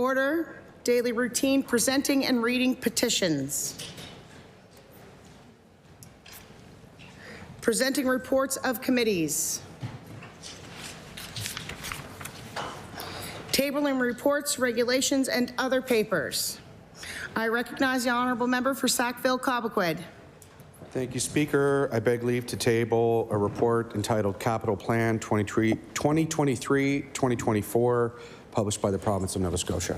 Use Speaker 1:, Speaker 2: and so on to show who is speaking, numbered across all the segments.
Speaker 1: Order. Daily routine, presenting and reading petitions. Presenting reports of committees. Tabling reports, regulations, and other papers. I recognize the honourable member for Sackville-Cobequid.
Speaker 2: Thank you, Speaker. I beg leave to table a report entitled Capital Plan 2023-2024, published by the province of Nova Scotia.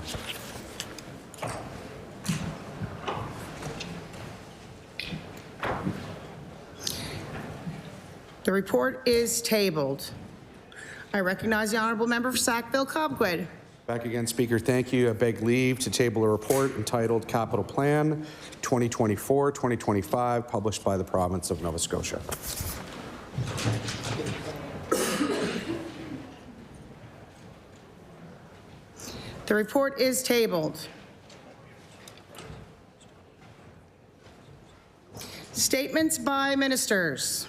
Speaker 1: The report is tabled. I recognize the honourable member for Sackville-Cobequid.
Speaker 2: Back again, Speaker. Thank you. I beg leave to table a report entitled Capital Plan 2024-2025, published by the province of Nova Scotia.
Speaker 1: The report is tabled. Statements by ministers.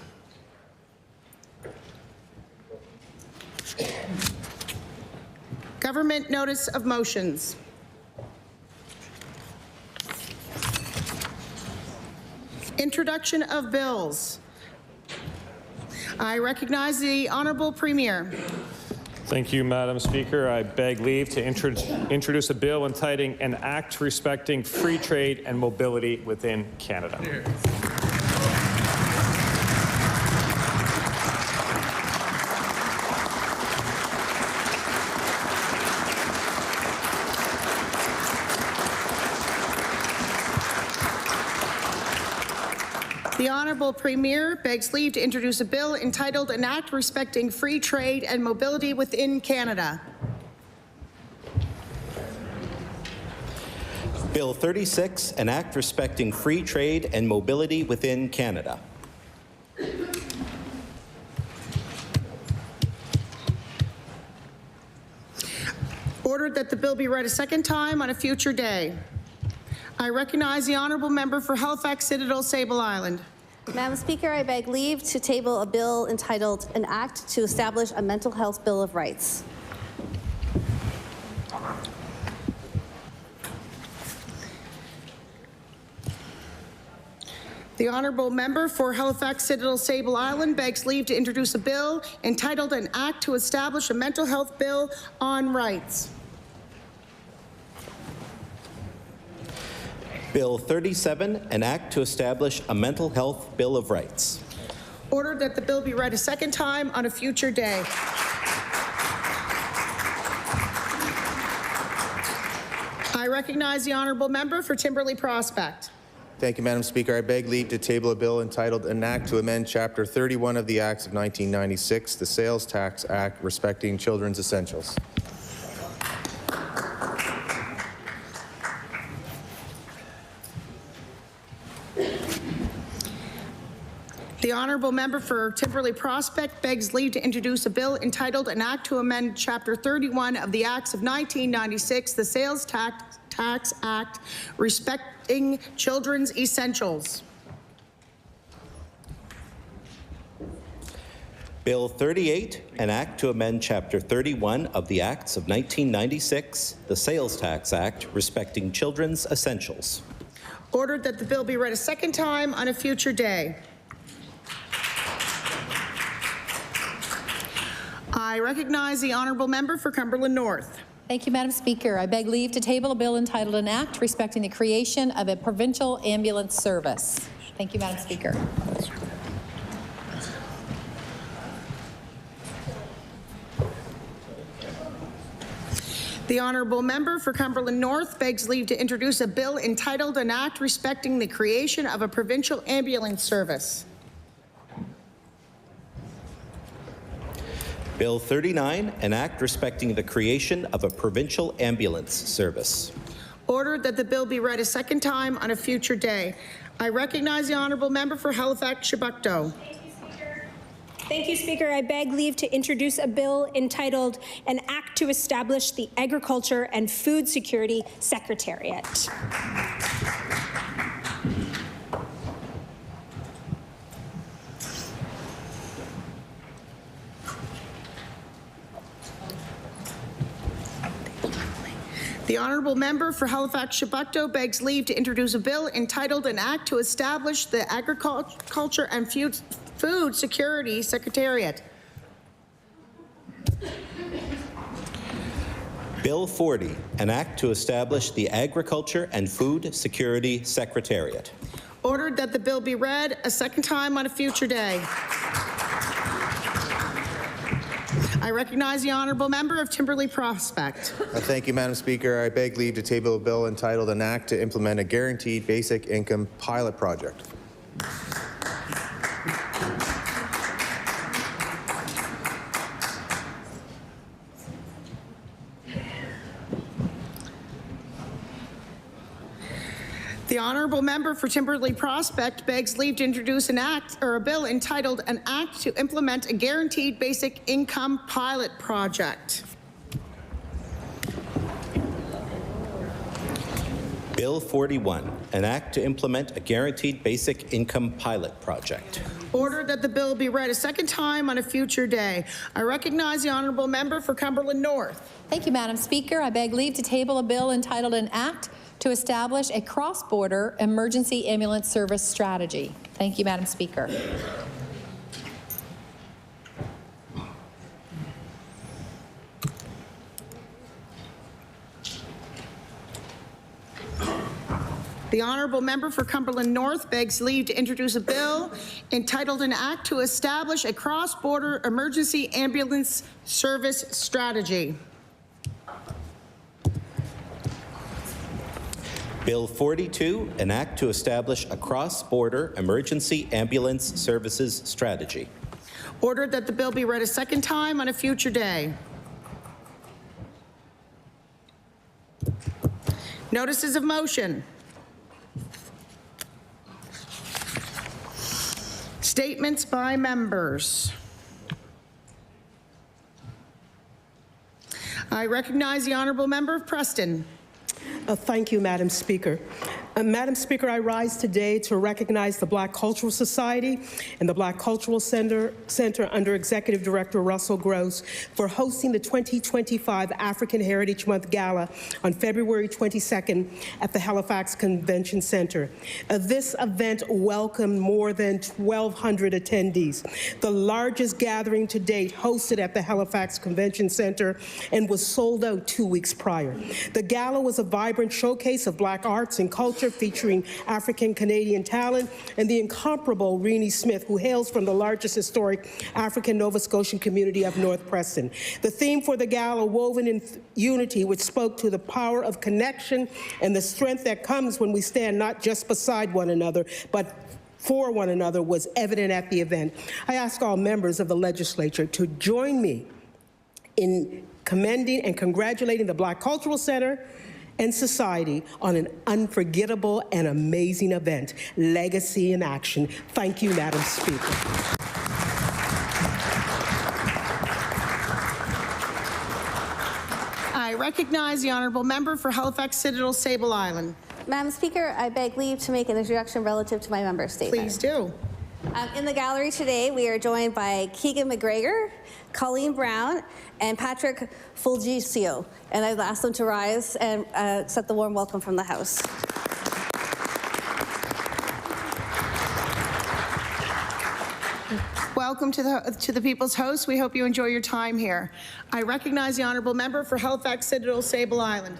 Speaker 1: Government notice of motions. Introduction of bills. I recognize the Honourable Premier.
Speaker 3: Thank you, Madam Speaker. I beg leave to introduce a bill entitled An Act Respecting Free Trade and Mobility Within Canada. Here.
Speaker 1: The Honourable Premier begs leave to introduce a bill entitled An Act Respecting Free Trade and Mobility Within Canada.
Speaker 4: Bill 36, An Act Respecting Free Trade and Mobility Within Canada.
Speaker 1: Ordered that the bill be read a second time on a future day. I recognize the Honourable Member for Halifax Citadel Sable Island.
Speaker 5: Madam Speaker, I beg leave to table a bill entitled An Act to Establish a Mental Health Bill of Rights.
Speaker 1: The Honourable Member for Halifax Citadel Sable Island begs leave to introduce a bill entitled An Act to Establish a Mental Health Bill on Rights.
Speaker 4: Bill 37, An Act to Establish a Mental Health Bill of Rights.
Speaker 1: Ordered that the bill be read a second time on a future day. I recognize the Honourable Member for Timberley Prospect.
Speaker 6: Thank you, Madam Speaker. I beg leave to table a bill entitled An Act to Amend Chapter 31 of the Acts of 1996, the Sales Tax Act, respecting children's essentials.
Speaker 1: The Honourable Member for Timberley Prospect begs leave to introduce a bill entitled An Act to Amend Chapter 31 of the Acts of 1996, the Sales Tax Act, respecting children's essentials.
Speaker 4: Bill 38, An Act to Amend Chapter 31 of the Acts of 1996, the Sales Tax Act, respecting children's essentials.
Speaker 1: Ordered that the bill be read a second time on a future day. I recognize the Honourable Member for Cumberland North.
Speaker 7: Thank you, Madam Speaker. I beg leave to table a bill entitled An Act Respecting the Creation of a Provincial Ambulance Service. Thank you, Madam Speaker.
Speaker 1: The Honourable Member for Cumberland North begs leave to introduce a bill entitled An Act Respecting the Creation of a Provincial Ambulance Service.
Speaker 4: Bill 39, An Act Respecting the Creation of a Provincial Ambulance Service.
Speaker 1: Ordered that the bill be read a second time on a future day. I recognize the Honourable Member for Halifax-Chebucto.
Speaker 8: Thank you, Speaker. I beg leave to introduce a bill entitled An Act to Establish the Agriculture and Food Security Secretariat.
Speaker 1: The honourable member for Halifax-Chebucto begs leave to introduce a bill entitled An Act to Establish the Agriculture and Food Security Secretariat.
Speaker 4: Bill 40, an act to establish the Agriculture and Food Security Secretariat.
Speaker 1: Ordered that the bill be read a second time on a future day. I recognize the honourable member of Timberley Prospect.
Speaker 6: Thank you, Madam Speaker. I beg leave to table a bill entitled An Act to Implement a Guaranteed Basic Income Pilot Project.
Speaker 1: The honourable member for Timberley Prospect begs leave to introduce an act or a bill entitled An Act to Implement a Guaranteed Basic Income Pilot Project.
Speaker 4: Bill 41, an act to implement a Guaranteed Basic Income Pilot Project.
Speaker 1: Ordered that the bill be read a second time on a future day. I recognize the honourable member for Cumberland North.
Speaker 7: Thank you, Madam Speaker. I beg leave to table a bill entitled An Act to Establish a Cross-Border Emergency Ambulance Service Strategy. Thank you, Madam Speaker.
Speaker 1: The honourable member for Cumberland North begs leave to introduce a bill entitled An Act to Establish a Cross-Border Emergency Ambulance Service Strategy.
Speaker 4: Bill 42, an act to establish a cross-border emergency ambulance services strategy.
Speaker 1: Ordered that the bill be read a second time on a future day. Notices of motion. Statements by members. I recognize the honourable member of Preston.
Speaker 9: Thank you, Madam Speaker. Madam Speaker, I rise today to recognize the Black Cultural Society and the Black Cultural Center under Executive Director Russell Gross for hosting the 2025 African Heritage Month Gala on February 22nd at the Halifax Convention Center. This event welcomed more than 1,200 attendees, the largest gathering to date hosted at the Halifax Convention Center, and was sold out 2 weeks prior. The gala was a vibrant showcase of Black arts and culture featuring African-Canadian talent and the incomparable Renee Smith, who hails from the largest historic African Nova Scotian community of North Preston. The theme for the gala, Woven in Unity, which spoke to the power of connection and the strength that comes when we stand not just beside one another, but for one another, was evident at the event. I ask all members of the legislature to join me in commending and congratulating the Black Cultural Center and Society on an unforgettable and amazing event, Legacy in Action. Thank you, Madam Speaker.
Speaker 1: I recognize the honourable member for Halifax Citadel Sable Island.
Speaker 5: Madam Speaker, I beg leave to make an introduction relative to my member statement.
Speaker 1: Please do.
Speaker 5: In the gallery today, we are joined by Keegan McGregor, Colleen Brown, and Patrick Fulgicio. And I've asked them to rise and accept the warm welcome from the House.
Speaker 1: Welcome to the People's House. We hope you enjoy your time here. I recognize the honourable member for Halifax Citadel Sable Island.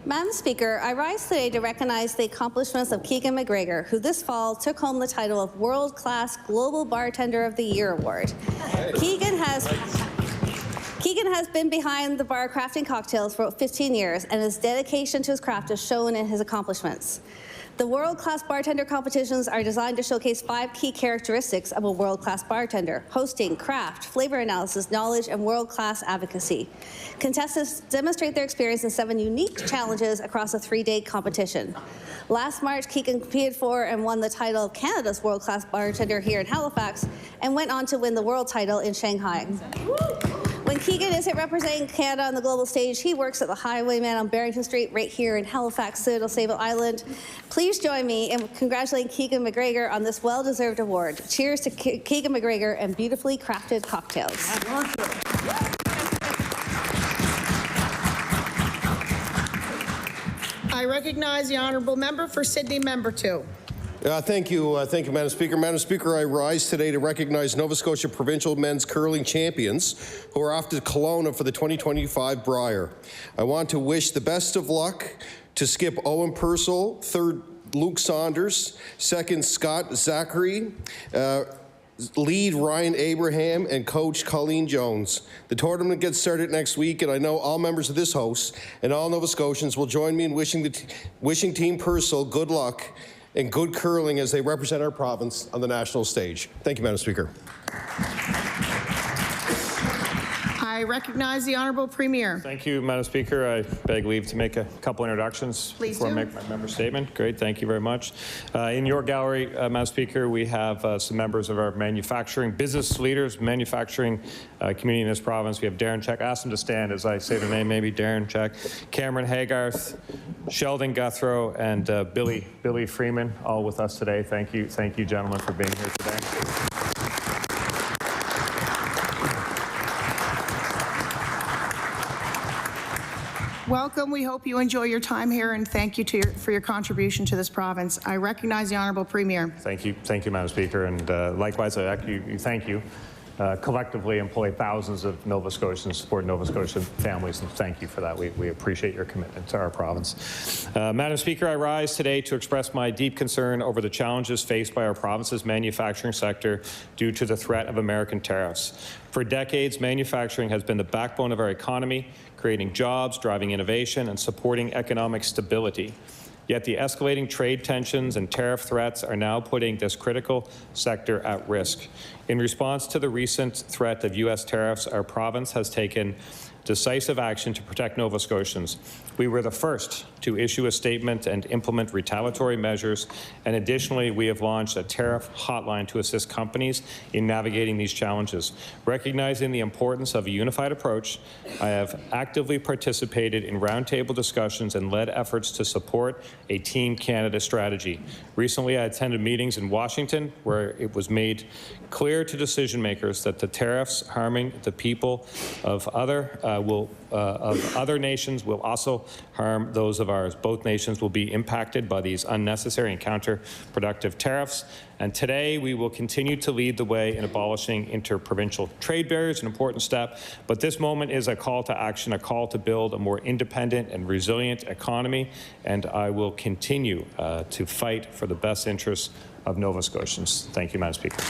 Speaker 5: Madam Speaker, I rise today to recognize the accomplishments of Keegan McGregor, who this fall took home the title of World Class Global Bartender of the Year Award. Keegan has been behind the bar crafting cocktails for 15 years, and his dedication to his craft is shown in his accomplishments. The world-class bartender competitions are designed to showcase 5 key characteristics of a world-class bartender: hosting, craft, flavor analysis, knowledge, and world-class advocacy. Contestants demonstrate their experience in 7 unique challenges across a 3-day competition. Last March, Keegan competed for and won the title of Canada's world-class bartender here in Halifax, and went on to win the world title in Shanghai. When Keegan isn't representing Canada on the global stage, he works at the Highwayman on Barrington Street right here in Halifax, Citadel Sable Island. Please join me in congratulating Keegan McGregor on this well-deserved award. Cheers to Keegan McGregor and beautifully crafted cocktails.
Speaker 1: I recognize the honourable member for Sydney, member 2.
Speaker 10: Thank you, Madam Speaker. Madam Speaker, I rise today to recognize Nova Scotia provincial men's curling champions who are off to Kelowna for the 2025 Brier. I want to wish the best of luck to skip Owen Purcell, third Luke Saunders, second Scott Zachary, lead Ryan Abraham, and coach Colleen Jones. The tournament gets started next week, and I know all members of this house and all Nova Scotians will join me in wishing Team Purcell good luck and good curling as they represent our province on the national stage. Thank you, Madam Speaker.
Speaker 1: I recognize the honourable Premier.
Speaker 3: Thank you, Madam Speaker. I beg leave to make a couple introductions
Speaker 1: Please
Speaker 3: before
Speaker 1: do.
Speaker 3: I make my member statement. Great, thank you very much. In your gallery, Madam Speaker, we have some members of our manufacturing business leaders, manufacturing community in this province. We have Darren Check. Ask them to stand as I say their name, maybe. Darren Check, Cameron Haygarth, Sheldon Guthrow, and Billy Freeman, all with us today. Thank you, gentlemen, for being here today.
Speaker 1: Welcome. We hope you enjoy your time here, and thank you for your contribution to this province. I recognize the honourable Premier.
Speaker 3: Thank you, Madam Speaker, and likewise, I thank you. Collectively employ thousands of Nova Scotians, support Nova Scotian families, and thank you for that. We appreciate your commitment to our province. Madam Speaker, I rise today to express my deep concern over the challenges faced by our province's manufacturing sector due to the threat of American tariffs. For decades, manufacturing has been the backbone of our economy, creating jobs, driving innovation, and supporting economic stability. Yet the escalating trade tensions and tariff threats are now putting this critical sector at risk. In response to the recent threat of U.S. tariffs, our province has taken decisive action to protect Nova Scotians. We were the first to issue a statement and implement retaliatory measures, and additionally, we have launched a tariff hotline to assist companies in navigating these challenges. Recognizing the importance of a unified approach, I have actively participated in roundtable discussions and led efforts to support a Team Canada strategy. Recently, I attended meetings in Washington where it was made clear to decision makers that the tariffs harming the people of other nations will also harm those of ours. Both nations will be impacted by these unnecessary and counterproductive tariffs. And today, we will continue to lead the way in abolishing interprovincial trade barriers, an important step. But this moment is a call to action, a call to build a more independent and resilient economy. And I will continue to fight for the best interests of Nova Scotians. Thank you, Madam Speaker.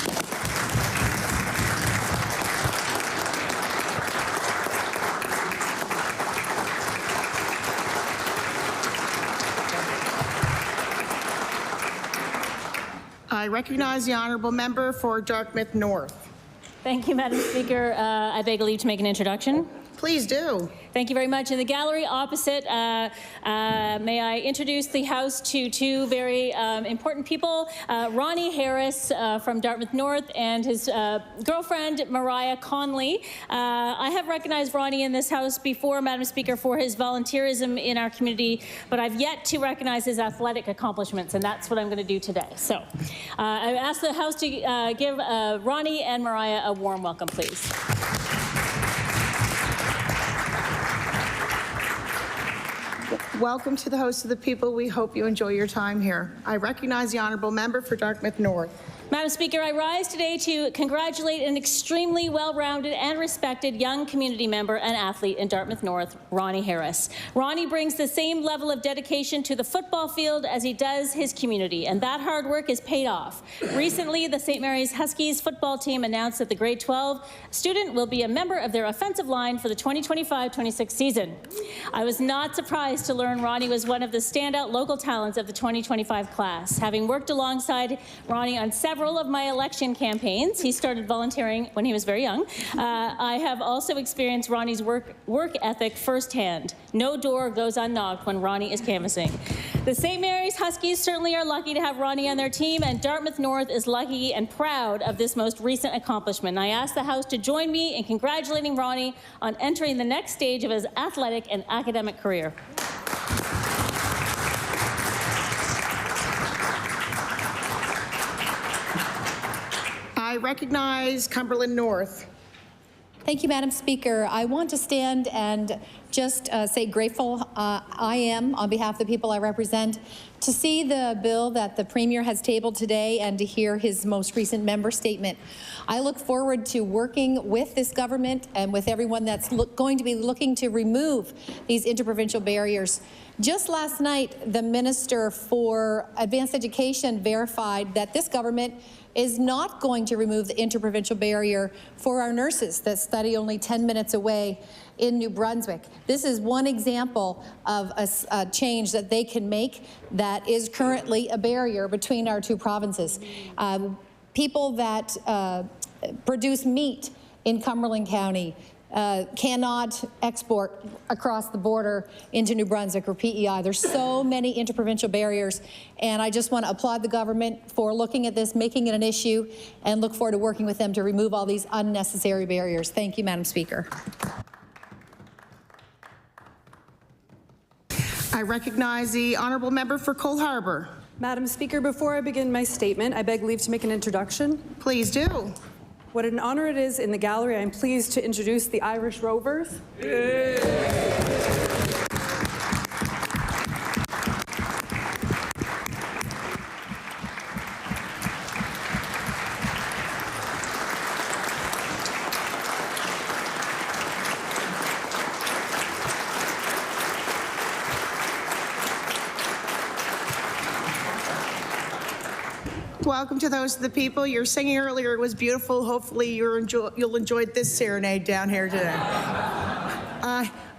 Speaker 1: I recognize the honourable member for Dartmouth North.
Speaker 11: Thank you, Madam Speaker. I beg leave to make an introduction.
Speaker 1: Please do.
Speaker 11: Thank you very much. In the gallery opposite, may I introduce the House to two very important people, Ronnie Harris from Dartmouth North and his girlfriend, Mariah Conley. I have recognized Ronnie in this House before, Madam Speaker, for his volunteerism in our community, but I've yet to recognize his athletic accomplishments, and that's what I'm going to do today. So I ask the House to give Ronnie and Mariah a warm welcome, please.
Speaker 1: Welcome to the House of the People. We hope you enjoy your time here. I recognize the honourable member for Dartmouth North.
Speaker 11: Madam Speaker, I rise today to congratulate an extremely well-rounded and respected young community member and athlete in Dartmouth North, Ronnie Harris. Ronnie brings the same level of dedication to the football field as he does his community, and that hard work is paid off. Recently, the St. Mary's Huskies football team announced that the grade 12 student will be a member of their offensive line for the 2025-26 season. I was not surprised to learn Ronnie was one of the standout local talents of the 2025 class. Having worked alongside Ronnie on several of my election campaigns. He started volunteering when he was very young. I have also experienced Ronnie's work ethic firsthand. No door goes unknocked when Ronnie is canvassing. The St. Mary's Huskies certainly are lucky to have Ronnie on their team, and Dartmouth North is lucky and proud of this most recent accomplishment. I ask the House to join me in congratulating Ronnie on entering the next stage of his athletic and academic career.
Speaker 1: I recognize Cumberland North.
Speaker 7: Thank you, Madam Speaker. I want to stand and just say grateful I am on behalf of the people I represent to see the bill that the Premier has tabled today and to hear his most recent member statement. I look forward to working with this government and with everyone that's going to be looking to remove these interprovincial barriers. Just last night, the Minister for Advanced Education verified that this government is not going to remove the interprovincial barrier for our nurses that study only 10 minutes away in New Brunswick. This is one example of a change that they can make that is currently a barrier between our two provinces. People that produce meat in Cumberland County cannot export across the border into New Brunswick or PEI. There's so many interprovincial barriers, and I just want to applaud the government for looking at this, making it an issue, and look forward to working with them to remove all these unnecessary barriers. Thank you, Madam Speaker.
Speaker 1: I recognize the honourable member for Cole Harbour.
Speaker 12: Madam Speaker, before I begin my statement, I beg leave to make an introduction.
Speaker 1: Please do.
Speaker 12: What an honor it is in the gallery. I'm pleased to introduce the Irish Rovers.
Speaker 1: Welcome to those of the people. Your singing earlier was beautiful. Hopefully you'll enjoy this serenade down here today.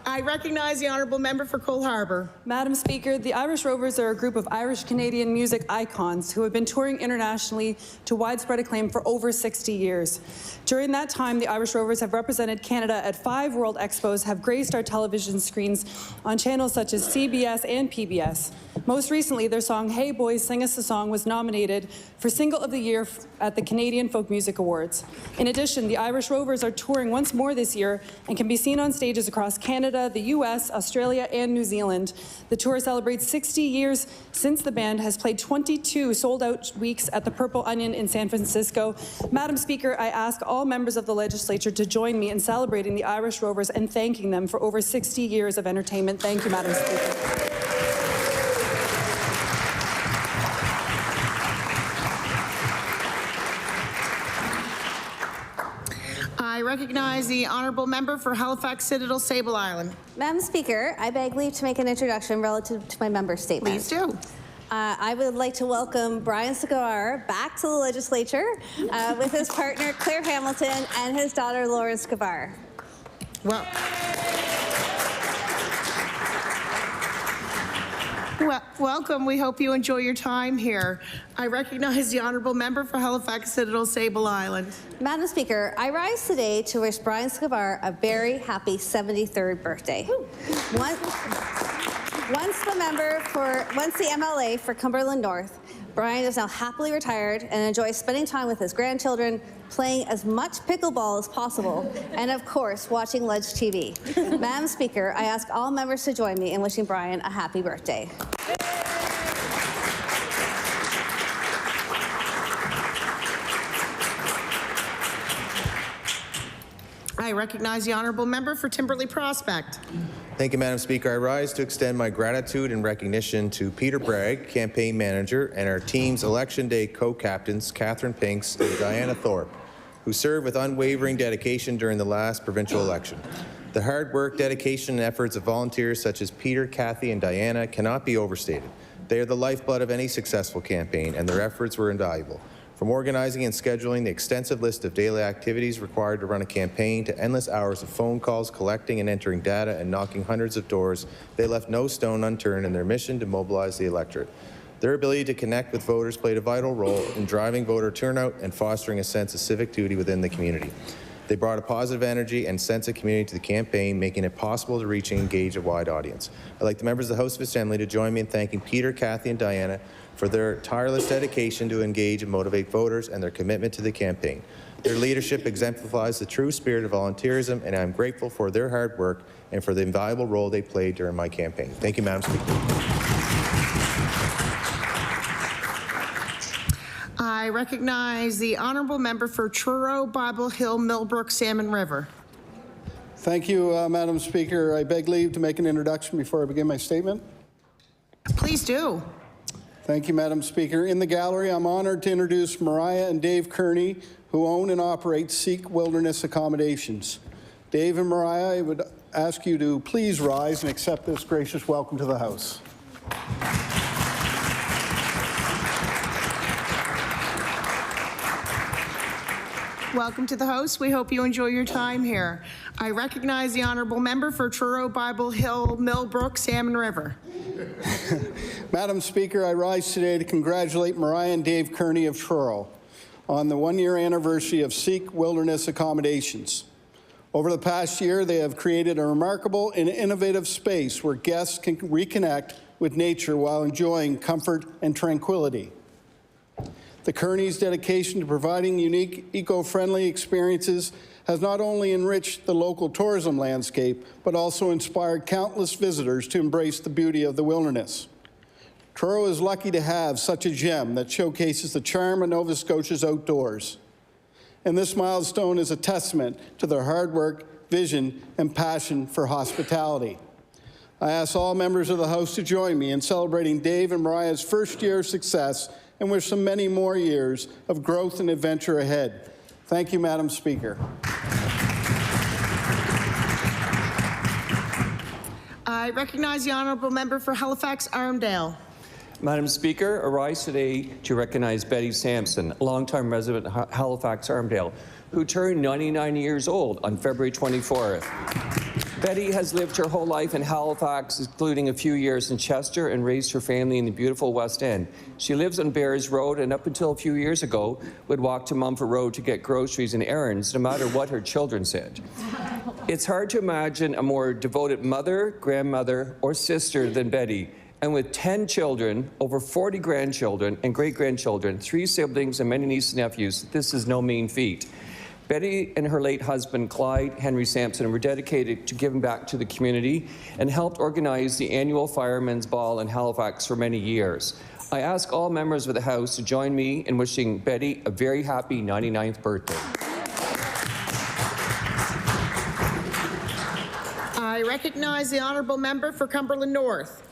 Speaker 1: I recognize the honourable member for Cole Harbour.
Speaker 12: Madam Speaker, the Irish Rovers are a group of Irish-Canadian music icons who have been touring internationally to widespread acclaim for over 60 years. During that time, the Irish Rovers have represented Canada at 5 World Expos, have graced our television screens on channels such as CBS and PBS. Most recently, their song, Hey Boys, Sing Us a Song, was nominated for Single of the Year at the Canadian Folk Music Awards. In addition, the Irish Rovers are touring once more this year and can be seen on stages across Canada, the US, Australia, and New Zealand. The tour celebrates 60 years since the band has played 22 sold-out weeks at the Purple Onion in San Francisco. Madam Speaker, I ask all members of the legislature to join me in celebrating the Irish Rovers and thanking them for over 60 years of entertainment. Thank you, Madam Speaker.
Speaker 1: I recognize the honourable member for Halifax Citadel Sable Island.
Speaker 5: Madam Speaker, I beg leave to make an introduction relative to my member statement.
Speaker 1: Please do.
Speaker 5: I would like to welcome Brian Scavar back to the legislature with his partner Claire Hamilton and his daughter Laura Scavar.
Speaker 1: Welcome. We hope you enjoy your time here. I recognize the honourable member for Halifax Citadel Sable Island.
Speaker 5: Madam Speaker, I rise today to wish Brian Scavar a very happy 73rd birthday. Once the MLA for Cumberland North, Brian is now happily retired and enjoys spending time with his grandchildren, playing as much pickleball as possible, and of course, watching Ledge TV. Madam Speaker, I ask all members to join me in wishing Brian a happy birthday.
Speaker 1: I recognize the honourable member for Timberley Prospect.
Speaker 6: Thank you, Madam Speaker. I rise to extend my gratitude and recognition to Peter Bragg, campaign manager, and our team's Election Day co-captains, Catherine Pinks and Diana Thorpe, who served with unwavering dedication during the last provincial election. The hard work, dedication, and efforts of volunteers such as Peter, Kathy, and Diana cannot be overstated. They are the lifeblood of any successful campaign, and their efforts were invaluable. From organizing and scheduling the extensive list of daily activities required to run a campaign to endless hours of phone calls, collecting and entering data, and knocking hundreds of doors, they left no stone unturned in their mission to mobilize the electorate. Their ability to connect with voters played a vital role in driving voter turnout and fostering a sense of civic duty within the community. They brought a positive energy and sense of community to the campaign, making it possible to reach and engage a wide audience. I'd like the members of the House of Assembly to join me in thanking Peter, Kathy, and Diana for their tireless dedication to engage and motivate voters and their commitment to the campaign. Their leadership exemplifies the true spirit of volunteerism, and I'm grateful for their hard work and for the invaluable role they played during my campaign. Thank you, Madam Speaker.
Speaker 1: I recognize the honourable member for Truro, Bible Hill, Millbrook, Salmon River.
Speaker 13: Thank you, Madam Speaker. I beg leave to make an introduction before I begin my statement.
Speaker 1: Please do.
Speaker 13: Thank you, Madam Speaker. In the gallery, I'm honored to introduce Mariah and Dave Kearney, who own and operate Seek Wilderness Accommodations. Dave and Mariah, I would ask you to please rise and accept this gracious welcome to the House.
Speaker 1: Welcome to the House. We hope you enjoy your time here. I recognize the honourable member for Truro, Bible Hill, Millbrook, Salmon River.
Speaker 13: Madam Speaker, I rise today to congratulate Mariah and Dave Kearney of Truro on the one-year anniversary of Seek Wilderness Accommodations. Over the past year, they have created a remarkable and innovative space where guests can reconnect with nature while enjoying comfort and tranquility. The Kearneys' dedication to providing unique, eco-friendly experiences has not only enriched the local tourism landscape, but also inspired countless visitors to embrace the beauty of the wilderness. Truro is lucky to have such a gem that showcases the charm of Nova Scotia's outdoors. And this milestone is a testament to their hard work, vision, and passion for hospitality. I ask all members of the House to join me in celebrating Dave and Mariah's first year of success and wish them many more years of growth and adventure ahead. Thank you, Madam Speaker.
Speaker 1: I recognize the honourable member for Halifax, Armdale.
Speaker 14: Madam Speaker, I rise today to recognize Betty Sampson, a longtime resident of Halifax, Armdale, who turned 99 years old on February 24th. Betty has lived her whole life in Halifax, including a few years in Chester, and raised her family in the beautiful West End. She lives on Bears Road, and up until a few years ago, would walk to Mumford Road to get groceries and errands, no matter what her children said. It's hard to imagine a more devoted mother, grandmother, or sister than Betty. And with 10 children, over 40 grandchildren and great-grandchildren, 3 siblings, and many nieces and nephews, this is no mean feat. Betty and her late husband, Clyde Henry Sampson, were dedicated to giving back to the community and helped organize the annual Firemen's Ball in Halifax for many years. I ask all members of the House to join me in wishing Betty a very happy 99th birthday.
Speaker 1: I recognize the honourable member for Cumberland North.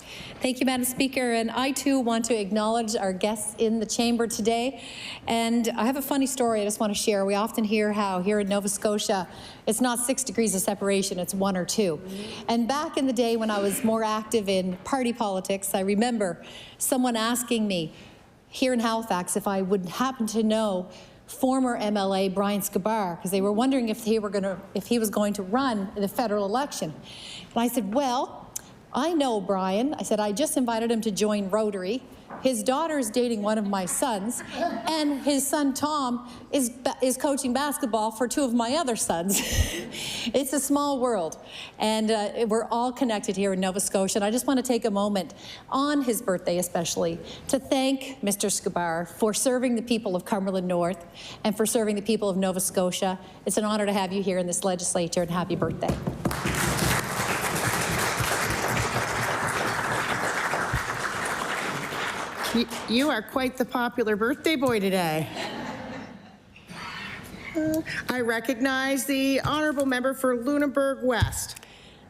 Speaker 7: Thank you, Madam Speaker, and I too want to acknowledge our guests in the chamber today. And I have a funny story I just want to share. We often hear how here in Nova Scotia, it's not 6 degrees of separation, it's 1 or 2. And back in the day when I was more active in party politics, I remember someone asking me here in Halifax if I would happen to know former MLA Brian Scabar, because they were wondering if he was going to run in the federal election. And I said, well, I know Brian. I said, I just invited him to join Rotary. His daughter is dating one of my sons, and his son Tom is coaching basketball for 2 of my other sons. It's a small world, and we're all connected here in Nova Scotia. And I just want to take a moment on his birthday especially to thank Mr. Scabar for serving the people of Cumberland North and for serving the people of Nova Scotia. It's an honor to have you here in this legislature, and happy birthday.
Speaker 1: You are quite the popular birthday boy today. I recognize the honourable member for Lunenburg West.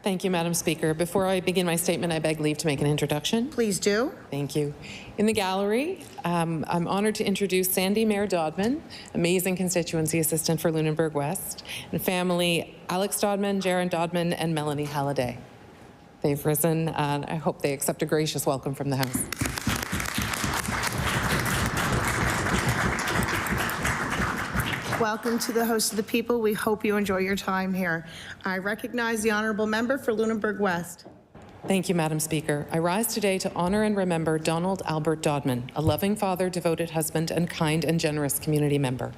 Speaker 15: Thank you, Madam Speaker. Before I begin my statement, I beg leave to make an introduction.
Speaker 1: Please do.
Speaker 15: Thank you. In the gallery, I'm honored to introduce Sandy Mayor Dodman, amazing constituency assistant for Lunenburg West, and family Alex Dodman, Jaron Dodman, and Melanie Halliday. They've risen, and I hope they accept a gracious welcome from the House.
Speaker 1: Welcome to the House of the People. We hope you enjoy your time here. I recognize the honourable member for Lunenburg West.
Speaker 15: Thank you, Madam Speaker. I rise today to honor and remember Donald Albert Dodman, a loving father, devoted husband, and kind and generous community member.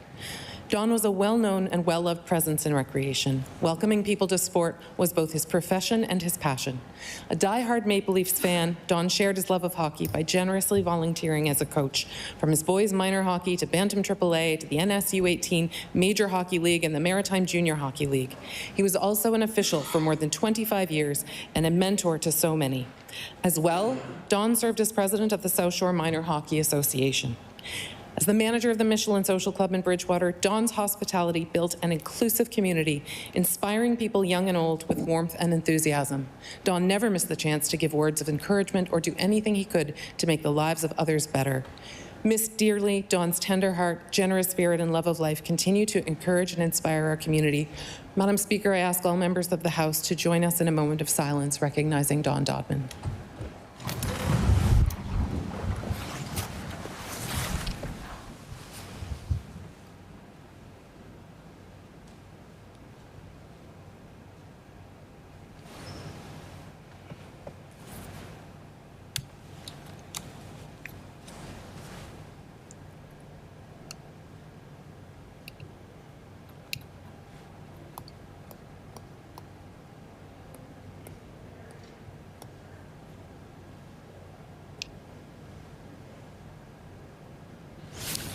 Speaker 15: Don was a well-known and well-loved presence in recreation. Welcoming people to sport was both his profession and his passion. A die-hard Maple Leafs fan, Don shared his love of hockey by generously volunteering as a coach, from his boys minor hockey to Bantam AAA to the NSU 18 Major Hockey League and the Maritime Junior Hockey League. He was also an official for more than 25 years and a mentor to so many. As well, Don served as president of the South Shore Minor Hockey Association. As the manager of the Michelin Social Club in Bridgewater, Dawn's hospitality built an inclusive community, inspiring people young and old with warmth and enthusiasm. Dawn never missed the chance to give words of encouragement or do anything he could to make the lives of others better. Missed dearly, Dawn's tender heart, generous spirit, and love of life continue to encourage and inspire our community. Madam Speaker, I ask all members of the House to join us in a moment of silence recognizing Dawn Dodman.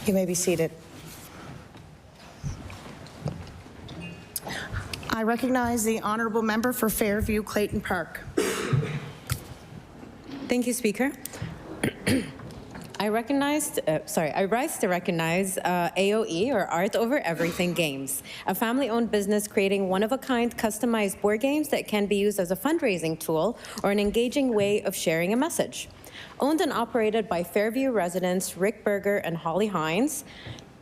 Speaker 1: You may be seated. I recognize the honourable member for Fairview Clayton Park.
Speaker 16: Thank you, Speaker. I rise to recognize AOE, or Art Over Everything Games, a family-owned business creating one-of-a-kind customized board games that can be used as a fundraising tool or an engaging way of sharing a message. Owned and operated by Fairview residents Rick Berger and Holly Hines,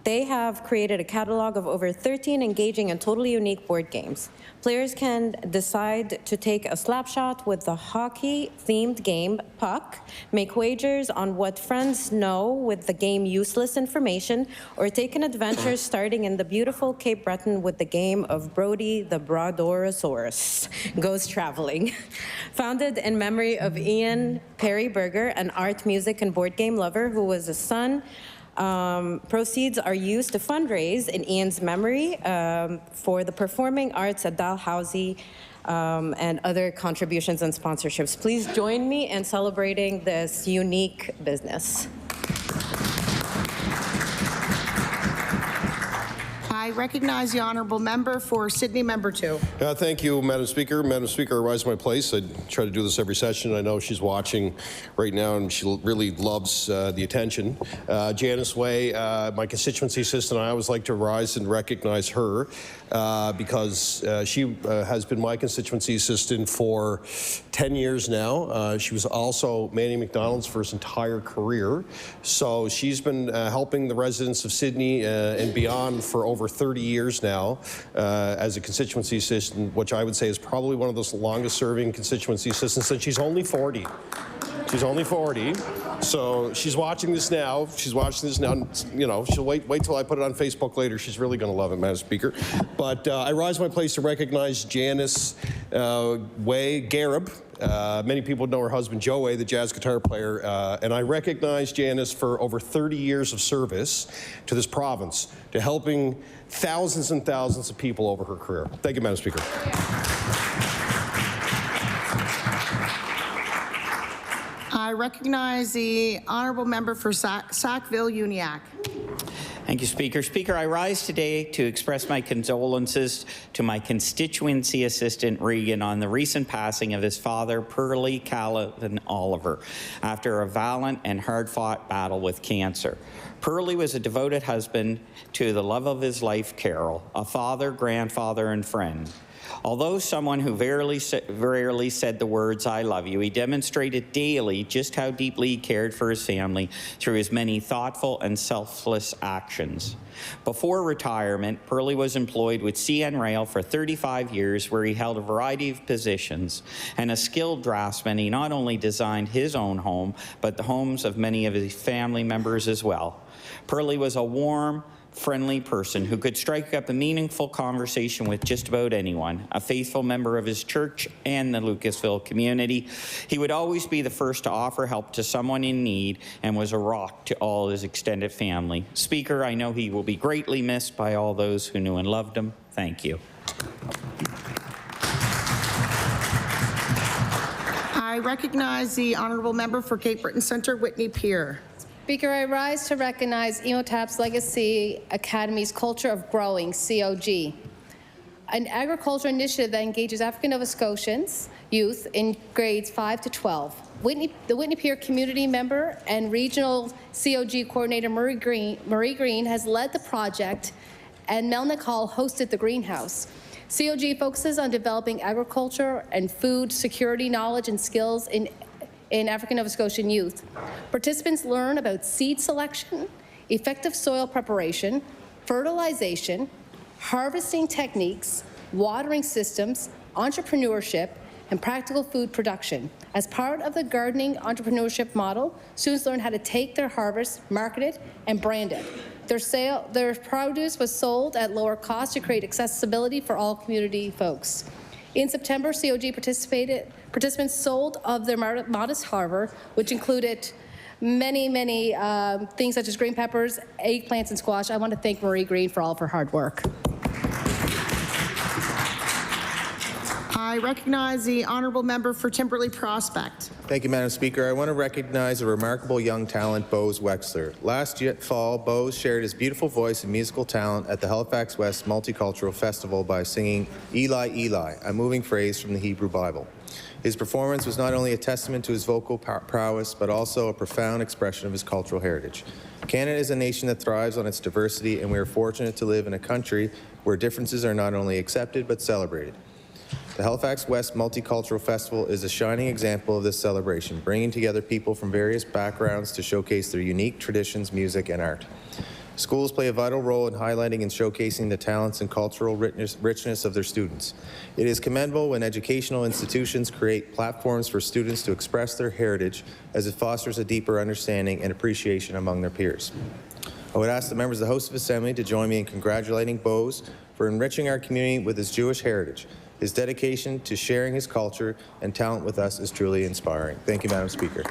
Speaker 16: they have created a catalog of over 13 engaging and totally unique board games. Players can decide to take a slap shot with the hockey-themed game Puck, make wagers on what friends know with the game Useless Information, or take an adventure starting in the beautiful Cape Breton with the game of Brody the Brodorosaurus Goes Traveling. Founded in memory of Ian Perry Berger, an art, music, and board game lover who was a son. Proceeds are used to fundraise in Ian's memory for the performing arts at Dalhousie and other contributions and sponsorships. Please join me in celebrating this unique business.
Speaker 1: I recognize the honourable member for Sydney, member 2.
Speaker 10: Thank you, Madam Speaker. Madam Speaker, I rise to my place. I try to do this every session. I know she's watching right now, and she really loves the attention. Janice Way, my constituency assistant, I always like to rise and recognize her because she has been my constituency assistant for 10 years now. She was also Manny McDonald's for his entire career. So she's been helping the residents of Sydney and beyond for over 30 years now as a constituency assistant, which I would say is probably one of the longest serving constituency assistants, and she's only 40. She's only 40, so she's watching this now. She's watching this now. You know, she'll wait till I put it on Facebook later. She's really going to love it, Madam Speaker. But I rise to my place to recognize Janice Way Garib. Many people know her husband, Joe Way, the jazz guitar player, and I recognize Janice for over 30 years of service to this province, to helping thousands and thousands of people over her career. Thank you, Madam Speaker.
Speaker 1: I recognize the honourable member for Sackville-Uniacke.
Speaker 17: Thank you, Speaker. Speaker, I rise today to express my condolences to my constituency assistant, Regan, on the recent passing of his father, Pearlie Calvin Oliver, after a valiant and hard-fought battle with cancer. Pearlie was a devoted husband to the love of his life, Carol, a father, grandfather, and friend. Although someone who rarely said the words, "I love you," he demonstrated daily just how deeply he cared for his family through his many thoughtful and selfless actions. Before retirement, Pearlie was employed with CN Rail for 35 years, where he held a variety of positions. And a skilled draftsman, he not only designed his own home, but the homes of many of his family members as well. Pearlie was a warm, friendly person who could strike up a meaningful conversation with just about anyone, a faithful member of his church and the Lucasville community. He would always be the first to offer help to someone in need and was a rock to all his extended family. Speaker, I know he will be greatly missed by all those who knew and loved him. Thank you.
Speaker 1: I recognize the honourable member for Cape Breton Centre, Whitney Peer.
Speaker 18: Speaker, I rise to recognize EOTAP's Legacy Academy's Culture of Growing, COG. an agriculture initiative that engages African Nova Scotians youth in grades 5 to 12. The Whitney Pier community member and regional COG coordinator Marie Green has led the project, and Melnick Hall hosted the greenhouse. COG focuses on developing agriculture and food security knowledge and skills in African Nova Scotian youth. Participants learn about seed selection, effective soil preparation, fertilization, harvesting techniques, watering systems, entrepreneurship, and practical food production. As part of the gardening entrepreneurship model, students learn how to take their harvest, market it, and brand it. Their produce was sold at lower cost to create accessibility for all community folks. In September, COG participants sold of their modest harvest, which included many things such as green peppers, eggplants, and squash. I want to thank Marie Green for all of her hard work.
Speaker 1: I recognize the honourable member for Timberley Prospect.
Speaker 6: Thank you, Madam Speaker. I want to recognize a remarkable young talent, Bose Wexler. Last fall, Bose shared his beautiful voice and musical talent at the Halifax West Multicultural Festival by singing Eli, Eli, a moving phrase from the Hebrew Bible. His performance was not only a testament to his vocal prowess, but also a profound expression of his cultural heritage. Canada is a nation that thrives on its diversity, and we are fortunate to live in a country where differences are not only accepted, but celebrated. The Halifax West Multicultural Festival is a shining example of this celebration, bringing together people from various backgrounds to showcase their unique traditions, music, and art. Schools play a vital role in highlighting and showcasing the talents and cultural richness of their students. It is commendable when educational institutions create platforms for students to express their heritage, as it fosters a deeper understanding and appreciation among their peers. I would ask the members of the House of Assembly to join me in congratulating Bose for enriching our community with his Jewish heritage. His dedication to sharing his culture and talent with us is truly inspiring. Thank you, Madam Speaker.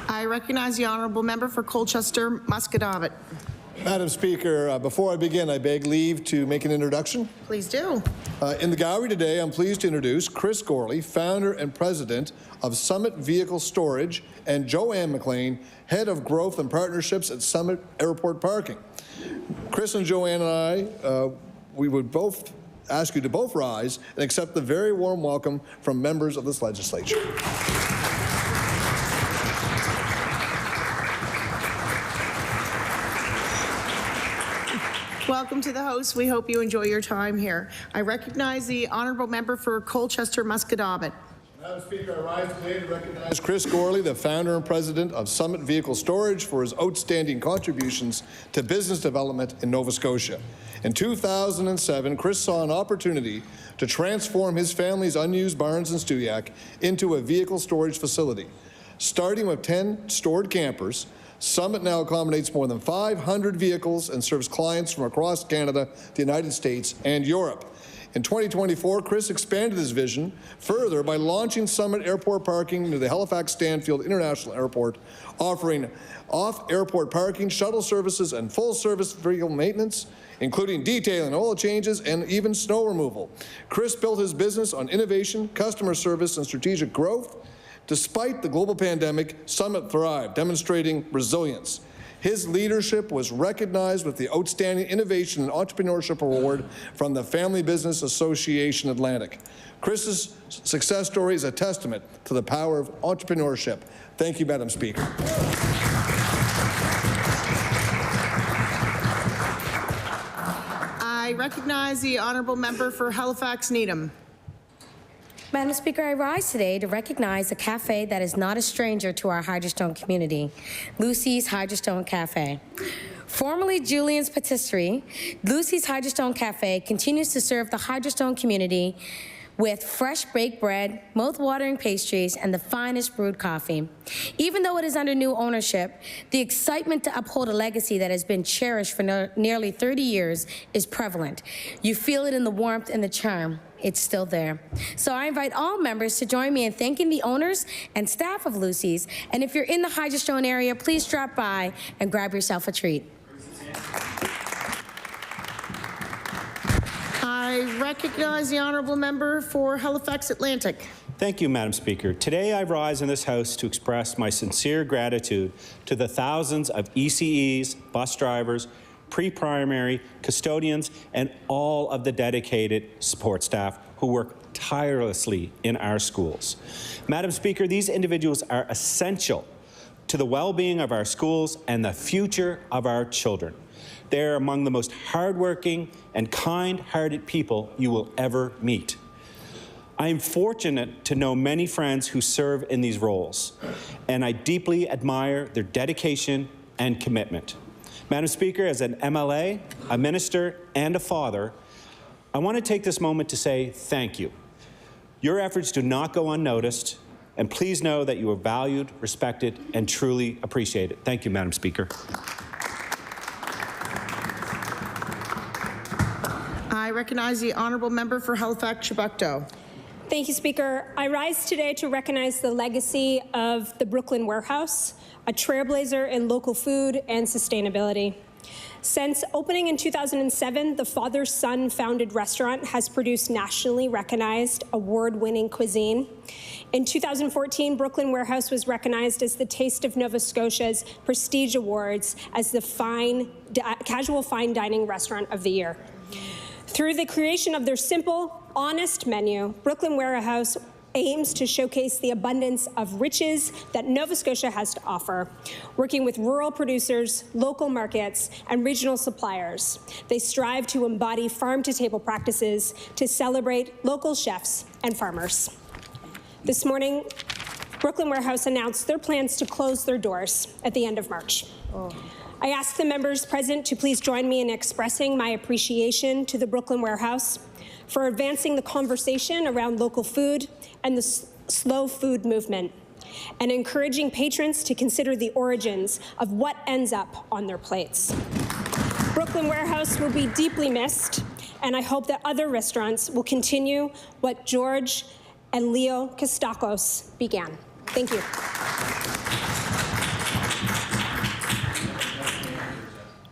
Speaker 1: I recognize the honourable member for Colchester Muscatavit.
Speaker 19: Madam Speaker, before I begin, I beg leave to make an introduction.
Speaker 1: Please do.
Speaker 19: In the gallery today, I'm pleased to introduce Chris Gorley, founder and president of Summit Vehicle Storage, and Joanne McLean, head of growth and partnerships at Summit Airport Parking. Chris and Joanne and I, we would both ask you to both rise and accept the very warm welcome from members of this legislature.
Speaker 1: Welcome to the House. We hope you enjoy your time here. I recognize the honourable member for Colchester Muscatavit.
Speaker 19: Madam Speaker, I rise today to recognize Chris Gorley, the founder and president of Summit Vehicle Storage, for his outstanding contributions to business development in Nova Scotia. In 2007, Chris saw an opportunity to transform his family's unused barns in Stewiacke into a vehicle storage facility. Starting with 10 stored campers, Summit now accommodates more than 500 vehicles and serves clients from across Canada, the United States, and Europe. In 2024, Chris expanded his vision further by launching Summit Airport Parking near the Halifax Stanfield International Airport, offering off-airport parking, shuttle services, and full-service vehicle maintenance, including detailing, oil changes, and even snow removal. Chris built his business on innovation, customer service, and strategic growth. Despite the global pandemic, Summit thrived, demonstrating resilience. His leadership was recognized with the Outstanding Innovation and Entrepreneurship Award from the Family Business Association Atlantic. Chris's success story is a testament to the power of entrepreneurship. Thank you, Madam Speaker.
Speaker 1: I recognize the honourable member for Halifax Needham.
Speaker 20: Madam Speaker, I rise today to recognize a cafe that is not a stranger to our Hydrostone community, Lucy's Hydrostone Cafe. Formerly Julian's Patisserie, Lucy's Hydrostone Cafe continues to serve the Hydrostone community with fresh baked bread, mouth-watering pastries, and the finest brewed coffee. Even though it is under new ownership, the excitement to uphold a legacy that has been cherished for nearly 30 years is prevalent. You feel it in the warmth and the charm. It's still there. So I invite all members to join me in thanking the owners and staff of Lucy's. And if you're in the Hydrostone area, please drop by and grab yourself a treat.
Speaker 1: I recognize the honourable member for Halifax Atlantic.
Speaker 17: Thank you, Madam Speaker. Today I rise in this House to express my sincere gratitude to the thousands of ECEs, bus drivers,
Speaker 21: pre-primary, custodians, and all of the dedicated support staff who work tirelessly in our schools. Madam Speaker, these individuals are essential to the well-being of our schools and the future of our children. They are among the most hardworking and kind-hearted people you will ever meet. I am fortunate to know many friends who serve in these roles, and I deeply admire their dedication and commitment. Madam Speaker, as an MLA, a minister, and a father, I want to take this moment to say thank you. Your efforts do not go unnoticed, and please know that you are valued, respected, and truly appreciated. Thank you, Madam Speaker.
Speaker 1: I recognize the honourable member for Halifax-Chebucto.
Speaker 8: Thank you, Speaker. I rise today to recognize the legacy of the Brooklyn Warehouse, a trailblazer in local food and sustainability. Since opening in 2007, the father-son founded restaurant has produced nationally recognized award-winning cuisine. In 2014, Brooklyn Warehouse was recognized as the Taste of Nova Scotia's Prestige Awards as the casual fine dining restaurant of the year. Through the creation of their simple, honest menu, Brooklyn Warehouse aims to showcase the abundance of riches that Nova Scotia has to offer, working with rural producers, local markets, and regional suppliers. They strive to embody farm-to-table practices to celebrate local chefs and farmers. This morning, Brooklyn Warehouse announced their plans to close their doors at the end of March. I ask the members present to please join me in expressing my appreciation to the Brooklyn Warehouse for advancing the conversation around local food and the slow food movement, and encouraging patrons to consider the origins of what ends up on their plates. Brooklyn Warehouse will be deeply missed, and I hope that other restaurants will continue what George and Leo Kostakos began. Thank you.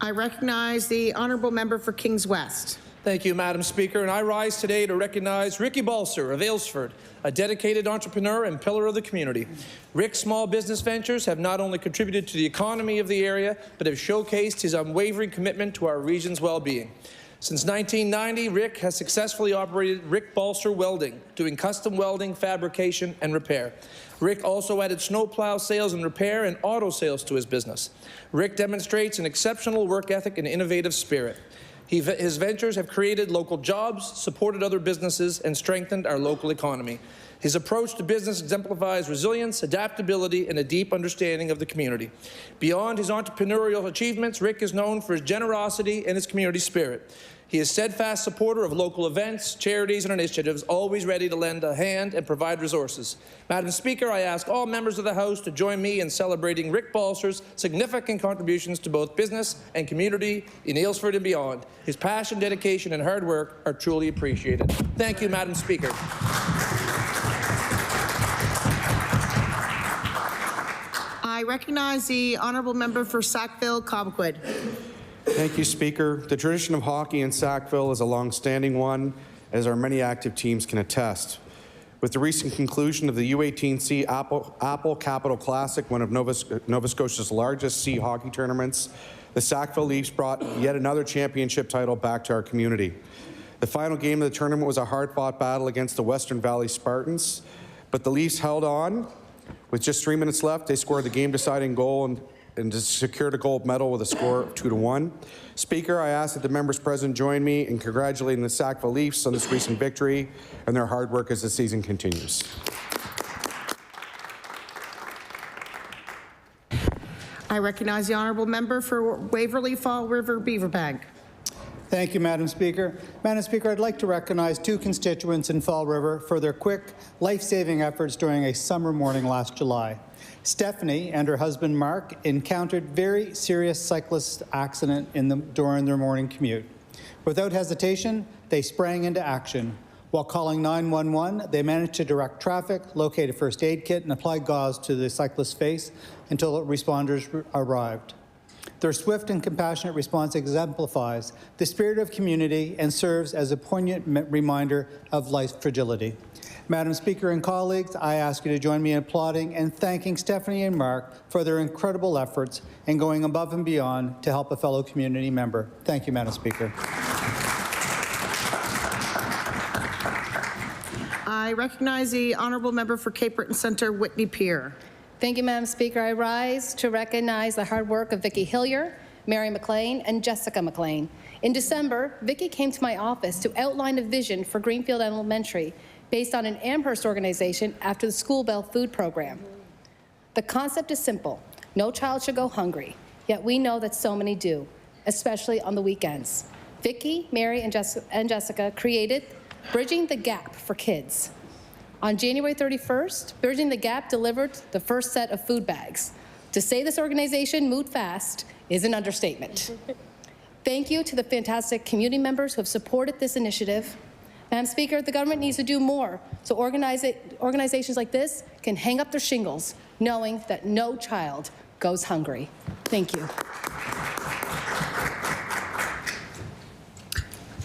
Speaker 1: I recognize the honourable member for Kings West.
Speaker 22: Thank you, Madam Speaker, and I rise today to recognize Ricky Balser of Aylesford, a dedicated entrepreneur and pillar of the community. Rick's small business ventures have not only contributed to the economy of the area, but have showcased his unwavering commitment to our region's well-being. Since 1990, Rick has successfully operated Rick Balser Welding, doing custom welding, fabrication, and repair. Rick also added snowplow sales and repair and auto sales to his business. Rick demonstrates an exceptional work ethic and innovative spirit. His ventures have created local jobs, supported other businesses, and strengthened our local economy. His approach to business exemplifies resilience, adaptability, and a deep understanding of the community. Beyond his entrepreneurial achievements, Rick is known for his generosity and his community spirit. He is a steadfast supporter of local events, charities, and initiatives, always ready to lend a hand and provide resources. Madam Speaker, I ask all members of the House to join me in celebrating Rick Balser's significant contributions to both business and community in Aylesford and beyond. His passion, dedication, and hard work are truly appreciated. Thank you, Madam Speaker.
Speaker 1: I recognize the honourable member for Sackville-Cobequid.
Speaker 2: Thank you, Speaker. The tradition of hockey in Sackville is a long-standing one, as our many active teams can attest. With the recent conclusion of the U18C Apple Capital Classic, one of Nova Scotia's largest C hockey tournaments, the Sackville Leafs brought yet another championship title back to our community. The final game of the tournament was a hard-fought battle against the Western Valley Spartans, but the Leafs held on. With just 3 minutes left, they scored the game-deciding goal and secured a gold medal with a score of 2-1. Speaker, I ask that the members present join me in congratulating the Sackville Leafs on this recent victory and their hard work as the season continues.
Speaker 1: I recognize the honourable member for Waverley Fall River Beaverbank.
Speaker 23: Thank you, Madam Speaker. Madam Speaker, I'd like to recognize two constituents in Fall River for their quick, life-saving efforts during a summer morning last July. Stephanie and her husband Mark encountered very serious cyclist accident during their morning commute. Without hesitation, they sprang into action. While calling 911, they managed to direct traffic, locate a first aid kit, and apply gauze to the cyclist's face until responders arrived. Their swift and compassionate response exemplifies the spirit of community and serves as a poignant reminder of life's fragility. Madam Speaker and colleagues, I ask you to join me in applauding and thanking Stephanie and Mark for their incredible efforts and going above and beyond to help a fellow community member. Thank you, Madam Speaker.
Speaker 1: I recognize the honourable member for Cape Breton Centre, Whitney Peer.
Speaker 18: Thank you, Madam Speaker. I rise to recognize the hard work of Vicki Hillier, Mary McLean, and Jessica McLean. In December, Vicki came to my office to outline a vision for Greenfield Elementary based on an Amherst organization after the School Bell Food Program. The concept is simple. No child should go hungry, yet we know that so many do, especially on the weekends. Vicki, Mary, and Jessica created Bridging the Gap for Kids. On January 31st, Bridging the Gap delivered the first set of food bags. To say this organization moved fast is an understatement. Thank you to the fantastic community members who have supported this initiative. Madam Speaker, the government needs to do more so organizations like this can hang up their shingles knowing that no child goes hungry. Thank you.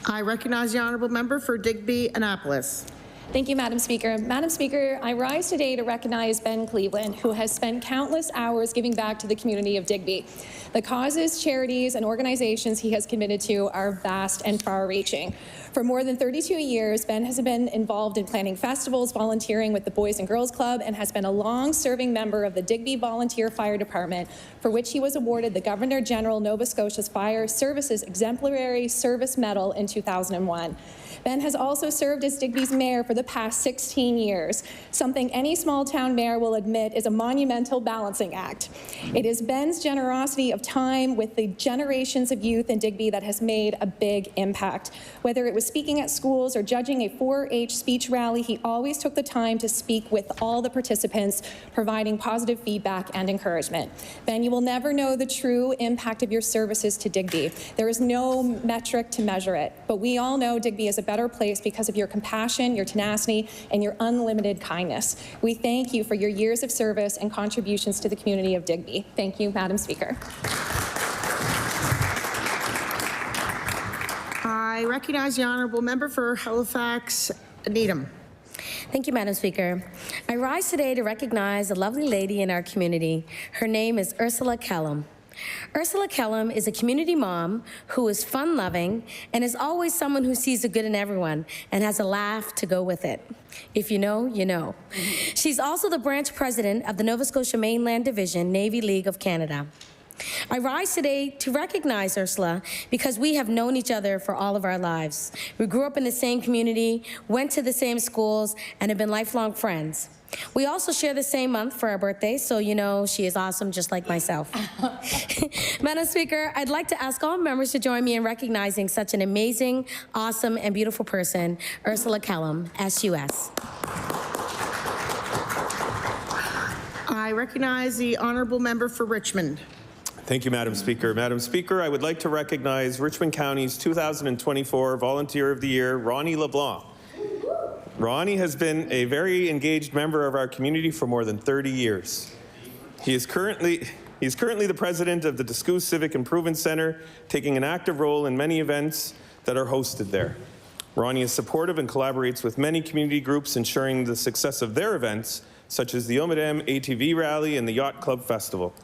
Speaker 1: I recognize the honourable member for Digby Annapolis.
Speaker 3: Thank you, Madam Speaker. Madam Speaker, I rise today to recognize Ben Cleveland, who has spent countless hours giving back to the community of Digby. The causes, charities, and organizations he has committed to are vast and far-reaching. For more than 32 years, Ben has been involved in planning festivals, volunteering with the Boys and Girls Club, and has been a long-serving member of the Digby Volunteer Fire Department, for which he was awarded the Governor-General Nova Scotia's Fire Services Exemplary Service Medal in 2001. Ben has also served as Digby's mayor for the past 16 years, something any small-town mayor will admit is a monumental balancing act. It is Ben's generosity of time with the generations of youth in Digby that has made a big impact. Whether it was speaking at schools or judging a 4-H speech rally, he always took the time to speak with all the participants, providing positive feedback and encouragement. Ben, you will never know the true impact of your services to Digby. There is no metric to measure it, but we all know Digby is a better place because of your compassion, your tenacity, and your unlimited kindness. We thank you for your years of service and contributions to the community of Digby. Thank you, Madam Speaker.
Speaker 1: I recognize the honourable member for Halifax, Needham.
Speaker 20: Thank you, Madam Speaker. I rise today to recognize a lovely lady in our community. Her name is Ursula Kellum. Ursula Kellum is a community mom who is fun-loving and is always someone who sees the good in everyone and has a laugh to go with it. If you know, you know. She's also the branch president of the Nova Scotia Mainland Division, Navy League of Canada. I rise today to recognize Ursula because we have known each other for all of our lives. We grew up in the same community, went to the same schools, and have been lifelong friends. We also share the same month for our birthdays, so you know she is awesome just like myself. Madam Speaker, I'd like to ask all members to join me in recognizing such an amazing, awesome, and beautiful person, Ursula Kellum, SUS.
Speaker 1: I recognize the honourable member for Richmond.
Speaker 4: Thank you, Madam Speaker. Madam Speaker, I would like to recognize Richmond County's 2024 Volunteer of the Year, Ronnie LeBlanc. Ronnie has been a very engaged member of our community for more than 30 years. He is currently the president of the Discoos Civic Improvement Centre, taking an active role in many events that are hosted there. Ronnie is supportive and collaborates with many community groups, ensuring the success of their events, such as the Ilmadam ATV Rally and the Yacht Club Festival.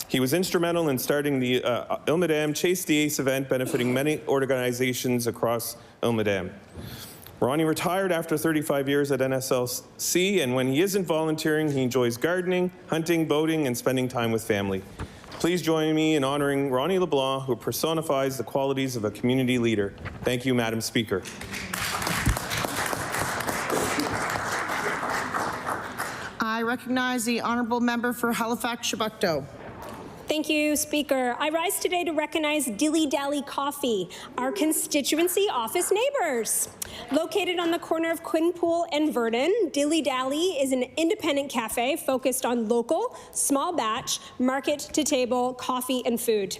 Speaker 4: He was instrumental in starting the Ilmadam Chase the Ace event, benefiting many organizations across Ilmadam. Ronnie retired after 35 years at NSLC, and when he isn't volunteering, he enjoys gardening, hunting, boating, and spending time with family. Please join me in honoring Ronnie LeBlanc, who personifies the qualities of a community leader. Thank you, Madam Speaker.
Speaker 1: I recognize the honourable member for Halifax-Chebucto.
Speaker 8: Thank you, Speaker. I rise today to recognize Dilly Dally Coffee, our constituency office neighbors. Located on the corner of Quinpool and Verdon, Dilly Dally is an independent cafe focused on local, small batch, market-to-table coffee and food.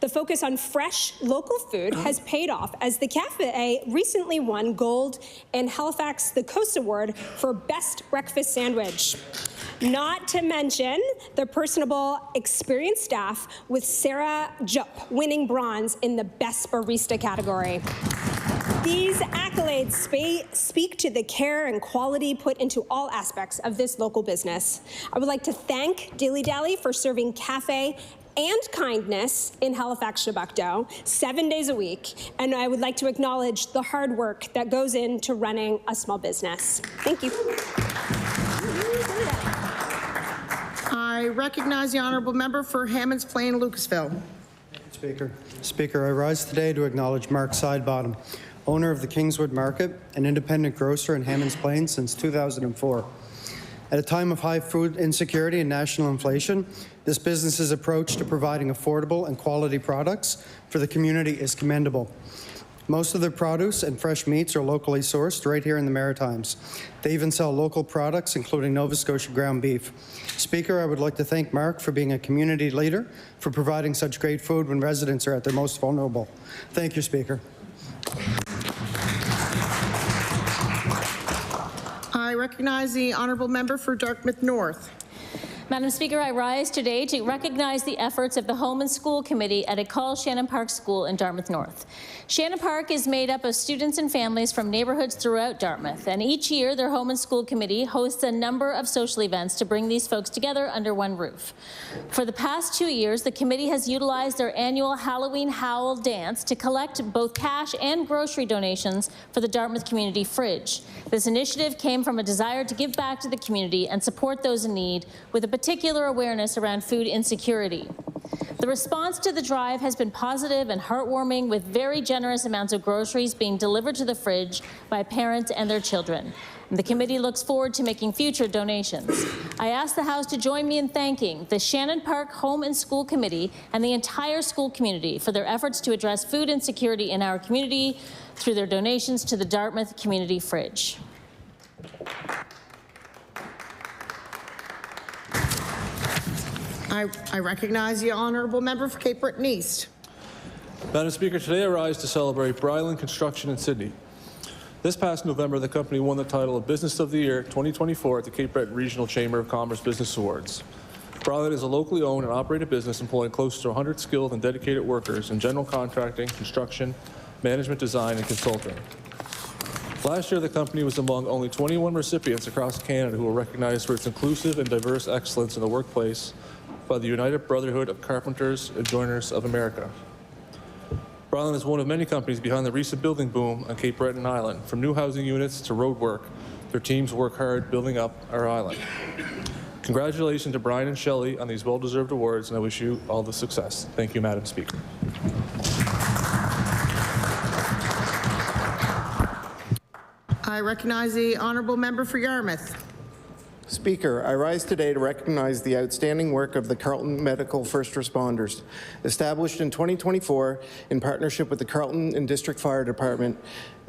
Speaker 8: The focus on fresh, local food has paid off as the cafe recently won Gold and Halifax the Coast Award for Best Breakfast Sandwich. Not to mention the personable, experienced staff, with Sarah Jupp winning bronze in the Best Barista category. These accolades speak to the care and quality put into all aspects of this local business. I would like to thank Dilly Dally for serving cafe and kindness in Halifax, Chebucto, 7 days a week. And I would like to acknowledge the hard work that goes into running a small business. Thank you.
Speaker 1: I recognize the honourable member for Hammonds Plain, Lucasville.
Speaker 9: Speaker, I rise today to acknowledge Mark Sidebottom, owner of the Kingswood Market, an independent grocer in Hammonds Plain since 2004. At a time of high food insecurity and national inflation, this business's approach to providing affordable and quality products for the community is commendable. Most of their produce and fresh meats are locally sourced right here in the Maritimes. They even sell local products, including Nova Scotia ground beef. Speaker, I would like to thank Mark for being a community leader, for providing such great food when residents are at their most vulnerable. Thank you, Speaker.
Speaker 1: I recognize the honourable member for Dartmouth North.
Speaker 11: Madam Speaker, I rise today to recognize the efforts of the Home and School Committee at École Shannon Park School in Dartmouth North. Shannon Park is made up of students and families from neighbourhoods throughout Dartmouth, and each year their Home and School Committee hosts a number of social events to bring these folks together under one roof. For the past 2 years, the committee has utilized their annual Halloween Howl dance to collect both cash and grocery donations for the Dartmouth Community Fridge. This initiative came from a desire to give back to the community and support those in need, with a particular awareness around food insecurity. The response to the drive has been positive and heartwarming, with very generous amounts of groceries being delivered to the fridge by parents and their children. The committee looks forward to making future donations. I ask the House to join me in thanking the Shannon Park Home and School Committee and the entire school community for their efforts to address food insecurity in our community through their donations to the Dartmouth Community Fridge.
Speaker 1: I recognize the honourable member for Cape Breton East.
Speaker 22: Madam Speaker, today I rise to celebrate Bryland Construction in Sydney. This past November, the company won the title of Business of the Year 2024 at the Cape Breton Regional Chamber of Commerce Business Awards. Bryland is a locally owned and operated business employing close to 100 skilled and dedicated workers in general contracting, construction, management design, and consulting. Last year, the company was among only 21 recipients across Canada who were recognized for its inclusive and diverse excellence in the workplace by the United Brotherhood of Carpenters and Joiners of America. Bryland is one of many companies behind the recent building boom on Cape Breton Island. From new housing units to road work, their teams work hard building up our island. Congratulations to Brian and Shelley on these well-deserved awards, and I wish you all the success. Thank you, Madam Speaker.
Speaker 1: I recognize the honourable member for Yarmouth.
Speaker 12: Speaker, I rise today to recognize the outstanding work of the Carleton Medical First Responders. Established in 2024 in partnership with the Carleton and District Fire Department,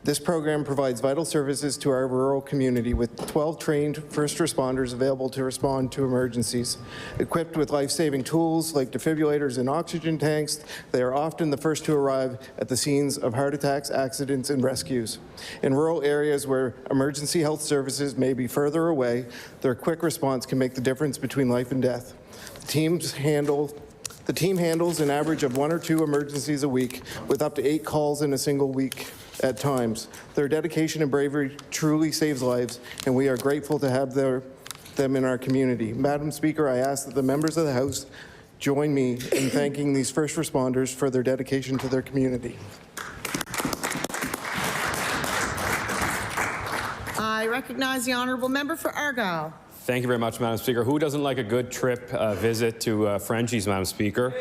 Speaker 12: this program provides vital services to our rural community with 12 trained first responders available to respond to emergencies. Equipped with life-saving tools like defibrillators and oxygen tanks, they are often the first to arrive at the scenes of heart attacks, accidents, and rescues. In rural areas where emergency health services may be further away, their quick response can make the difference between life and death. The team handles an average of 1 or 2 emergencies a week, with up to 8 calls in a single week at times. Their dedication and bravery truly saves lives, and we are grateful to have them in our community. Madam Speaker, I ask that the members of the House join me in thanking these first responders for their dedication to their community.
Speaker 1: I recognize the honourable member for Argyle.
Speaker 24: Thank you very much, Madam Speaker. Who doesn't like a good trip visit to Frenchie's, Madam Speaker?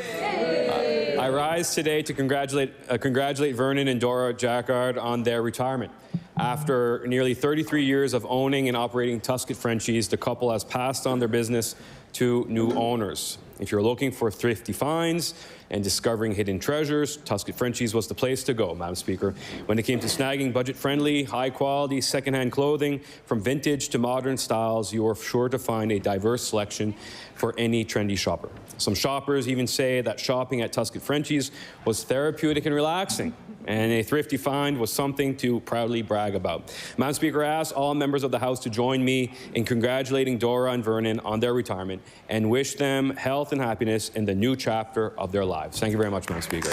Speaker 24: I rise today to congratulate Vernon and Dora Jacquard on their retirement. After nearly 33 years of owning and operating Tuscan Frenchies, the couple has passed on their business to new owners. If you're looking for thrifty finds and discovering hidden treasures, Tuscan Frenchies was the place to go, Madam Speaker. When it came to snagging budget-friendly, high-quality, second-hand clothing from vintage to modern styles, you are sure to find a diverse selection for any trendy shopper. Some shoppers even say that shopping at Tuscan Frenchies was therapeutic and relaxing, and a thrifty find was something to proudly brag about. Madam Speaker, I ask all members of the House to join me in congratulating Dora and Vernon on their retirement and wish them health and happiness in the new chapter of their lives. Thank you very much, Madam Speaker.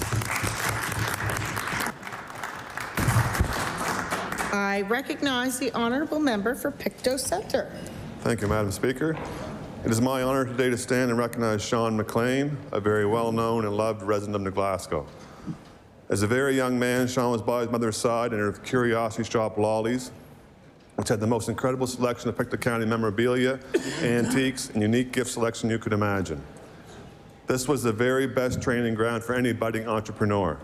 Speaker 1: I recognize the honourable member for Pictou Centre.
Speaker 5: Thank you, Madam Speaker. It is my honor today to stand and recognize Sean McLean, a very well-known and loved resident of New Glasgow. As a very young man, Sean was by his mother's side in her curiosity shop, Lolly's, which had the most incredible selection of Pictou County memorabilia, antiques, and unique gift selection you could imagine. This was the very best training ground for any budding entrepreneur.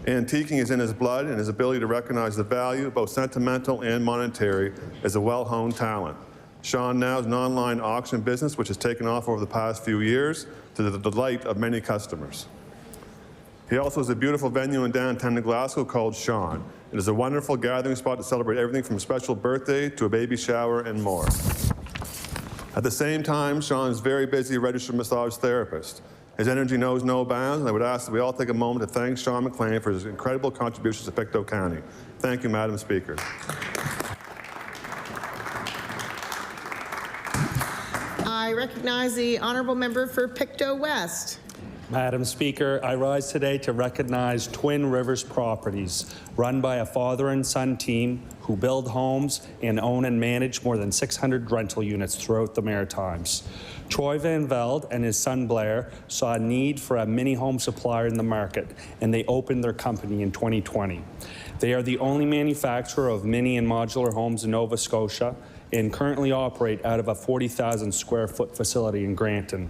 Speaker 5: Antiquing is in his blood, and his ability to recognize the value, both sentimental and monetary, is a well-honed talent. Sean now has an online auction business which has taken off over the past few years to the delight of many customers. He also has a beautiful venue in downtown New Glasgow called Sean. It is a wonderful gathering spot to celebrate everything from a special birthday to a baby shower and more. At the same time, Sean is a very busy registered massage therapist. His energy knows no bounds, and I would ask that we all take a moment to thank Sean McLean for his incredible contributions to Pictou County. Thank you, Madam Speaker.
Speaker 1: I recognize the honourable member for Pictou West.
Speaker 7: Madam Speaker, I rise today to recognize Twin Rivers Properties, run by a father and son team who build homes and own and manage more than 600 rental units throughout the Maritimes. Troy Van Velde and his son Blair saw a need for a mini home supplier in the market, and they opened their company in 2020. They are the only manufacturer of mini and modular homes in Nova Scotia and currently operate out of a 40,000 square foot facility in Granton.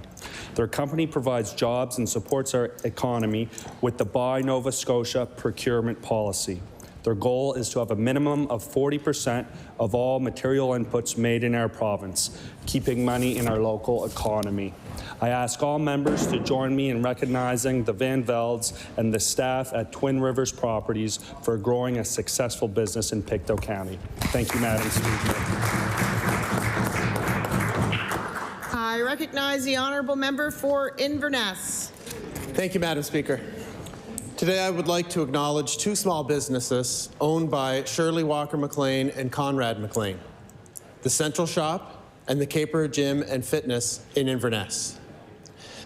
Speaker 7: Their company provides jobs and supports our economy with the Buy Nova Scotia procurement policy. Their goal is to have a minimum of 40% of all material inputs made in our province, keeping money in our local economy. I ask all members to join me in recognizing the Van Veldes and the staff at Twin Rivers Properties for growing a successful business in Pictou County. Thank you, Madam Speaker.
Speaker 1: I recognize the honourable member for Inverness.
Speaker 12: Thank you, Madam Speaker. Today I would like to acknowledge two small businesses owned by Shirley Walker McLean and Conrad McLean, the Central Shop and the Caper Gym and Fitness in Inverness.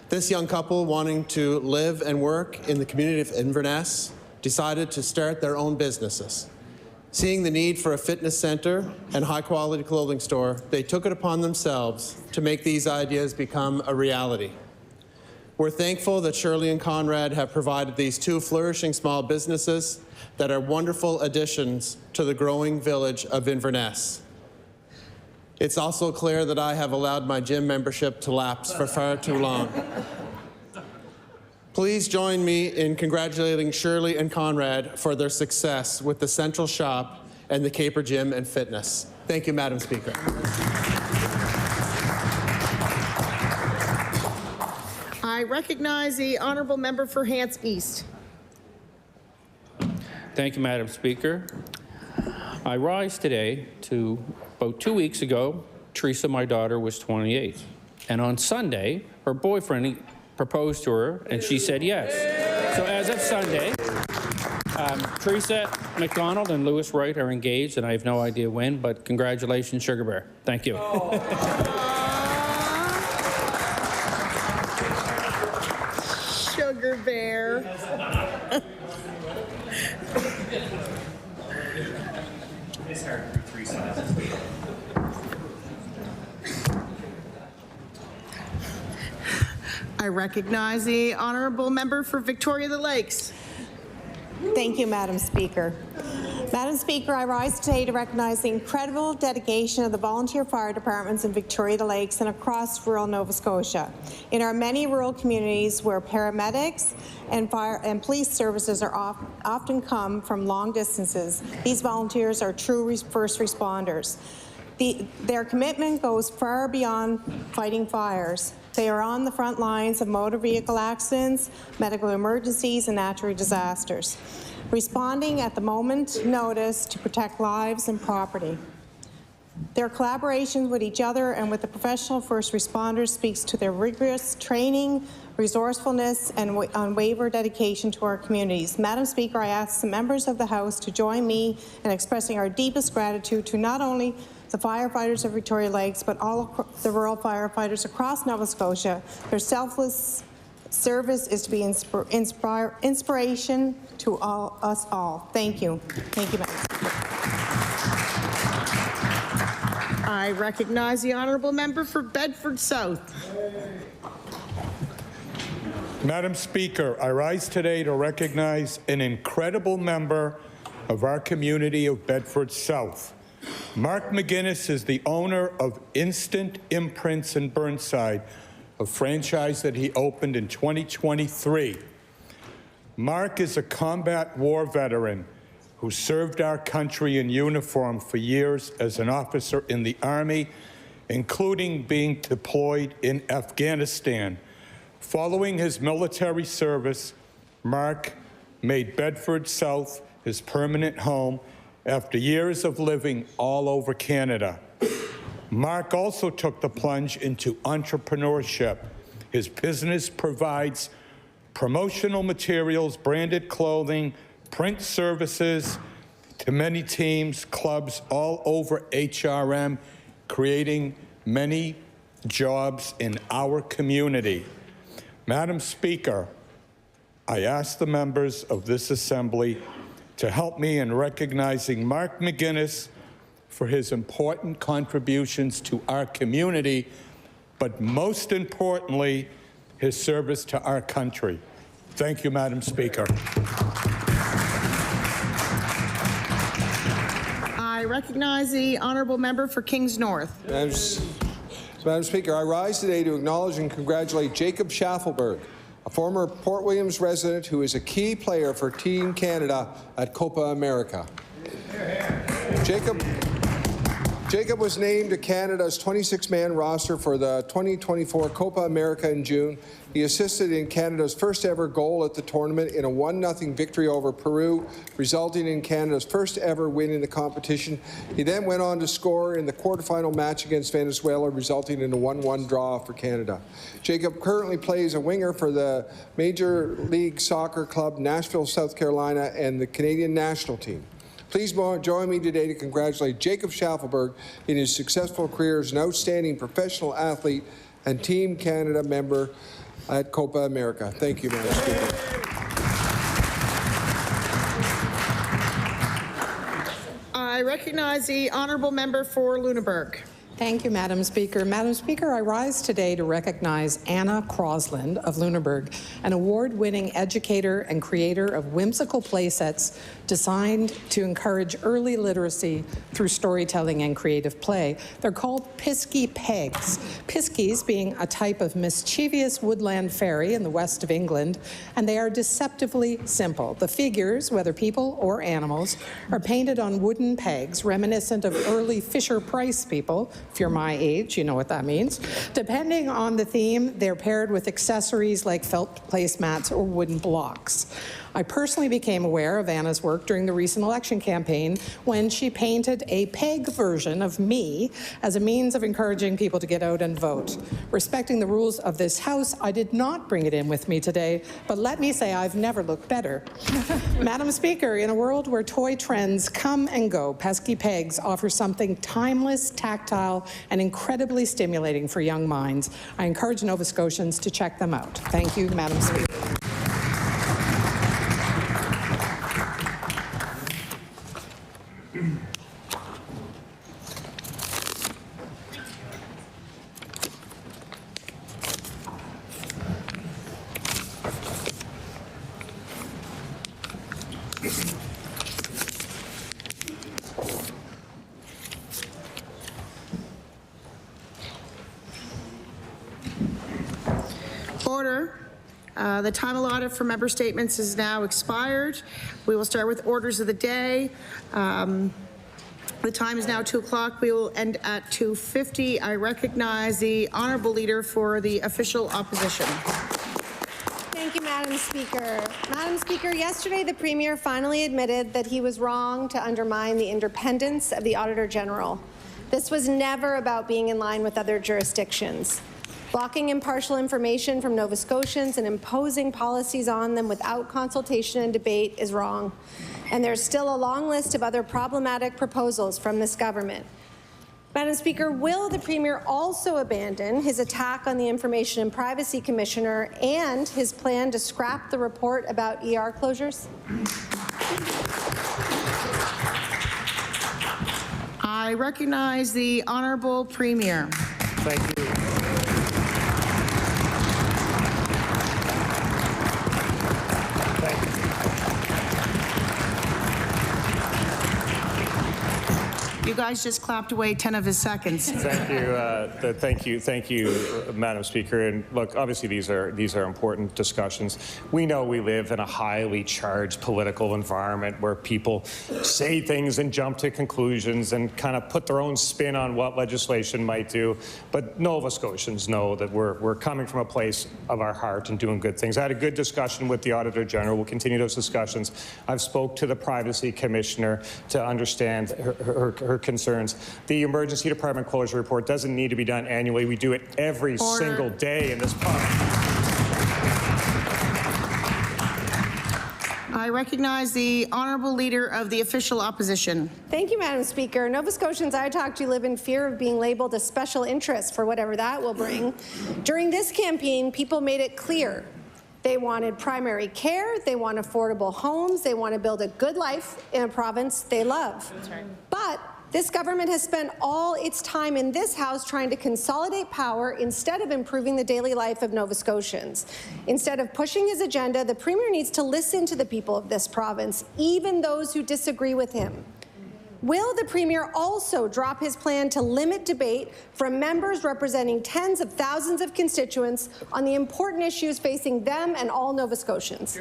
Speaker 12: This young couple, wanting to live and work in the community of Inverness, decided to start their own businesses. Seeing the need for a fitness center and high-quality clothing store, they took it upon themselves to make these ideas become a reality. We're thankful that Shirley and Conrad have provided these two flourishing small businesses that are wonderful additions to the growing village of Inverness. It's also clear that I have allowed my gym membership to lapse for far too long. Please join me in congratulating Shirley and Conrad for their success with the Central Shop and the Caper Gym and Fitness. Thank you, Madam Speaker.
Speaker 1: I recognize the honourable member for Hants East.
Speaker 13: Thank you, Madam Speaker. I rise today to, about 2 weeks ago, Teresa, my daughter, was 28. And on Sunday, her boyfriend proposed to her, and she said yes. So as of Sunday, Teresa McDonald and Lewis Wright are engaged, and I have no idea when, but congratulations, Sugar Bear. Thank you.
Speaker 1: Sugar Bear. I recognize the honourable member for Victoria the Lakes.
Speaker 14: Thank you, Madam Speaker. Madam Speaker, I rise today to recognize the incredible dedication of the volunteer fire departments in Victoria the Lakes and across rural Nova Scotia. In our many rural communities where paramedics and fire and police services are often come from long distances, these volunteers are true first responders. Their commitment goes far beyond fighting fires. They are on the front lines of motor vehicle accidents, medical emergencies, and natural disasters, responding at the moment's notice to protect lives and property. Their collaboration with each other and with the professional first responders speaks to their rigorous training, resourcefulness, and unwavering dedication to our communities. Madam Speaker, I ask the members of the House to join me in expressing our deepest gratitude to not only the firefighters of Victoria Lakes, but all the rural firefighters across Nova Scotia. Their selfless service is to be inspiration to us all. Thank you. Thank you, Madam Speaker.
Speaker 1: I recognize the honourable member for Bedford South.
Speaker 6: Madam Speaker, I rise today to recognize an incredible member of our community of Bedford South. Mark McGuinness is the owner of Instant Imprints in Burnside, a franchise that he opened in 2023. Mark is a combat war veteran who served our country in uniform for years as an officer in the Army, including being deployed in Afghanistan. Following his military service, Mark made Bedford South his permanent home after years of living all over Canada. Mark also took the plunge into entrepreneurship. His business provides promotional materials, branded clothing, print services to many teams, clubs all over HRM, creating many jobs in our community. Madam Speaker, I ask the members of this Assembly to help me in recognizing Mark McGuinness for his important contributions to our community, but most importantly, his service to our country. Thank you, Madam Speaker.
Speaker 1: I recognize the honourable member for Kings North.
Speaker 10: Madam Speaker, I rise today to acknowledge and congratulate Jacob Schaffelberg, a former Port Williams resident who is a key player for Team Canada at Copa America. Jacob was named to Canada's 26-man roster for the 2024 Copa America in June. He assisted in Canada's first ever goal at the tournament in a 1-0 victory over Peru, resulting in Canada's first ever win in the competition. He then went on to score in the quarterfinal match against Venezuela, resulting in a 1-1 draw for Canada. Jacob currently plays a winger for the Major League Soccer club Nashville, South Carolina, and the Canadian national team. Please join me today to congratulate Jacob Schaffelberg in his successful career as an outstanding professional athlete and Team Canada member at Copa America. Thank you, Madam Speaker.
Speaker 1: I recognize the honourable member for Lunenburg.
Speaker 15: Thank you, Madam Speaker. Madam Speaker, I rise today to recognize Anna Crosland of Lunenburg, an award-winning educator and creator of whimsical playsets designed to encourage early literacy through storytelling and creative play. They're called Pisky Pegs. Piskies being a type of mischievous woodland fairy in the west of England, and they are deceptively simple. The figures, whether people or animals, are painted on wooden pegs reminiscent of early Fisher-Price people. If you're my age, you know what that means. Depending on the theme, they're paired with accessories like felt placemats or wooden blocks. I personally became aware of Anna's work during the recent election campaign when she painted a peg version of me as a means of encouraging people to get out and vote. Respecting the rules of this House, I did not bring it in with me today, but let me say I've never looked better. Madam Speaker, in a world where toy trends come and go, Pesky Pegs offer something timeless, tactile, and incredibly stimulating for young minds. I encourage Nova Scotians to check them out. Thank you, Madam Speaker.
Speaker 1: Order. The time allotted for member statements is now expired. We will start with orders of the day. The time is now 2 o'clock. We will end at 2:50. I recognize the honourable leader for the official opposition.
Speaker 14: Thank you, Madam Speaker. Madam Speaker, yesterday the Premier finally admitted that he was wrong to undermine the independence of the Auditor General. This was never about being in line with other jurisdictions. Blocking impartial information from Nova Scotians and imposing policies on them without consultation and debate is wrong. And there's still a long list of other problematic proposals from this government. Madam Speaker, will the Premier also abandon his attack on the Information and Privacy Commissioner and his plan to scrap the report about ER closures?
Speaker 1: I recognize the Honourable Premier.
Speaker 4: Thank you.
Speaker 1: You guys just clapped away 10 of his seconds.
Speaker 4: Thank you, Madam Speaker. And look, obviously these are important discussions. We know we live in a highly charged political environment where people say things and jump to conclusions and kind of put their own spin on what legislation might do. But Nova Scotians know that we're coming from a place of our heart and doing good things. I had a good discussion with the Auditor General. We'll continue those discussions. I've spoke to the Privacy Commissioner to understand her concerns. The Emergency Department Closure Report doesn't need to be done annually. We do it every single day in this parliament.
Speaker 1: I recognize the Honourable Leader of the Official Opposition.
Speaker 16: Thank you, Madam Speaker. Nova Scotians I talk to live in fear of being labelled a special interest for whatever that will bring. During this campaign, people made it clear they wanted primary care, they want affordable homes, they want to build a good life in a province they love. That's right. But this government has spent all its time in this House trying to consolidate power instead of improving the daily life of Nova Scotians. Instead of pushing his agenda, the Premier needs to listen to the people of this province, even those who disagree with him. Will the Premier also drop his plan to limit debate from members representing tens of thousands of constituents on the important issues facing them and all Nova Scotians?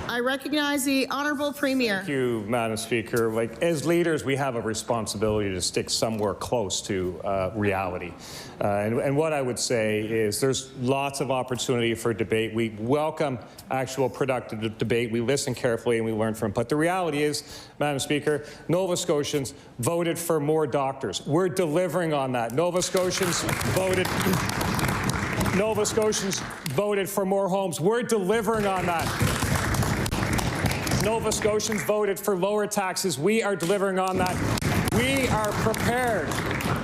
Speaker 1: I recognize the Honourable Premier.
Speaker 4: Thank you, Madam Speaker. Like, as leaders, we have a responsibility to stick somewhere close to reality. And what I would say is there's lots of opportunity for debate. We welcome actual productive debate. We listen carefully and we learn from it. But the reality is, Madam Speaker, Nova Scotians voted for more doctors. We're delivering on that. Nova Scotians voted for more homes. We're delivering on that. Nova Scotians voted for lower taxes. We are delivering on that. We are prepared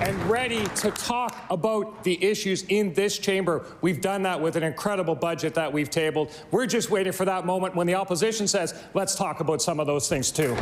Speaker 4: and ready to talk about the issues in this chamber. We've done that with an incredible budget that we've tabled. We're just waiting for that moment when the opposition says, let's talk about some of those things too.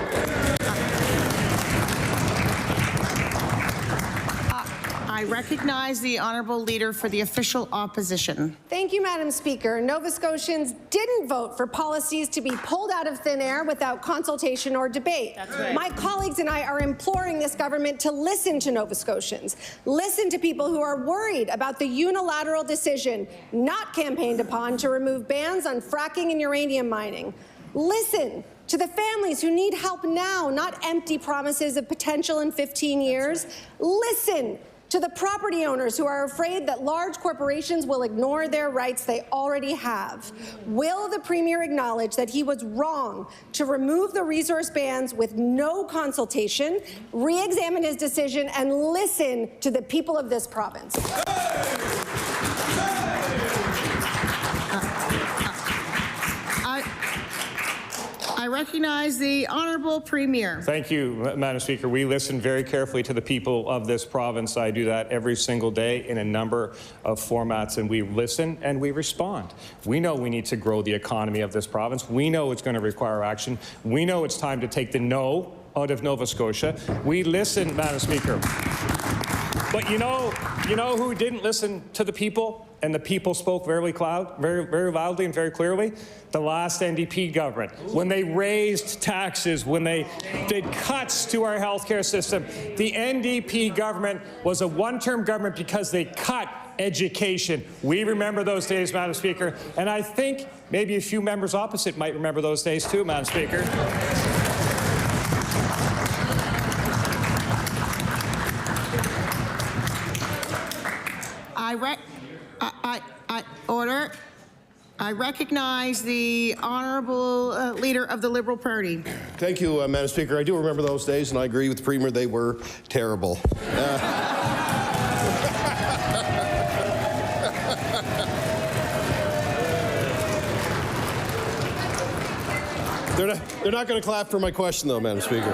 Speaker 1: I recognize the Honourable Leader for the Official Opposition.
Speaker 16: Thank you, Madam Speaker. Nova Scotians didn't vote for policies to be pulled out of thin air without consultation or debate. That's right. My colleagues and I are imploring this government to listen to Nova Scotians. Listen to people who are worried about the unilateral decision, not campaigned upon, to remove bans on fracking and uranium mining. Listen to the families who need help now, not empty promises of potential in 15 years. Listen to the property owners who are afraid that large corporations will ignore their rights they already have. Will the Premier acknowledge that he was wrong to remove the resource bans with no consultation, re-examine his decision, and listen to the people of this province?
Speaker 1: I recognize the Honourable Premier.
Speaker 4: Thank you, Madam Speaker. We listen very carefully to the people of this province. I do that every single day in a number of formats, and we listen and we respond. We know we need to grow the economy of this province. We know it's going to require action. We know it's time to take the no out of Nova Scotia. We listen, Madam Speaker. But you know who didn't listen to the people? And the people spoke very loudly and very clearly? The last NDP government. When they raised taxes, when they did cuts to our healthcare system, the NDP government was a one-term government because they cut education. We remember those days, Madam Speaker. And I think maybe a few members opposite might remember those days too, Madam Speaker.
Speaker 1: Order. I recognize the Honourable Leader of the Liberal Party.
Speaker 17: Thank you, Madam Speaker. I do remember those days, and I agree with the Premier. They were terrible. They're not going to clap for my question, though, Madam Speaker.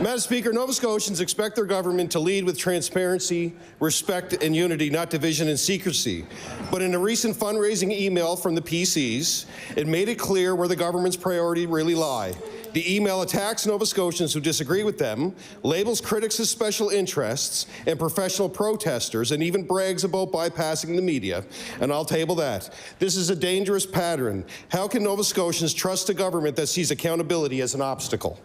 Speaker 17: Madam Speaker, Nova Scotians expect their government to lead with transparency, respect, and unity, not division and secrecy. But in a recent fundraising email from the PCs, it made it clear where the government's priorities really lie. The email attacks Nova Scotians who disagree with them, labels critics as special interests and professional protesters, and even brags about bypassing the media. And I'll table that. This is a dangerous pattern. How can Nova Scotians trust a government that sees accountability as an obstacle?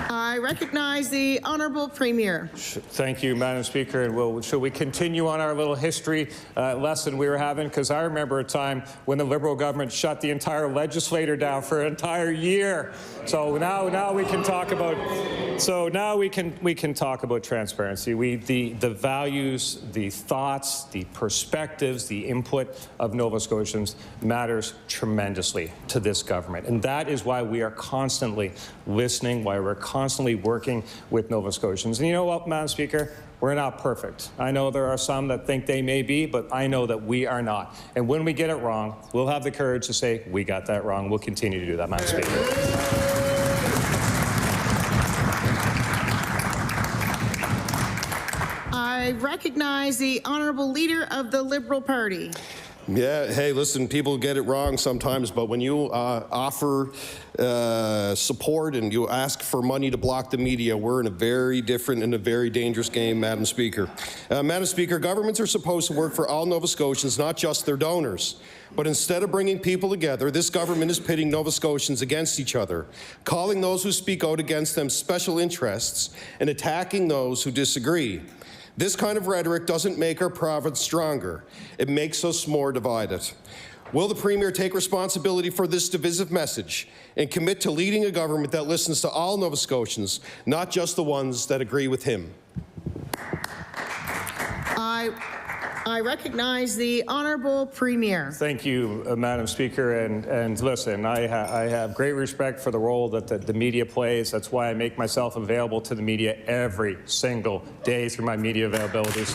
Speaker 1: I recognize the Honourable Premier.
Speaker 4: Thank you, Madam Speaker. And should we continue on our little history lesson we were having? Because I remember a time when the Liberal government shut the entire legislature down for an entire year. So now we can talk about. So now we can talk about transparency. The values, the thoughts, the perspectives, the input of Nova Scotians matters tremendously to this government, and that is why we are constantly listening. Why we're constantly working with Nova Scotians. And you know what, Madam Speaker? We're not perfect. I know there are some that think they may be, but I know that we are not. And when we get it wrong, we'll have the courage to say, we got that wrong. We'll continue to do that, Madam Speaker.
Speaker 1: I recognize the Honourable Leader of the Liberal Party.
Speaker 17: Yeah, hey, listen, people get it wrong sometimes, but when you offer support and you ask for money to block the media, we're in a very different and a very dangerous game, Madam Speaker. Madam Speaker, governments are supposed to work for all Nova Scotians, not just their donors. But instead of bringing people together, this government is pitting Nova Scotians against each other, calling those who speak out against them special interests, and attacking those who disagree. This kind of rhetoric doesn't make our province stronger. It makes us more divided. Will the Premier take responsibility for this divisive message and commit to leading a government that listens to all Nova Scotians, not just the ones that agree with him?
Speaker 1: I recognize the Honourable Premier.
Speaker 4: Thank you, Madam Speaker. And listen, I have great respect for the role that the media plays. That's why I make myself available to the media every single day through my media availabilities.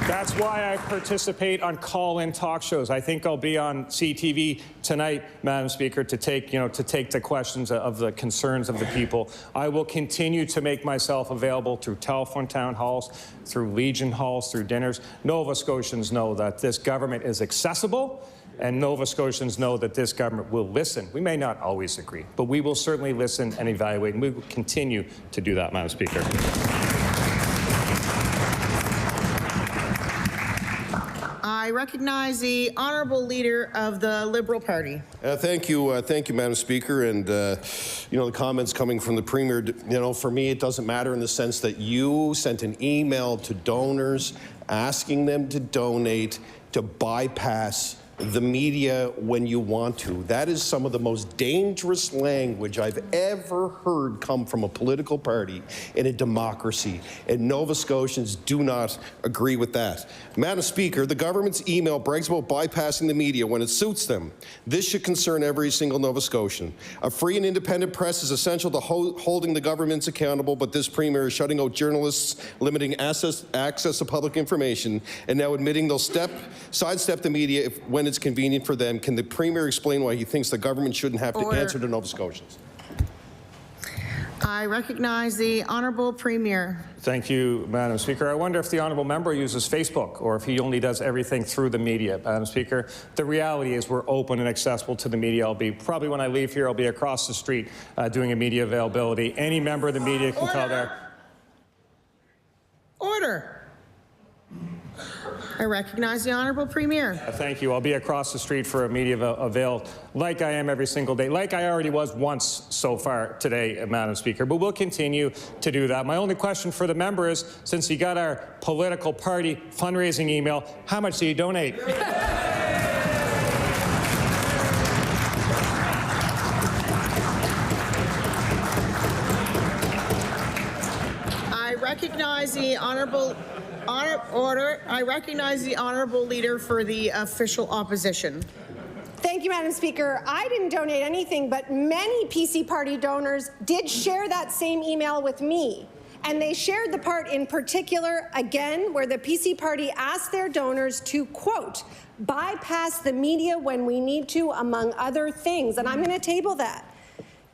Speaker 4: That's why I participate on call-in talk shows. I think I'll be on CTV tonight, Madam Speaker, to take the questions of the concerns of the people. I will continue to make myself available through telephone town halls, through Legion halls, through dinners. Nova Scotians know that this government is accessible, and Nova Scotians know that this government will listen. We may not always agree, but we will certainly listen and evaluate, and we will continue to do that, Madam Speaker.
Speaker 1: I recognize the Honourable Leader of the Liberal Party.
Speaker 17: Thank you, Madam Speaker. And the comments coming from the Premier. For me, it doesn't matter in the sense that you sent an email to donors asking them to donate to bypass the media when you want to. That is some of the most dangerous language I've ever heard come from a political party in a democracy, and Nova Scotians do not agree with that. Madam Speaker, the government's email brags about bypassing the media when it suits them. This should concern every single Nova Scotian. A free and independent press is essential to holding the governments accountable, but this Premier is shutting out journalists, limiting access to public information, and now admitting they'll sidestep the media when it's convenient for them. Can the Premier explain why he thinks the government shouldn't have to answer to Nova Scotians?
Speaker 1: I recognize the Honourable Premier.
Speaker 4: Thank you, Madam Speaker. I wonder if the Honourable Member uses Facebook or if he only does everything through the media, Madam Speaker. The reality is we're open and accessible to the media. Probably when I leave here, I'll be across the street doing a media availability. Any member of the media can call there.
Speaker 1: Order. I recognize the Honourable Premier.
Speaker 4: Thank you. I'll be across the street for a media avail like I am every single day, like I already was once so far today, Madam Speaker. But we'll continue to do that. My only question for the member is, since you got our political party fundraising email, how much do you donate?
Speaker 1: I recognize the Honourable I recognize the Honourable Leader for the official opposition.
Speaker 16: Thank you, Madam Speaker. I didn't donate anything, but many PC Party donors did share that same email with me. And they shared the part in particular, again, where the PC party asked their donors to, quote, bypass the media when we need to, among other things. And I'm going to table that.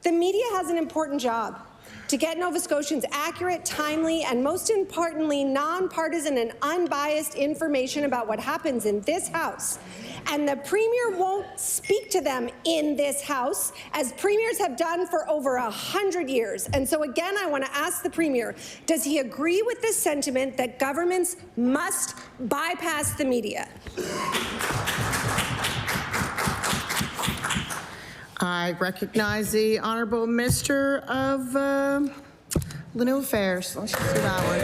Speaker 16: The media has an important job to get Nova Scotians accurate, timely, and most importantly, nonpartisan and unbiased information about what happens in this House. And the Premier won't speak to them in this House, as Premiers have done for over 100 years. And so again, I want to ask the Premier, does he agree with this sentiment that governments must bypass the media?
Speaker 1: I recognize the Honourable Minister of New Affairs. Let's just do that one.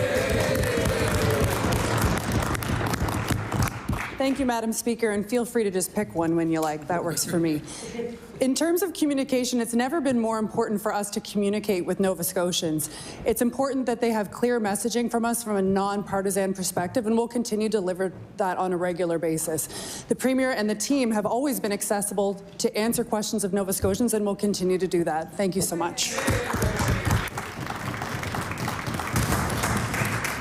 Speaker 2: Thank you, Madam Speaker, and feel free to just pick one when you like. That works for me. In terms of communication, it's never been more important for us to communicate with Nova Scotians. It's important that they have clear messaging from us from a non-partisan perspective, and we'll continue to deliver that on a regular basis. The Premier and the team have always been accessible to answer questions of Nova Scotians, and we'll continue to do that. Thank you so much.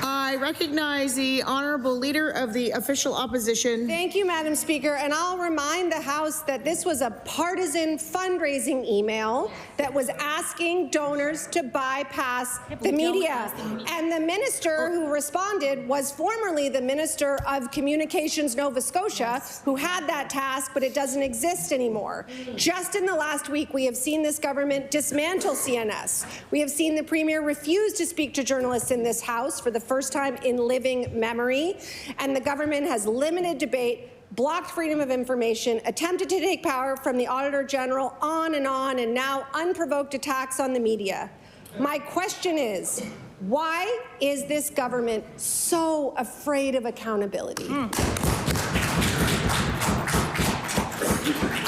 Speaker 1: I recognize the Honourable Leader of the Official Opposition.
Speaker 16: Thank you, Madam Speaker. And I'll remind the House that this was a partisan fundraising email that was asking donors to bypass the media. And the minister who responded was formerly the Minister of Communications Nova Scotia, who had that task, but it doesn't exist anymore. Just in the last week, we have seen this government dismantle CNS. We have seen the Premier refuse to speak to journalists in this House for the first time in living memory, and the government has limited debate, blocked freedom of information, attempted to take power from the Auditor General, on, and now unprovoked attacks on the media. My question is, why is this government so afraid of accountability?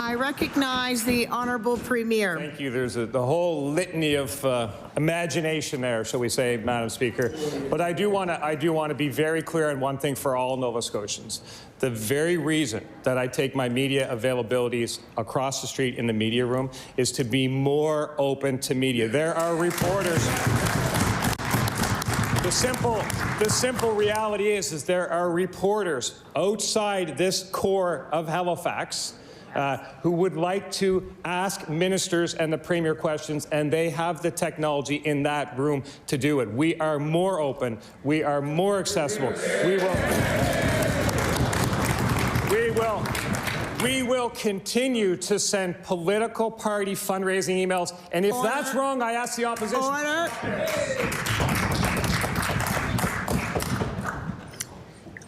Speaker 1: I recognize the Honourable Premier.
Speaker 19: Thank you. There's the whole litany of imagination there, shall we say, Madam Speaker. But I do want to be very clear on one thing for all Nova Scotians. The very reason that I take my media availabilities across the street in the media room is to be more open to media. There are reporters. The simple reality is there are reporters outside this core of Halifax who would like to ask ministers and the Premier questions, and they have the technology in that room to do it. We are more open. We are more accessible. We will continue to send political party fundraising emails, and if that's wrong, I ask the opposition.
Speaker 1: Order.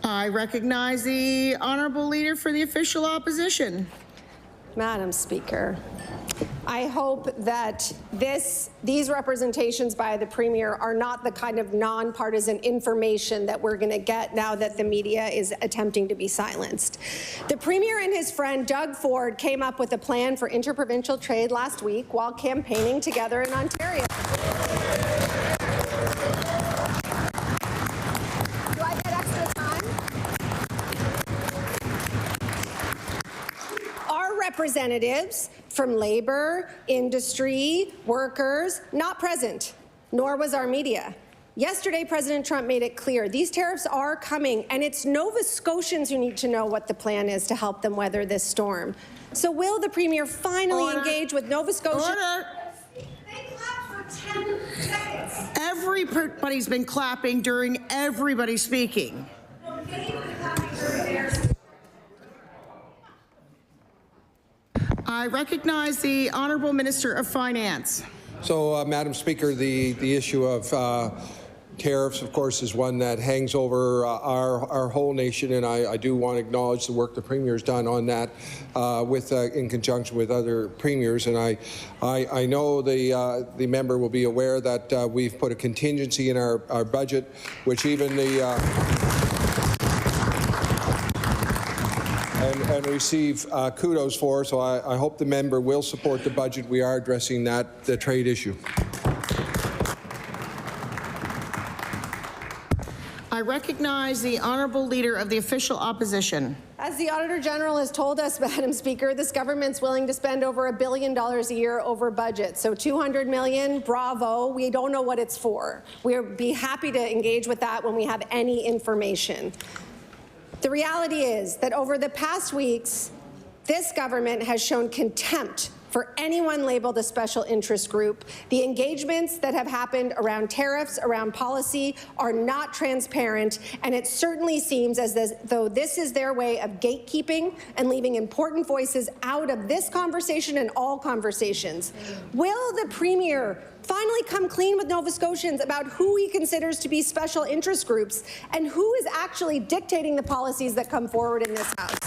Speaker 1: I recognize the Honourable Leader for the Official Opposition.
Speaker 16: Madam Speaker, I hope that these representations by the Premier are not the kind of nonpartisan information that we're going to get now that the media is attempting to be silenced. The Premier and his friend Doug Ford came up with a plan for interprovincial trade last week while campaigning together in Ontario. Do I get extra time? Our representatives from labor, industry, workers, not present, nor was our media. Yesterday, President Trump made it clear these tariffs are coming, and it's Nova Scotians who need to know what the plan is to help them weather this storm. So will the Premier finally engage with Nova Scotia?
Speaker 14: They clapped for 10 seconds.
Speaker 1: Everybody's been clapping during everybody speaking. I recognize the Honourable Minister of Finance.
Speaker 10: So, Madam Speaker, the issue of tariffs, of course, is one that hangs over our whole nation, and I do want to acknowledge the work the Premier has done on that in conjunction with other premiers. And I know the member will be aware that we've put a contingency in our budget, which even and receive kudos for. So I hope the member will support the budget. We are addressing the trade issue.
Speaker 1: I recognize the Honourable Leader of the Official Opposition.
Speaker 16: As the Auditor General has told us, Madam Speaker, this government's willing to spend over $1 billion a year over budget. So $200 million, bravo. We don't know what it's for. We'll be happy to engage with that when we have any information. The reality is that over the past weeks, this government has shown contempt for anyone labeled a special interest group. The engagements that have happened around tariffs, around policy, are not transparent, and it certainly seems as though this is their way of gatekeeping and leaving important voices out of this conversation and all conversations. Will the Premier finally come clean with Nova Scotians about who he considers to be special interest groups and who is actually dictating the policies that come forward in this House?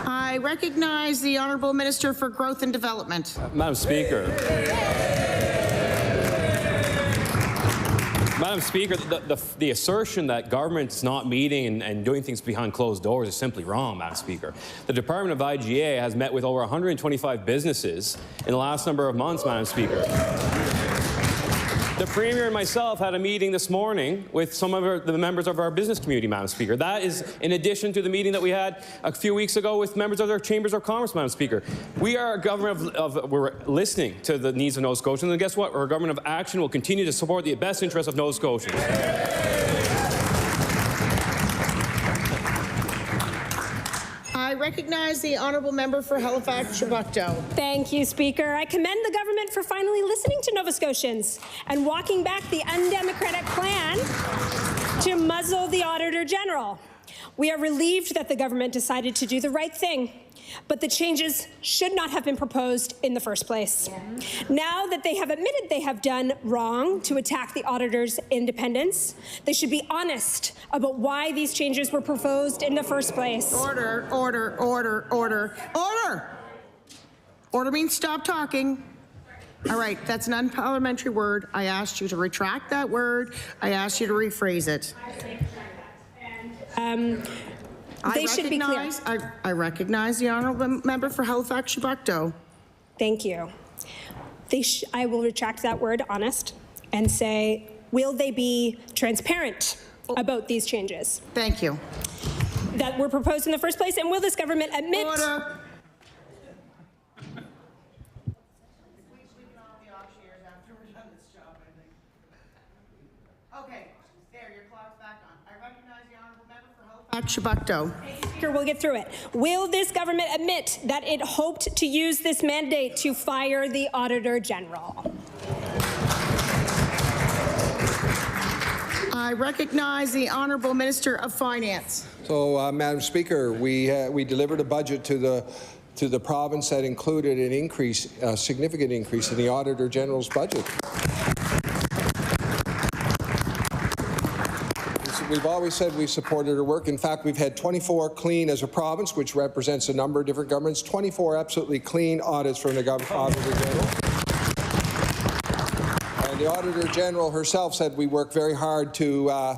Speaker 1: I recognize the Honourable Minister for Growth and Development.
Speaker 24: Madam Speaker. Madam Speaker, the assertion that government's not meeting and doing things behind closed doors is simply wrong, Madam Speaker. The Department of IGA has met with over 125 businesses in the last number of months, Madam Speaker. The Premier and myself had a meeting this morning with some of the members of our business community, Madam Speaker. That is in addition to the meeting that we had a few weeks ago with members of their chambers of commerce, Madam Speaker. We are a government we're listening to the needs of Nova Scotians, and guess what? We're a government of action. Will continue to support the best interests of Nova Scotians.
Speaker 1: I recognize the Honourable Member for Halifax-Chebucto.
Speaker 8: Thank you, Speaker. I commend the government for finally listening to Nova Scotians and walking back the undemocratic plan to muzzle the Auditor General. We are relieved that the government decided to do the right thing, but the changes should not have been proposed in the first place. Now that they have admitted they have done wrong to attack the auditor's independence, they should be honest about why these changes were proposed in the first place.
Speaker 1: Order, order, order, order, order! Order means stop talking. All right, that's an unparliamentary word. I asked you to retract that word. I asked you to rephrase it.
Speaker 8: They should be clear.
Speaker 1: I recognize the Honourable Member for Halifax-Chebucto.
Speaker 8: Thank you. I will retract that word, honest, and say, will they be transparent about these changes?
Speaker 1: Thank you.
Speaker 8: That were proposed in the first place, and will this government admit...
Speaker 1: Order. Okay, there, your clock's back on. I recognize the Honourable Member for Halifax-Chebucto.
Speaker 8: Speaker, we'll get through it. Will this government admit that it hoped to use this mandate to fire the Auditor General?
Speaker 1: I recognize the Honourable Minister of Finance.
Speaker 10: So, Madam Speaker, we delivered a budget to the province that included an increase, a significant increase in the Auditor General's budget. We've always said we supported her work. In fact, we've had 24 clean as a province, which represents a number of different governments, 24 absolutely clean audits from the Auditor General. And the Auditor General herself said we work very hard to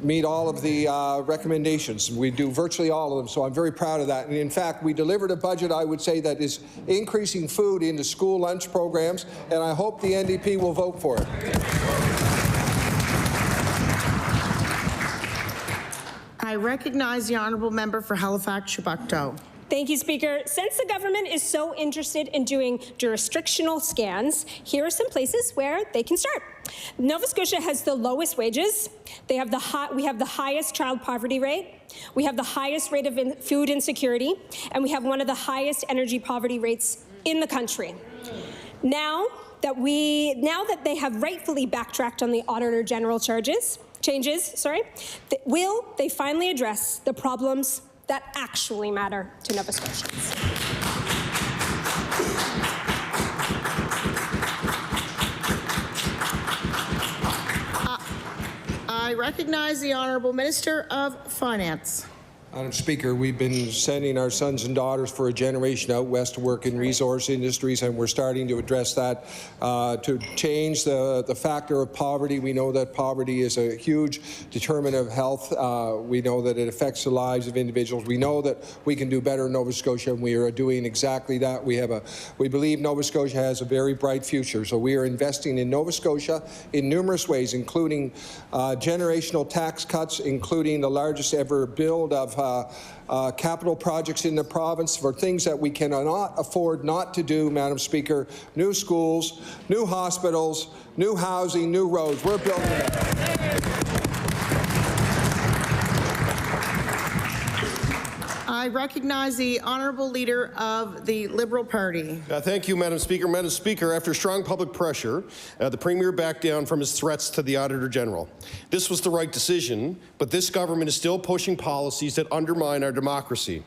Speaker 10: meet all of the recommendations. We do virtually all of them, so I'm very proud of that. And in fact, we delivered a budget, I would say, that is increasing food into school lunch programs, and I hope the NDP will vote for it.
Speaker 1: I recognize the Honourable Member for Halifax-Chebucto.
Speaker 8: Thank you, Speaker. Since the government is so interested in doing jurisdictional scans, here are some places where they can start. Nova Scotia has the lowest wages. We have the highest child poverty rate. We have the highest rate of food insecurity, and we have one of the highest energy poverty rates in the country. Now that they have rightfully backtracked on the Auditor General changes, will they finally address the problems that actually matter to Nova Scotians?
Speaker 1: I recognize the Honourable Minister of Finance.
Speaker 10: Madam Speaker, we've been sending our sons and daughters for a generation out west to work in resource industries, and we're starting to address that to change the factor of poverty. We know that poverty is a huge determinant of health. We know that it affects the lives of individuals. We know that we can do better in Nova Scotia, and we are doing exactly that. We believe Nova Scotia has a very bright future, so we are investing in Nova Scotia in numerous ways, including generational tax cuts, including the largest ever build of capital projects in the province for things that we cannot afford not to do, Madam Speaker. New schools, new hospitals, new housing, new roads. We're building it.
Speaker 1: I recognize the Honourable Leader of the Liberal Party.
Speaker 17: Thank you, Madam Speaker. Madam Speaker, after strong public pressure, the Premier backed down from his threats to the Auditor General. This was the right decision, but this government is still pushing policies that undermine our democracy.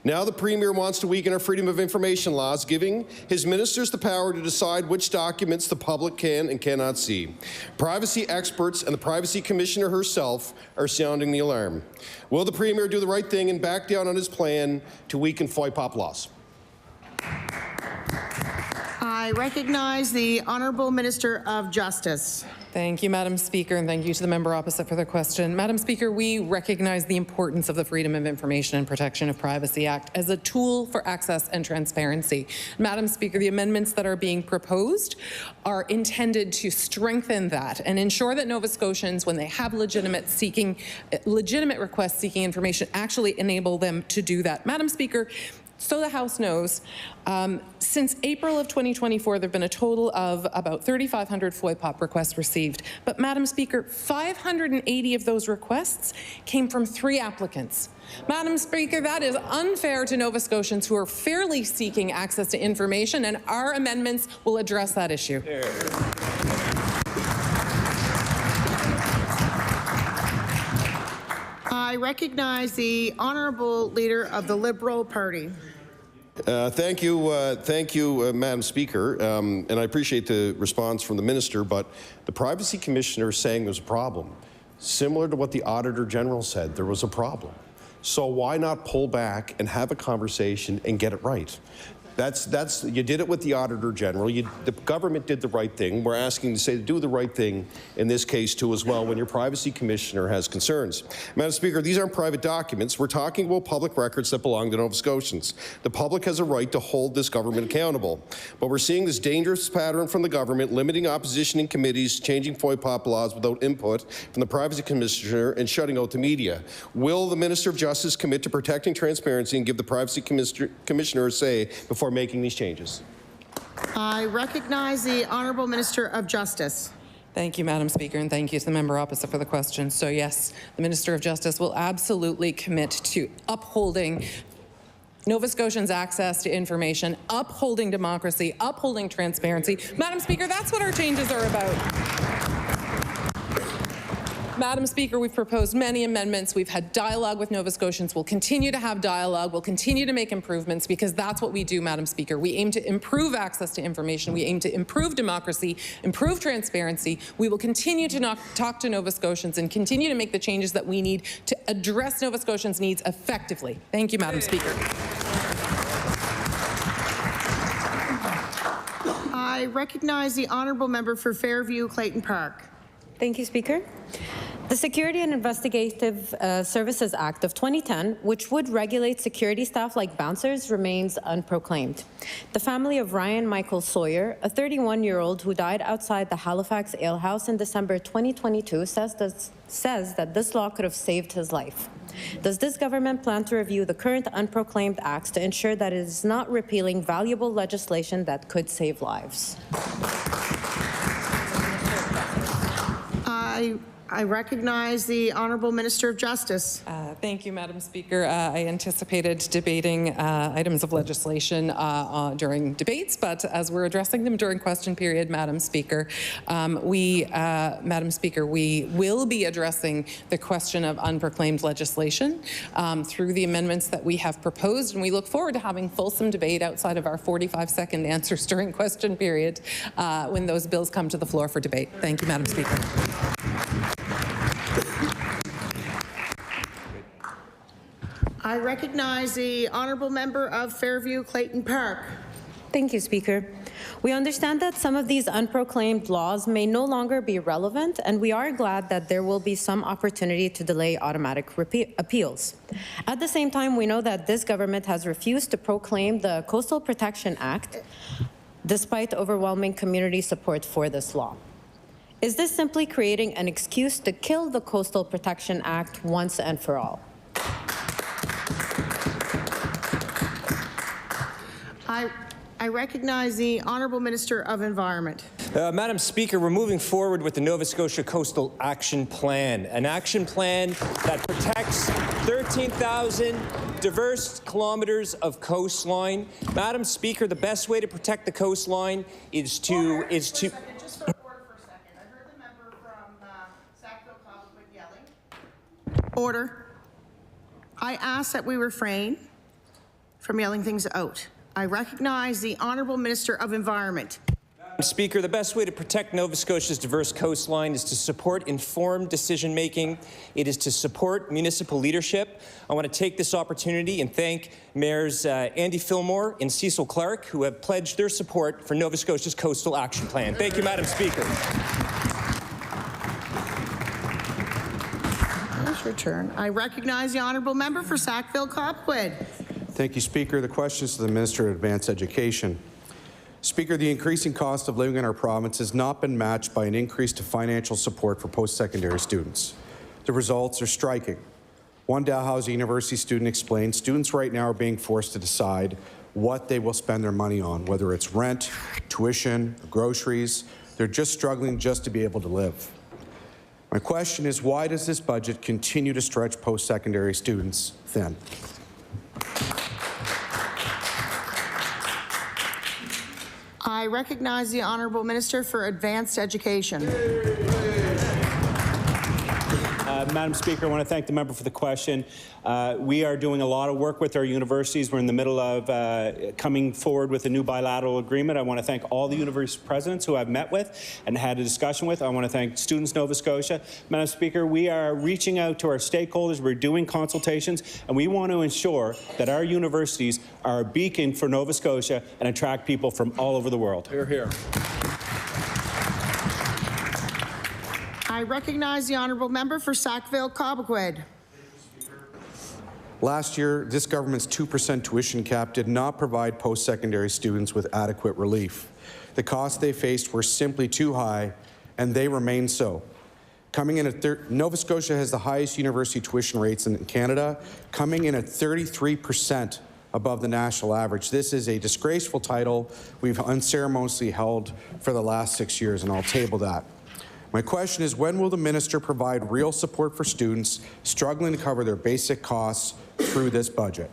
Speaker 17: Now the Premier wants to weaken our freedom of information laws, giving his ministers the power to decide which documents the public can and cannot see. Privacy experts and the Privacy Commissioner herself are sounding the alarm. Will the Premier do the right thing and back down on his plan to weaken FOIPOP laws?
Speaker 1: I recognize the Honourable Minister of Justice.
Speaker 3: Thank you, Madam Speaker, and thank you to the member opposite for the question. Madam Speaker, we recognize the importance of the Freedom of Information and Protection of Privacy Act as a tool for access and transparency. Madam Speaker, the amendments that are being proposed are intended to strengthen that and ensure that Nova Scotians, when they have legitimate requests seeking information, actually enable them to do that. Madam Speaker, so the House knows, since April of 2024, there have been a total of about 3,500 FOIPOP requests received. But, Madam Speaker, 580 of those requests came from 3 applicants. Madam Speaker, that is unfair to Nova Scotians who are fairly seeking access to information, and our amendments will address that issue.
Speaker 1: I recognize the Honourable Leader of the Liberal Party.
Speaker 17: Thank you, Madam Speaker, and I appreciate the response from the Minister, but the Privacy Commissioner is saying there's a problem. Similar to what the Auditor General said, there was a problem. So why not pull back and have a conversation and get it right? You did it with the Auditor General. The government did the right thing. We're asking to say to do the right thing in this case too as well when your Privacy Commissioner has concerns. Madam Speaker, these aren't private documents. We're talking about public records that belong to Nova Scotians. The public has a right to hold this government accountable. But we're seeing this dangerous pattern from the government, limiting opposition in committees, changing FOIPOP laws without input from the Privacy Commissioner, and shutting out the media. Will the Minister of Justice commit to protecting transparency and give the Privacy Commissioner a say before making these changes?
Speaker 1: I recognize the Honourable Minister of Justice.
Speaker 3: Thank you, Madam Speaker, and thank you to the member opposite for the question. So yes, the Minister of Justice will absolutely commit to upholding Nova Scotians' access to information, upholding democracy, upholding transparency. Madam Speaker, that's what our changes are about. Madam Speaker, we've proposed many amendments. We've had dialogue with Nova Scotians. We'll continue to have dialogue. We'll continue to make improvements because that's what we do, Madam Speaker. We aim to improve access to information. We aim to improve democracy, improve transparency. We will continue to talk to Nova Scotians and continue to make the changes that we need to address Nova Scotians' needs effectively. Thank you, Madam Speaker.
Speaker 1: I recognize the Honourable Member for Fairview Clayton Park.
Speaker 18: Thank you, Speaker. The Security and Investigative Services Act of 2010, which would regulate security staff like bouncers, remains unproclaimed. The family of Ryan Michael Sawyer, a 31-year-old who died outside the Halifax Ale House in December 2022, says that this law could have saved his life. Does this government plan to review the current unproclaimed acts to ensure that it is not repealing valuable legislation that could save lives?
Speaker 1: I recognize the Honourable Minister of Justice.
Speaker 3: Thank you, Madam Speaker. I anticipated debating items of legislation during debates, but as we're addressing them during question period, Madam Speaker, we will be addressing the question of unproclaimed legislation through the amendments that we have proposed, and we look forward to having fulsome debate outside of our 45-second answers during question period when those bills come to the floor for debate. Thank you, Madam Speaker.
Speaker 1: I recognize the honourable member of Fairview Clayton Park.
Speaker 18: Thank you, Speaker. We understand that some of these unproclaimed laws may no longer be relevant, and we are glad that there will be some opportunity to delay automatic appeals. At the same time, we know that this government has refused to proclaim the Coastal Protection Act, despite overwhelming community support for this law. Is this simply creating an excuse to kill the Coastal Protection Act once and for all?
Speaker 1: I recognize the Honourable Minister of Environment.
Speaker 9: Madam Speaker, we're moving forward with the Nova Scotia Coastal Action Plan, an action plan that protects 13,000 diverse kilometers of coastline. Madam Speaker, the best way to protect the coastline is to...
Speaker 1: Just for order for a second. I heard the member from Sackville-Cobequid yelling. Order. I ask that we refrain from yelling things out. I recognize the Honourable Minister of Environment.
Speaker 9: Madam Speaker, the best way to protect Nova Scotia's diverse coastline is to support informed decision-making. It is to support municipal leadership. I want to take this opportunity and thank Mayors Andy Fillmore and Cecil Clark, who have pledged their support for Nova Scotia's Coastal Action Plan. Thank you, Madam Speaker.
Speaker 1: It's your turn. I recognize the Honourable Member for Sackville-Cobequid.
Speaker 20: Thank you, Speaker. The question is to the Minister of Advanced Education. Speaker, the increasing cost of living in our province has not been matched by an increase to financial support for post-secondary students. The results are striking. One Dalhousie University student explained students right now are being forced to decide what they will spend their money on, whether it's rent, tuition, groceries. They're just struggling just to be able to live. My question is, why does this budget continue to stretch post-secondary students thin?
Speaker 1: I recognize the Honourable Minister for Advanced Education.
Speaker 21: Madam Speaker, I want to thank the member for the question. We are doing a lot of work with our universities. We're in the middle of coming forward with a new bilateral agreement. I want to thank all the university presidents who I've met with and had a discussion with. I want to thank Students Nova Scotia. Madam Speaker, we are reaching out to our stakeholders. We're doing consultations, and we want to ensure that our universities are a beacon for Nova Scotia and attract people from all over the world.
Speaker 22: Hear, hear.
Speaker 1: I recognize the Honourable Member for Sackville-Cobequid.
Speaker 20: Last year, this government's 2% tuition cap did not provide post-secondary students with adequate relief. The costs they faced were simply too high, and they remain so. Coming in at Nova Scotia has the highest university tuition rates in Canada, coming in at 33% above the national average. This is a disgraceful title we've unceremoniously held for the last 6 years, and I'll table that. My question is, when will the minister provide real support for students struggling to cover their basic costs through this budget?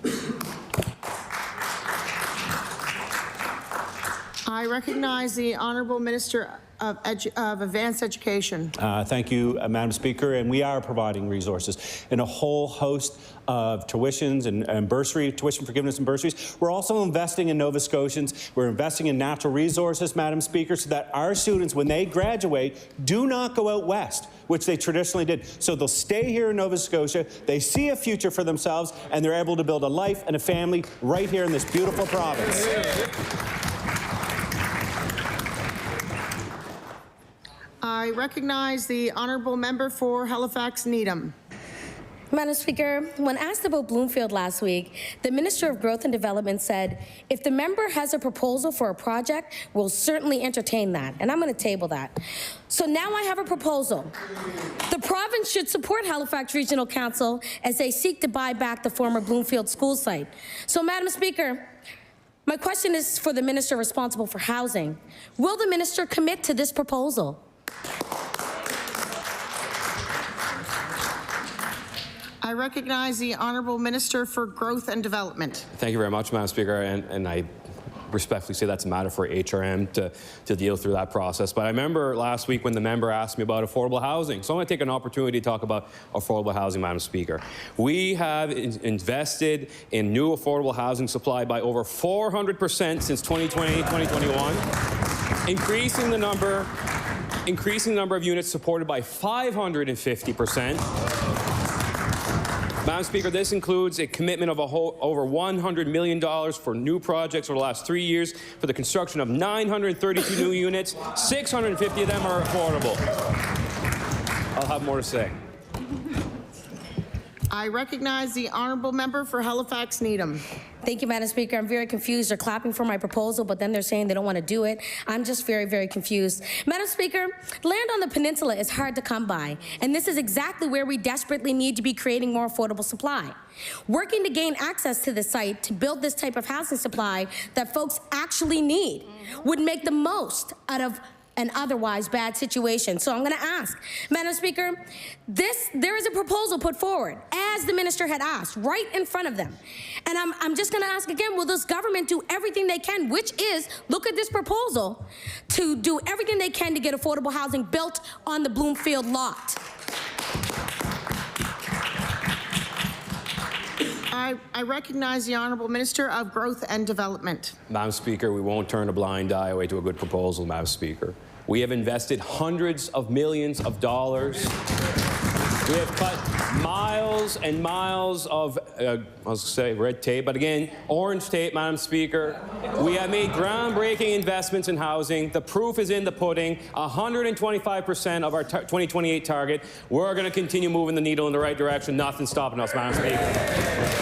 Speaker 1: I recognize the Honourable Minister of Advanced Education.
Speaker 21: Thank you, Madam Speaker. And we are providing resources in a whole host of tuitions and tuition forgiveness and bursaries. We're also investing in Nova Scotians. We're investing in natural resources, Madam Speaker, so that our students, when they graduate, do not go out west, which they traditionally did. So they'll stay here in Nova Scotia, they see a future for themselves, and they're able to build a life and a family right here in this beautiful province.
Speaker 1: I recognize the Honourable Member for Halifax Needham.
Speaker 23: Madam Speaker, when asked about Bloomfield last week, the Minister of Growth and Development said, if the member has a proposal for a project, we'll certainly entertain that. And I'm going to table that. So now I have a proposal. The province should support Halifax Regional Council as they seek to buy back the former Bloomfield school site. So, Madam Speaker, my question is for the Minister responsible for housing. Will the Minister commit to this proposal?
Speaker 1: I recognize the Honourable Minister for Growth and Development.
Speaker 24: Thank you very much, Madam Speaker, and I respectfully say that's a matter for HRM to deal through that process. But I remember last week when the member asked me about affordable housing, so I'm going to take an opportunity to talk about affordable housing, Madam Speaker. We have invested in new affordable housing supply by over 400% since 2020, 2021, increasing the number of units supported by 550%. Madam Speaker, this includes a commitment of over $100 million for new projects over the last 3 years for the construction of 932 new units. 650 of them are affordable. I'll have more to say.
Speaker 1: I recognize the honourable member for Halifax Needham.
Speaker 23: Thank you, Madam Speaker. I'm very confused. They're clapping for my proposal, but then they're saying they don't want to do it. I'm just very, very confused. Madam Speaker, land on the peninsula is hard to come by, and this is exactly where we desperately need to be creating more affordable supply. Working to gain access to the site to build this type of housing supply that folks actually need would make the most out of an otherwise bad situation. So I'm going to ask, Madam Speaker, there is a proposal put forward, as the minister had asked, right in front of them. And I'm just going to ask again, will this government do everything they can, which is, look at this proposal, to do everything they can to get affordable housing built on the Bloomfield lot?
Speaker 1: I recognize the Honourable Minister of Growth and Development.
Speaker 24: Madam Speaker, we won't turn a blind eye away to a good proposal, Madam Speaker. We have invested hundreds of millions of dollars. We have cut miles and miles of, I'll say red tape, but again, orange tape, Madam Speaker. We have made groundbreaking investments in housing. The proof is in the pudding. 125% of our 2028 target. We're going to continue moving the needle in the right direction. Nothing's stopping us, Madam Speaker.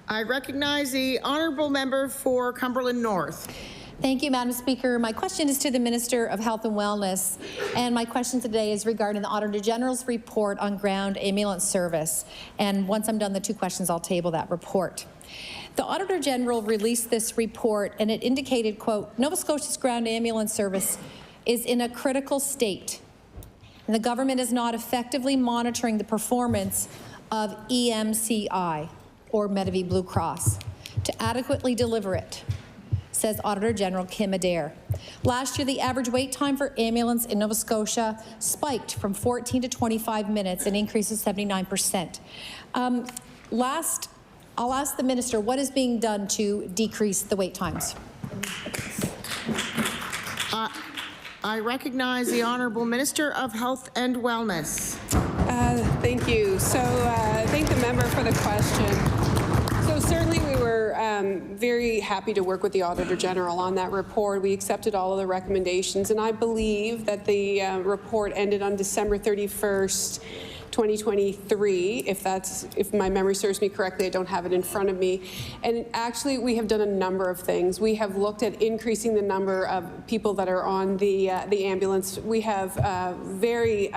Speaker 1: I recognize the honourable member for Cumberland North.
Speaker 5: Thank you, Madam Speaker. My question is to the Minister of Health and Wellness, and my question today is regarding the Auditor General's report on ground ambulance service. And once I'm done the two questions, I'll table that report. The Auditor General released this report, and it indicated, quote, Nova Scotia's ground ambulance service is in a critical state, and the government is not effectively monitoring the performance of EMCI, or Medavie Blue Cross, to adequately deliver it, says Auditor General Kim Adair. Last year, the average wait time for ambulance in Nova Scotia spiked from 14 to 25 minutes, an increase of 79%. I'll ask the Minister, what is being done to decrease the wait times?
Speaker 1: I recognize the Honourable Minister of Health and Wellness.
Speaker 7: Thank you. So thank the member for the question. So certainly we were very happy to work with the Auditor General on that report. We accepted all of the recommendations, and I believe that the report ended on December 31st, 2023, if my memory serves me correctly. I don't have it in front of me. And actually, we have done a number of things. We have looked at increasing the number of people that are on the ambulance. We have very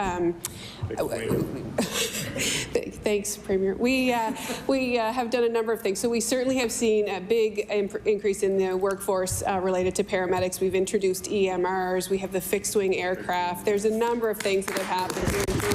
Speaker 7: thanks, Premier. We have done a number of things. So we certainly have seen a big increase in the workforce related to paramedics. We've introduced EMRs. We have the fixed-wing aircraft. There's a number of things that have happened to improve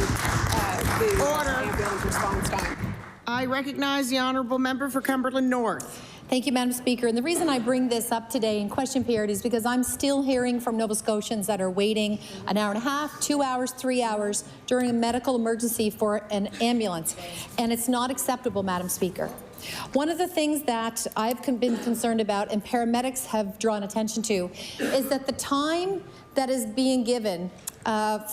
Speaker 7: the ambulance response time.
Speaker 1: I recognize the Honourable Member for Cumberland North.
Speaker 5: Thank you, Madam Speaker. And the reason I bring this up today in question period is because I'm still hearing from Nova Scotians that are waiting an hour and a half, 2 hours, 3 hours during a medical emergency for an ambulance. And it's not acceptable, Madam Speaker. One of the things that I've been concerned about and paramedics have drawn attention to is that the time that is being given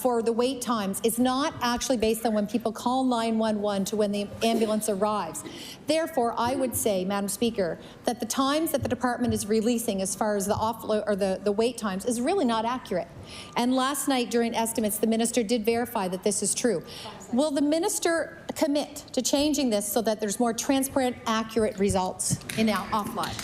Speaker 5: for the wait times is not actually based on when people call 911 to when the ambulance arrives. Therefore, I would say, Madam Speaker, that the times that the department is releasing as far as the offload or the wait times is really not accurate. And last night during estimates, the minister did verify that this is true. Will the minister commit to changing this so that there's more transparent, accurate results in our offline?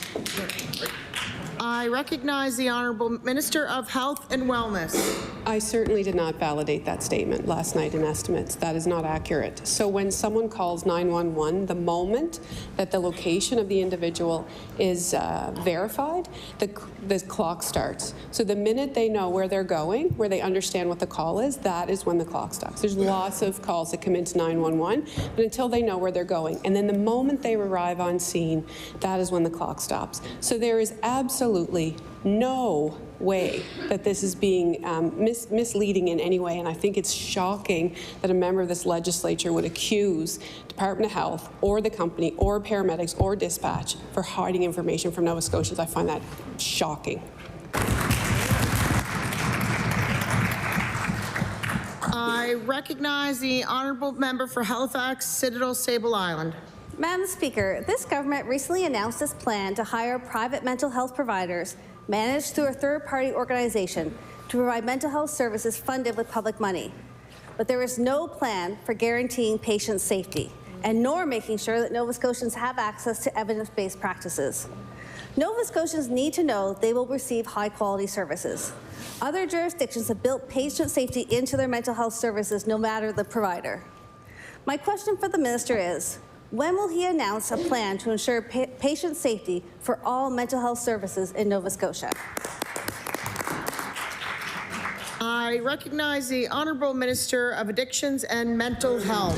Speaker 1: I recognize the Honourable Minister of Health and Wellness.
Speaker 7: I certainly did not validate that statement last night in estimates. That is not accurate. So when someone calls 911, the moment that the location of the individual is verified, the clock starts. So the minute they know where they're going, where they understand what the call is, that is when the clock stops. There's lots of calls that come into 911, but until they know where they're going. And then the moment they arrive on scene, that is when the clock stops. So there is absolutely no way that this is being misleading in any way, and I think it's shocking that a member of this legislature would accuse Department of Health or the company or paramedics or dispatch for hiding information from Nova Scotians. I find that shocking.
Speaker 1: I recognize the honourable member for Halifax, Citadel, Sable Island.
Speaker 6: Madam Speaker, this government recently announced its plan to hire private mental health providers managed through a third-party organization to provide mental health services funded with public money. But there is no plan for guaranteeing patient safety, and nor making sure that Nova Scotians have access to evidence-based practices. Nova Scotians need to know they will receive high-quality services. Other jurisdictions have built patient safety into their mental health services, no matter the provider. My question for the minister is, when will he announce a plan to ensure patient safety for all mental health services in Nova Scotia?
Speaker 1: I recognize the Honourable Minister of Addictions and Mental Health.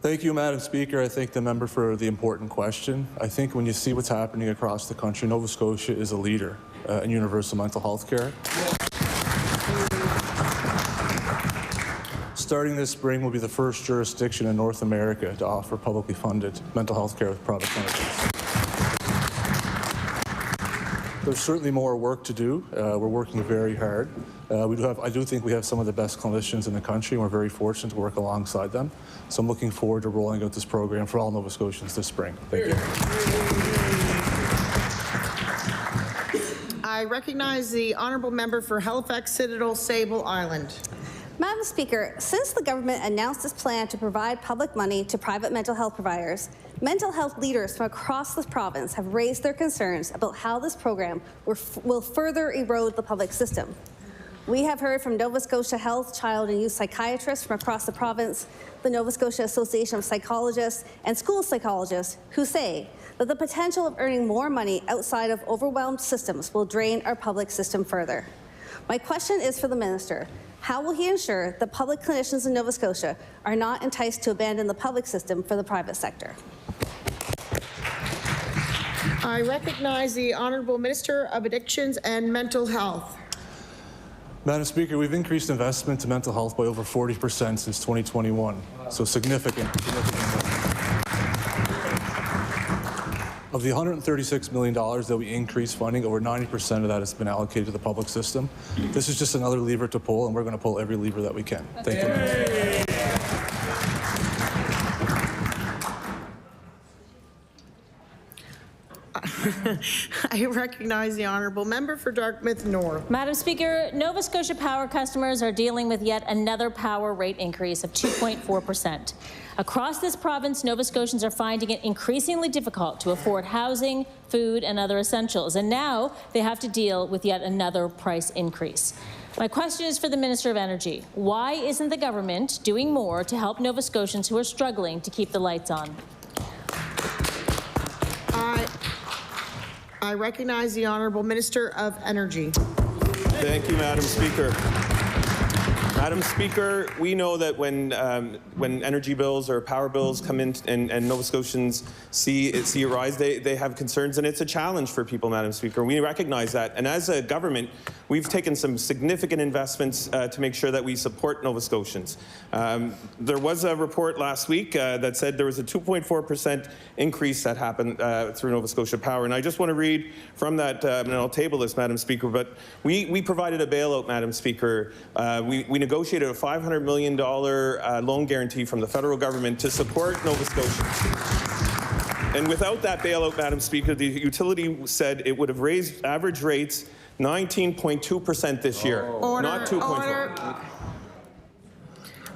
Speaker 11: Thank you, Madam Speaker. I thank the member for the important question. I think when you see what's happening across the country, Nova Scotia is a leader in universal mental health care. Starting this spring, we'll be the first jurisdiction in North America to offer publicly funded mental health care with private benefits. There's certainly more work to do. We're working very hard. I do think we have some of the best clinicians in the country, and we're very fortunate to work alongside them. So I'm looking forward to rolling out this program for all Nova Scotians this spring. Thank you.
Speaker 1: I recognize the Honourable Member for Halifax, Citadel, Sable Island.
Speaker 6: Madam Speaker, since the government announced its plan to provide public money to private mental health providers, mental health leaders from across the province have raised their concerns about how this program will further erode the public system. We have heard from Nova Scotia Health, Child and Youth Psychiatrists from across the province, the Nova Scotia Association of Psychologists, and school psychologists who say that the potential of earning more money outside of overwhelmed systems will drain our public system further. My question is for the minister. How will he ensure that public clinicians in Nova Scotia are not enticed to abandon the public system for the private sector?
Speaker 1: I recognize the Honourable Minister of Addictions and Mental Health.
Speaker 11: Madam Speaker, we've increased investment to mental health by over 40% since 2021, so significant. Of the $136 million that we increased funding, over 90% of that has been allocated to the public system. This is just another lever to pull, and we're going to pull every lever that we can. Thank you.
Speaker 1: I recognize the Honourable Member for Dartmouth North.
Speaker 12: Madam Speaker, Nova Scotia Power customers are dealing with yet another power rate increase of 2.4%. Across this province, Nova Scotians are finding it increasingly difficult to afford housing, food, and other essentials, and now they have to deal with yet another price increase. My question is for the Minister of Energy. Why isn't the government doing more to help Nova Scotians who are struggling to keep the lights on?
Speaker 1: I recognize the Honourable Minister of Energy.
Speaker 4: Thank you, Madam Speaker. Madam Speaker, we know that when energy bills or power bills come in and Nova Scotians see it rise, they have concerns, and it's a challenge for people, Madam Speaker. We recognize that. And as a government, we've taken some significant investments to make sure that we support Nova Scotians. There was a report last week that said there was a 2.4% increase that happened through Nova Scotia Power. And I just want to read from that, and I'll table this, Madam Speaker, but we provided a bailout, Madam Speaker. We negotiated a $500 million loan guarantee from the federal government to support Nova Scotians. And without that bailout, Madam Speaker, the utility said it would have raised average rates 19.2% this year, not 2.4%.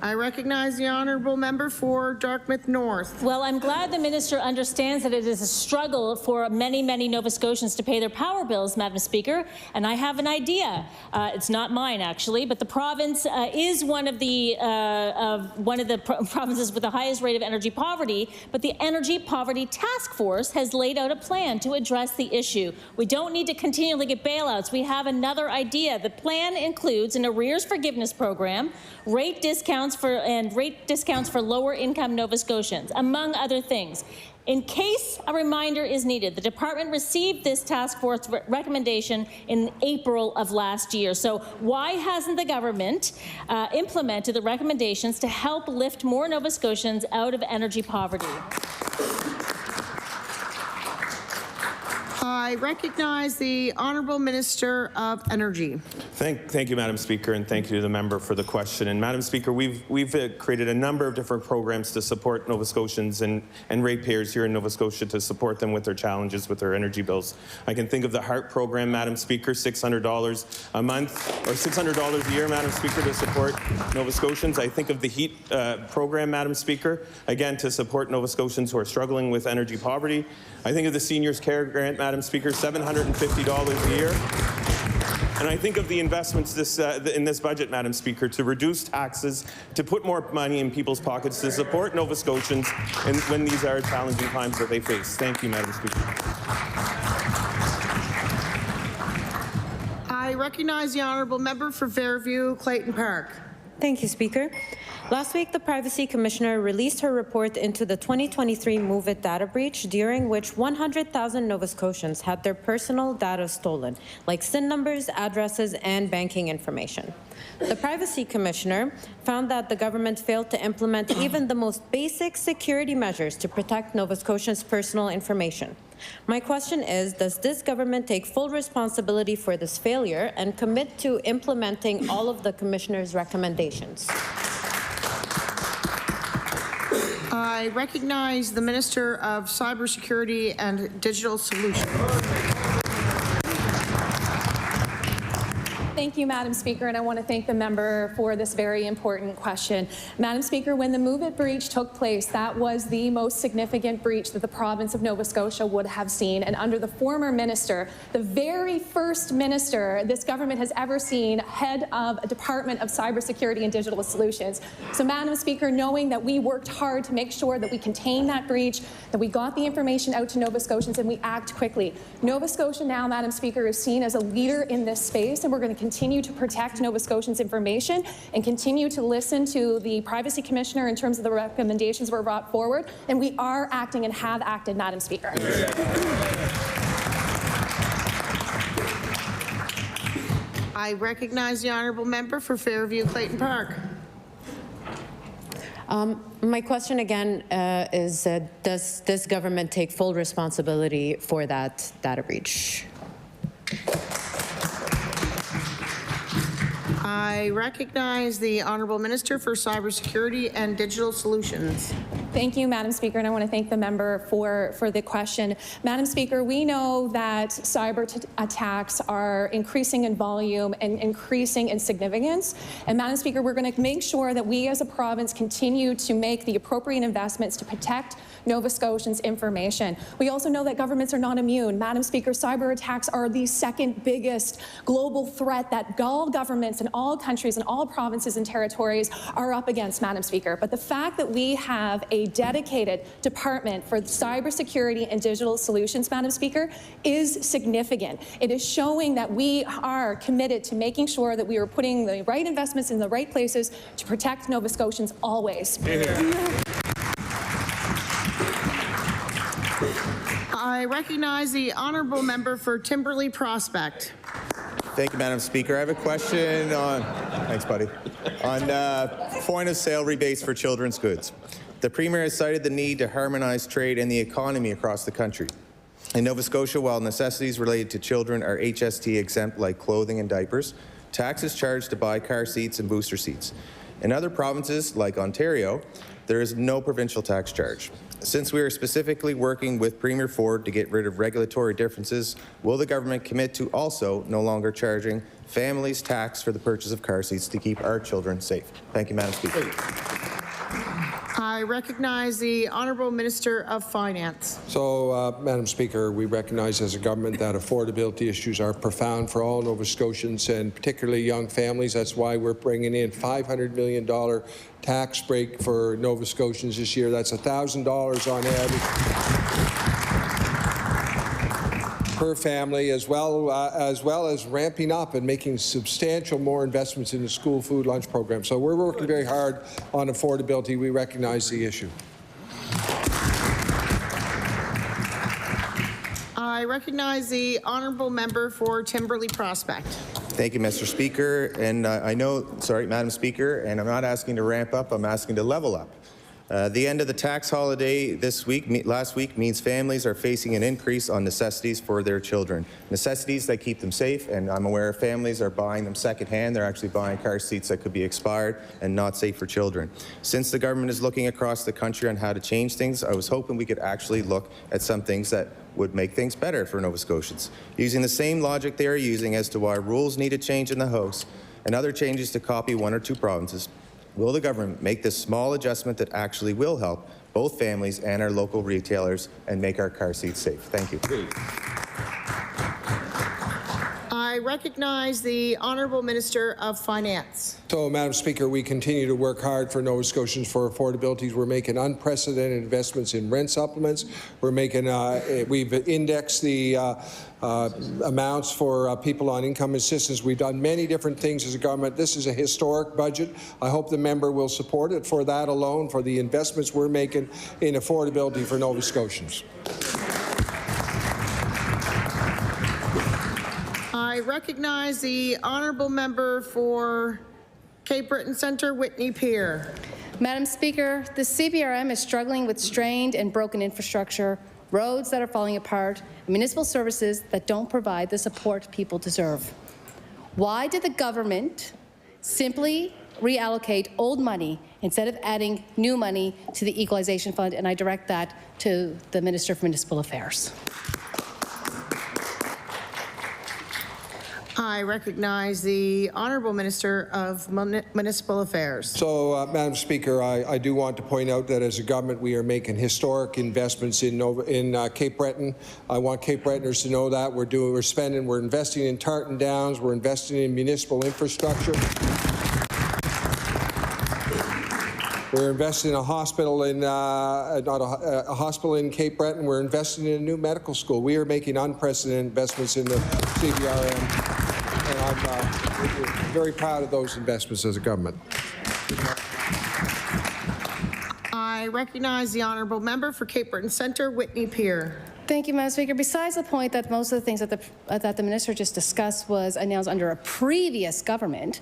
Speaker 1: I recognize the Honourable Member for Dartmouth North.
Speaker 12: Well, I'm glad the Minister understands that it is a struggle for many, many Nova Scotians to pay their power bills, Madam Speaker, and I have an idea. It's not mine, actually, but the province is one of the provinces with the highest rate of energy poverty, but the Energy Poverty Task Force has laid out a plan to address the issue. We don't need to continually get bailouts. We have another idea. The plan includes an arrears forgiveness program, rate discounts for lower-income Nova Scotians, among other things. In case a reminder is needed, the department received this task force recommendation in April of last year. So why hasn't the government implemented the recommendations to help lift more Nova Scotians out of energy poverty?
Speaker 1: I I recognize the Honourable Minister of Energy.
Speaker 4: Thank you, Madam Speaker, and thank you to the member for the question. And Madam Speaker, we've created a number of different programs to support Nova Scotians and ratepayers here in Nova Scotia to support them with their challenges with their energy bills. I can think of the HEART program, Madam Speaker, $600 a month or $600 a year, Madam Speaker, to support Nova Scotians. I think of the HEAT program, Madam Speaker, again to support Nova Scotians who are struggling with energy poverty. I think of the Seniors Care Grant, Madam Speaker, $750 a year. And I think of the investments in this budget, Madam Speaker, to reduce taxes, to put more money in people's pockets, to support Nova Scotians when these are challenging times that they face. Thank you, Madam Speaker.
Speaker 1: I recognize the Honourable Member for Fairview, Clayton Park.
Speaker 18: Thank you, Speaker. Last week, the Privacy Commissioner released her report into the 2023 Move It data breach, during which 100,000 Nova Scotians had their personal data stolen, like SIN numbers, addresses, and banking information. The Privacy Commissioner found that the government failed to implement even the most basic security measures to protect Nova Scotians' personal information. My question is, does this government take full responsibility for this failure and commit to implementing all of the Commissioner's recommendations?
Speaker 1: I recognize the Minister of Cybersecurity and Digital Solutions.
Speaker 2: Thank you, Madam Speaker, and I want to thank the member for this very important question. Madam Speaker, when the Move It breach took place, that was the most significant breach that the province of Nova Scotia would have seen. And under the former minister, the very first minister this government has ever seen, head of a Department of Cybersecurity and Digital Solutions. So, Madam Speaker, knowing that we worked hard to make sure that we contained that breach, that we got the information out to Nova Scotians, and we act quickly. Nova Scotia now, Madam Speaker, is seen as a leader in this space, and we're going to continue to protect Nova Scotians' information and continue to listen to the Privacy Commissioner in terms of the recommendations were brought forward. And we are acting and have acted, Madam Speaker.
Speaker 1: I recognize the Honourable Member for Fairview, Clayton Park.
Speaker 18: My question again is, does this government take full responsibility for that data breach?
Speaker 1: I recognize the Honourable Minister for Cybersecurity and Digital Solutions.
Speaker 2: Thank you, Madam Speaker, and I want to thank the member for the question. Madam Speaker, we know that cyber attacks are increasing in volume and increasing in significance. And Madam Speaker, we're going to make sure that we as a province continue to make the appropriate investments to protect Nova Scotians' information. We also know that governments are not immune. Madam Speaker, cyber attacks are the second biggest global threat that all governments and all countries and all provinces and territories are up against, Madam Speaker. But the fact that we have a dedicated department for cybersecurity and digital solutions, Madam Speaker, is significant. It is showing that we are committed to making sure that we are putting the right investments in the right places to protect Nova Scotians always.
Speaker 1: I recognize the Honourable Member for Timberley Prospect.
Speaker 13: Thank you, Madam Speaker. I have a question on, thanks, buddy, on point of sale rebates for children's goods. The Premier has cited the need to harmonize trade and the economy across the country. In Nova Scotia, while necessities related to children are HST exempt, like clothing and diapers, tax is charged to buy car seats and booster seats. In other provinces, like Ontario, there is no provincial tax charge. Since we are specifically working with Premier Ford to get rid of regulatory differences, will the government commit to also no longer charging families tax for the purchase of car seats to keep our children safe? Thank you, Madam Speaker.
Speaker 1: I recognize the Honourable Minister of Finance.
Speaker 10: So, Madam Speaker, we recognize as a government that affordability issues are profound for all Nova Scotians and particularly young families. That's why we're bringing in $500 million tax break for Nova Scotians this year. That's $1,000 on average per family, as well as ramping up and making substantial more investments in the school food lunch program. So we're working very hard on affordability. We recognize the issue.
Speaker 1: I recognize the Honourable Member for Timberley Prospect.
Speaker 13: Thank you, Mr. Speaker. And I know, sorry, Madam Speaker, and I'm not asking to ramp up, I'm asking to level up. The end of the tax holiday last week means families are facing an increase on necessities for their children. Necessities that keep them safe, and I'm aware families are buying them secondhand. They're actually buying car seats that could be expired and not safe for children. Since the government is looking across the country on how to change things, I was hoping we could actually look at some things that would make things better for Nova Scotians. Using the same logic they are using as to why rules need to change in the House and other changes to copy one or two provinces, will the government make this small adjustment that actually will help both families and our local retailers and make our car seats safe? Thank you.
Speaker 1: I recognize the Honourable Minister of Finance.
Speaker 10: So, Madam Speaker, we continue to work hard for Nova Scotians for affordability. We're making unprecedented investments in rent supplements. We're making, we've indexed the amounts for people on income assistance. We've done many different things as a government. This is a historic budget. I hope the member will support it for that alone, for the investments we're making in affordability for Nova Scotians.
Speaker 1: I recognize the Honourable Member for Cape Breton Centre, Whitney Pier.
Speaker 23: Madam Speaker, the CBRM is struggling with strained and broken infrastructure, roads that are falling apart, and municipal services that don't provide the support people deserve. Why did the government simply reallocate old money instead of adding new money to the Equalization Fund? And I direct that to the Minister for Municipal Affairs.
Speaker 1: I recognize the Honourable Minister of Municipal Affairs.
Speaker 10: So, Madam Speaker, I do want to point out that as a government we are making historic investments in Cape Breton. I want Cape Bretoners to know that we're investing in Tartan Downs, we're investing in municipal infrastructure. We're investing in a hospital in a hospital in Cape Breton. We're investing in a new medical school. We are making unprecedented investments in the CBRM, and I'm very proud of those investments as a government.
Speaker 1: I recognize the Honourable Member for Cape Breton Centre, Whitney Pier.
Speaker 23: Thank you, Madam Speaker. Besides the point that most of the things that the Minister just discussed was announced under a previous government,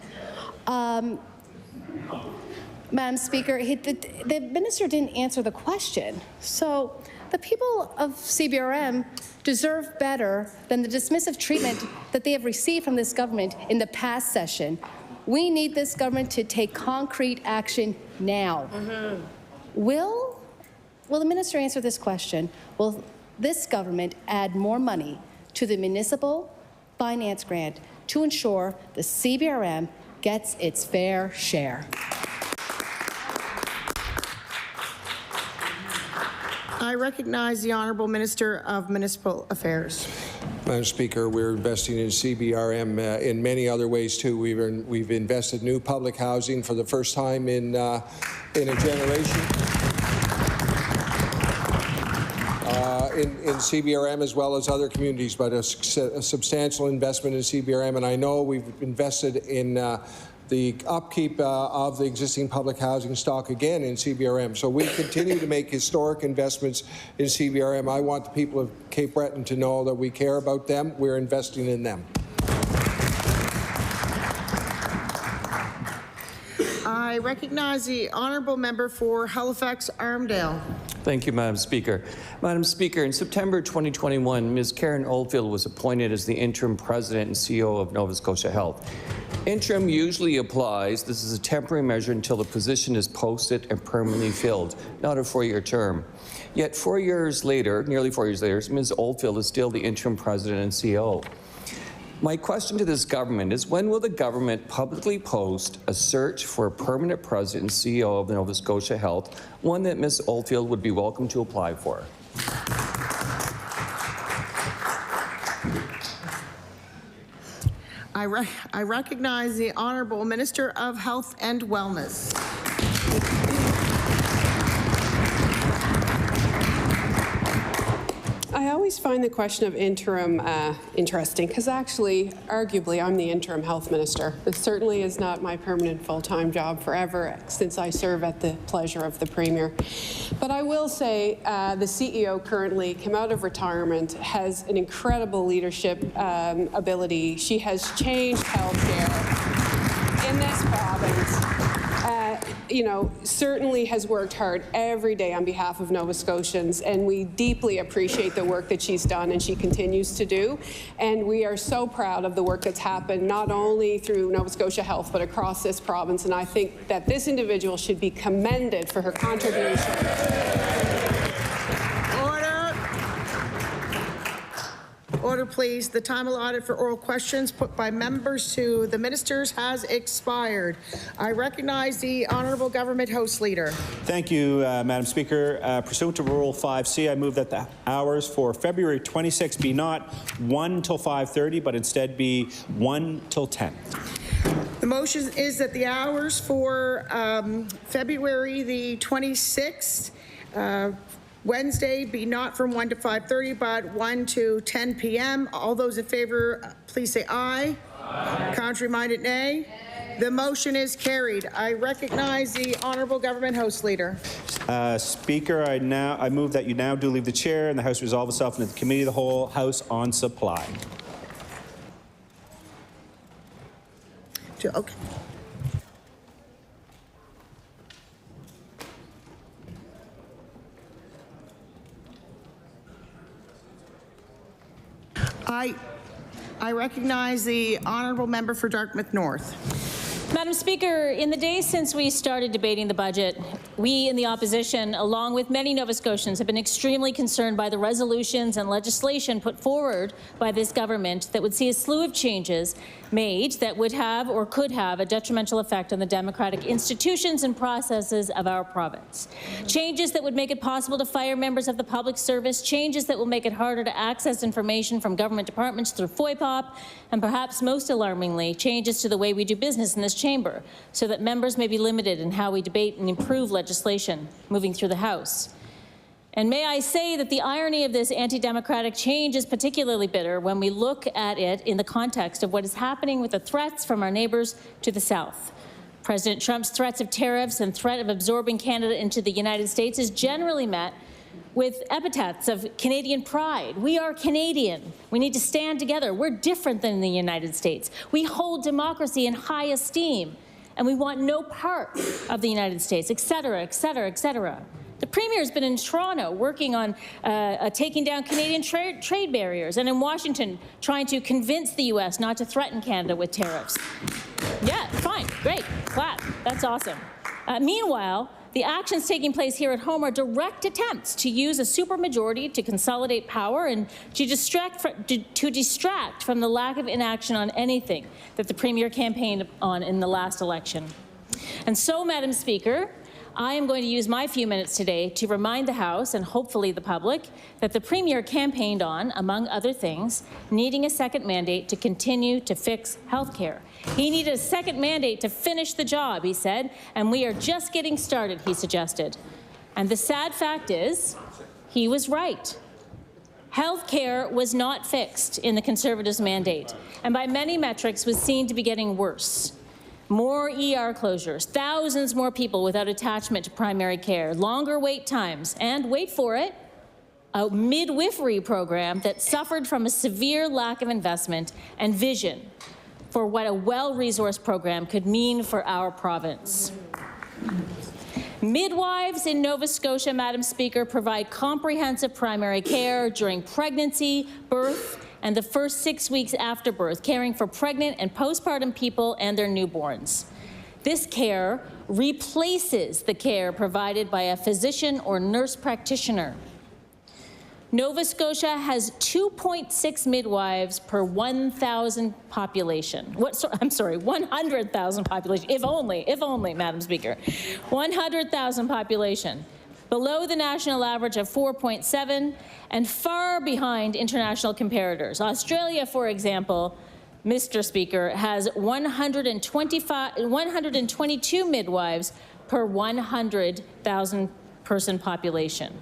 Speaker 23: Madam Speaker, the Minister didn't answer the question. So the people of CBRM deserve better than the dismissive treatment that they have received from this government in the past session. We need this government to take concrete action now. Will the Minister answer this question? Will this government add more money to the municipal finance grant to ensure the CBRM gets its fair share?
Speaker 1: I recognize the Honourable Minister of Municipal Affairs.
Speaker 10: Madam Speaker, we're investing in CBRM in many other ways too. We've invested new public housing for the first time in a generation. In CBRM as well as other communities, but a substantial investment in CBRM, and I know we've invested in the upkeep of the existing public housing stock again in CBRM. So we continue to make historic investments in CBRM. I want the people of Cape Breton to know that we care about them. We're investing in them.
Speaker 1: I recognize the Honourable Member for Halifax Armdale.
Speaker 14: Thank you, Madam Speaker. Madam Speaker, in September 2021, Ms. Karen Oldfield was appointed as the interim president and CEO of Nova Scotia Health. Interim usually applies. This is a temporary measure until the position is posted and permanently filled, not a 4-year term. Yet 4 years later, nearly 4 years later, Ms. Oldfield is still the interim president and CEO. My question to this government is, when will the government publicly post a search for a permanent president and CEO of Nova Scotia Health, one that Ms. Oldfield would be welcome to apply for?
Speaker 1: I recognize the Honourable Minister of Health and Wellness.
Speaker 7: I always find the question of interim interesting because actually, arguably, I'm the interim health minister. This certainly is not my permanent full-time job forever since I serve at the pleasure of the Premier. But I will say the CEO currently came out of retirement, has an incredible leadership ability. She has changed healthcare in this province. you know, certainly has worked hard every day on behalf of Nova Scotians, and we deeply appreciate the work that she's done and she continues to do. And we are so proud of the work that's happened, not only through Nova Scotia Health, but across this province. And I think that this individual should be commended for her contribution.
Speaker 1: Order, please. The time allotted for oral questions put by members to the ministers has expired. I recognize the Honourable Government House Leader.
Speaker 21: Thank you, Madam Speaker. Pursuant to Rule 5C, I move that the hours for February 26 be not 1 till 5:30, but instead be 1 till 10.
Speaker 1: The motion is that the hours for February the 26th, Wednesday, be not from 1 to 5:30, but 1 to 10 p.m. All those in favor, please say aye. Aye. Contrary-minded, nay. The motion is carried. I recognize the Honourable Government House Leader.
Speaker 21: Speaker, I move that you now do leave the chair and the House resolve itself into the Committee of the Whole, House on Supply.
Speaker 1: Okay. I recognize the Honourable Member for Dartmouth North.
Speaker 12: Madam Speaker, in the days since we started debating the budget, we in the opposition, along with many Nova Scotians, have been extremely concerned by the resolutions and legislation put forward by this government that would see a slew of changes made that would have or could have a detrimental effect on the democratic institutions and processes of our province. Changes that would make it possible to fire members of the public service, changes that will make it harder to access information from government departments through FOIPOP, and perhaps most alarmingly, changes to the way we do business in this chamber so that members may be limited in how we debate and improve legislation moving through the House. And may I say that the irony of this anti-democratic change is particularly bitter when we look at it in the context of what is happening with the threats from our neighbours to the south. President Trump's threats of tariffs and threat of absorbing Canada into the United States is generally met with epithets of Canadian pride. We are Canadian. We need to stand together. We're different than the United States. We hold democracy in high esteem, and we want no part of the United States, et cetera, et cetera, et cetera. The Premier has been in Toronto working on taking down Canadian trade barriers, and in Washington trying to convince the U.S. not to threaten Canada with tariffs. Yeah, fine, great, clap, that's awesome. Meanwhile, the actions taking place here at home are direct attempts to use a supermajority to consolidate power and to distract from the lack of inaction on anything that the Premier campaigned on in the last election. And so, Madam Speaker, I am going to use my few minutes today to remind the House and hopefully the public that the Premier campaigned on, among other things, needing a second mandate to continue to fix health care. He needed a second mandate to finish the job, he said, and we are just getting started, he suggested. And the sad fact is, he was right. Health care was not fixed in the Conservatives' mandate, and by many metrics was seen to be getting worse. More ER closures, thousands more people without attachment to primary care, longer wait times, and wait for it, a midwifery program that suffered from a severe lack of investment and vision for what a well-resourced program could mean for our province. Midwives in Nova Scotia, Madam Speaker, provide comprehensive primary care during pregnancy, birth, and the first 6 weeks after birth, caring for pregnant and postpartum people and their newborns. This care replaces the care provided by a physician or nurse practitioner. Nova Scotia has 2.6 midwives per 1,000 population. 100,000 population, if only, Madam Speaker. 100,000 population. Below the national average of 4.7 and far behind international comparators. Australia, for example, Mr. Speaker, has 122 midwives per 100,000 person population.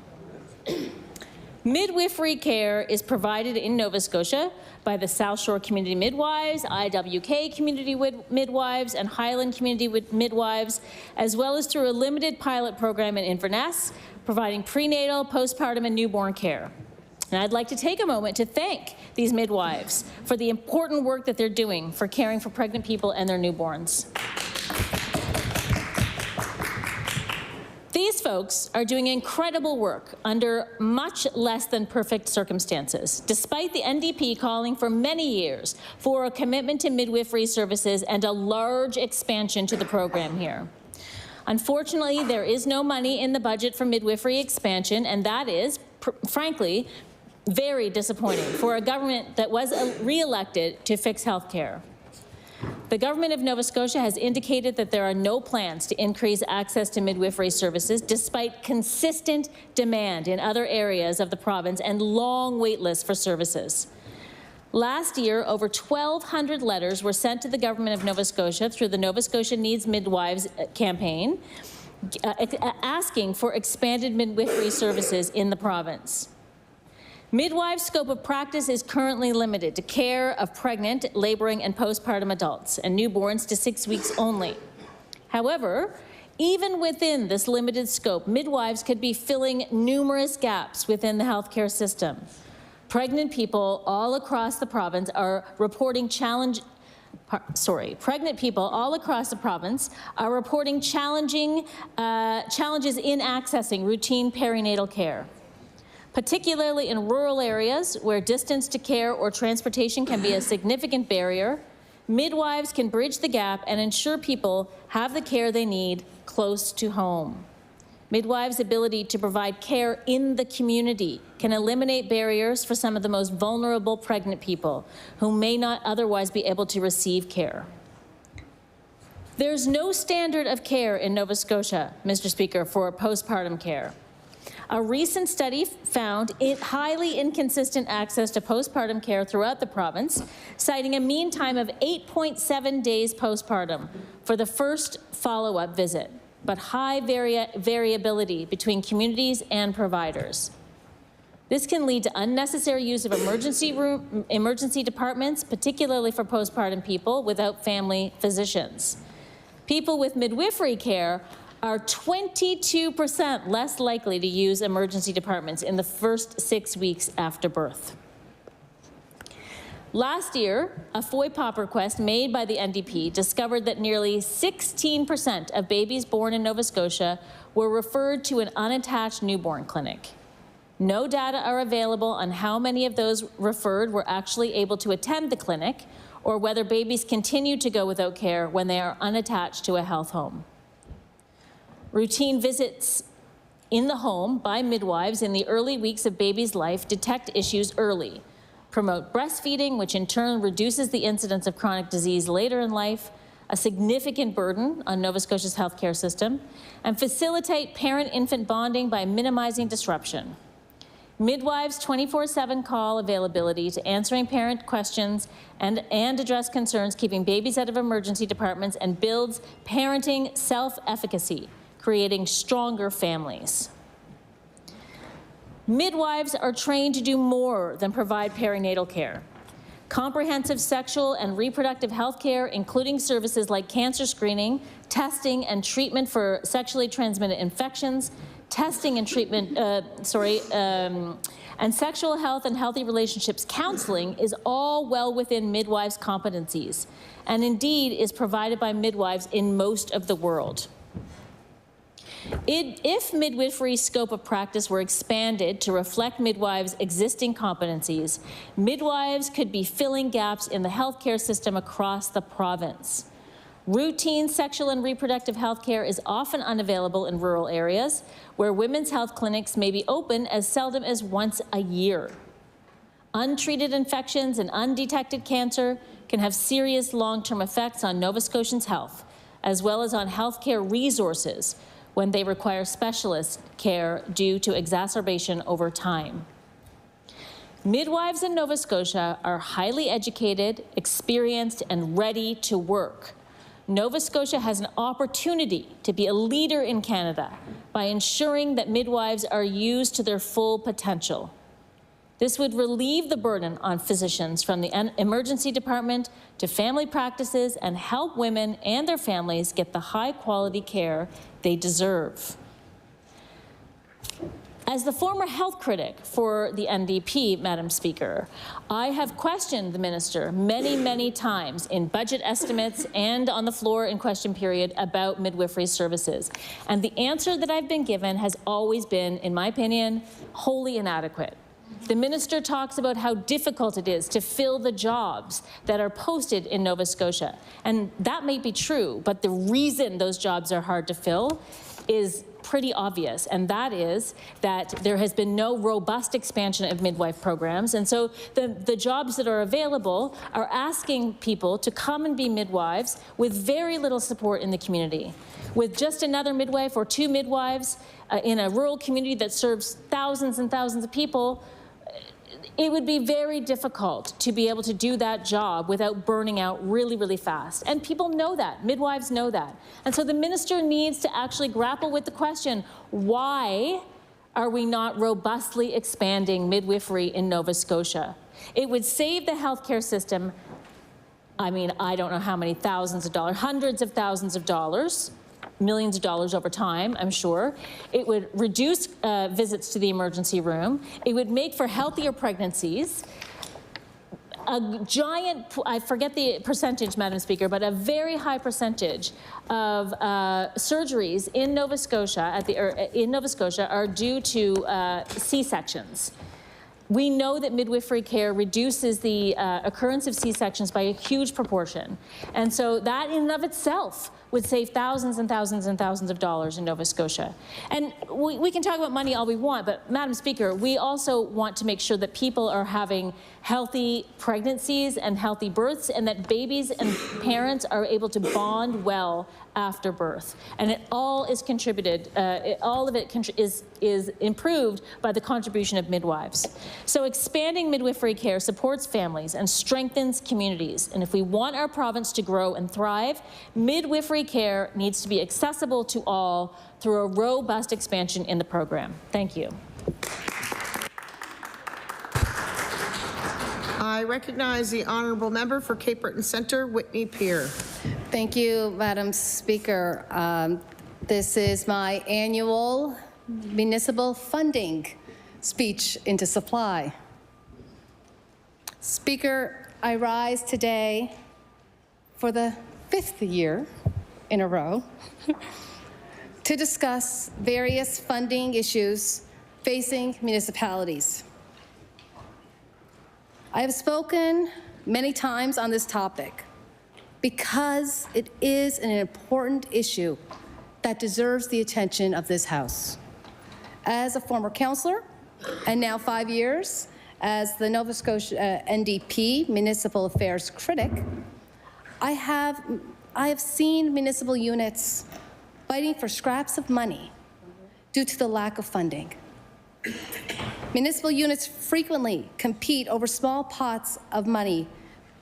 Speaker 12: Midwifery care is provided in Nova Scotia by the South Shore Community Midwives, IWK Community Midwives, and Highland Community Midwives, as well as through a limited pilot program in Inverness, providing prenatal, postpartum, and newborn care. And I'd like to take a moment to thank these midwives for the important work that they're doing for caring for pregnant people and their newborns. These folks are doing incredible work under much less than perfect circumstances, despite the NDP calling for many years for a commitment to midwifery services and a large expansion to the program here. Unfortunately, there is no money in the budget for midwifery expansion, and that is, frankly, very disappointing for a government that was re-elected to fix health care. The government of Nova Scotia has indicated that there are no plans to increase access to midwifery services despite consistent demand in other areas of the province and long wait lists for services. Last year, over 1,200 letters were sent to the government of Nova Scotia through the Nova Scotia Needs Midwives campaign, asking for expanded midwifery services in the province. Midwives' scope of practice is currently limited to care of pregnant, laboring, and postpartum adults and newborns to 6 weeks only. However, even within this limited scope, midwives could be filling numerous gaps within the healthcare system. Pregnant people all across the province are reporting challenges in accessing routine perinatal care. Particularly in rural areas where distance to care or transportation can be a significant barrier, midwives can bridge the gap and ensure people have the care they need close to home. Midwives' ability to provide care in the community can eliminate barriers for some of the most vulnerable pregnant people who may not otherwise be able to receive care. There's no standard of care in Nova Scotia, Mr. Speaker, for postpartum care. A recent study found highly inconsistent access to postpartum care throughout the province, citing a mean time of 8.7 days postpartum for the first follow-up visit, but high variability between communities and providers. This can lead to unnecessary use of emergency departments, particularly for postpartum people without family physicians. People with midwifery care are 22% less likely to use emergency departments in the first 6 weeks after birth. Last year, a FOIPOP request made by the NDP discovered that nearly 16% of babies born in Nova Scotia were referred to an unattached newborn clinic. No data are available on how many of those referred were actually able to attend the clinic or whether babies continue to go without care when they are unattached to a health home. Routine visits in the home by midwives in the early weeks of baby's life detect issues early, promote breastfeeding, which in turn reduces the incidence of chronic disease later in life, a significant burden on Nova Scotia's healthcare system, and facilitate parent-infant bonding by minimizing disruption. Midwives' 24/7 call availability to answering parent questions and address concerns keeping babies out of emergency departments and builds parenting self-efficacy, creating stronger families. Midwives are trained to do more than provide perinatal care. Comprehensive sexual and reproductive health care, including services like cancer screening, testing and treatment for sexually transmitted infections, testing and treatment, and sexual health and healthy relationships counseling is all well within midwives' competencies, and indeed is provided by midwives in most of the world. If midwifery's scope of practice were expanded to reflect midwives' existing competencies, midwives could be filling gaps in the healthcare system across the province. Routine sexual and reproductive health care is often unavailable in rural areas, where women's health clinics may be open as seldom as once a year. Untreated infections and undetected cancer can have serious long-term effects on Nova Scotians' health, as well as on healthcare resources, when they require specialist care due to exacerbation over time. Midwives in Nova Scotia are highly educated, experienced, and ready to work. Nova Scotia has an opportunity to be a leader in Canada by ensuring that midwives are used to their full potential. This would relieve the burden on physicians from the emergency department to family practices and help women and their families get the high-quality care they deserve. As the former health critic for the NDP, Madam Speaker, I have questioned the minister many, many times in budget estimates and on the floor in question period about midwifery services. And the answer that I've been given has always been, in my opinion, wholly inadequate. The minister talks about how difficult it is to fill the jobs that are posted in Nova Scotia. And that may be true, but the reason those jobs are hard to fill is pretty obvious, and that is that there has been no robust expansion of midwife programs, and so the jobs that are available are asking people to come and be midwives with very little support in the community. With just another midwife or two midwives in a rural community that serves thousands and thousands of people, it would be very difficult to be able to do that job without burning out really, really fast. And people know that. Midwives know that. And so the minister needs to actually grapple with the question, why are we not robustly expanding midwifery in Nova Scotia? It would save the healthcare system, I mean, I don't know how many thousands of dollars, hundreds of thousands of dollars, millions of dollars over time, I'm sure. It would reduce visits to the emergency room. It would make for healthier pregnancies. A giant, I forget the percentage, Madam Speaker, but a very high percentage of surgeries in Nova Scotia are due to C-sections. We know that midwifery care reduces the occurrence of C-sections by a huge proportion. And so that in and of itself would save thousands and thousands and thousands of dollars in Nova Scotia. And we can talk about money all we want, but Madam Speaker, we also want to make sure that people are having healthy pregnancies and healthy births, and that babies and parents are able to bond well after birth. And it all is contributed, all of it is improved by the contribution of midwives. So expanding midwifery care supports families and strengthens communities. And if we want our province to grow and thrive, midwifery care needs to be accessible to all through a robust expansion in the program. Thank you.
Speaker 1: I recognize the honourable member for Cape Breton Centre, Whitney Peer.
Speaker 23: Thank you, Madam Speaker. This is my annual municipal funding speech into supply. Speaker, I rise today for the 5th year in a row to discuss various funding issues facing municipalities. I have spoken many times on this topic because it is an important issue that deserves the attention of this House. As a former councillor, and now 5 years as the Nova Scotia NDP Municipal Affairs critic, I have seen municipal units fighting for scraps of money due to the lack of funding. Municipal units frequently compete over small pots of money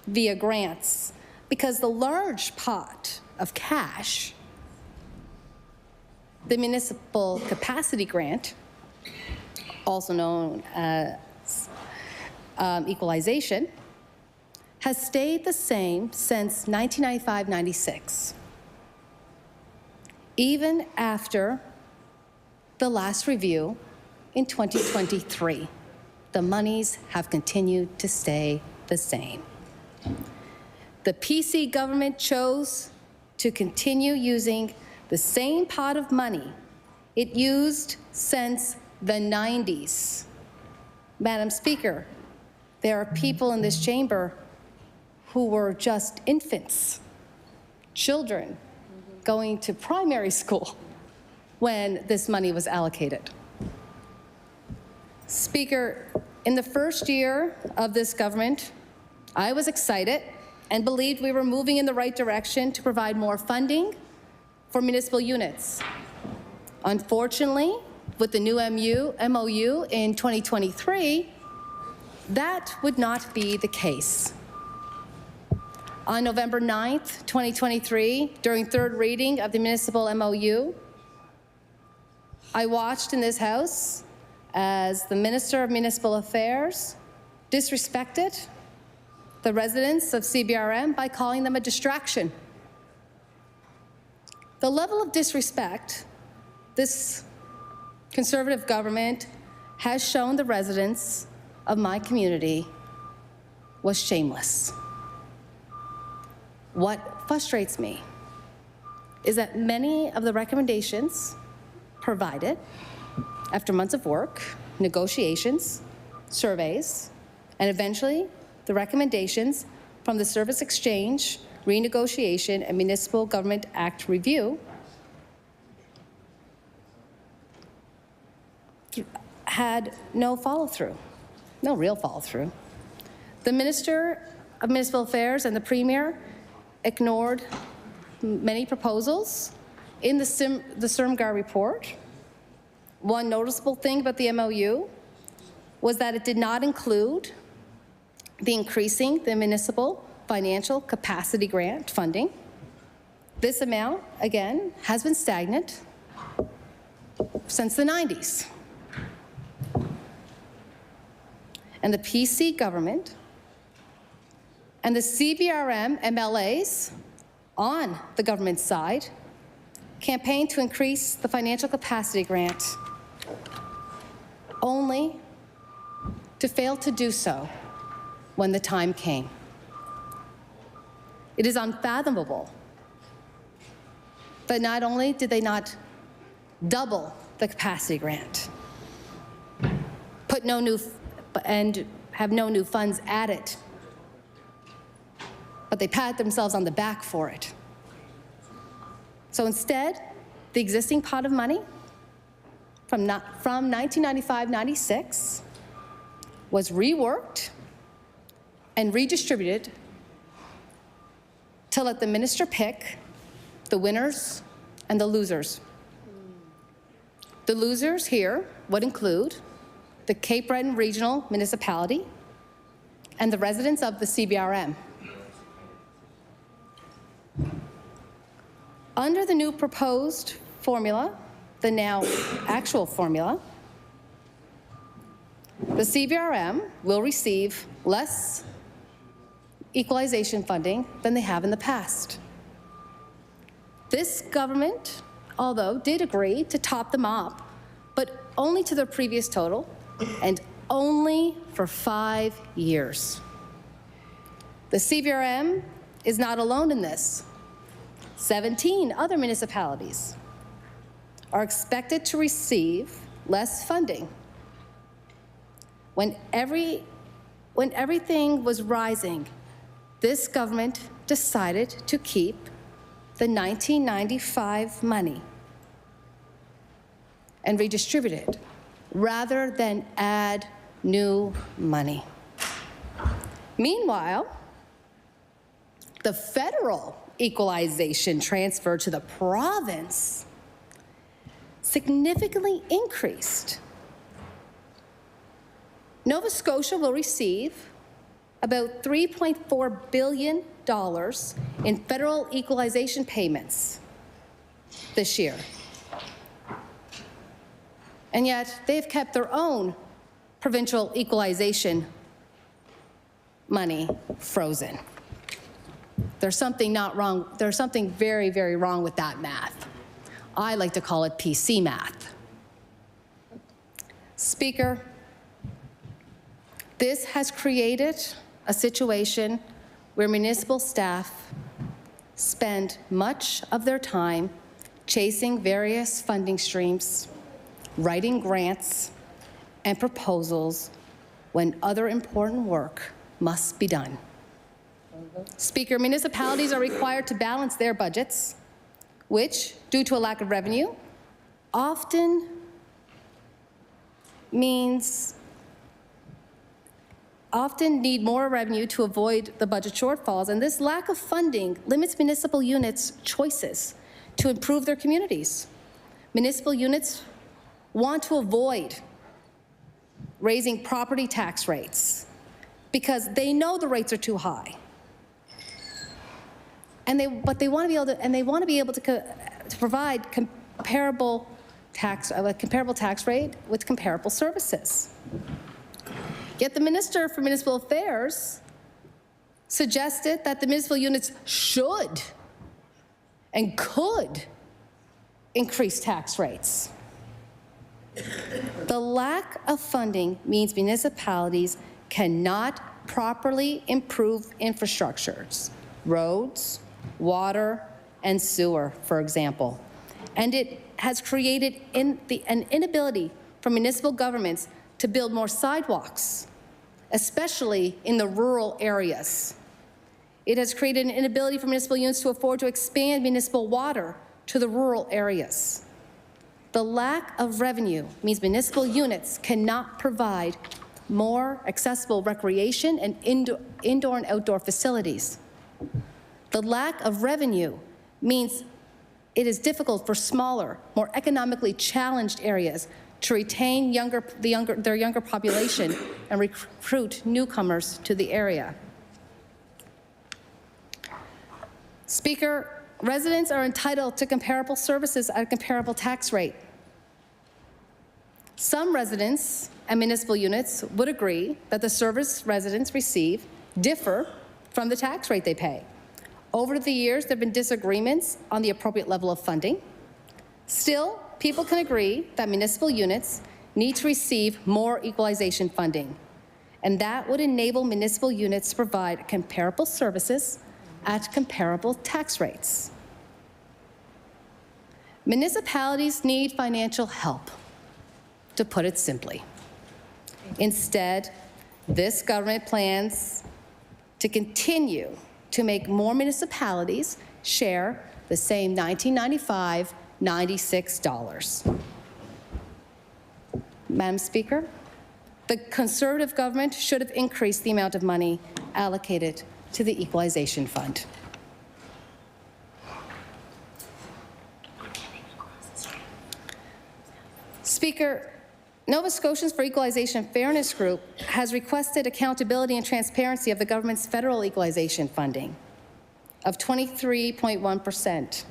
Speaker 23: via grants because the large pot of cash, the municipal capacity grant, also known as equalization, has stayed the same since 1995-96. Even after the last review in 2023, the monies have continued to stay the same. The PC government chose to continue using the same pot of money it used since the 90s. Madam Speaker, there are people in this chamber who were just infants, children going to primary school when this money was allocated. Speaker, in the first year of this government, I was excited and believed we were moving in the right direction to provide more funding for municipal units. Unfortunately, with the new MOU in 2023, that would not be the case. On November 9th, 2023, during third reading of the municipal MOU, I watched in this House as the Minister of Municipal Affairs disrespected the residents of CBRM by calling them a distraction. The level of disrespect this Conservative government has shown the residents of my community was shameless. What frustrates me is that many of the recommendations provided after months of work, negotiations, surveys, and eventually the recommendations from the Service Exchange, Renegotiation, and Municipal Government Act Review had no follow-through, no real follow-through. The Minister of Municipal Affairs and the Premier ignored many proposals in the Sermgar report. One noticeable thing about the MOU was that it did not include the increasing the municipal financial capacity grant funding. This amount, again, has been stagnant since the 90s. And the PC government and the CBRM MLAs on the government side campaigned to increase the financial capacity grant, only to fail to do so when the time came. It is unfathomable that not only did they not double the capacity grant, put no new and have no new funds added, but they pat themselves on the back for it. So instead, the existing pot of money from 1995-96 was reworked and redistributed to let the minister pick the winners and the losers. The losers here would include the Cape Breton Regional Municipality and the residents of the CBRM. Under the new proposed formula, the now actual formula, the CBRM will receive less equalization funding than they have in the past. This government, although, did agree to top them up, but only to their previous total and only for 5 years. The CBRM is not alone in this. 17 other municipalities are expected to receive less funding. When everything was rising, this government decided to keep the 1995 money and redistribute it rather than add new money. Meanwhile, the federal equalization transfer to the province significantly increased. Nova Scotia will receive about $3.4 billion in federal equalization payments this year. And yet, they've kept their own provincial equalization money frozen. There's something not wrong. There's something very, very wrong with that math. I like to call it PC math. Speaker, this has created a situation where municipal staff spend much of their time chasing various funding streams, writing grants and proposals when other important work must be done. Speaker, municipalities are required to balance their budgets, which, due to a lack of revenue, often need more revenue to avoid the budget shortfalls, and this lack of funding limits municipal units' choices to improve their communities. Municipal units want to avoid raising property tax rates because they know the rates are too high. But they want to be able to provide a comparable tax rate with comparable services. Yet the Minister for Municipal Affairs suggested that the municipal units should and could increase tax rates. The lack of funding means municipalities cannot properly improve infrastructures, roads, water, and sewer, for example. And it has created an inability for municipal governments to build more sidewalks, especially in the rural areas. It has created an inability for municipal units to afford to expand municipal water to the rural areas. The lack of revenue means municipal units cannot provide more accessible recreation and indoor and outdoor facilities. The lack of revenue means it is difficult for smaller, more economically challenged areas to retain their younger population and recruit newcomers to the area. Speaker, residents are entitled to comparable services at a comparable tax rate. Some residents and municipal units would agree that the service residents receive differ from the tax rate they pay. Over the years, there have been disagreements on the appropriate level of funding. Still, people can agree that municipal units need to receive more equalization funding, and that would enable municipal units to provide comparable services at comparable tax rates. Municipalities need financial help, to put it simply. Instead, this government plans to continue to make more municipalities share the same $1995-96. Madam Speaker, the Conservative government should have increased the amount of money allocated to the Equalization Fund. Speaker, Nova Scotians for Equalization Fairness Group has requested accountability and transparency of the government's federal equalization funding of 23.1%,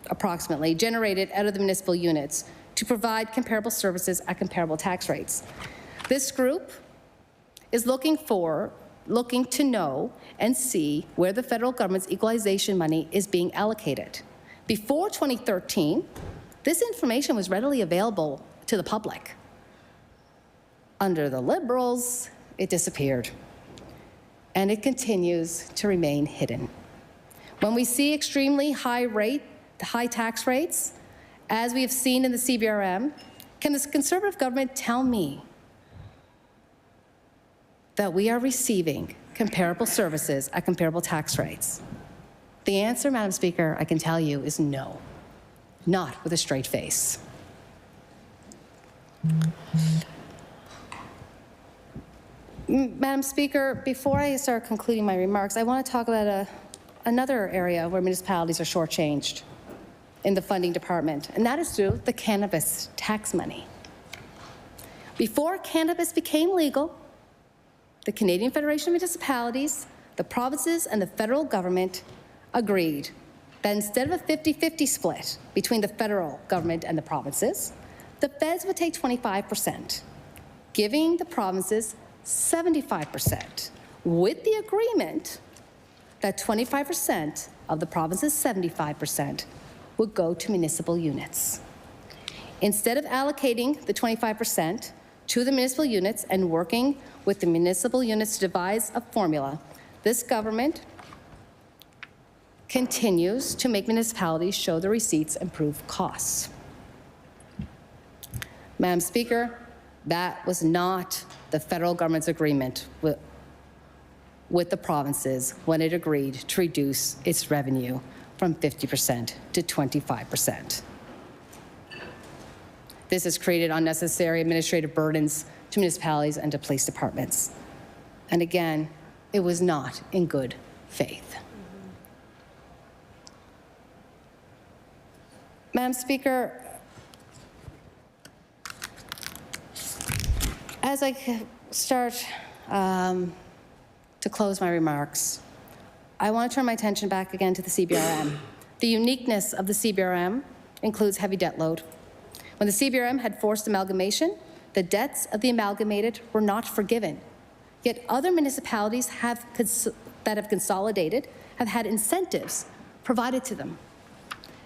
Speaker 23: approximately, generated out of the municipal units to provide comparable services at comparable tax rates. This group is looking to know and see where the federal government's equalization money is being allocated. Before 2013, this information was readily available to the public. Under the Liberals, it disappeared, and it continues to remain hidden. When we see extremely high tax rates, as we have seen in the CBRM, can this Conservative government tell me that we are receiving comparable services at comparable tax rates? The answer, Madam Speaker, I can tell you is no, not with a straight face. Madam Speaker, before I start concluding my remarks, I want to talk about another area where municipalities are shortchanged in the funding department, and that is through the cannabis tax money. Before cannabis became legal, the Canadian Federation of Municipalities, the provinces, and the federal government agreed that instead of a 50-50 split between the federal government and the provinces, the feds would take 25%, giving the provinces 75%, with the agreement that 25% of the province's 75% would go to municipal units. Instead of allocating the 25% to the municipal units and working with the municipal units to devise a formula, this government continues to make municipalities show the receipts and prove costs. Madam Speaker, that was not the federal government's agreement with the provinces when it agreed to reduce its revenue from 50% to 25%. This has created unnecessary administrative burdens to municipalities and to police departments. And again, it was not in good faith. Madam Speaker, as I start to close my remarks, I want to turn my attention back again to the CBRM. The uniqueness of the CBRM includes heavy debt load. When the CBRM had forced amalgamation, the debts of the amalgamated were not forgiven. Yet other municipalities that have consolidated have had incentives provided to them.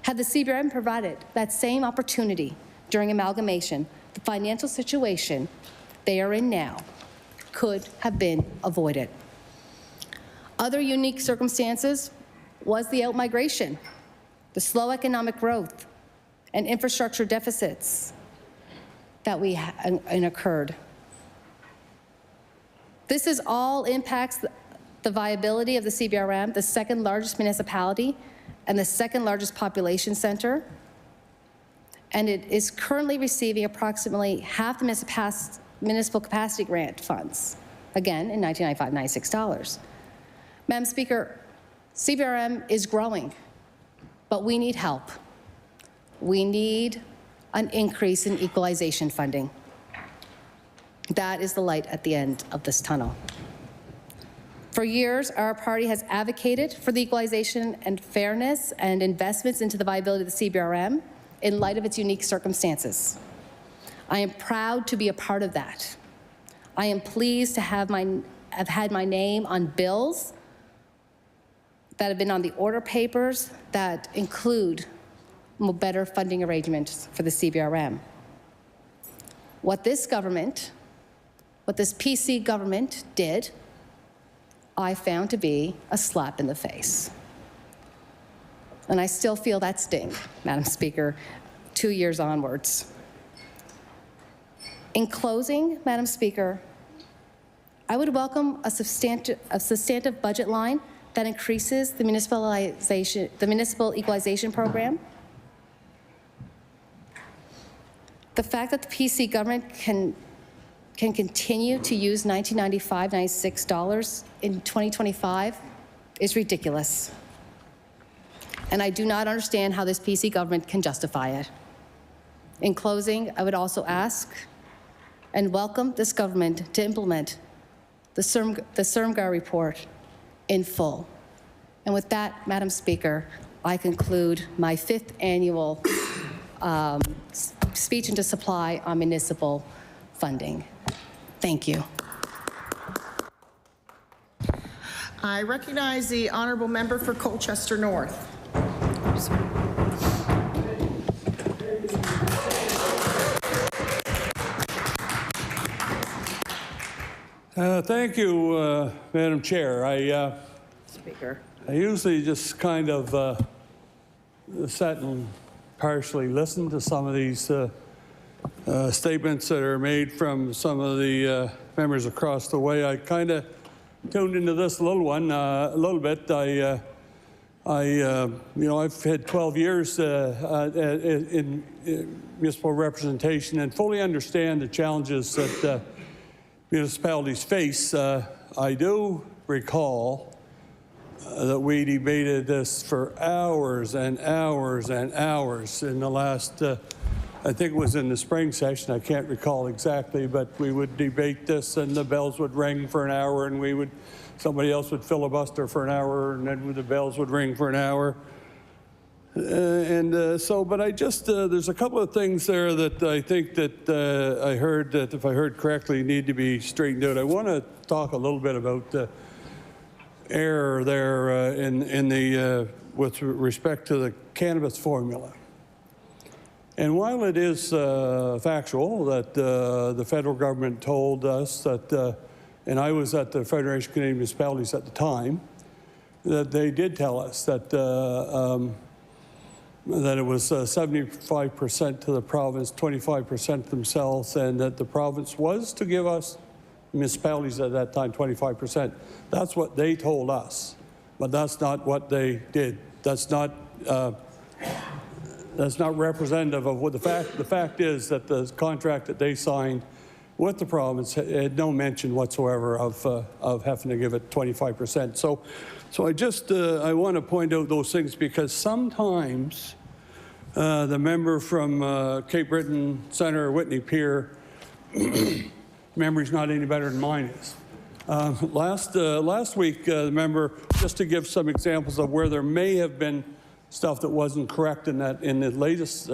Speaker 23: Had the CBRM provided that same opportunity during amalgamation, the financial situation they are in now could have been avoided. Other unique circumstances was the outmigration, the slow economic growth, and infrastructure deficits that occurred. This is all impacts the viability of the CBRM, the second largest municipality and the second largest population center, and it is currently receiving approximately half the municipal capacity grant funds, again in $1995-96. Madam Speaker, CBRM is growing, but we need help. We need an increase in equalization funding. That is the light at the end of this tunnel. For years, our party has advocated for the equalization and fairness and investments into the viability of the CBRM in light of its unique circumstances. I am proud to be a part of that. I am pleased to have had my name on bills that have been on the order papers that include better funding arrangements for the CBRM. What this PC government did, I found to be a slap in the face. And I still feel that sting, Madam Speaker, 2 years onwards. In closing, Madam Speaker, I would welcome a substantive budget line that increases the municipal equalization program. The fact that the PC government can continue to use $1995-96 in 2025 is ridiculous. And I do not understand how this PC government can justify it. In closing, I would also ask and welcome this government to implement the Sermgar report in full. And with that, Madam Speaker, I conclude my 5th annual speech into supply on municipal funding. Thank you.
Speaker 1: I recognize the honourable member for Colchester North.
Speaker 8: Thank you, Madam Chair.
Speaker 1: Speaker.
Speaker 8: I usually just kind of sit and partially listen to some of these statements that are made from some of the members across the way. I kind of tuned into this little bit. I've had 12 years in municipal representation and fully understand the challenges that municipalities face. I do recall that we debated this for hours and hours and hours in the last, I think it was in the spring session, I can't recall exactly, but we would debate this and the bells would ring for an hour and somebody else would filibuster for an hour and then the bells would ring for an hour. But I just, there's a couple of things there that I think that I heard that, if I heard correctly, need to be straightened out. I want to talk a little bit about the error there with respect to the cannabis formula. And while it is factual that the federal government told us that, and I was at the Federation of Canadian Municipalities at the time, that they did tell us that it was 75% to the province, 25% themselves, and that the province was to give us, municipalities at that time, 25%. That's what they told us, but that's not what they did. That's not representative of what the fact is that the contract that they signed with the province had no mention whatsoever of having to give it 25%. So I just, I want to point out those things because sometimes the member from Cape Breton, Senator Whitney Pier, memory's not any better than mine is. Last week, the member, just to give some examples of where there may have been stuff that wasn't correct in the latest,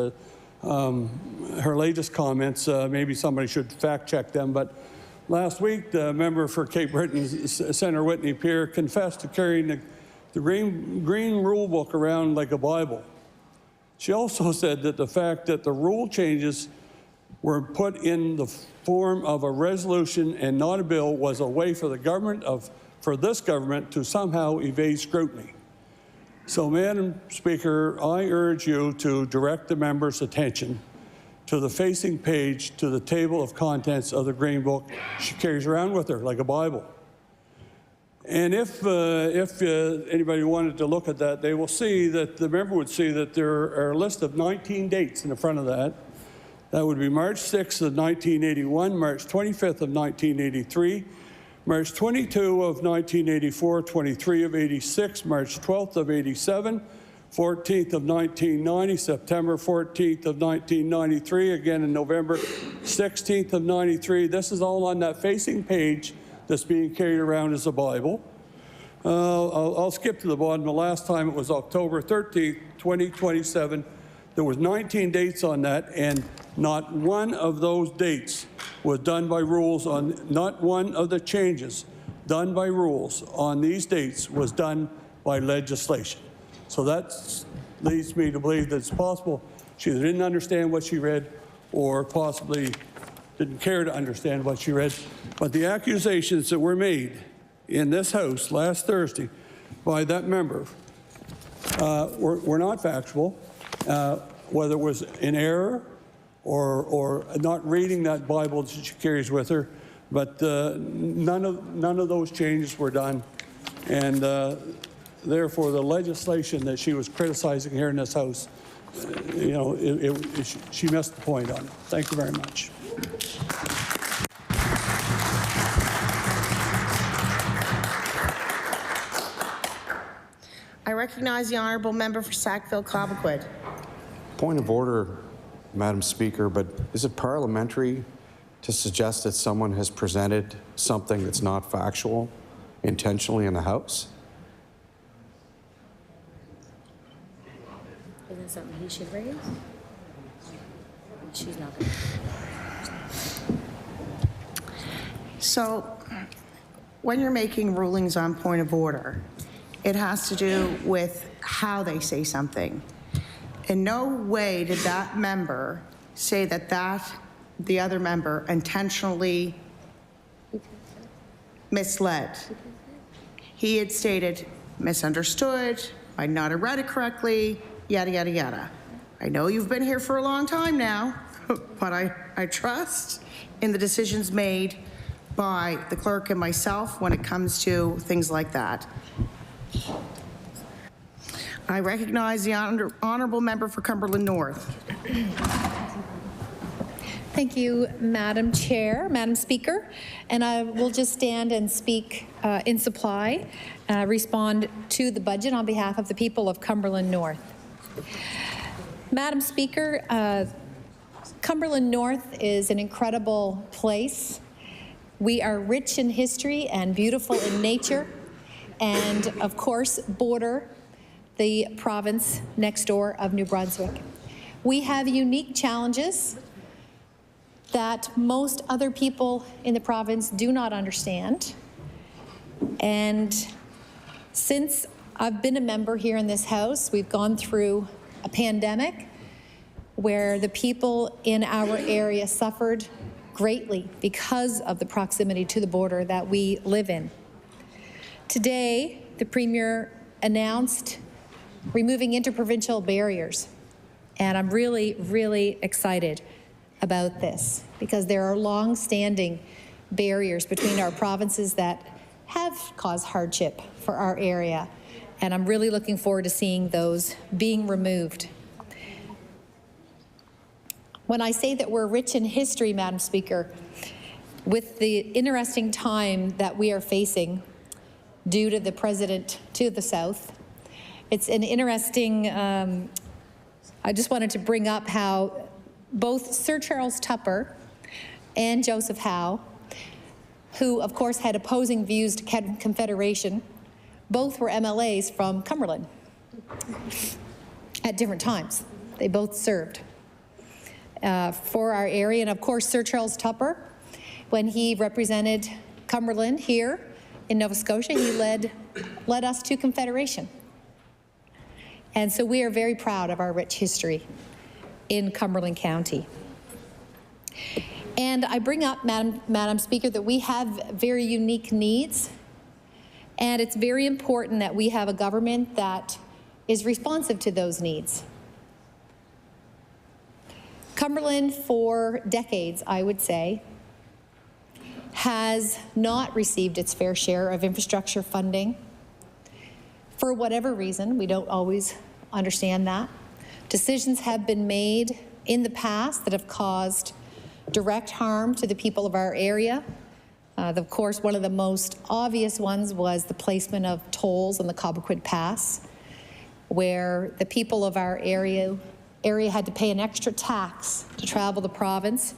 Speaker 8: her latest comments, maybe somebody should fact check them, but last week, the member for Cape Breton, Senator Whitney Pier, confessed to carrying the green rule book around like a Bible. She also said that the fact that the rule changes were put in the form of a resolution and not a bill was a way for the government for this government to somehow evade scrutiny. So, Madam Speaker, I urge you to direct the members' attention to the facing page to the table of contents of the Green Book she carries around with her like a Bible. And if anybody wanted to look at that, they will see that the member would see that there are a list of 19 dates in the front of that. That would be March 6th of 1981, March 25th of 1983, March 22 of 1984, 23 of 86, March 12th of 87, 14th of 1990, September 14th of 1993, again in November 16th of 93. This is all on that facing page that's being carried around as a Bible. I'll skip to the bottom. The last time it was October 13th, 2027. There was 19 dates on that, and not one of those dates was done by rules on, not one of the changes done by rules on these dates was done by legislation. So that leads me to believe that it's possible she either didn't understand what she read or possibly didn't care to understand what she read. But the accusations that were made in this House last Thursday by that member were not factual, whether it was in error or not reading that Bible that she carries with her. But none of those changes were done, and therefore the legislation that she was criticizing here in this House, she missed the point on it. Thank you very much.
Speaker 1: I recognize the honourable member for Sackville-Cobequid.
Speaker 20: Point of order, Madam Speaker, but is it parliamentary to suggest that someone has presented something that's not factual intentionally in the House?
Speaker 23: Isn't that something he should raise? She's not.
Speaker 1: So, when you're making rulings on point of order, it has to do with how they say something. In no way did that member say that the other member intentionally misled. He had stated, misunderstood, might not have read it correctly, yada, yada, yada. I know you've been here for a long time now, but I trust in the decisions made by the clerk and myself when it comes to things like that. I recognize the honourable member for Cumberland North.
Speaker 5: Thank you, Madam Chair, Madam Speaker. And I will just stand and speak in supply, respond to the budget on behalf of the people of Cumberland North. Madam Speaker, Cumberland North is an incredible place. We are rich in history and beautiful in nature, and of course, border the province next door of New Brunswick. We have unique challenges that most other people in the province do not understand. And since I've been a member here in this House, we've gone through a pandemic where the people in our area suffered greatly because of the proximity to the border that we live in. Today, the Premier announced removing interprovincial barriers, and I'm really, really excited about this because there are long-standing barriers between our provinces that have caused hardship for our area, and I'm really looking forward to seeing those being removed. When I say that we're rich in history, Madam Speaker, with the interesting time that we are facing due to the president to the south, it's an interesting, I just wanted to bring up how both Sir Charles Tupper and Joseph Howe, who of course had opposing views to Confederation, both were MLAs from Cumberland at different times. They both served for our area. And of course, Sir Charles Tupper, when he represented Cumberland here in Nova Scotia, he led us to Confederation. And so we are very proud of our rich history in Cumberland County. And I bring up, Madam Speaker, that we have very unique needs, and it's very important that we have a government that is responsive to those needs. Cumberland, for decades, I would say, has not received its fair share of infrastructure funding. For whatever reason, we don't always understand that. Decisions have been made in the past that have caused direct harm to the people of our area. Of course, one of the most obvious ones was the placement of tolls on the Cobequid Pass, where the people of our area had to pay an extra tax to travel the province,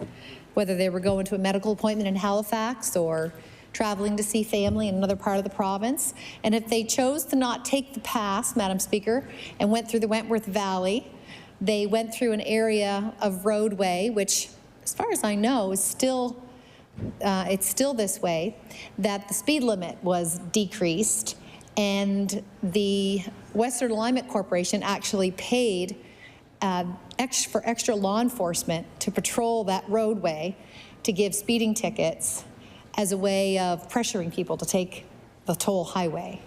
Speaker 5: whether they were going to a medical appointment in Halifax or traveling to see family in another part of the province. And if they chose to not take the pass, Madam Speaker, and went through the Wentworth Valley, they went through an area of roadway, which, as far as I know, is still, it's still this way, that the speed limit was decreased, and the Western Alignment Corporation actually paid for extra law enforcement to patrol that roadway to give speeding tickets as a way of pressuring people to take the toll highway.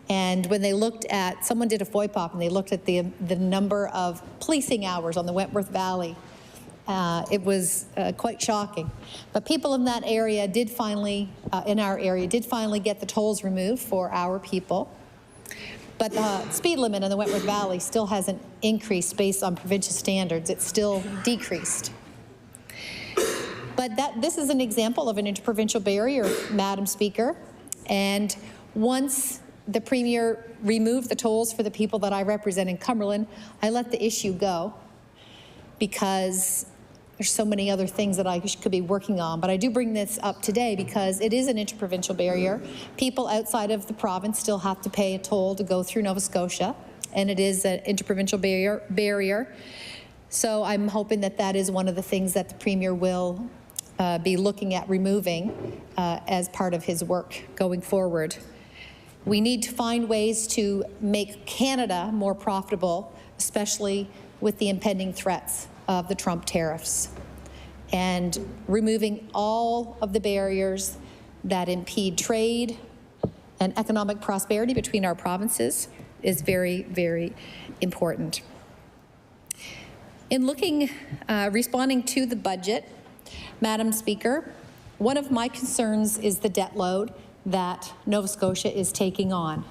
Speaker 5: And when they looked at, someone did a FOIPOP and they looked at the number of policing hours on the Wentworth Valley, it was quite shocking. But people in that area did finally, in our area, did finally get the tolls removed for our people. But the speed limit in the Wentworth Valley still hasn't increased based on provincial standards. It's still decreased. But this is an example of an interprovincial barrier, Madam Speaker. And once the Premier removed the tolls for the people that I represent in Cumberland, I let the issue go because there's so many other things that I could be working on. But I do bring this up today because it is an interprovincial barrier. People outside of the province still have to pay a toll to go through Nova Scotia, and it is an interprovincial barrier. So I'm hoping that that is one of the things that the Premier will be looking at removing as part of his work going forward. We need to find ways to make Canada more profitable, especially with the impending threats of the Trump tariffs, and removing all of the barriers that impede trade and economic prosperity between our provinces is very, very important. In looking, responding to the budget, Madam Speaker, one of my concerns is the debt load that Nova Scotia is taking on.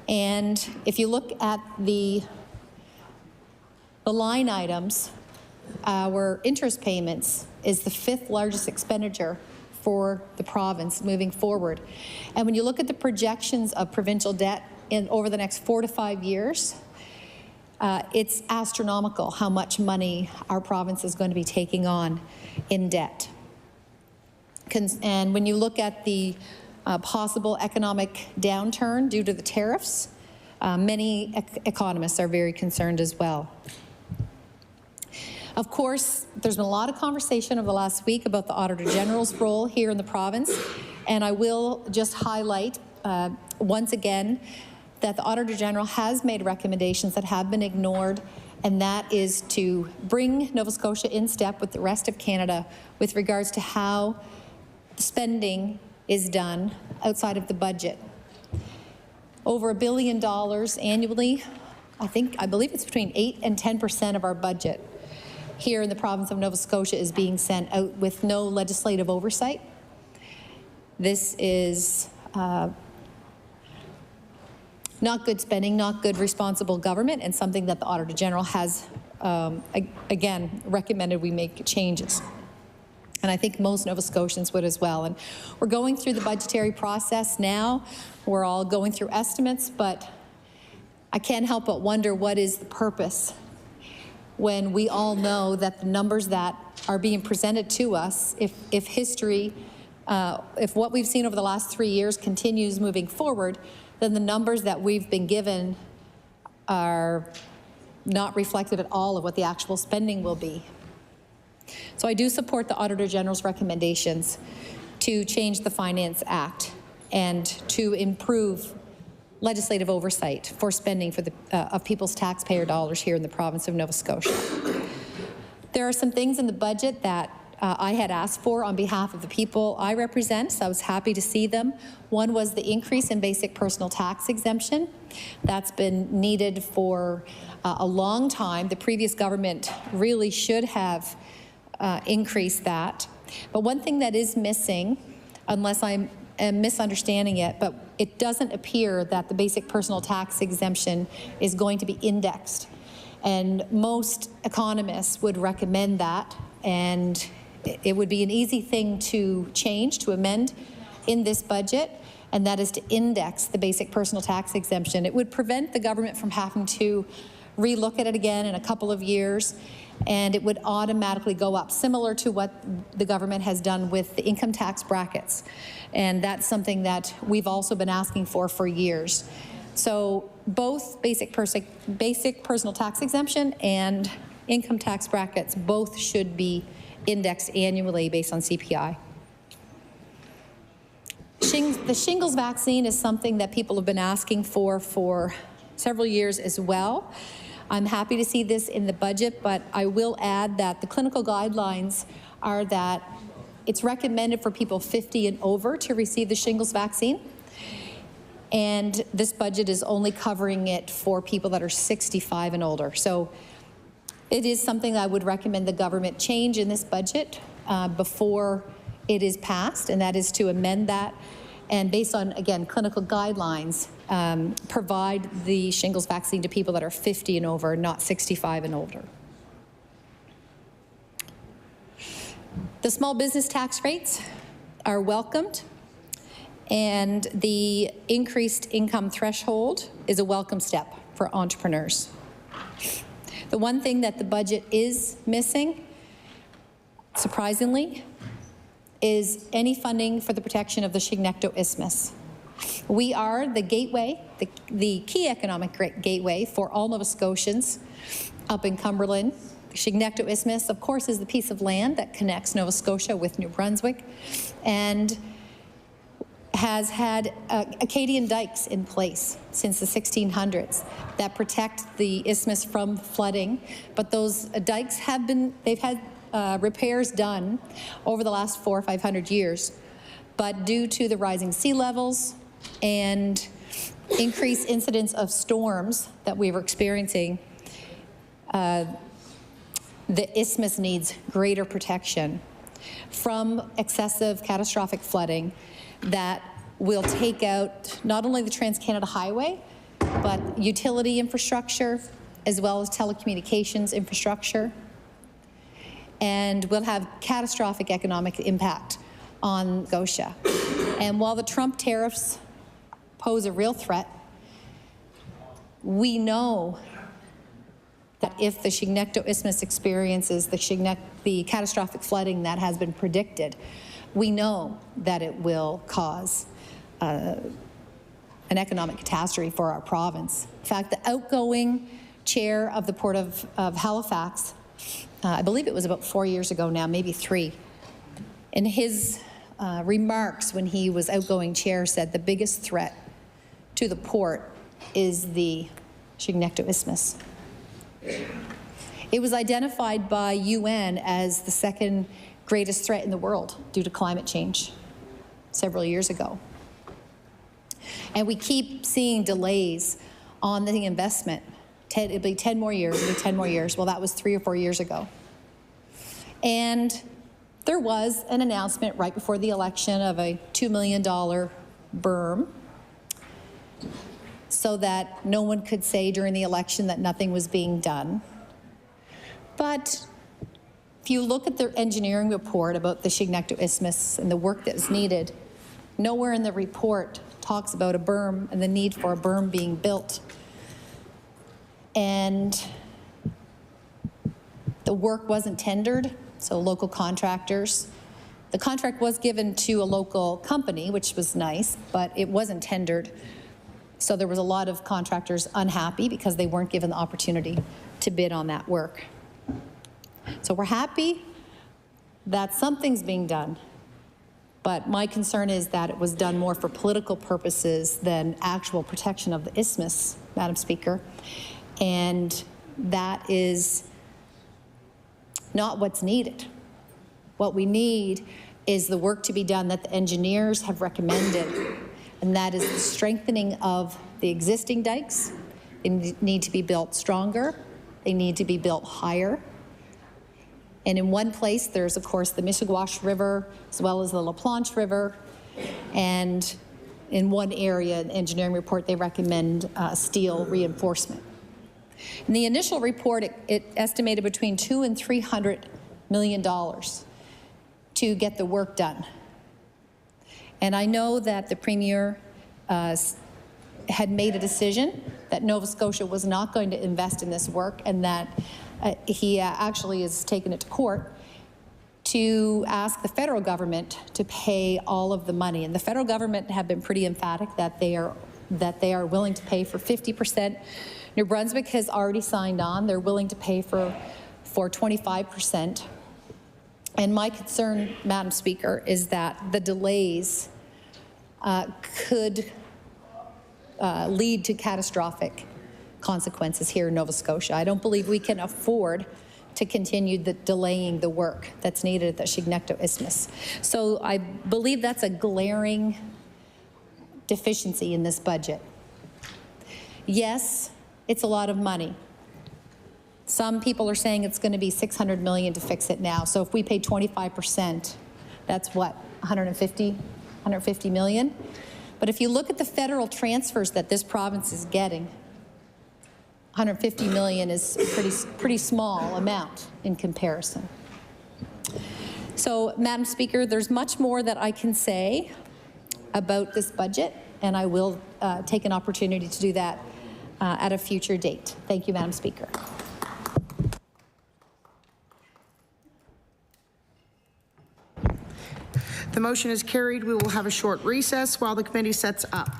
Speaker 5: And if you look at the line items, our interest payments is the 5th largest expenditure for the province moving forward. And when you look at the projections of provincial debt over the next 4 to 5 years, it's astronomical how much money our province is going to be taking on in debt. And when you look at the possible economic downturn due to the tariffs, many economists are very concerned as well. Of course, there's been a lot of conversation over the last week about the Auditor General's role here in the province, and I will just highlight once again that the Auditor General has made recommendations that have been ignored, and that is to bring Nova Scotia in step with the rest of Canada with regards to how spending is done outside of the budget. Over $1 billion annually, I believe it's between 8 and 10% of our budget here in the province of Nova Scotia is being sent out with no legislative oversight. This is not good spending, not good responsible government, and something that the Auditor General has, again, recommended we make changes. And I think most Nova Scotians would as well. And we're going through the budgetary process now. We're all going through estimates, but I can't help but wonder what is the purpose when we all know that the numbers that are being presented to us, if history, if what we've seen over the last 3 years continues moving forward, then the numbers that we've been given are not reflective at all of what the actual spending will be. So I do support the Auditor General's recommendations to change the Finance Act and to improve legislative oversight for spending for of people's taxpayer dollars here in the province of Nova Scotia. There are some things in the budget that I had asked for on behalf of the people I represent, so I was happy to see them. One was the increase in basic personal tax exemption. That's been needed for a long time. The previous government really should have increased that. But one thing that is missing, unless I'm misunderstanding it, but it doesn't appear that the basic personal tax exemption is going to be indexed. And most economists would recommend that, and it would be an easy thing to change, to amend in this budget, and that is to index the basic personal tax exemption. It would prevent the government from having to relook at it again in a couple of years, and it would automatically go up, similar to what the government has done with the income tax brackets. And that's something that we've also been asking for years. So both basic personal tax exemption and income tax brackets both should be indexed annually based on CPI. The shingles vaccine is something that people have been asking for several years as well. I'm happy to see this in the budget, but I will add that the clinical guidelines are that it's recommended for people 50 and over to receive the shingles vaccine. And this budget is only covering it for people that are 65 and older. So it is something that I would recommend the government change in this budget before it is passed, and that is to amend that. And based on, again, clinical guidelines, provide the shingles vaccine to people that are 50 and over, not 65 and older. The small business tax rates are welcomed, and the increased income threshold is a welcome step for entrepreneurs. The one thing that the budget is missing, surprisingly, is any funding for the protection of the Chignecto Isthmus. We are the gateway, the key economic gateway for all Nova Scotians up in Cumberland. The Chignecto Isthmus, of course, is the piece of land that connects Nova Scotia with New Brunswick, and has had Acadian dikes in place since the 1600s that protect the isthmus from flooding. But those dikes have been, they've had repairs done over the last 400 or 500 years. But due to the rising sea levels and increased incidence of storms that we were experiencing, the isthmus needs greater protection from excessive catastrophic flooding that will take out not only the Trans-Canada Highway, but utility infrastructure, as well as telecommunications infrastructure, and will have catastrophic economic impact on Scotia. And while the Trump tariffs pose a real threat, we know that if the Chignecto Isthmus experiences the catastrophic flooding that has been predicted, we know that it will cause an economic catastrophe for our province. In fact, the outgoing chair of the Port of Halifax, I believe it was about 4 years ago now, maybe 3, in his remarks when he was outgoing chair, said the biggest threat to the port is the Chignecto Isthmus. It was identified by UN as the second greatest threat in the world due to climate change several years ago. And we keep seeing delays on the investment. It'll be 10 more years, it'll be 10 more years. Well, that was 3 or 4 years ago. And there was an announcement right before the election of a $2 million berm so that no one could say during the election that nothing was being done. But if you look at the engineering report about the Chignecto Isthmus and the work that is needed, nowhere in the report talks about a berm and the need for a berm being built. And the work wasn't tendered, so local contractors. The contract was given to a local company, which was nice, but it wasn't tendered. So there was a lot of contractors unhappy because they weren't given the opportunity to bid on that work. So we're happy that something's being done, but my concern is that it was done more for political purposes than actual protection of the isthmus, Madam Speaker. And that is not what's needed. What we need is the work to be done that the engineers have recommended, and that is the strengthening of the existing dikes. They need to be built stronger. They need to be built higher. And in one place, there's, of course, the Missaguash River, as well as the La Planche River. And in one area, an engineering report, they recommend steel reinforcement. In the initial report, it estimated between $200 and $300 million to get the work done. And I know that the Premier had made a decision that Nova Scotia was not going to invest in this work, and that he actually has taken it to court to ask the federal government to pay all of the money. And the federal government have been pretty emphatic that they are willing to pay for 50%. New Brunswick has already signed on. They're willing to pay for 25%. And my concern, Madam Speaker, is that the delays could lead to catastrophic consequences here in Nova Scotia. I don't believe we can afford to continue delaying the work that's needed at the Chignecto Isthmus. So I believe that's a glaring deficiency in this budget. Yes, it's a lot of money. Some people are saying it's going to be $600 million to fix it now. So if we pay 25%, that's what, 150 million? But if you look at the federal transfers that this province is getting, 150 million is a pretty small amount in comparison. So, Madam Speaker, there's much more that I can say about this budget, and I will take an opportunity to do that at a future date. Thank you, Madam Speaker.
Speaker 1: The motion is carried. We will have a short recess while the committee sets up.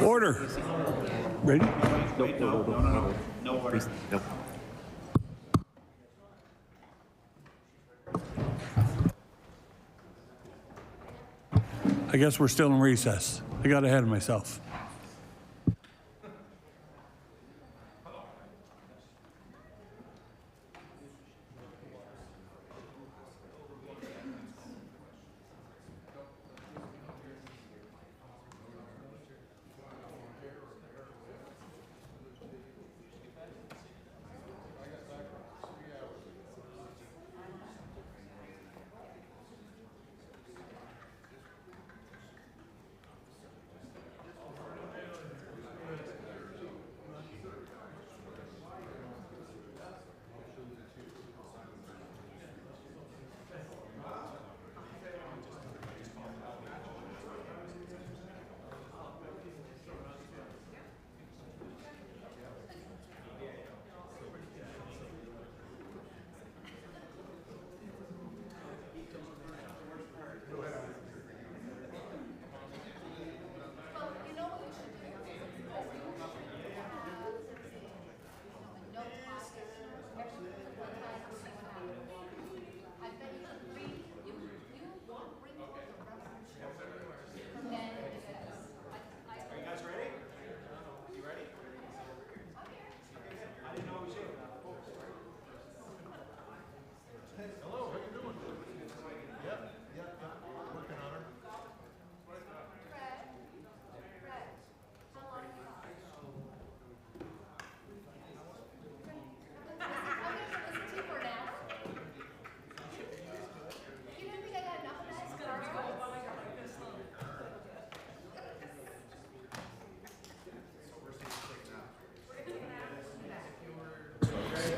Speaker 8: Order. Ready?
Speaker 4: No.
Speaker 8: I guess we're still in recess. I got ahead of myself.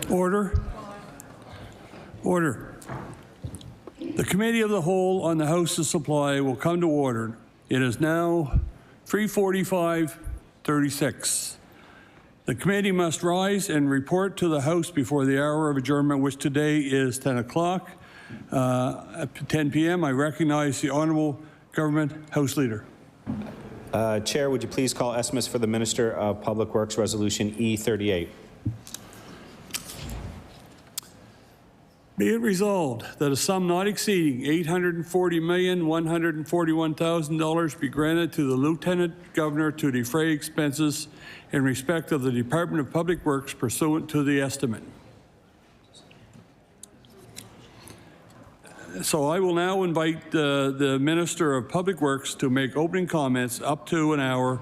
Speaker 8: Order. Order. The Committee of the Whole on the House of Supply will come to order. It is now 3:45:36. The committee must rise and report to the House before the hour of adjournment, which today is 10 o'clock. At 10 p.m., I recognize the Honourable Government House Leader.
Speaker 21: Chair, would you please call estimates for the Minister of Public Works Resolution E38?
Speaker 8: Be it resolved that a sum not exceeding $840,141,000 be granted to the Lieutenant Governor to defray expenses in respect of the Department of Public Works pursuant to the estimate. So I will now invite the Minister of Public Works to make opening comments up to an hour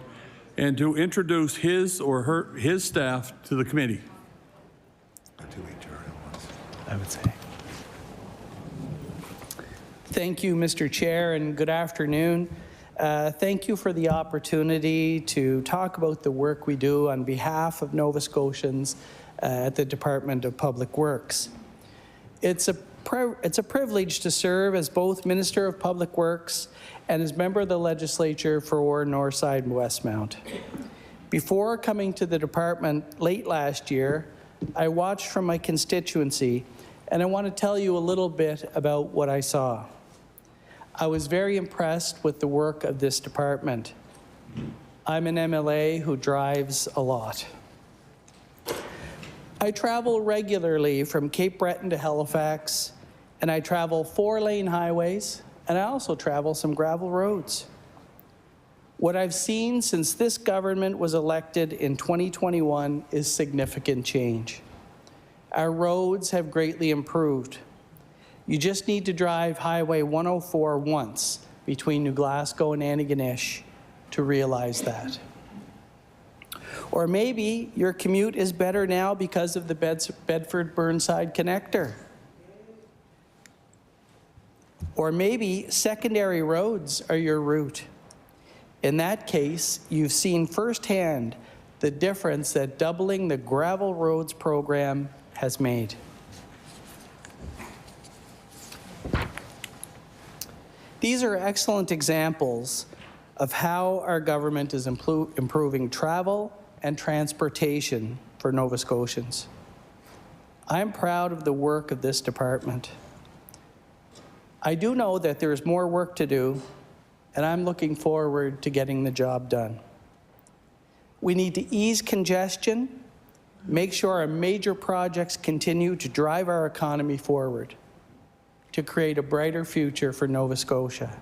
Speaker 8: and to introduce his or his staff to the committee.
Speaker 15: I would say. Thank you, Mr. Chair, and good afternoon. Thank you for the opportunity to talk about the work we do on behalf of Nova Scotians at the Department of Public Works. It's a privilege to serve as both Minister of Public Works and as member of the legislature for Northside and Westmount. Before coming to the department late last year, I watched from my constituency, and I want to tell you a little bit about what I saw. I was very impressed with the work of this department. I'm an MLA who drives a lot. I travel regularly from Cape Breton to Halifax, and I travel 4-lane highways, and I also travel some gravel roads. What I've seen since this government was elected in 2021 is significant change. Our roads have greatly improved. You just need to drive Highway 104 once between New Glasgow and Antigonish to realize that. Or maybe your commute is better now because of the Bedford-Burnside connector. Or maybe secondary roads are your route. In that case, you've seen firsthand the difference that doubling the gravel roads program has made. These are excellent examples of how our government is improving travel and transportation for Nova Scotians. I'm proud of the work of this department. I do know that there is more work to do, and I'm looking forward to getting the job done. We need to ease congestion, make sure our major projects continue to drive our economy forward, to create a brighter future for Nova Scotia.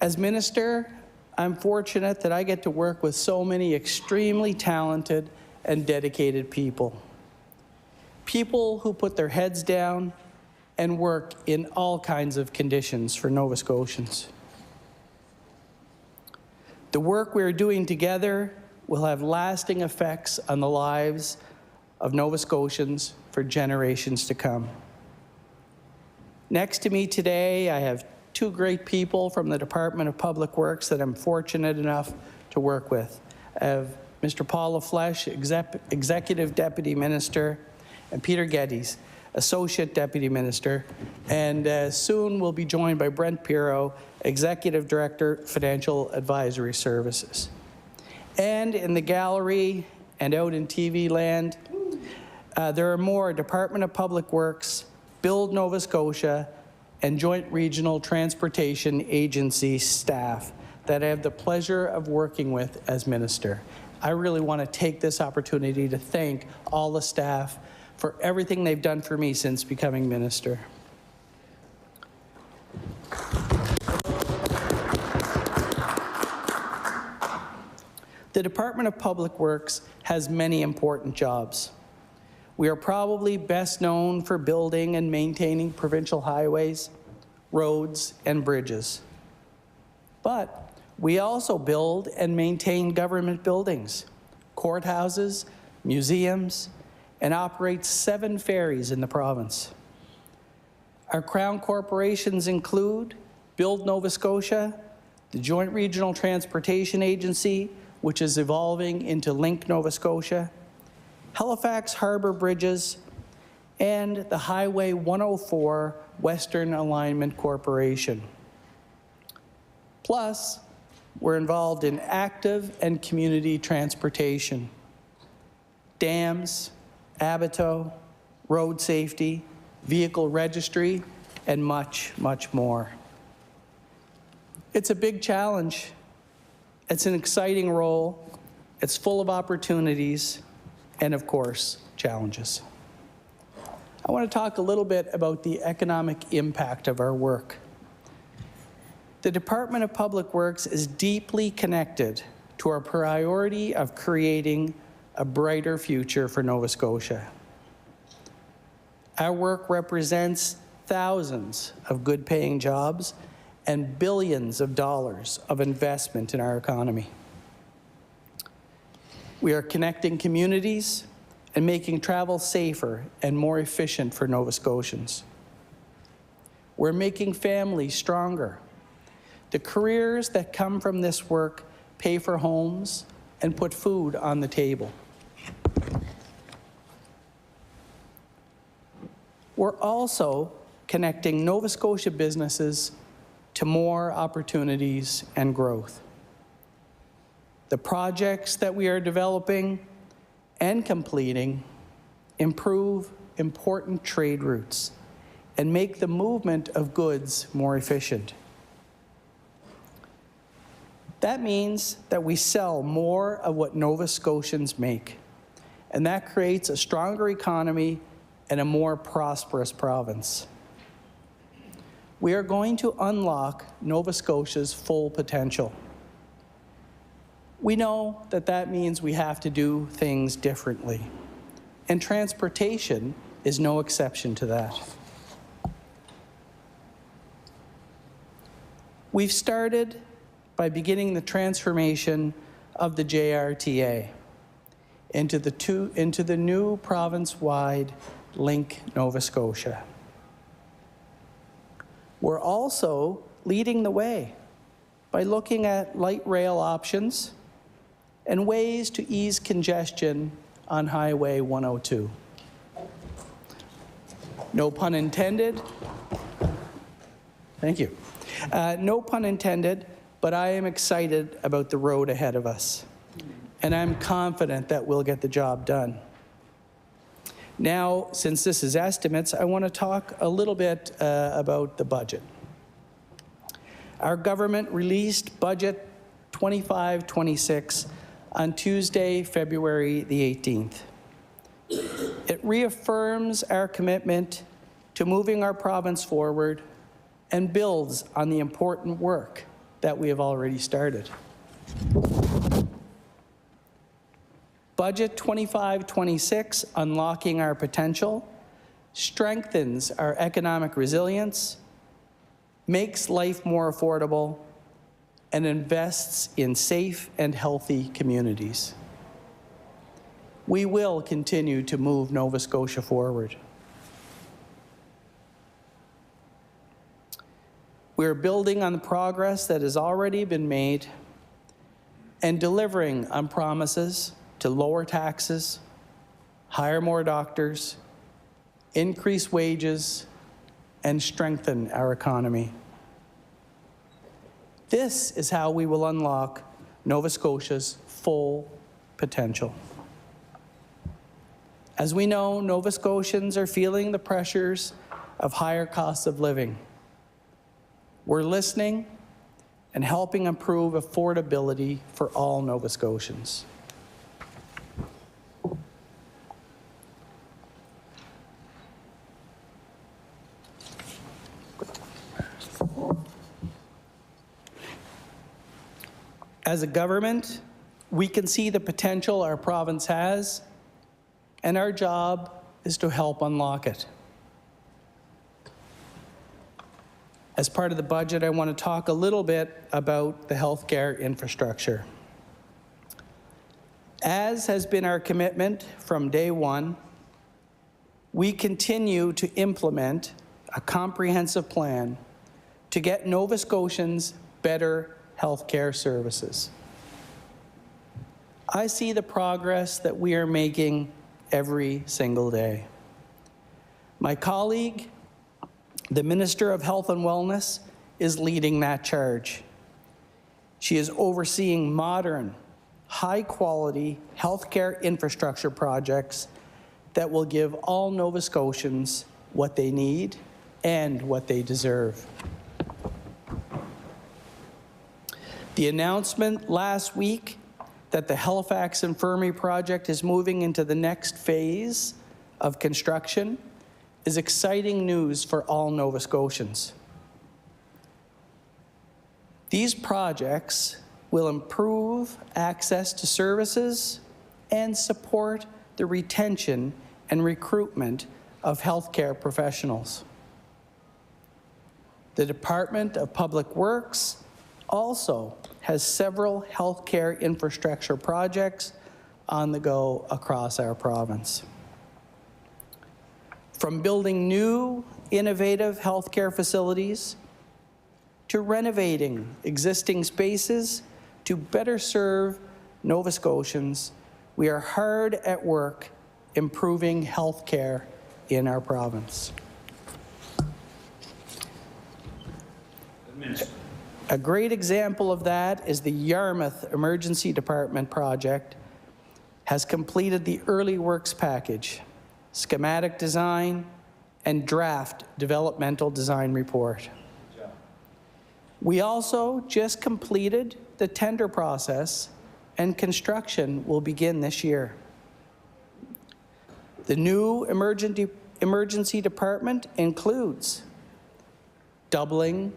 Speaker 15: As Minister, I'm fortunate that I get to work with so many extremely talented and dedicated people. People who put their heads down and work in all kinds of conditions for Nova Scotians. The work we are doing together will have lasting effects on the lives of Nova Scotians for generations to come. Next to me today, I have two great people from the Department of Public Works that I'm fortunate enough to work with. I have Mr. Paul LaFlèche, Executive Deputy Minister, and Peter Geddes, Associate Deputy Minister, and soon we'll be joined by Brent Pirro, Executive Director, Financial Advisory Services. And in the gallery and out in TV land, there are more Department of Public Works, Build Nova Scotia, and Joint Regional Transportation Agency staff that I have the pleasure of working with as Minister. I really want to take this opportunity to thank all the staff for everything they've done for me since becoming Minister. The Department of Public Works has many important jobs. We are probably best known for building and maintaining provincial highways, roads, and bridges. But we also build and maintain government buildings, courthouses, museums, and operate 7 ferries in the province. Our Crown corporations include Build Nova Scotia, the Joint Regional Transportation Agency, which is evolving into Link Nova Scotia, Halifax Harbour Bridges, and the Highway 104 Western Alignment Corporation. Plus, we're involved in active and community transportation, dams, Abato, road safety, vehicle registry, and much, much more. It's a big challenge. It's an exciting role. It's full of opportunities and, of course, challenges. I want to talk a little bit about the economic impact of our work. The Department of Public Works is deeply connected to our priority of creating a brighter future for Nova Scotia. Our work represents thousands of good-paying jobs and billions of dollars of investment in our economy. We are connecting communities and making travel safer and more efficient for Nova Scotians. We're making families stronger. The careers that come from this work pay for homes and put food on the table. We're also connecting Nova Scotia businesses to more opportunities and growth. The projects that we are developing and completing improve important trade routes and make the movement of goods more efficient. That means that we sell more of what Nova Scotians make, and that creates a stronger economy and a more prosperous province. We are going to unlock Nova Scotia's full potential. We know that that means we have to do things differently, and transportation is no exception to that. We've started by beginning the transformation of the JRTA into the new province-wide Link Nova Scotia. We're also leading the way by looking at light rail options and ways to ease congestion on Highway 102. No pun intended. Thank you. No pun intended, but I am excited about the road ahead of us, and I'm confident that we'll get the job done. Now, since this is estimates, I want to talk a little bit about the budget. Our government released Budget 25-26 on Tuesday, February the 18th. It reaffirms our commitment to moving our province forward and builds on the important work that we have already started. Budget 25-26, Unlocking Our Potential, strengthens our economic resilience, makes life more affordable, and invests in safe and healthy communities. We will continue to move Nova Scotia forward. We are building on the progress that has already been made and delivering on promises to lower taxes, hire more doctors, increase wages, and strengthen our economy. This is how we will unlock Nova Scotia's full potential. As we know, Nova Scotians are feeling the pressures of higher costs of living. We're listening and helping improve affordability for all Nova Scotians. As a government, we can see the potential our province has, and our job is to help unlock it. As part of the budget, I want to talk a little bit about the healthcare infrastructure. As has been our commitment from day one, we continue to implement a comprehensive plan to get Nova Scotians better healthcare services. I see the progress that we are making every single day. My colleague, the Minister of Health and Wellness, is leading that charge. She is overseeing modern, high-quality healthcare infrastructure projects that will give all Nova Scotians what they need and what they deserve. The announcement last week that the Halifax Infirmary project is moving into the next phase of construction is exciting news for all Nova Scotians. These projects will improve access to services and support the retention and recruitment of healthcare professionals. The Department of Public Works also has several healthcare infrastructure projects on the go across our province. From building new, innovative healthcare facilities, to renovating existing spaces to better serve Nova Scotians, we are hard at work improving healthcare in our province. A great example of that is the Yarmouth Emergency Department project has completed the early works package, schematic design, and draft developmental design report. We also just completed the tender process, and construction will begin this year. The new emergency department includes doubling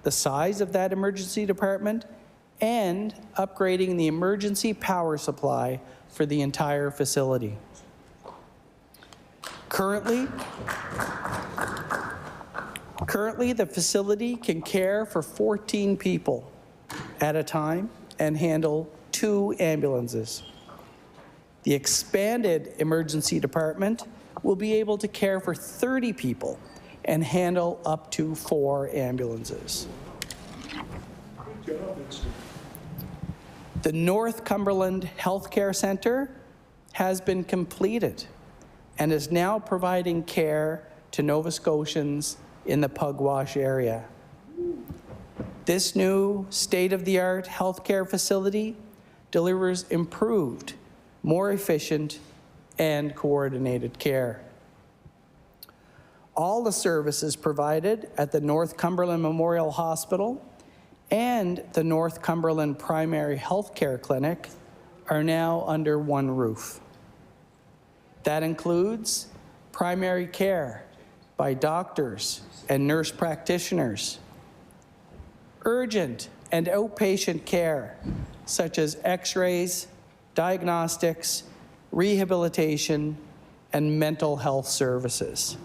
Speaker 15: the size of that emergency department and upgrading the emergency power supply for the entire facility. Currently, the facility can care for 14 people at a time and handle 2 ambulances. The expanded emergency department will be able to care for 30 people and handle up to 4 ambulances. The North Cumberland Healthcare Centre has been completed and is now providing care to Nova Scotians in the Pugwash area. This new state-of-the-art healthcare facility delivers improved, more efficient, and coordinated care. All the services provided at the North Cumberland Memorial Hospital and the North Cumberland Primary Health Care Clinic are now under one roof. That includes primary care by doctors and nurse practitioners, urgent and outpatient care such as x-rays, diagnostics, rehabilitation, and mental health services,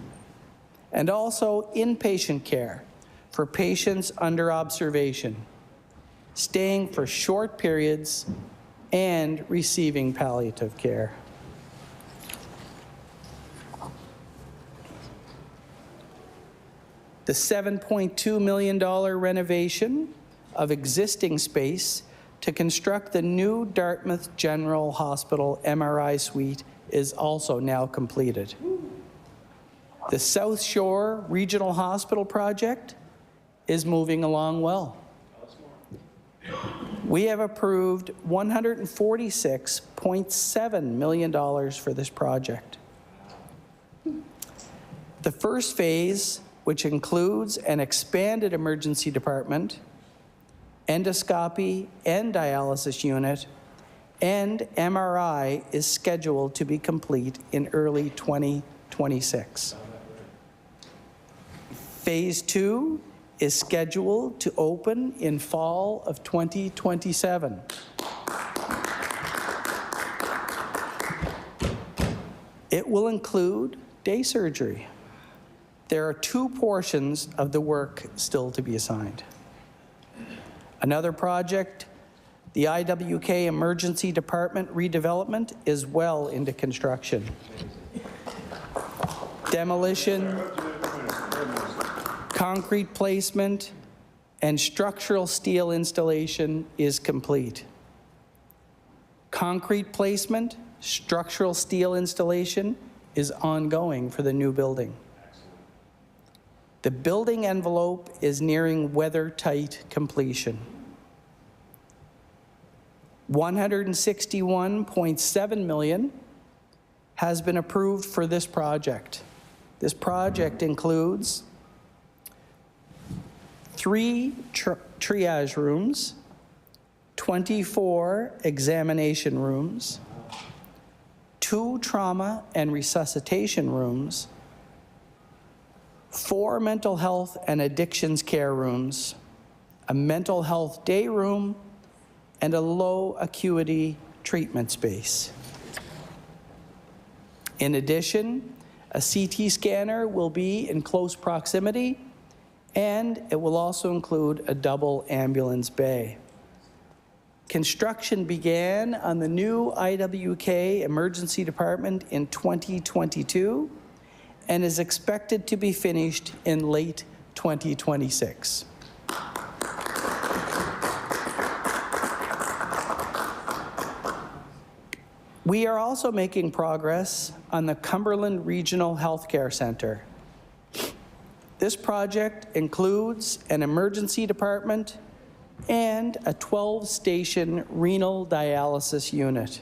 Speaker 15: and also inpatient care for patients under observation, staying for short periods and receiving palliative care. The $7.2 million renovation of existing space to construct the new Dartmouth General Hospital MRI suite is also now completed. The South Shore Regional Hospital project is moving along well. We have approved $146.7 million for this project. The first phase, which includes an expanded emergency department, endoscopy and dialysis unit, and MRI, is scheduled to be complete in early 2026. Phase 2 is scheduled to open in fall of 2027. It will include day surgery. There are 2 portions of the work still to be assigned. Another project, the IWK Emergency Department redevelopment, is well into construction. Demolition, concrete placement, and structural steel installation is complete. Concrete placement, structural steel installation is ongoing for the new building. The building envelope is nearing weather-tight completion. $161.7 million has been approved for this project. This project includes 3 triage rooms, 24 examination rooms, 2 trauma and resuscitation rooms, 4 mental health and addictions care rooms, a mental health day room, and a low acuity treatment space. In addition, a CT scanner will be in close proximity, and it will also include a double ambulance bay. Construction began on the new IWK Emergency Department in 2022 and is expected to be finished in late 2026. We are also making progress on the Cumberland Regional Healthcare Centre. This project includes an emergency department and a 12-station renal dialysis unit.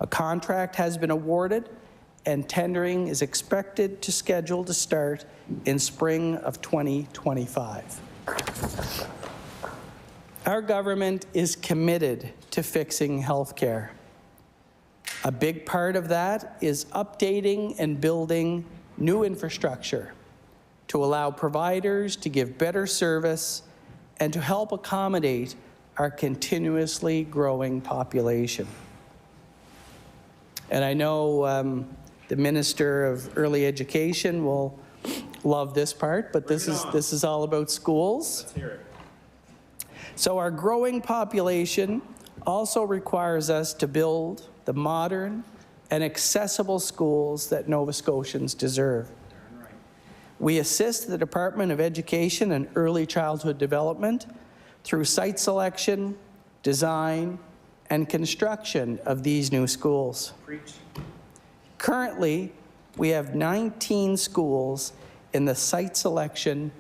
Speaker 15: A contract has been awarded and tendering is expected to schedule to start in spring of 2025. Our government is committed to fixing healthcare. A big part of that is updating and building new infrastructure to allow providers to give better service and to help accommodate our continuously growing population. And I know the Minister of Early Education will love this part, but this is all about schools.
Speaker 21: Let's hear it.
Speaker 15: So our growing population also requires us to build the modern and accessible schools that Nova Scotians deserve. We assist the Department of Education and Early Childhood Development through site selection, design, and construction of these new schools.
Speaker 21: Preach.
Speaker 15: Currently, we have 19 schools in the site selection,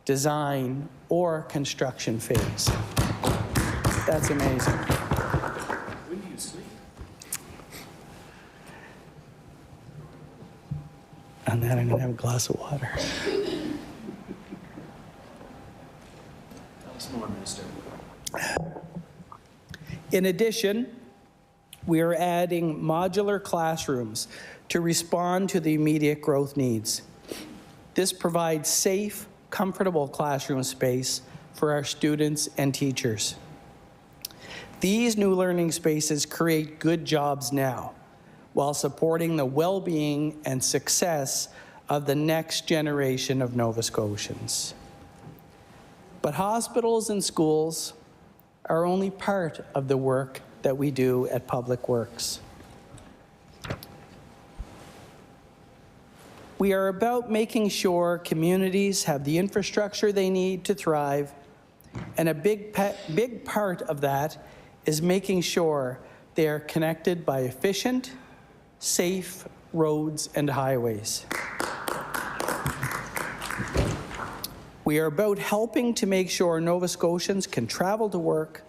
Speaker 15: design, or construction phase. That's amazing.
Speaker 21: When do you sleep?
Speaker 15: On that, I'm going to have a glass of water. In addition, we are adding modular classrooms to respond to the immediate growth needs. This provides safe, comfortable classroom space for our students and teachers. These new learning spaces create good jobs now, while supporting the well-being and success of the next generation of Nova Scotians. But hospitals and schools are only part of the work that we do at Public Works. We are about making sure communities have the infrastructure they need to thrive, and a big part of that is making sure they are connected by efficient, safe roads and highways. We are about helping to make sure Nova Scotians can travel to work,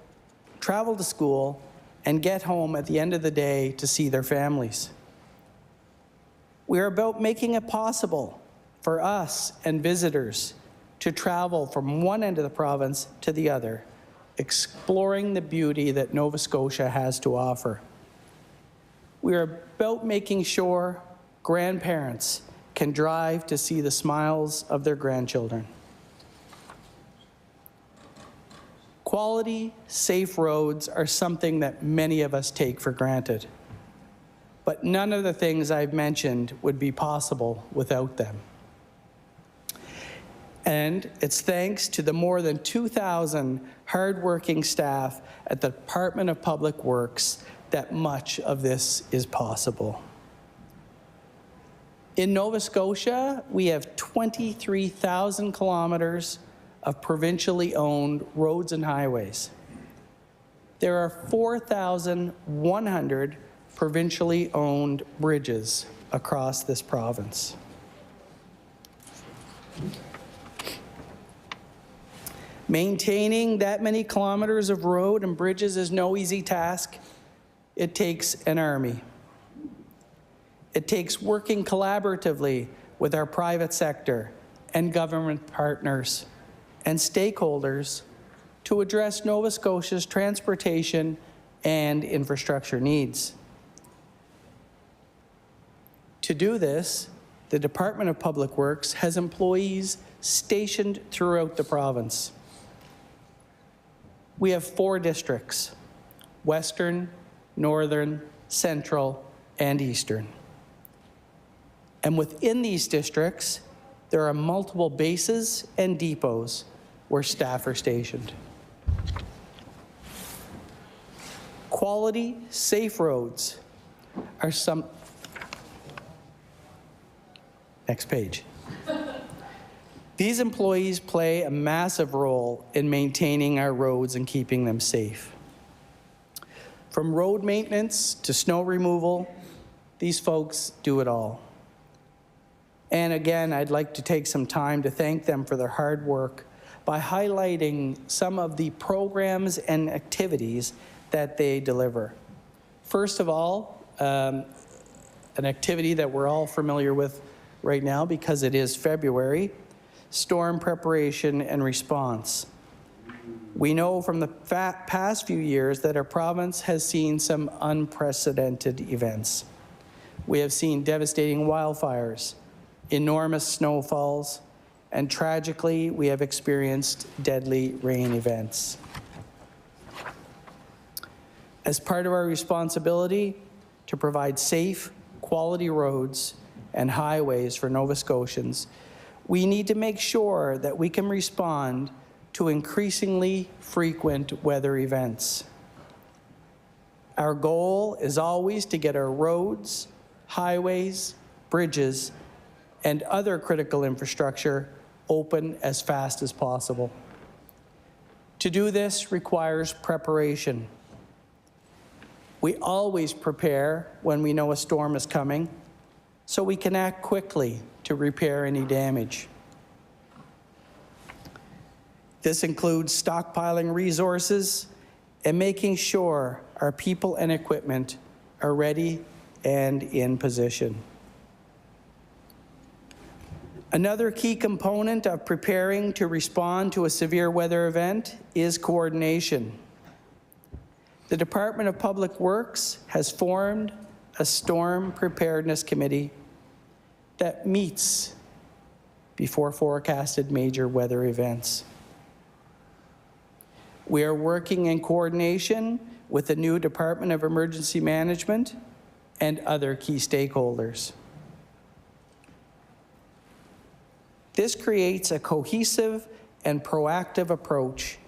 Speaker 15: travel to school, and get home at the end of the day to see their families. We are about making it possible for us and visitors to travel from one end of the province to the other, exploring the beauty that Nova Scotia has to offer. We are about making sure grandparents can drive to see the smiles of their grandchildren. Quality, safe roads are something that many of us take for granted, but none of the things I've mentioned would be possible without them. And it's thanks to the more than 2,000 hardworking staff at the Department of Public Works that much of this is possible. In Nova Scotia, we have 23,000 kilometers of provincially owned roads and highways. There are 4,100 provincially owned bridges across this province. Maintaining that many kilometers of road and bridges is no easy task. It takes an army. It takes working collaboratively with our private sector and government partners and stakeholders to address Nova Scotia's transportation and infrastructure needs. To do this, the Department of Public Works has employees stationed throughout the province. We have 4 districts: Western, Northern, Central, and Eastern. And within these districts, there are multiple bases and depots where staff are stationed. Quality, safe roads are some... Next page. These employees play a massive role in maintaining our roads and keeping them safe. From road maintenance to snow removal, these folks do it all. And again, I'd like to take some time to thank them for their hard work by highlighting some of the programs and activities that they deliver. First of all, an activity that we're all familiar with right now because it is February, storm preparation and response. We know from the past few years that our province has seen some unprecedented events. We have seen devastating wildfires, enormous snowfalls, and tragically, we have experienced deadly rain events. As part of our responsibility to provide safe, quality roads and highways for Nova Scotians, we need to make sure that we can respond to increasingly frequent weather events. Our goal is always to get our roads, highways, bridges, and other critical infrastructure open as fast as possible. To do this requires preparation. We always prepare when we know a storm is coming, so we can act quickly to repair any damage. This includes stockpiling resources and making sure our people and equipment are ready and in position. Another key component of preparing to respond to a severe weather event is coordination. The Department of Public Works has formed a storm preparedness committee that meets before forecasted major weather events. We are working in coordination with the new Department of Emergency Management and other key stakeholders. This creates a cohesive and proactive approach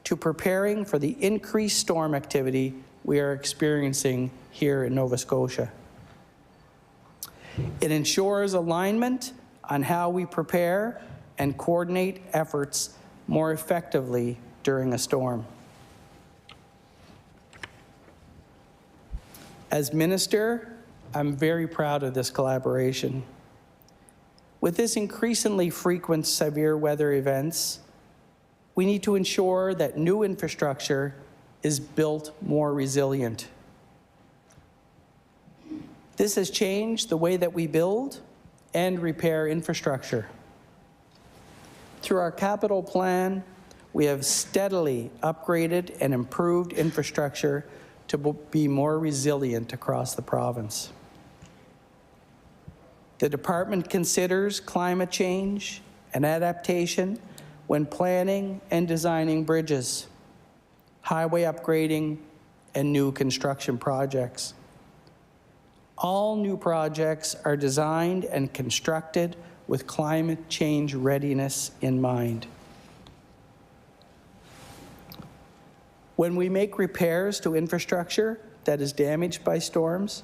Speaker 15: to preparing for the increased storm activity we are experiencing here in Nova Scotia. It ensures alignment on how we prepare and coordinate efforts more effectively during a storm. As Minister, I'm very proud of this collaboration. With this increasingly frequent severe weather events, we need to ensure that new infrastructure is built more resilient. This has changed the way that we build and repair infrastructure. Through our capital plan, we have steadily upgraded and improved infrastructure to be more resilient across the province. The department considers climate change and adaptation when planning and designing bridges, highway upgrading, and new construction projects. All new projects are designed and constructed with climate change readiness in mind. When we make repairs to infrastructure that is damaged by storms,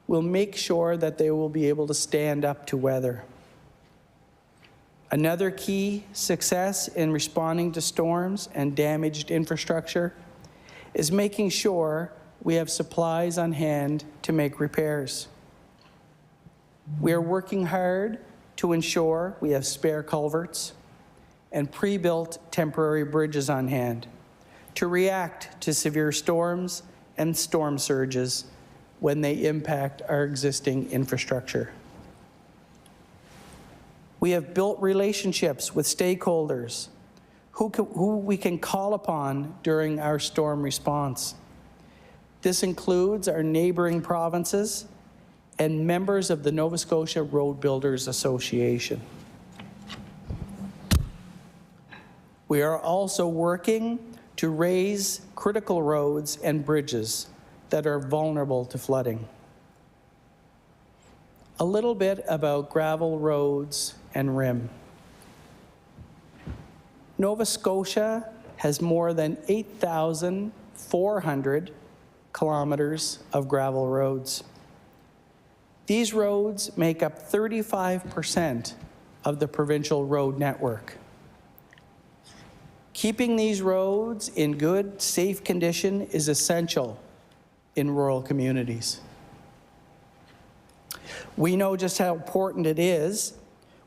Speaker 15: we'll make sure that they will be able to stand up to weather. Another key success in responding to storms and damaged infrastructure is making sure we have supplies on hand to make repairs. We are working hard to ensure we have spare culverts and pre-built temporary bridges on hand to react to severe storms and storm surges when they impact our existing infrastructure. We have built relationships with stakeholders who we can call upon during our storm response. This includes our neighboring provinces and members of the Nova Scotia Road Builders Association. We are also working to raise critical roads and bridges that are vulnerable to flooding. A little bit about gravel roads and RIM. Nova Scotia has more than 8,400 kilometers of gravel roads. These roads make up 35% of the provincial road network. Keeping these roads in good, safe condition is essential in rural communities. We know just how important it is,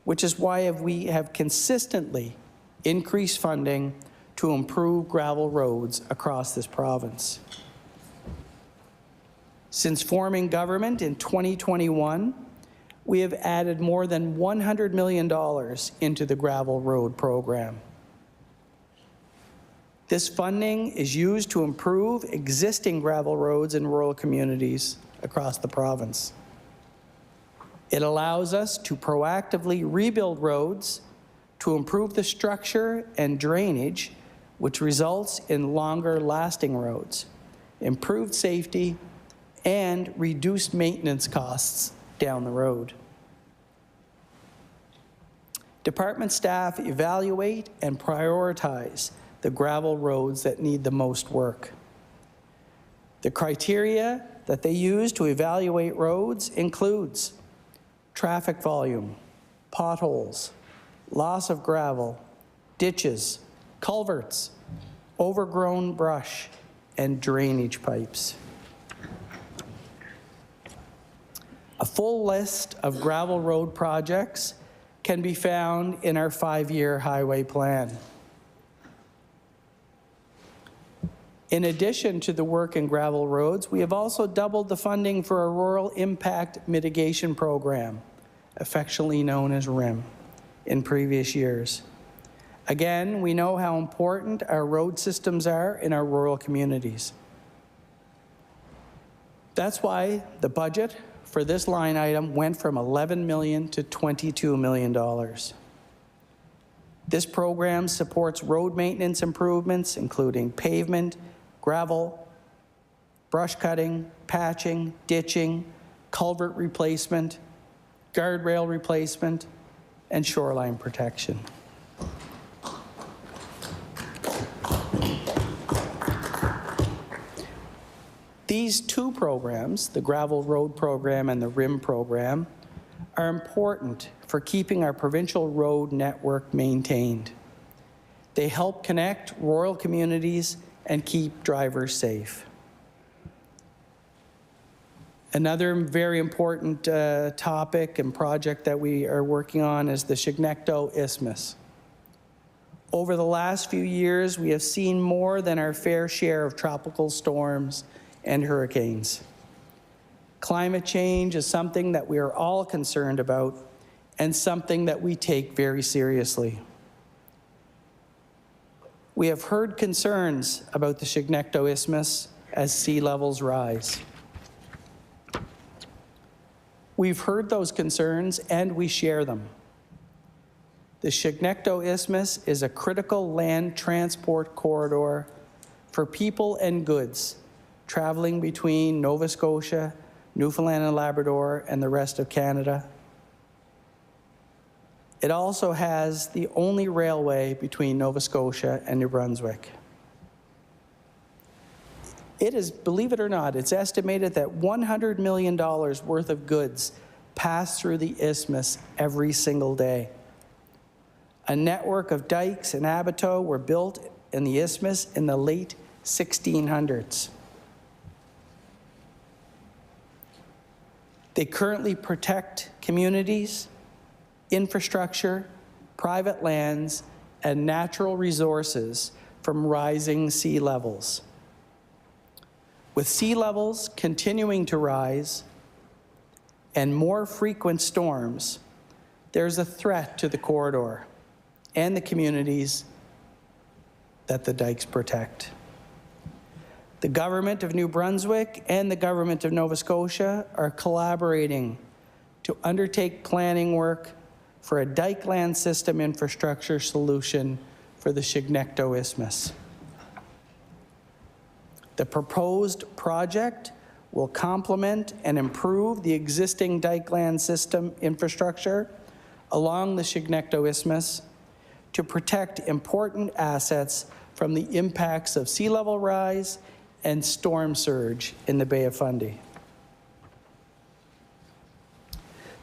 Speaker 15: which is why we have consistently increased funding to improve gravel roads across this province. Since forming government in 2021, we have added more than $100 million into the gravel road program. This funding is used to improve existing gravel roads in rural communities across the province. It allows us to proactively rebuild roads to improve the structure and drainage, which results in longer lasting roads, improved safety, and reduced maintenance costs down the road. Department staff evaluate and prioritize the gravel roads that need the most work. The criteria that they use to evaluate roads includes traffic volume, potholes, loss of gravel, ditches, culverts, overgrown brush, and drainage pipes. A full list of gravel road projects can be found in our 5-year highway plan. In addition to the work in gravel roads, we have also doubled the funding for a rural impact mitigation program, affectionately known as RIM, in previous years. Again, we know how important our road systems are in our rural communities. That's why the budget for this line item went from $11 million to $22 million. This program supports road maintenance improvements, including pavement, gravel, brush cutting, patching, ditching, culvert replacement, guardrail replacement, and shoreline protection. These two programs, the gravel road program and the RIM program, are important for keeping our provincial road network maintained. They help connect rural communities and keep drivers safe. Another very important topic and project that we are working on is the Chignecto Isthmus. Over the last few years, we have seen more than our fair share of tropical storms and hurricanes. Climate change is something that we are all concerned about and something that we take very seriously. We have heard concerns about the Chignecto Isthmus as sea levels rise. We've heard those concerns and we share them. The Chignecto Isthmus is a critical land transport corridor for people and goods traveling between Nova Scotia, Newfoundland and Labrador, and the rest of Canada. It also has the only railway between Nova Scotia and New Brunswick. It is, believe it or not, it's estimated that $100 million worth of goods pass through the isthmus every single day. A network of dikes and abattoirs were built in the isthmus in the late 1600s. They currently protect communities, infrastructure, private lands, and natural resources from rising sea levels. With sea levels continuing to rise and more frequent storms, there's a threat to the corridor and the communities that the dikes protect. The government of New Brunswick and the government of Nova Scotia are collaborating to undertake planning work for a dike land system infrastructure solution for the Chignecto Isthmus. The proposed project will complement and improve the existing dike land system infrastructure along the Chignecto Isthmus to protect important assets from the impacts of sea level rise and storm surge in the Bay of Fundy.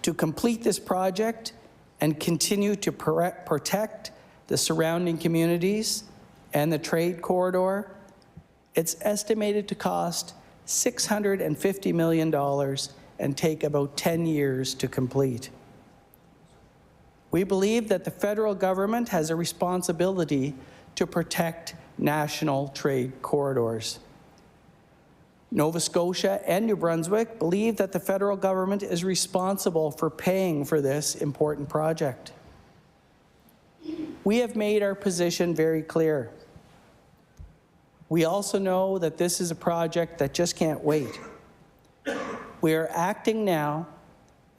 Speaker 15: To complete this project and continue to protect the surrounding communities and the trade corridor, it's estimated to cost $650 million and take about 10 years to complete. We believe that the federal government has a responsibility to protect national trade corridors. Nova Scotia and New Brunswick believe that the federal government is responsible for paying for this important project. We have made our position very clear. We also know that this is a project that just can't wait. We are acting now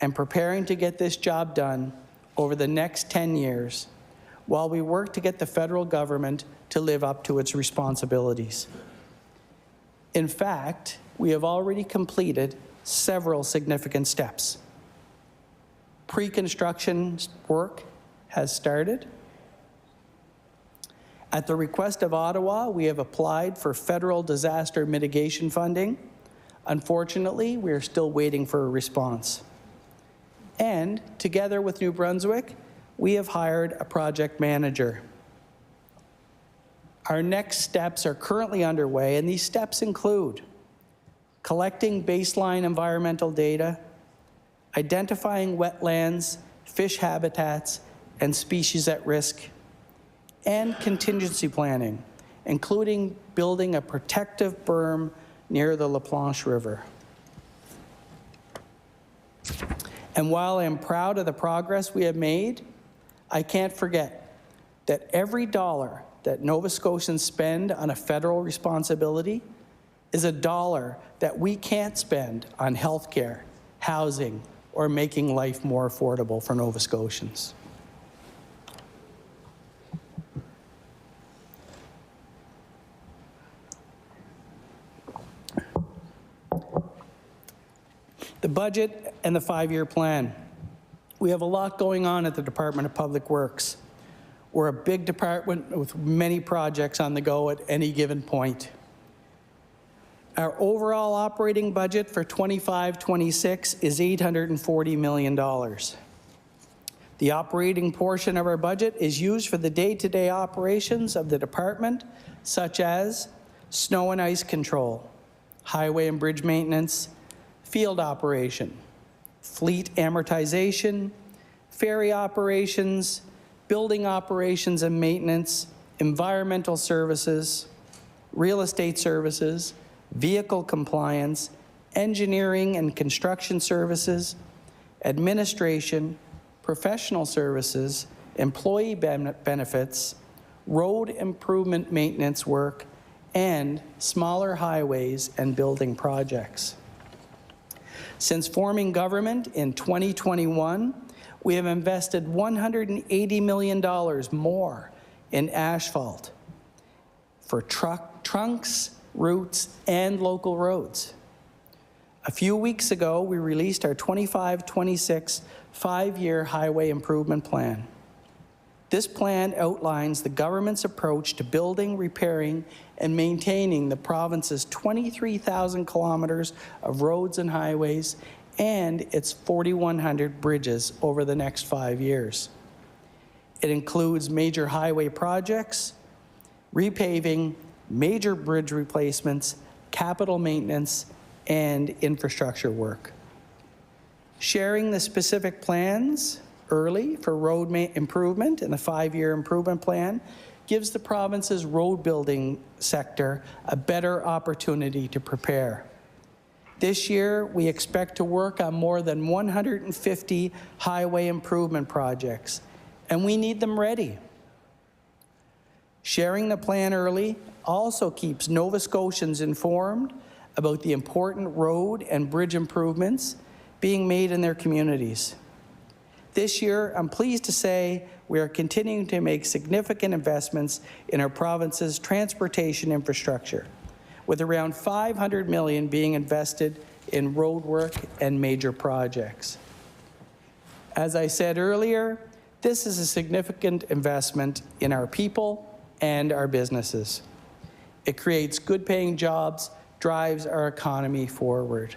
Speaker 15: and preparing to get this job done over the next 10 years while we work to get the federal government to live up to its responsibilities. In fact, we have already completed several significant steps. Pre-construction work has started. At the request of Ottawa, we have applied for federal disaster mitigation funding. Unfortunately, we are still waiting for a response. And together with New Brunswick, we have hired a project manager. Our next steps are currently underway, and these steps include collecting baseline environmental data, identifying wetlands, fish habitats, and species at risk, and contingency planning, including building a protective berm near the La Planche River. And while I'm proud of the progress we have made, I can't forget that every dollar that Nova Scotians spend on a federal responsibility is a dollar that we can't spend on healthcare, housing, or making life more affordable for Nova Scotians. The budget and the 5-year plan. We have a lot going on at the Department of Public Works. We're a big department with many projects on the go at any given point. Our overall operating budget for 25-26 is $840 million. The operating portion of our budget is used for the day-to-day operations of the department, such as snow and ice control, highway and bridge maintenance, field operation, fleet amortization, ferry operations, building operations and maintenance, environmental services, real estate services, vehicle compliance, engineering and construction services, administration, professional services, employee benefits, road improvement maintenance work, and smaller highways and building projects. Since forming government in 2021, we have invested $180 million more in asphalt for trunks, routes, and local roads. A few weeks ago, we released our 25-26 5-year highway improvement plan. This plan outlines the government's approach to building, repairing, and maintaining the province's 23,000 kilometers of roads and highways and its 4,100 bridges over the next 5 years. It includes major highway projects, repaving, major bridge replacements, capital maintenance, and infrastructure work. Sharing the specific plans early for road improvement in the 5-year improvement plan gives the province's road building sector a better opportunity to prepare. This year, we expect to work on more than 150 highway improvement projects, and we need them ready. Sharing the plan early also keeps Nova Scotians informed about the important road and bridge improvements being made in their communities. This year, I'm pleased to say we are continuing to make significant investments in our province's transportation infrastructure, with around $500 million being invested in road work and major projects. As I said earlier, this is a significant investment in our people and our businesses. It creates good-paying jobs, drives our economy forward.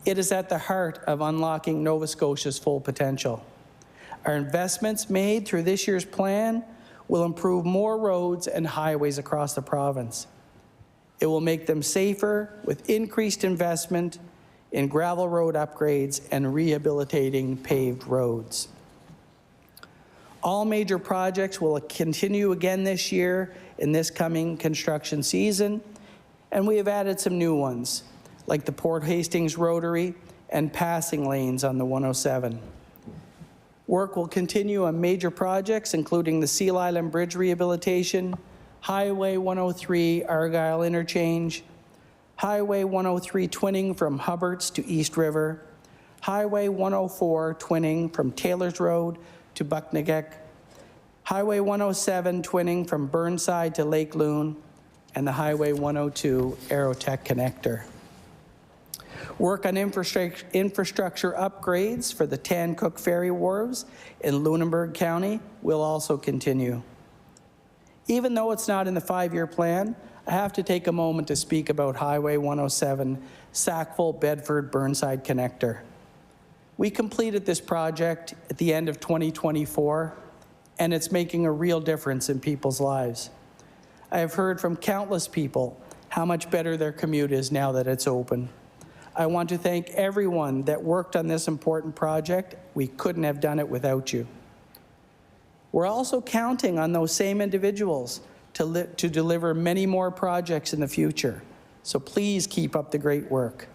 Speaker 15: It is at the heart of unlocking Nova Scotia's full potential. Our investments made through this year's plan will improve more roads and highways across the province. It will make them safer with increased investment in gravel road upgrades and rehabilitating paved roads. All major projects will continue again this year in this coming construction season, and we have added some new ones, like the Port Hastings Rotary and passing lanes on the 107. Work will continue on major projects, including the Seal Island Bridge rehabilitation, Highway 103 Argyle Interchange, Highway 103 twinning from Hubbards to East River, Highway 104 twinning from Taylor's Road to Bucknagek, Highway 107 twinning from Burnside to Lake Loon, and the Highway 102 Aerotech Connector. Work on infrastructure upgrades for the Tancook Ferry Wharves in Lunenburg County will also continue. Even though it's not in the 5-year plan, I have to take a moment to speak about Highway 107 Sackville-Bedford-Burnside Connector. We completed this project at the end of 2024, and it's making a real difference in people's lives. I have heard from countless people how much better their commute is now that it's open. I want to thank everyone that worked on this important project. We couldn't have done it without you. We're also counting on those same individuals to deliver many more projects in the future, so please keep up the great work.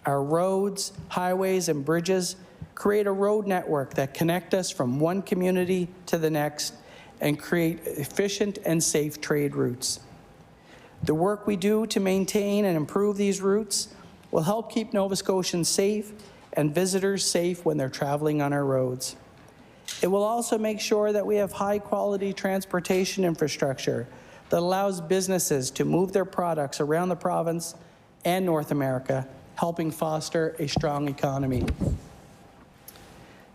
Speaker 15: Our roads, highways, and bridges create a road network that connect us from one community to the next and create efficient and safe trade routes. The work we do to maintain and improve these routes will help keep Nova Scotians safe and visitors safe when they're traveling on our roads. It will also make sure that we have high-quality transportation infrastructure that allows businesses to move their products around the province and North America, helping foster a strong economy.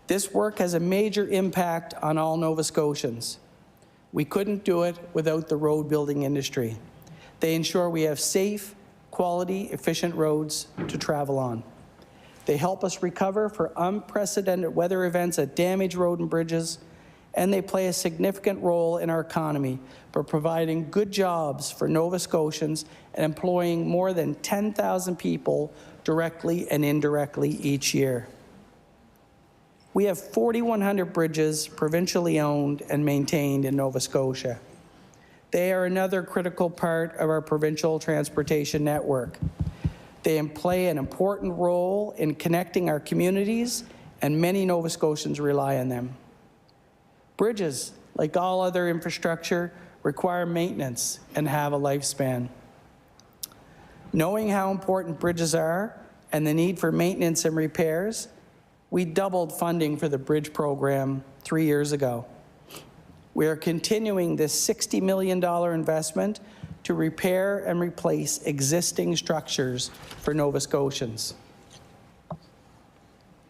Speaker 15: This work has a major impact on all Nova Scotians. We couldn't do it without the road building industry. They ensure we have safe, quality, efficient roads to travel on. They help us recover for unprecedented weather events that damage road and bridges, and they play a significant role in our economy by providing good jobs for Nova Scotians and employing more than 10,000 people directly and indirectly each year. We have 4,100 bridges provincially owned and maintained in Nova Scotia. They are another critical part of our provincial transportation network. They play an important role in connecting our communities, and many Nova Scotians rely on them. Bridges, like all other infrastructure, require maintenance and have a lifespan. Knowing how important bridges are and the need for maintenance and repairs, we doubled funding for the bridge program 3 years ago. We are continuing this $60 million investment to repair and replace existing structures for Nova Scotians.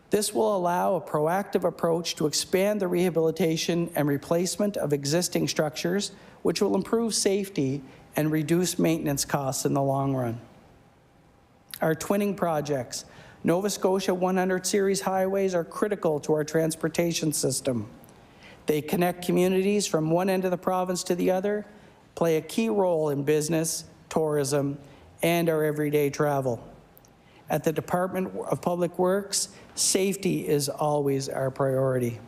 Speaker 15: This will allow a proactive approach to expand the rehabilitation and replacement of existing structures, which will improve safety and reduce maintenance costs in the long run. Our twinning projects, Nova Scotia 100 Series highways, are critical to our transportation system. They connect communities from one end of the province to the other, play a key role in business, tourism, and our everyday travel. At the Department of Public Works, safety is always our priority.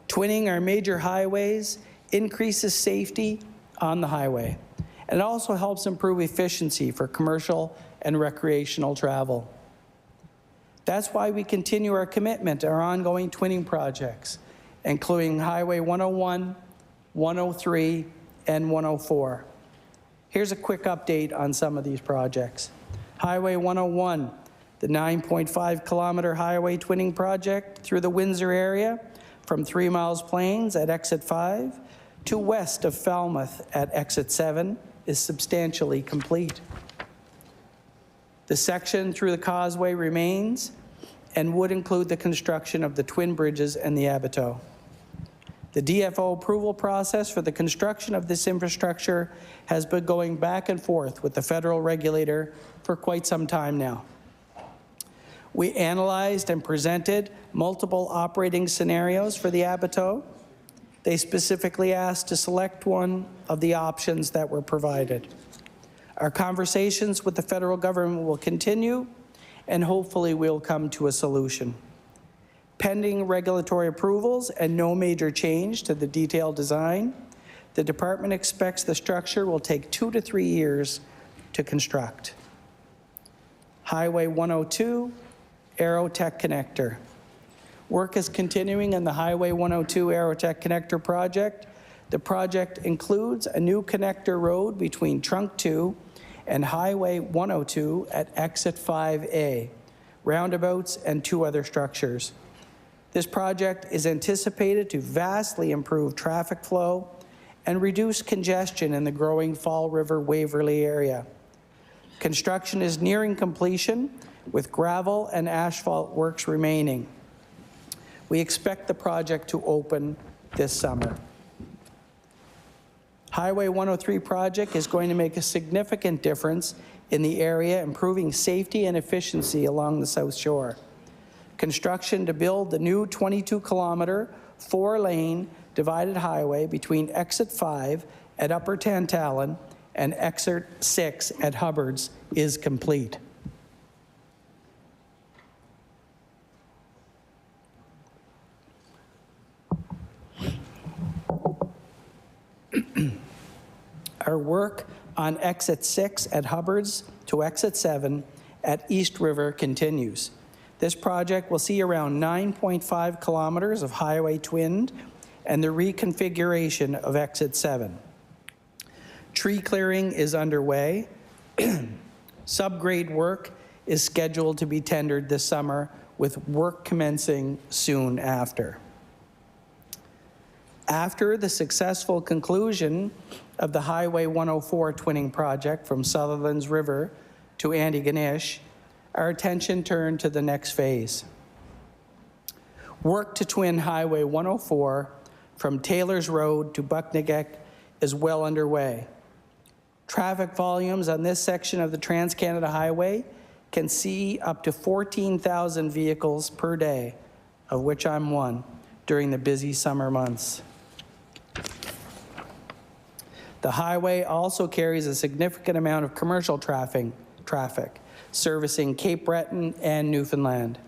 Speaker 15: Twinning our major highways increases safety on the highway, and it also helps improve efficiency for commercial and recreational travel. That's why we continue our commitment to our ongoing twinning projects, including Highway 101, 103, and 104. Here's a quick update on some of these projects. Highway 101, the 9.5-kilometer highway twinning project through the Windsor area from 3 Miles Plains at Exit 5 to west of Falmouth at Exit 7 is substantially complete. The section through the causeway remains and would include the construction of the twin bridges and the Abateau. The DFO approval process for the construction of this infrastructure has been going back and forth with the federal regulator for quite some time now. We analyzed and presented multiple operating scenarios for the Abateau. They specifically asked to select one of the options that were provided. Our conversations with the federal government will continue, and hopefully we'll come to a solution. Pending regulatory approvals and no major change to the detailed design, the department expects the structure will take 2 to 3 years to construct. Highway 102, Aerotech Connector. Work is continuing in the Highway 102 Aerotech Connector project. The project includes a new connector road between Trunk 2 and Highway 102 at Exit 5A, roundabouts, and 2 other structures. This project is anticipated to vastly improve traffic flow and reduce congestion in the growing Fall River Waverley area. Construction is nearing completion, with gravel and asphalt works remaining. We expect the project to open this summer. Highway 103 project is going to make a significant difference in the area, improving safety and efficiency along the South Shore. Construction to build the new 22-kilometer, 4-lane divided highway between Exit 5 at Upper Tantallon and Exit 6 at Hubbard's is complete. Our work on Exit 6 at Hubbard's to Exit 7 at East River continues. This project will see around 9.5 kilometers of highway twinned and the reconfiguration of Exit 7. Tree clearing is underway. Subgrade work is scheduled to be tendered this summer, with work commencing soon after. After the successful conclusion of the Highway 104 twinning project from Sutherland's River to Antigonish, our attention turned to the next phase. Work to twin Highway 104 from Taylor's Road to Bucknagek is well underway. Traffic volumes on this section of the Trans-Canada Highway can see up to 14,000 vehicles per day, of which I'm one, during the busy summer months. The highway also carries a significant amount of commercial traffic, servicing Cape Breton and Newfoundland.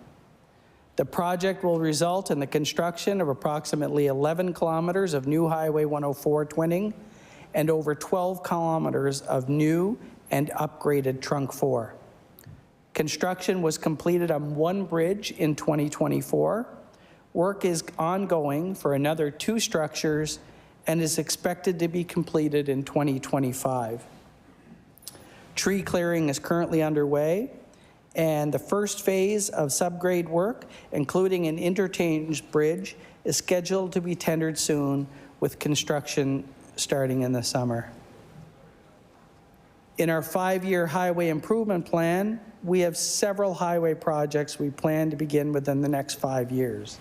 Speaker 15: The project will result in the construction of approximately 11 kilometers of new Highway 104 twinning and over 12 kilometers of new and upgraded Trunk 4. Construction was completed on one bridge in 2024. Work is ongoing for another 2 structures and is expected to be completed in 2025. Tree clearing is currently underway, and the first phase of subgrade work, including an interchange bridge, is scheduled to be tendered soon, with construction starting in the summer. In our 5-year highway improvement plan, we have several highway projects we plan to begin within the next 5 years.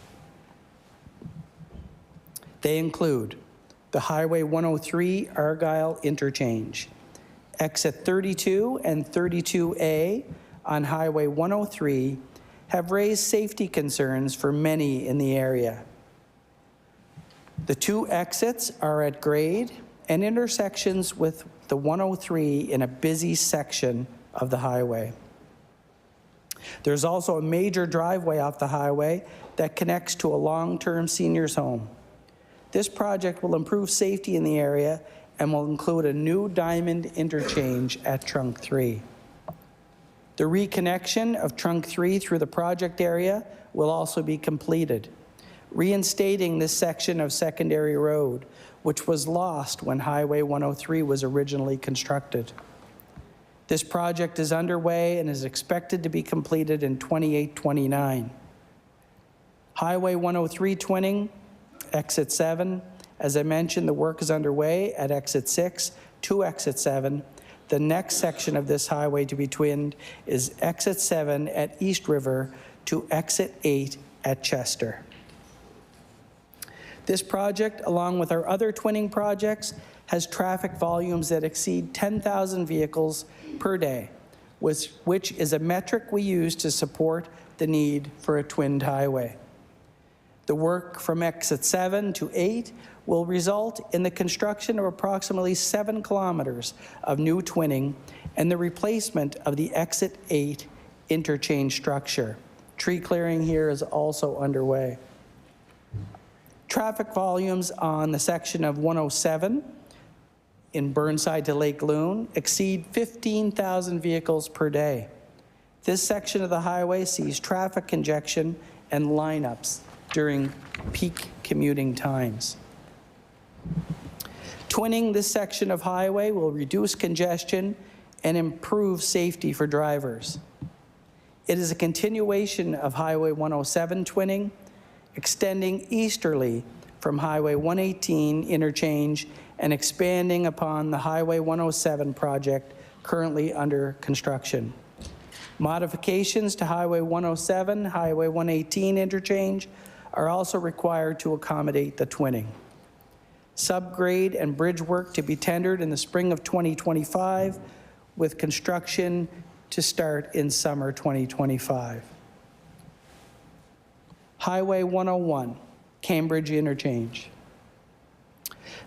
Speaker 15: They include the Highway 103 Argyle interchange, Exit 32 and 32A on Highway 103 have raised safety concerns for many in the area. The 2 exits are at grade and intersections with the 103 in a busy section of the highway. There's also a major driveway off the highway that connects to a long-term seniors' home. This project will improve safety in the area and will include a new diamond interchange at Trunk 3. The reconnection of Trunk 3 through the project area will also be completed, reinstating this section of secondary road, which was lost when Highway 103 was originally constructed. This project is underway and is expected to be completed in 28-29. Highway 103 twinning, Exit 7. As I mentioned, the work is underway at Exit 6 to Exit 7. The next section of this highway to be twinned is Exit 7 at East River to Exit 8 at Chester. This project, along with our other twinning projects, has traffic volumes that exceed 10,000 vehicles per day, which is a metric we use to support the need for a twinned highway. The work from Exit 7 to 8 will result in the construction of approximately 7 kilometers of new twinning and the replacement of the Exit 8 interchange structure. Tree clearing here is also underway. Traffic volumes on the section of 107 in Burnside to Lake Loon exceed 15,000 vehicles per day. This section of the highway sees traffic congestion and lineups during peak commuting times. Twinning this section of highway will reduce congestion and improve safety for drivers. It is a continuation of Highway 107 twinning, extending easterly from Highway 118 interchange and expanding upon the Highway 107 project currently under construction. Modifications to Highway 107, Highway 118 interchange are also required to accommodate the twinning. Subgrade and bridge work to be tendered in the spring of 2025, with construction to start in summer 2025. Highway 101, Cambridge interchange.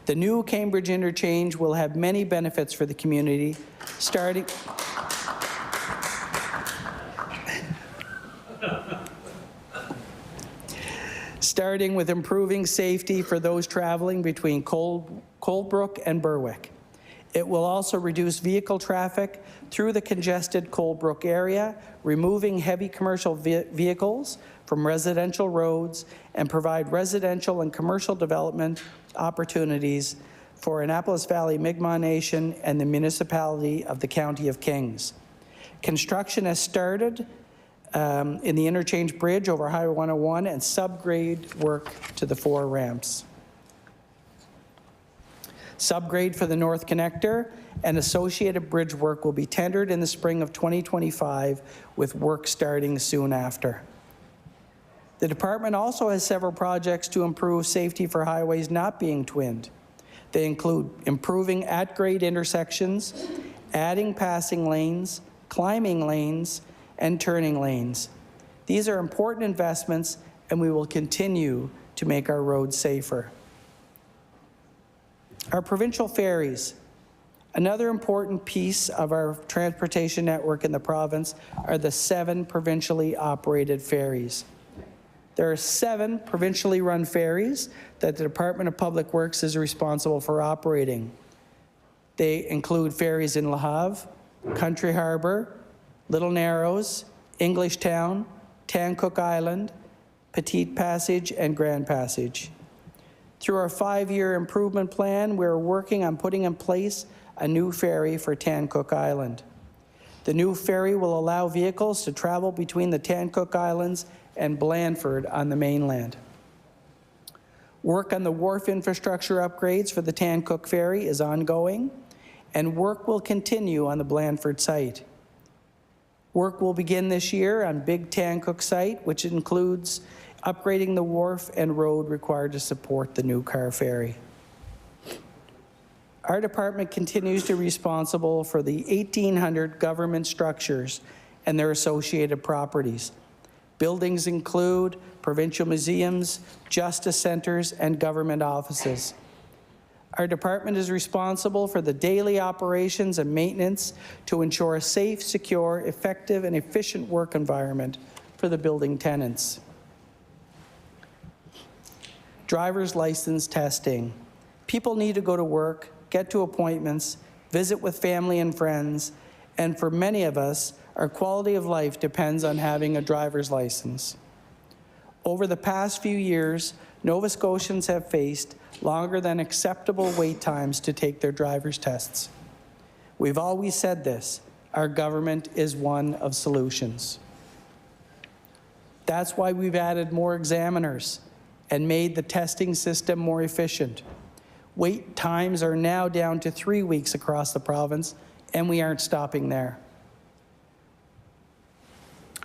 Speaker 15: The new Cambridge interchange will have many benefits for the community, starting with improving safety for those traveling between Coldbrook and Berwick. It will also reduce vehicle traffic through the congested Coldbrook area, removing heavy commercial vehicles from residential roads, and provide residential and commercial development opportunities for Annapolis Valley Mi'kmaq Nation and the municipality of the County of Kings. Construction has started in the interchange bridge over Highway 101 and subgrade work to the 4 ramps. Subgrade for the North Connector and associated bridge work will be tendered in the spring of 2025, with work starting soon after. The department also has several projects to improve safety for highways not being twinned. They include improving at-grade intersections, adding passing lanes, climbing lanes, and turning lanes. These are important investments, and we will continue to make our roads safer. Our provincial ferries. Another important piece of our transportation network in the province are the 7 provincially operated ferries. There are 7 provincially run ferries that the Department of Public Works is responsible for operating. They include ferries in Le Havre, Country Harbour, Little Narrows, Englishtown, Tancook Island, Petite Passage, and Grand Passage. Through our 5-year improvement plan, we're working on putting in place a new ferry for Tancook Island. The new ferry will allow vehicles to travel between the Tancook Islands and Blandford on the mainland. Work on the wharf infrastructure upgrades for the Tancook ferry is ongoing, and work will continue on the Blandford site. Work will begin this year on Big Tancook site, which includes upgrading the wharf and road required to support the new car ferry. Our department continues to be responsible for the 1,800 government structures and their associated properties. Buildings include provincial museums, justice centres, and government offices. Our department is responsible for the daily operations and maintenance to ensure a safe, secure, effective, and efficient work environment for the building tenants. Driver's license testing. People need to go to work, get to appointments, visit with family and friends, and for many of us, our quality of life depends on having a driver's license. Over the past few years, Nova Scotians have faced longer than acceptable wait times to take their driver's tests. We've always said this: our government is one of solutions. That's why we've added more examiners and made the testing system more efficient. Wait times are now down to 3 weeks across the province, and we aren't stopping there.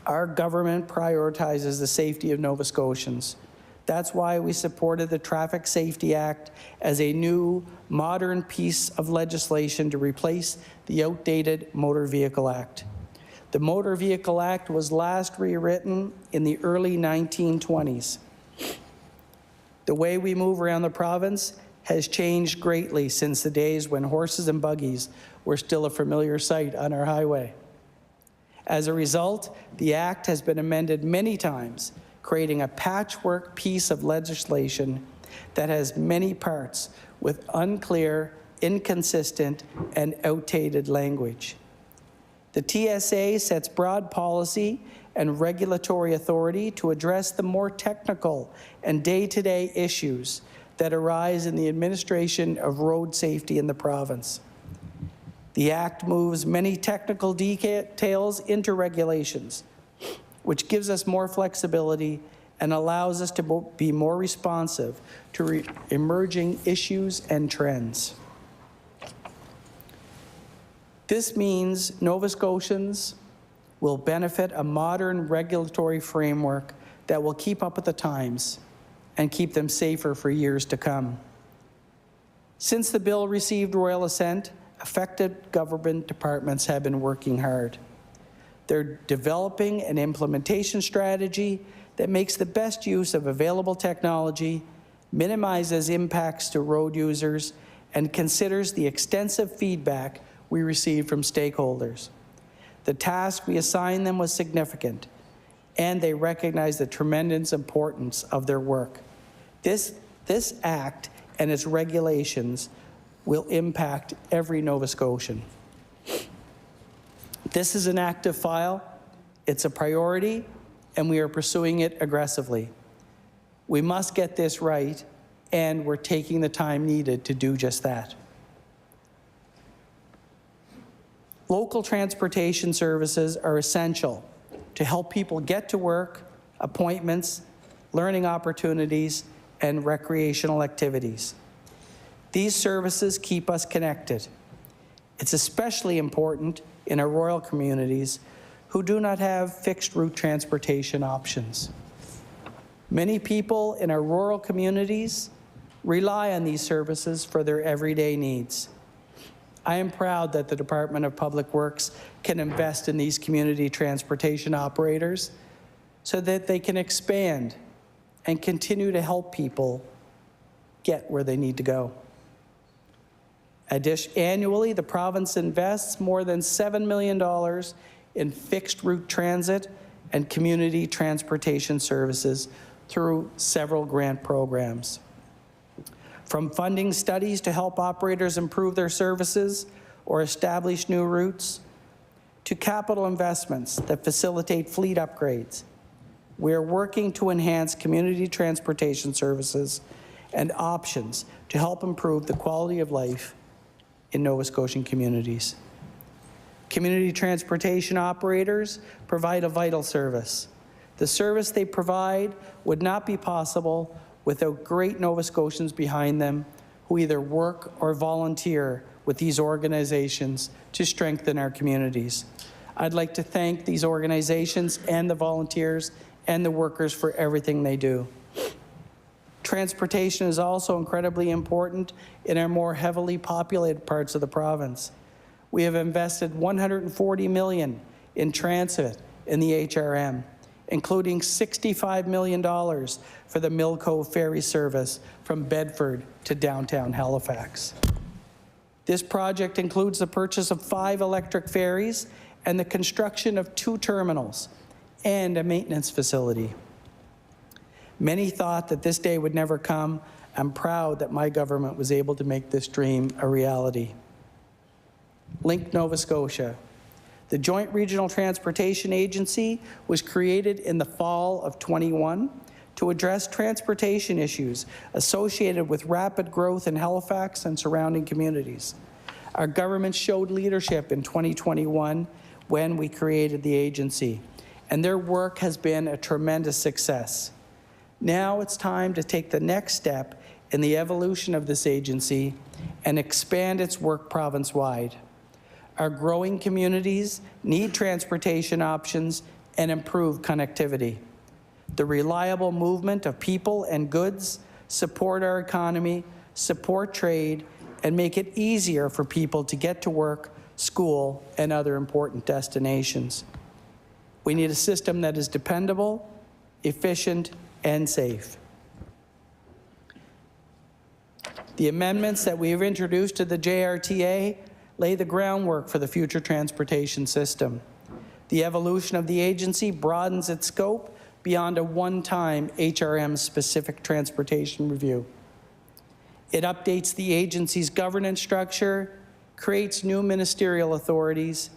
Speaker 15: Our government prioritizes the safety of Nova Scotians. That's why we supported the Traffic Safety Act as a new, modern piece of legislation to replace the outdated Motor Vehicle Act. The Motor Vehicle Act was last rewritten in the early 1920s. The way we move around the province has changed greatly since the days when horses and buggies were still a familiar sight on our highway. As a result, the Act has been amended many times, creating a patchwork piece of legislation that has many parts with unclear, inconsistent, and outdated language. The TSA sets broad policy and regulatory authority to address the more technical and day-to-day issues that arise in the administration of road safety in the province. The Act moves many technical details into regulations, which gives us more flexibility and allows us to be more responsive to emerging issues and trends. This means Nova Scotians will benefit a modern regulatory framework that will keep up with the times and keep them safer for years to come. Since the bill received royal assent, affected government departments have been working hard. They're developing an implementation strategy that makes the best use of available technology, minimizes impacts to road users, and considers the extensive feedback we receive from stakeholders. The task we assigned them was significant, and they recognize the tremendous importance of their work. This Act and its regulations will impact every Nova Scotian. This is an active file, it's a priority, and we are pursuing it aggressively. We must get this right, and we're taking the time needed to do just that. Local transportation services are essential to help people get to work, appointments, learning opportunities, and recreational activities. These services keep us connected. It's especially important in our rural communities who do not have fixed route transportation options. Many people in our rural communities rely on these services for their everyday needs. I am proud that the Department of Public Works can invest in these community transportation operators so that they can expand and continue to help people get where they need to go. Annually, the province invests more than $7 million in fixed route transit and community transportation services through several grant programs. From funding studies to help operators improve their services or establish new routes, to capital investments that facilitate fleet upgrades, we are working to enhance community transportation services and options to help improve the quality of life in Nova Scotian communities. Community transportation operators provide a vital service. The service they provide would not be possible without great Nova Scotians behind them who either work or volunteer with these organizations to strengthen our communities. I'd like to thank these organizations and the volunteers and the workers for everything they do. Transportation is also incredibly important in our more heavily populated parts of the province. We have invested $140 million in transit in the HRM, including $65 million for the Mill Cove ferry service from Bedford to downtown Halifax. This project includes the purchase of 5 electric ferries and the construction of 2 terminals and a maintenance facility. Many thought that this day would never come. I'm proud that my government was able to make this dream a reality. Link Nova Scotia. The Joint Regional Transportation Agency was created in the fall of 21 to address transportation issues associated with rapid growth in Halifax and surrounding communities. Our government showed leadership in 2021 when we created the agency, and their work has been a tremendous success. Now it's time to take the next step in the evolution of this agency and expand its work province-wide. Our growing communities need transportation options and improved connectivity. The reliable movement of people and goods support our economy, support trade, and make it easier for people to get to work, school, and other important destinations. We need a system that is dependable, efficient, and safe. The amendments that we have introduced to the JRTA lay the groundwork for the future transportation system. The evolution of the agency broadens its scope beyond a one-time HRM-specific transportation review. It updates the agency's governance structure, creates new ministerial authorities,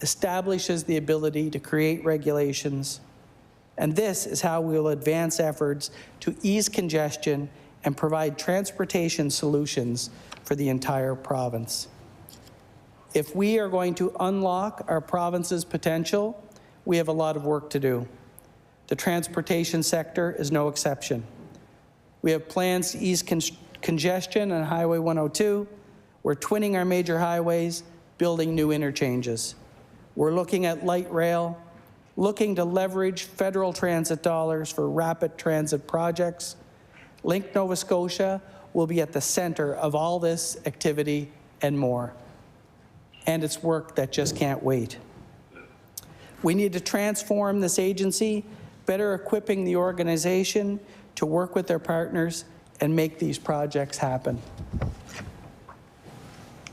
Speaker 15: establishes the ability to create regulations, and this is how we will advance efforts to ease congestion and provide transportation solutions for the entire province. If we are going to unlock our province's potential, we have a lot of work to do. The transportation sector is no exception. We have plans to ease congestion on Highway 102. We're twinning our major highways, building new interchanges. We're looking at light rail, looking to leverage federal transit dollars for rapid transit projects. Link Nova Scotia will be at the center of all this activity and more. And it's work that just can't wait. We need to transform this agency, better equipping the organization to work with their partners and make these projects happen.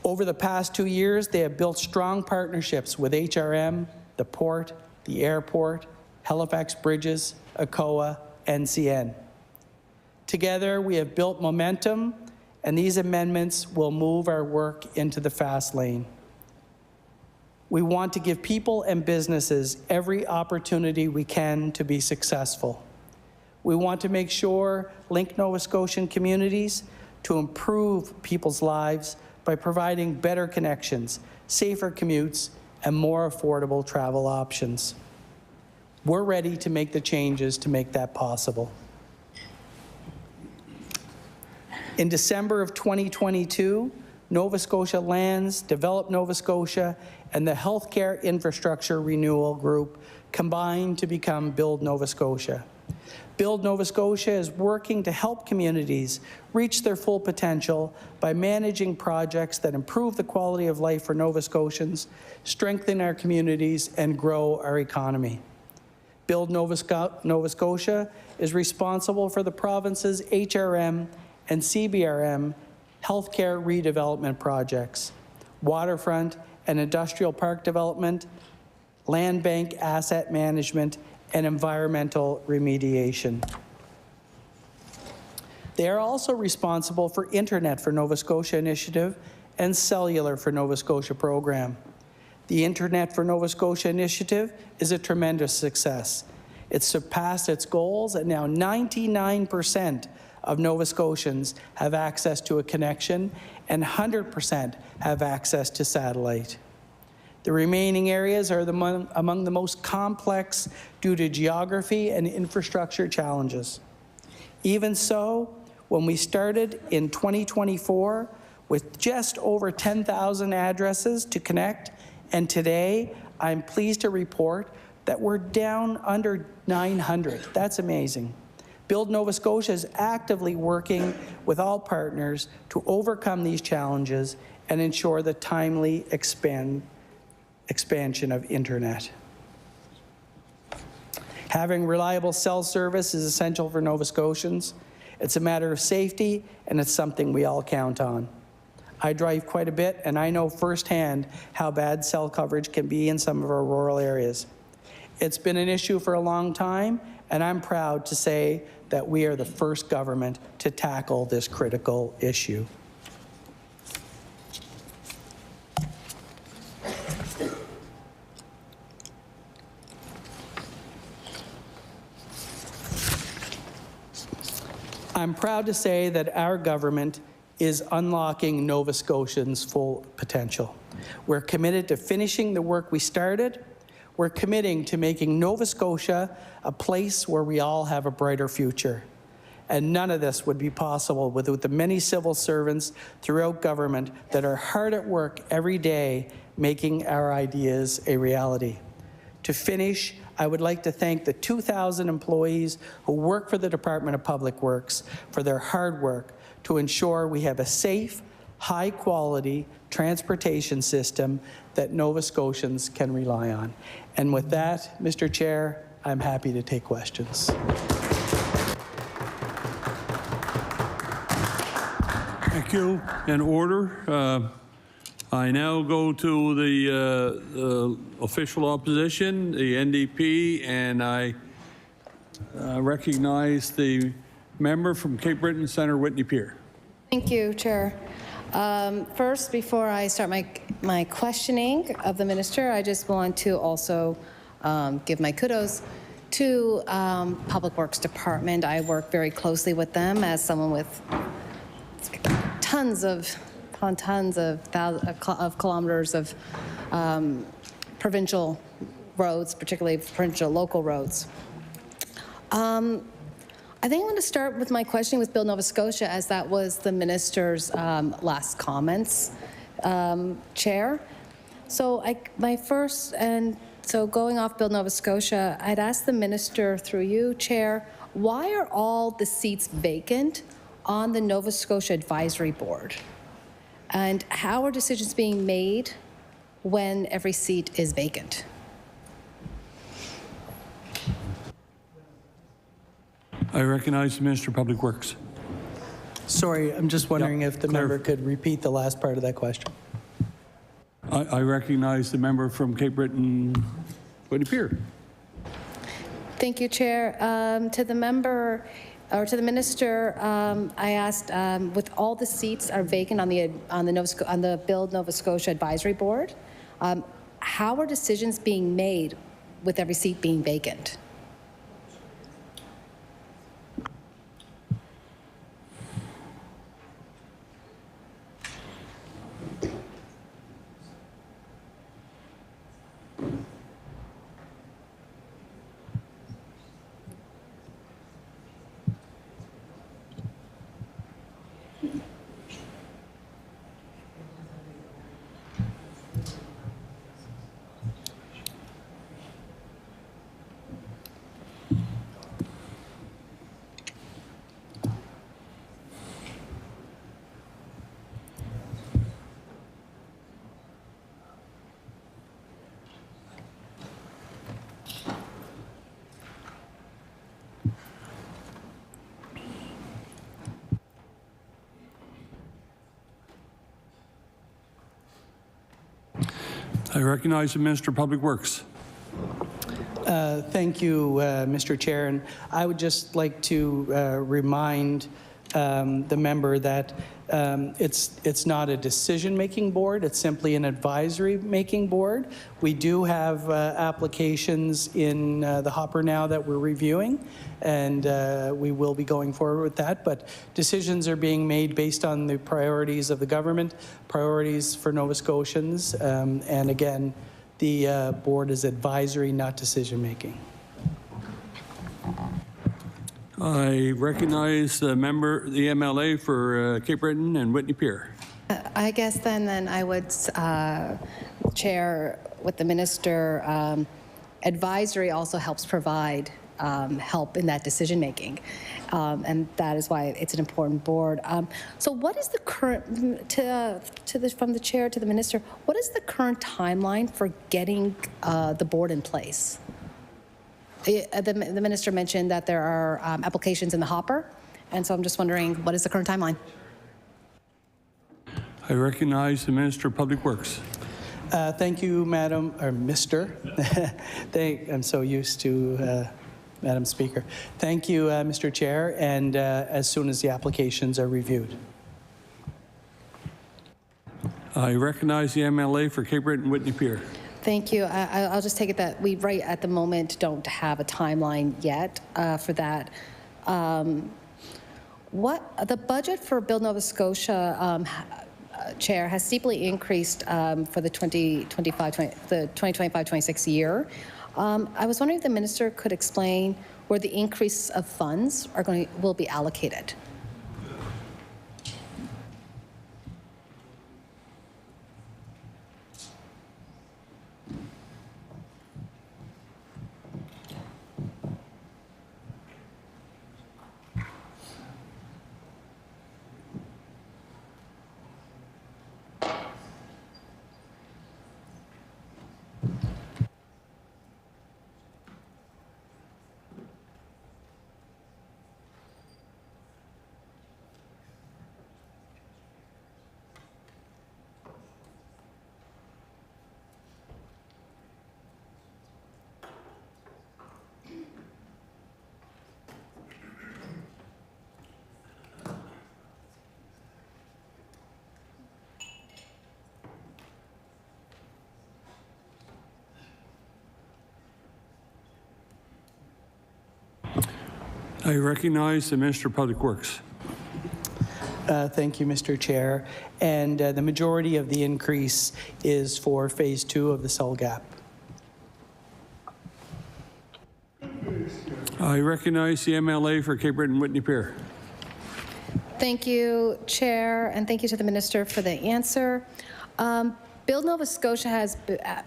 Speaker 15: Over the past 2 years, they have built strong partnerships with HRM, the port, the airport, Halifax Bridges, ACOA, and CN. Together, we have built momentum and these amendments will move our work into the fast lane. We want to give people and businesses every opportunity we can to be successful. We want to make sure link Nova Scotian communities to improve people's lives by providing better connections, safer commutes, and more affordable travel options. We're ready to make the changes to make that possible. In December of 2022, Nova Scotia Lands, Develop Nova Scotia, and the Healthcare Infrastructure Renewal Group combined to become Build Nova Scotia. Build Nova Scotia is working to help communities reach their full potential by managing projects that improve the quality of life for Nova Scotians, strengthen our communities, and grow our economy. Build Nova Scotia is responsible for the province's HRM and CBRM healthcare redevelopment projects, waterfront and industrial park development, land bank asset management, and environmental remediation. They are also responsible for Internet for Nova Scotia initiative and Cellular for Nova Scotia program. The Internet for Nova Scotia initiative is a tremendous success. It surpassed its goals, and now 99% of Nova Scotians have access to a connection, and 100% have access to satellite. The remaining areas are among the most complex due to geography and infrastructure challenges. Even so, when we started in 2024 with just over 10,000 addresses to connect, and today I'm pleased to report that we're down under 900. That's amazing. Build Nova Scotia is actively working with all partners to overcome these challenges and ensure the timely expansion of Internet. Having reliable cell service is essential for Nova Scotians. It's a matter of safety, and it's something we all count on. I drive quite a bit, and I know firsthand how bad cell coverage can be in some of our rural areas. It's been an issue for a long time, and I'm proud to say that we are the first government to tackle this critical issue. I'm proud to say that our government is unlocking Nova Scotians' full potential. We're committed to finishing the work we started. We're committing to making Nova Scotia a place where we all have a brighter future. And none of this would be possible without the many civil servants throughout government that are hard at work every day making our ideas a reality. To finish, I would like to thank the 2,000 employees who work for the Department of Public Works for their hard work to ensure we have a safe, high-quality transportation system that Nova Scotians can rely on. And with that, Mr. Chair, I'm happy to take questions.
Speaker 8: Thank you. In order, I now go to the official opposition, the NDP, and I recognize the member from Cape Breton Centre, Whitney Pier.
Speaker 3: Thank you, Chair. First, before I start my questioning of the minister, I just want to also give my kudos to Public Works Department. I work very closely with them as someone with tons of kilometers of provincial roads, particularly provincial local roads. I think I'm going to start with my questioning with Build Nova Scotia, as that was the minister's last comments, Chair. So going off Build Nova Scotia, I'd ask the minister through you, Chair, why are all the seats vacant on the Nova Scotia Advisory Board? And how are decisions being made when every seat is vacant?
Speaker 8: I recognize the Minister of Public Works.
Speaker 15: Sorry, I'm just wondering if the member could repeat the last part of that question.
Speaker 8: I recognize the member from Cape Breton, Whitney Pier.
Speaker 3: Thank you, Chair. To the member, or to the minister, I asked, with all the seats are vacant on the Build Nova Scotia Advisory Board, how are decisions being made with every seat being vacant?
Speaker 8: I recognize the Minister of Public Works.
Speaker 15: Thank you, Mr. Chair. And I would just like to remind the member that it's not a decision-making board, it's simply an advisory-making board. We do have applications in the hopper now that we're reviewing, and we will be going forward with that, but decisions are being made based on the priorities of the government, priorities for Nova Scotians, and again, the board is advisory, not decision-making.
Speaker 8: I recognize the MLA for Cape Breton and Whitney Pier.
Speaker 3: I guess then I would chair with the minister. Advisory also helps provide help in that decision making, and that is why it's an important board. So, what is the current from the chair to the minister? What is the current timeline for getting the board in place? The minister mentioned that there are applications in the hopper, and so I'm just wondering, what is the current timeline?
Speaker 8: I recognize the Minister of Public Works.
Speaker 15: Thank you, Madam, or Mr. I'm so used to Madam Speaker. Thank you, Mr. Chair, and as soon as the applications are reviewed.
Speaker 8: I recognize the MLA for Cape Breton and Whitney Pier.
Speaker 3: Thank you. I'll just take it that we right at the moment don't have a timeline yet for that. What the budget for Build Nova Scotia Chair has steeply increased for the 2025-26 year. I was wondering if the minister could explain where the increase of funds will be allocated.
Speaker 8: I recognize the Minister of Public Works.
Speaker 15: Thank you, Mr. Chair. And the majority of the increase is for Phase 2 of the Cell Gap.
Speaker 8: I recognize the MLA for Cape Breton and Whitney Pier.
Speaker 3: Thank you, Chair, and thank you to the Minister for the answer. Build Nova Scotia has,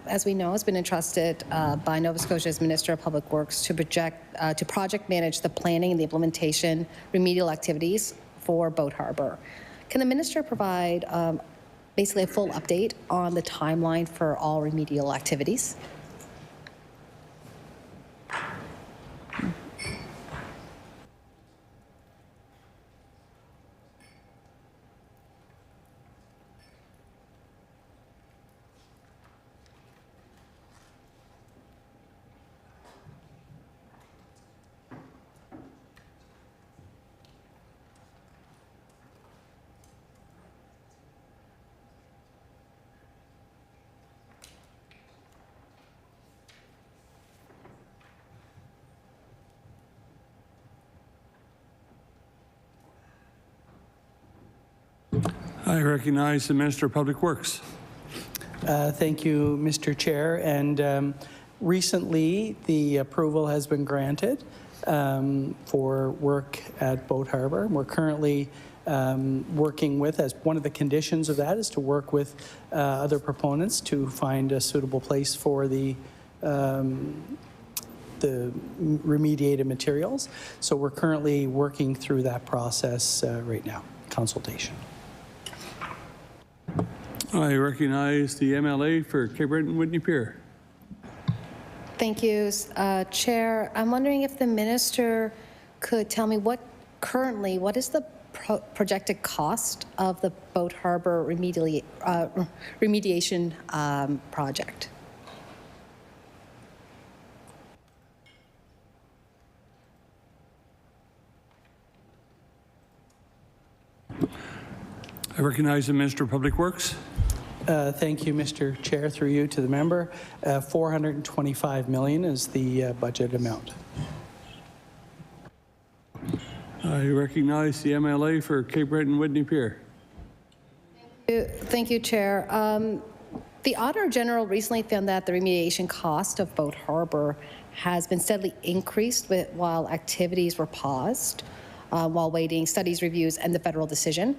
Speaker 3: as we know, has been entrusted by Nova Scotia's Minister of Public Works to project manage the planning and the implementation remedial activities for Boat Harbour. Can the Minister provide basically a full update on the timeline for all remedial activities?
Speaker 8: I recognize the Minister of Public Works.
Speaker 15: Thank you, Mr. Chair. And recently, the approval has been granted for work at Boat Harbor. We're currently working with, as one of the conditions of that is to work with other proponents to find a suitable place for the remediated materials. So we're currently working through that process right now, consultation.
Speaker 8: I recognize the MLA for Cape Breton Whitney Pier.
Speaker 3: Thank you, Chair. I'm wondering if the minister could tell me what is the projected cost of the Boat Harbor remediation project?
Speaker 8: I recognize the Minister of Public Works.
Speaker 15: Thank you, Mr. Chair. Through you to the member, $425 million is the budget amount.
Speaker 8: I recognize the MLA for Cape Breton Whitney Pier.
Speaker 3: Thank you, Chair. The Auditor General recently found that the remediation cost of Boat Harbor has been steadily increased while activities were paused, while waiting studies, reviews, and the federal decision.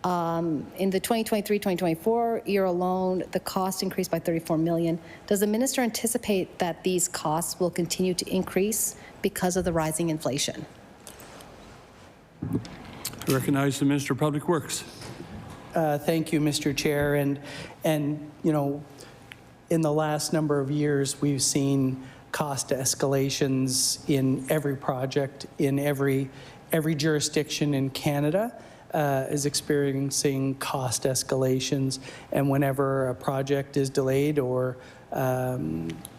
Speaker 3: In the 2023-2024 year alone, the cost increased by $34 million. Does the minister anticipate that these costs will continue to increase because of the rising inflation?
Speaker 8: I recognize the Minister of Public Works.
Speaker 15: Thank you, Mr. Chair. And you know, in the last number of years, we've seen cost escalations in every project, in every jurisdiction in Canada. Is experiencing cost escalations, and whenever a project is delayed or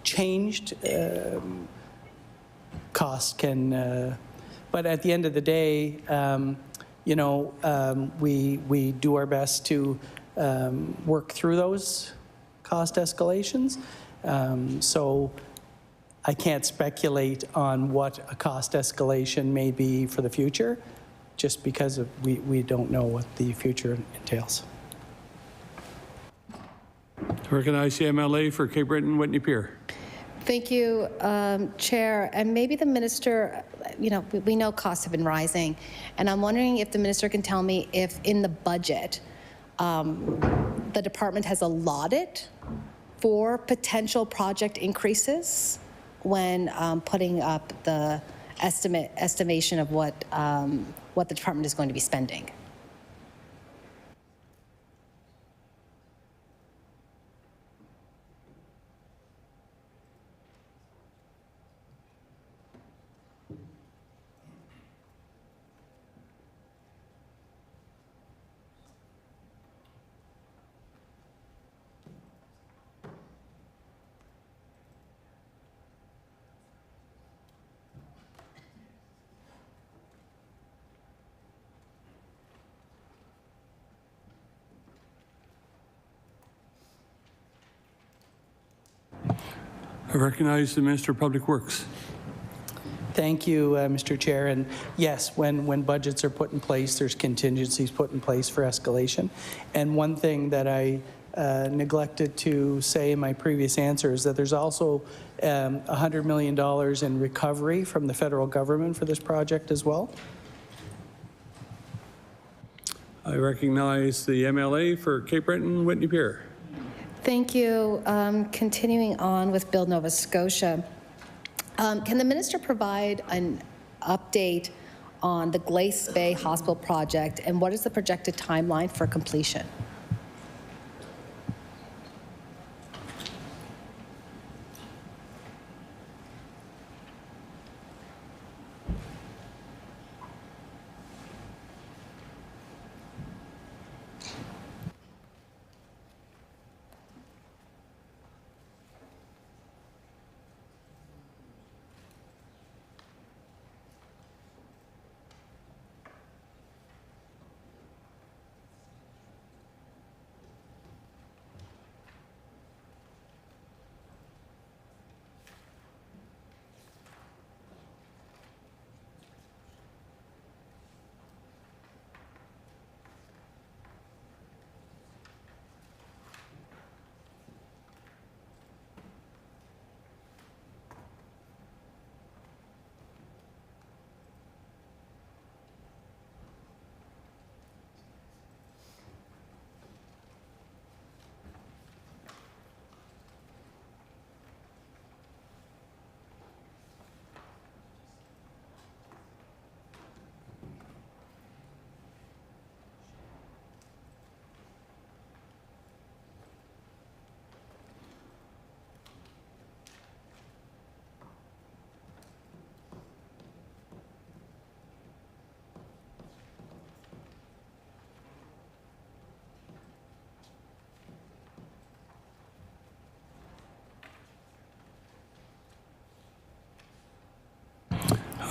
Speaker 15: changed, costs can. But at the end of the day, you know, we do our best to work through those cost escalations. So I can't speculate on what a cost escalation may be for the future, just because we don't know what the future entails.
Speaker 8: To recognize the MLA for Cape Breton Whitney Pier.
Speaker 3: Thank you, Chair. And maybe the minister, you know, we know costs have been rising, and I'm wondering if the minister can tell me if in the budget the department has allotted for potential project increases when putting up the estimation of what the department is going to be spending.
Speaker 8: I recognize the Minister of Public Works.
Speaker 15: Thank you, Mr. Chair. And yes, when budgets are put in place, there's contingencies put in place for escalation. And one thing that I neglected to say in my previous answer is that there's also $100 million in recovery from the federal government for this project as well.
Speaker 8: I recognize the MLA for Cape Breton Whitney Pier.
Speaker 3: Thank you. Continuing on with Build Nova Scotia, can the minister provide an update on the Glace Bay Hospital project, and what is the projected timeline for completion?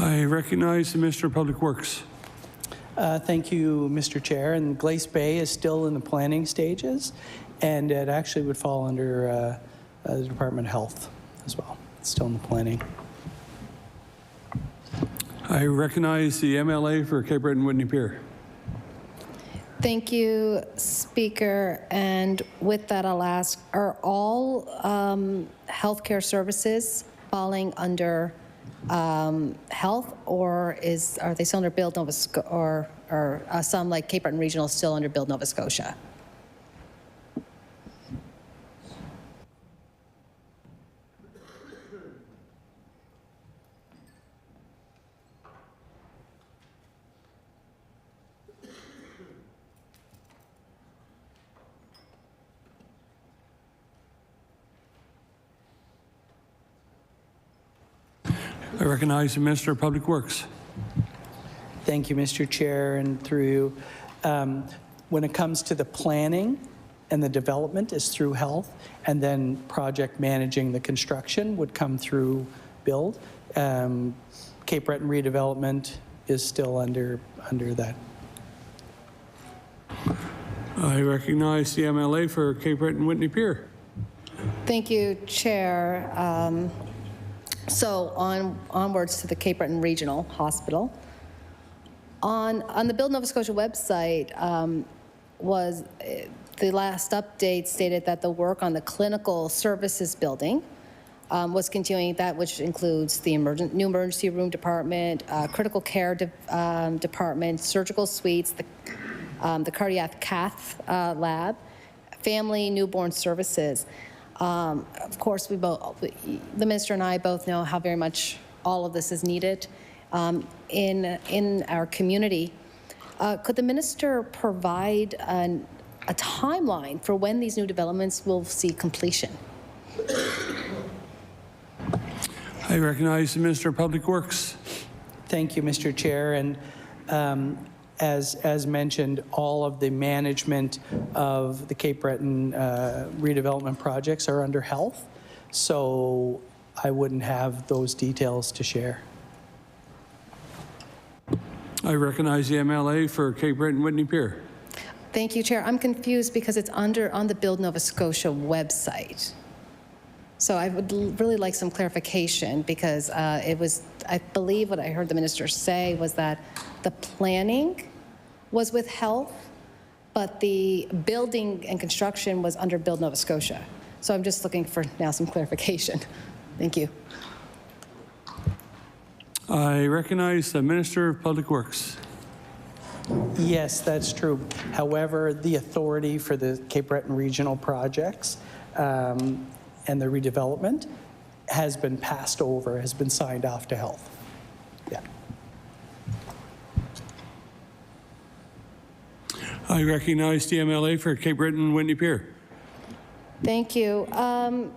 Speaker 8: I recognize the Minister of Public Works.
Speaker 15: Thank you, Mr. Chair. And Glace Bay is still in the planning stages, and it actually would fall under the Department of Health as well. It's still in the planning.
Speaker 8: I recognize the MLA for Cape Breton Whitney Pier.
Speaker 3: Thank you, Speaker. And with that, I'll ask, are all healthcare services falling under health, or are they still under Build Nova Scotia, or some like Cape Breton Regional still under Build Nova Scotia?
Speaker 8: I recognize the Minister of Public Works.
Speaker 15: Thank you, Mr. Chair, and through you. When it comes to the planning and the development is through health, and then project managing the construction would come through build. Cape Breton redevelopment is still under that.
Speaker 8: I recognize the MLA for Cape Breton Whitney Pier.
Speaker 3: Thank you, Chair. So onwards to the Cape Breton Regional Hospital. On the Build Nova Scotia website, the last update stated that the work on the clinical services building was continuing, that which includes the new emergency room department, critical care department, surgical suites, the cardiac cath lab, family newborn services. Of course, the Minister and I both know how very much all of this is needed in our community. Could the Minister provide a timeline for when these new developments will see completion?
Speaker 8: I recognize the Minister of Public Works.
Speaker 15: Thank you, Mr. Chair. And as mentioned, all of the management of the Cape Breton redevelopment projects are under health, so I wouldn't have those details to share.
Speaker 8: I recognize the MLA for Cape Breton Whitney Pier.
Speaker 3: Thank you, Chair. I'm confused because it's on the Build Nova Scotia website. So I would really like some clarification, because I believe what I heard the Minister say was that the planning was with health, but the building and construction was under Build Nova Scotia. So I'm just looking for now some clarification. Thank you.
Speaker 8: I recognize the Minister of Public Works.
Speaker 15: Yes, that's true. However, the authority for the Cape Breton regional projects and the redevelopment has been passed over, has been signed off to health. Yeah.
Speaker 8: I recognize the MLA for Cape Breton Whitney Pier.
Speaker 3: Thank you. I'm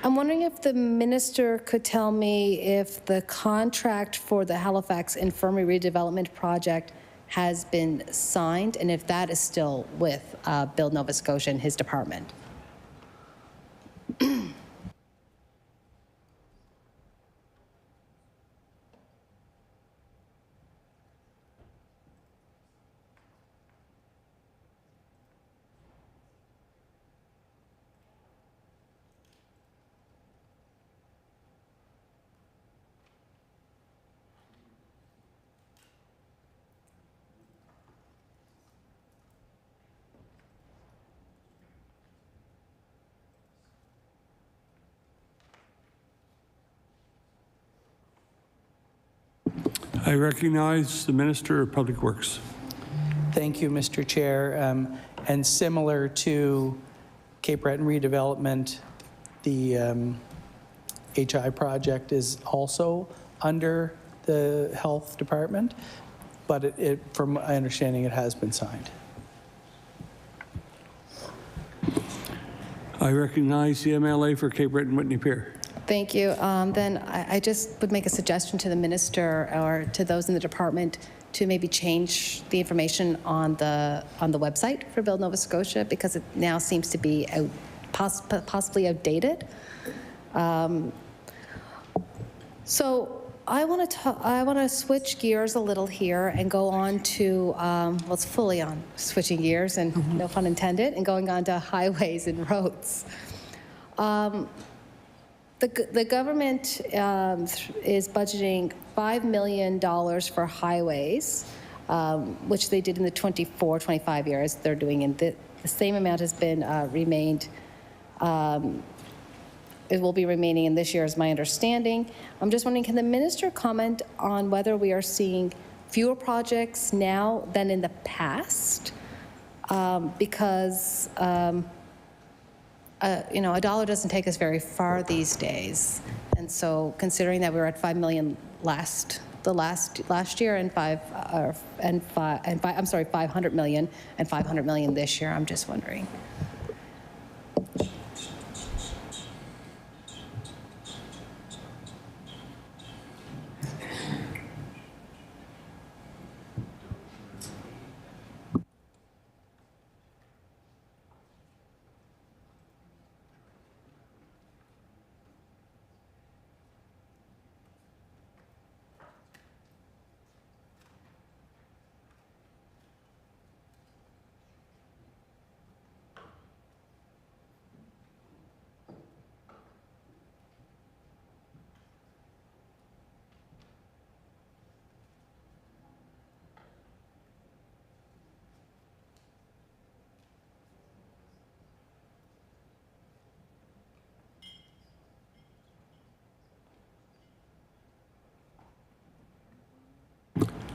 Speaker 3: wondering if the Minister could tell me if the contract for the Halifax Infirmary redevelopment project has been signed, and if that is still with Build Nova Scotia and his department.
Speaker 8: I recognize the Minister of Public Works.
Speaker 15: Thank you, Mr. Chair. And similar to Cape Breton redevelopment, the HI project is also under the health department, but from my understanding, it has been signed.
Speaker 8: I recognize the MLA for Cape Breton Whitney Pier.
Speaker 3: Thank you. Then I just would make a suggestion to the Minister or to those in the department to maybe change the information on the website for Build Nova Scotia, because it now seems to be possibly outdated. So I want to switch gears a little here and go on to, well, it's fully on switching gears, and no pun intended, and going on to highways and roads. The government is budgeting $5 million for highways, which they did in the 24-25 years. They're doing in the same amount has been remained. It will be remaining in this year, is my understanding. I'm just wondering, can the minister comment on whether we are seeing fewer projects now than in the past? Because you know, a dollar doesn't take us very far these days, and so considering that we were at $5 million last year and I'm sorry, 500 million and 500 million this year, I'm just wondering.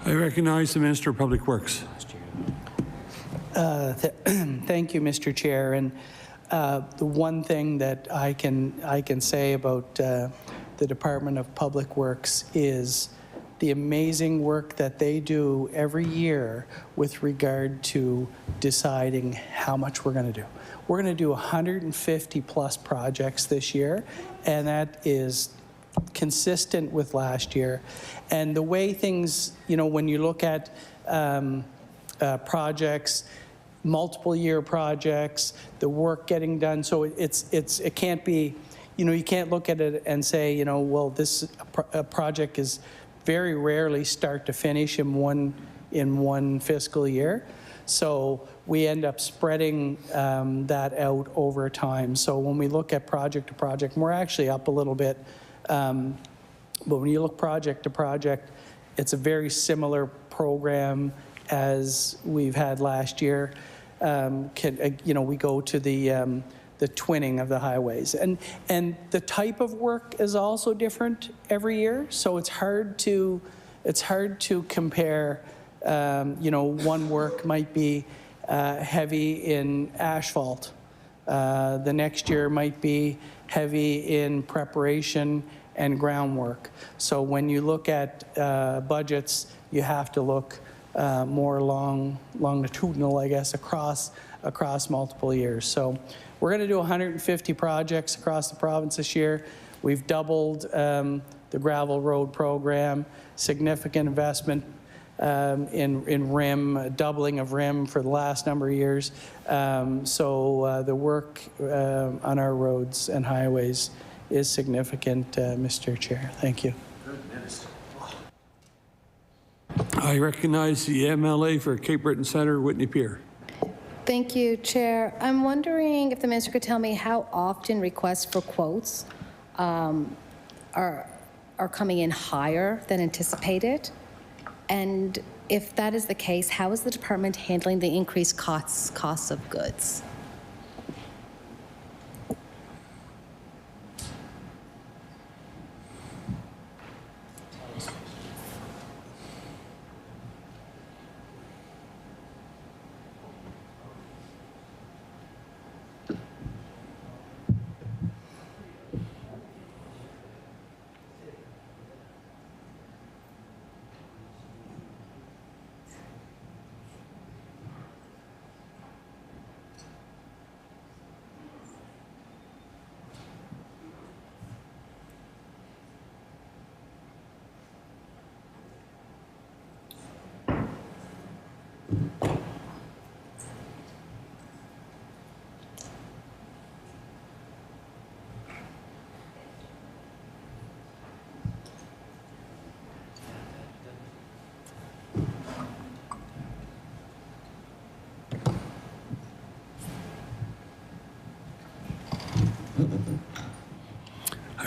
Speaker 8: I recognize the Minister of Public Works.
Speaker 15: Thank you, Mr. Chair. And the one thing that I can say about the Department of Public Works is the amazing work that they do every year with regard to deciding how much we're going to do. We're going to do 150 plus projects this year, and that is consistent with last year. And the way things, you know, when you look at projects, multiple year projects, the work getting done, so it can't be, you know, you can't look at it and say, you know, well, this project is very rarely start to finish in one fiscal year. So we end up spreading that out over time. So when we look at project to project, we're actually up a little bit. But when you look project to project, it's a very similar program as we've had last year. You know, we go to the twinning of the highways, and the type of work is also different every year. So it's hard to compare. You know, one work might be heavy in asphalt. The next year might be heavy in preparation and groundwork. So when you look at budgets, you have to look more longitudinal, I guess, across multiple years. So we're going to do 150 projects across the province this year. We've doubled the gravel road program, significant investment in RIM, a doubling of RIM for the last number of years. So the work on our roads and highways is significant, Mr. Chair. Thank you.
Speaker 8: I recognize the MLA for Cape Breton Centre, Whitney Pier.
Speaker 3: Thank you, Chair. I'm wondering if the minister could tell me how often requests for quotes are coming in higher than anticipated, and if that is the case, how is the department handling the increased costs of goods?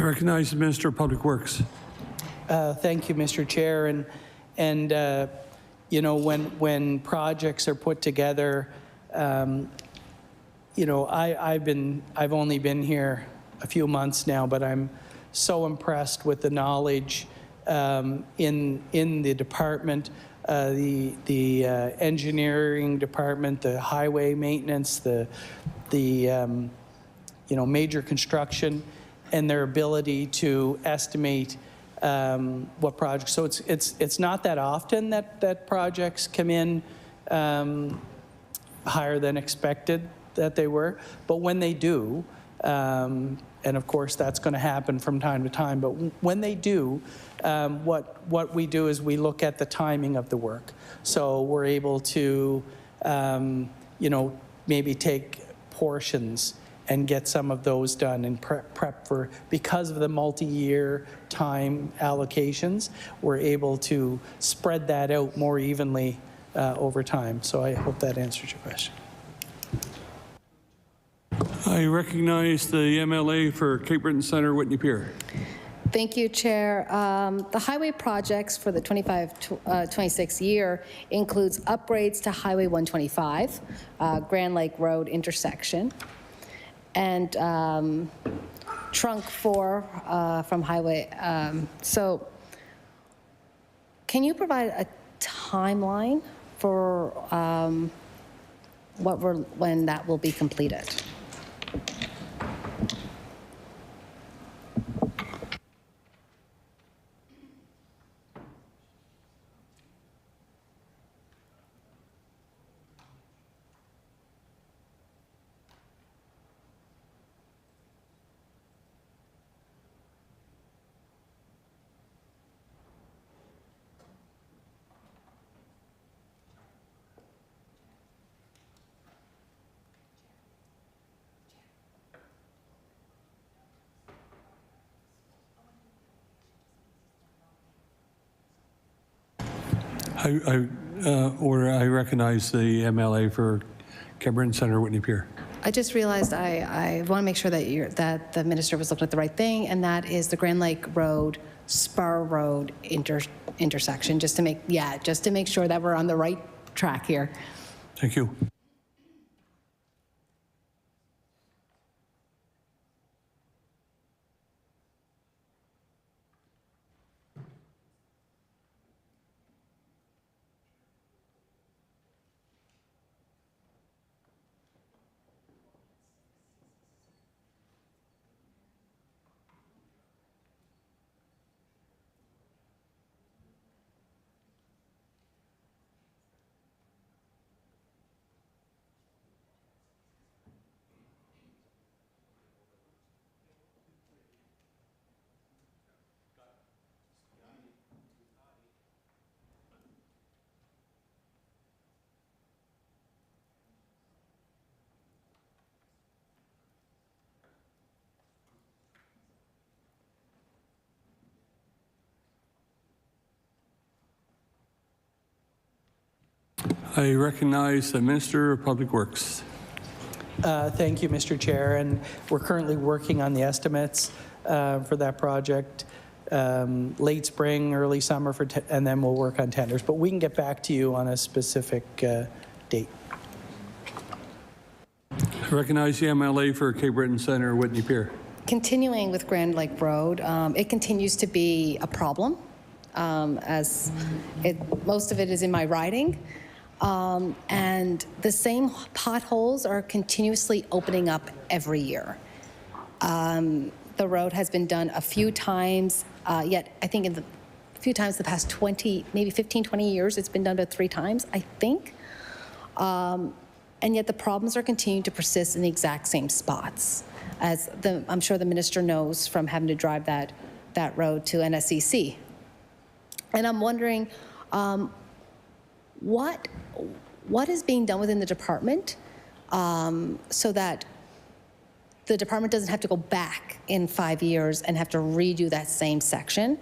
Speaker 8: I recognize the Minister of Public Works.
Speaker 15: Thank you, Mr. Chair. And you know, when projects are put together, you know, I've only been here a few months now, but I'm so impressed with the knowledge in the department, the engineering department, the highway maintenance, the you know, major construction, and their ability to estimate what projects. So it's not that often that projects come in higher than expected that they were, but when they do, and of course that's going to happen from time to time, but when they do, what we do is we look at the timing of the work. So we're able to, you know, maybe take portions and get some of those done and prep for, because of the multi-year time allocations, we're able to spread that out more evenly over time. So I hope that answers your question.
Speaker 8: I recognize the MLA for Cape Breton Centre, Whitney Pier.
Speaker 3: Thank you, Chair. The highway projects for the 25-26 year includes upgrades to Highway 125, Grand Lake Road intersection, and Trunk 4 from Highway. So can you provide a timeline for when that will be completed?
Speaker 8: I recognize the MLA for Cape Breton Centre, Whitney Pier.
Speaker 3: I just realized I want to make sure that the minister was looking at the right thing, and that is the Grand Lake Road, Spar Road intersection, just to make sure that we're on the right track here.
Speaker 8: Thank you. I recognize the Minister of Public Works.
Speaker 15: Thank you, Mr. Chair, and we're currently working on the estimates for that project. Late spring, early summer, and then we'll work on tenders. But we can get back to you on a specific date.
Speaker 8: I recognize the MLA for Cape Breton Centre, Whitney Pier.
Speaker 3: Continuing with Grand Lake Road, it continues to be a problem, as most of it is in my riding. And the same potholes are continuously opening up every year. The road has been done a few times, yet I think a few times the past 20, maybe 15, 20 years, it's been done about 3 times, I think. And yet the problems are continuing to persist in the exact same spots, as I'm sure the minister knows from having to drive that road to NSCC. And I'm wondering, what is being done within the department so that the department doesn't have to go back in 5 years and have to redo that same section?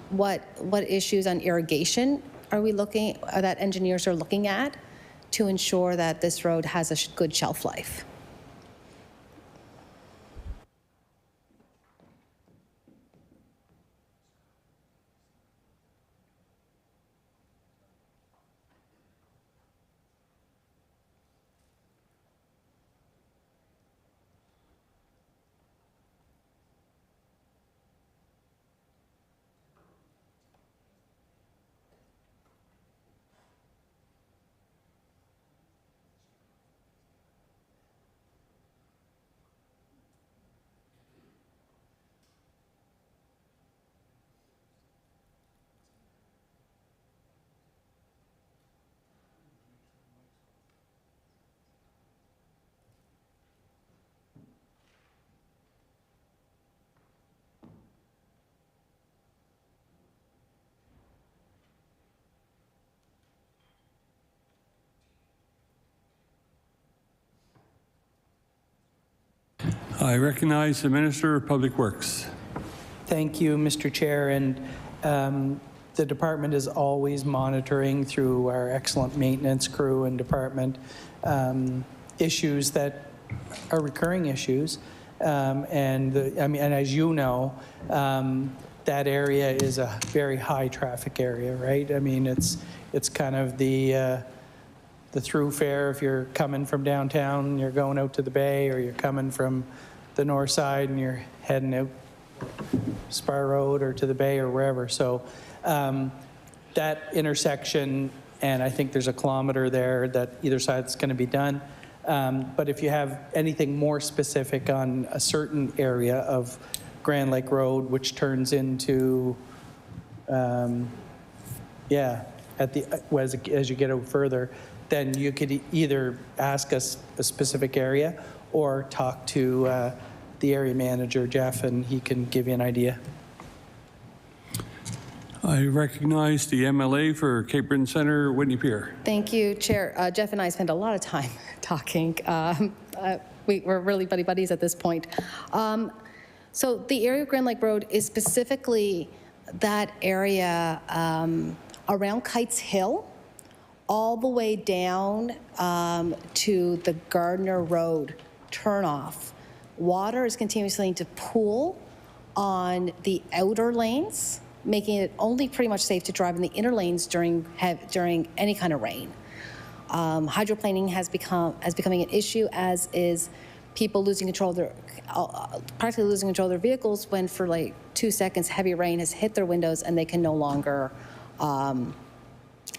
Speaker 3: What issues on irrigation are we looking, or that engineers are looking at to ensure that this road has a good shelf life?
Speaker 8: I recognize the Minister of Public Works.
Speaker 15: Thank you, Mr. Chair. And the department is always monitoring through our excellent maintenance crew and department issues that are recurring issues. And as you know, that area is a very high traffic area, right? I mean, it's kind of the throughfare if you're coming from downtown and you're going out to the bay, or you're coming from the north side and you're heading out Spar Road or to the bay or wherever. So that intersection, and I think there's a kilometer there that either side's going to be done. But if you have anything more specific on a certain area of Grand Lake Road, which turns into, as you get out further, then you could either ask us a specific area or talk to the area manager, Jeff, and he can give you an idea.
Speaker 8: I recognize the MLA for Cape Breton Centre, Whitney Pier.
Speaker 3: Thank you, Chair. Jeff and I spend a lot of time talking. We're really buddy-buddies at this point. So the area of Grand Lake Road is specifically that area around Kites Hill, all the way down to the Gardner Road turnoff. Water is continuously to pool on the outer lanes, making it only pretty much safe to drive in the inner lanes during any kind of rain. Hydroplaning is becoming an issue, as is people losing control of their, practically losing control of their vehicles when for like 2 seconds heavy rain has hit their windows and they can no longer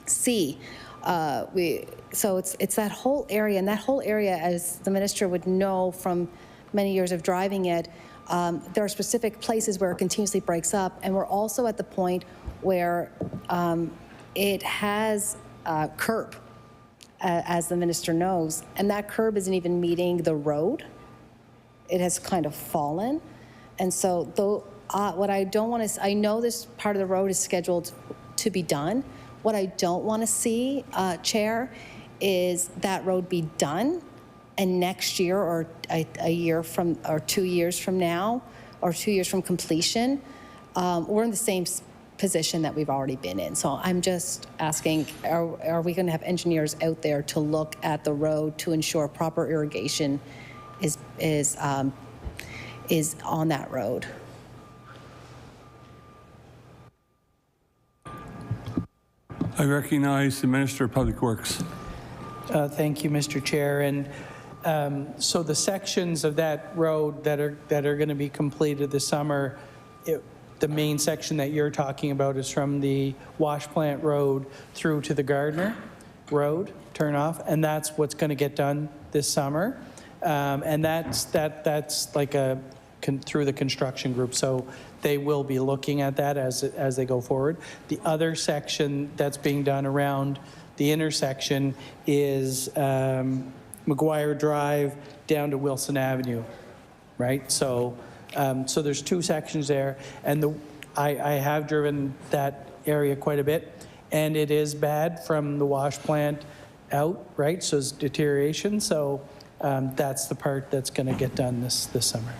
Speaker 3: see. So it's that whole area, and that whole area, as the minister would know from many years of driving it, there are specific places where it continuously breaks up, and we're also at the point where it has a curb, as the minister knows, and that curb isn't even meeting the road. It has kind of fallen, and so what I don't want to, I know this part of the road is scheduled to be done. What I don't want to see, Chair, is that road be done, and next year or a year from, or 2 years from now, or 2 years from completion, we're in the same position that we've already been in. So I'm just asking, are we going to have engineers out there to look at the road to ensure proper irrigation is on that road?
Speaker 8: I recognize the Minister of Public Works.
Speaker 15: Thank you, Mr. Chair. And so the sections of that road that are going to be completed this summer, the main section that you're talking about is from the Wash Plant Road through to the Gardner Road turnoff, and that's what's going to get done this summer. And that's like through the construction group. So they will be looking at that as they go forward. The other section that's being done around the intersection is McGuire Drive down to Wilson Avenue, right? So, so there's two sections there, and I have driven that area quite a bit, and it is bad from the wash plant out, right? So it's deterioration. So that's the part that's going to get done this summer.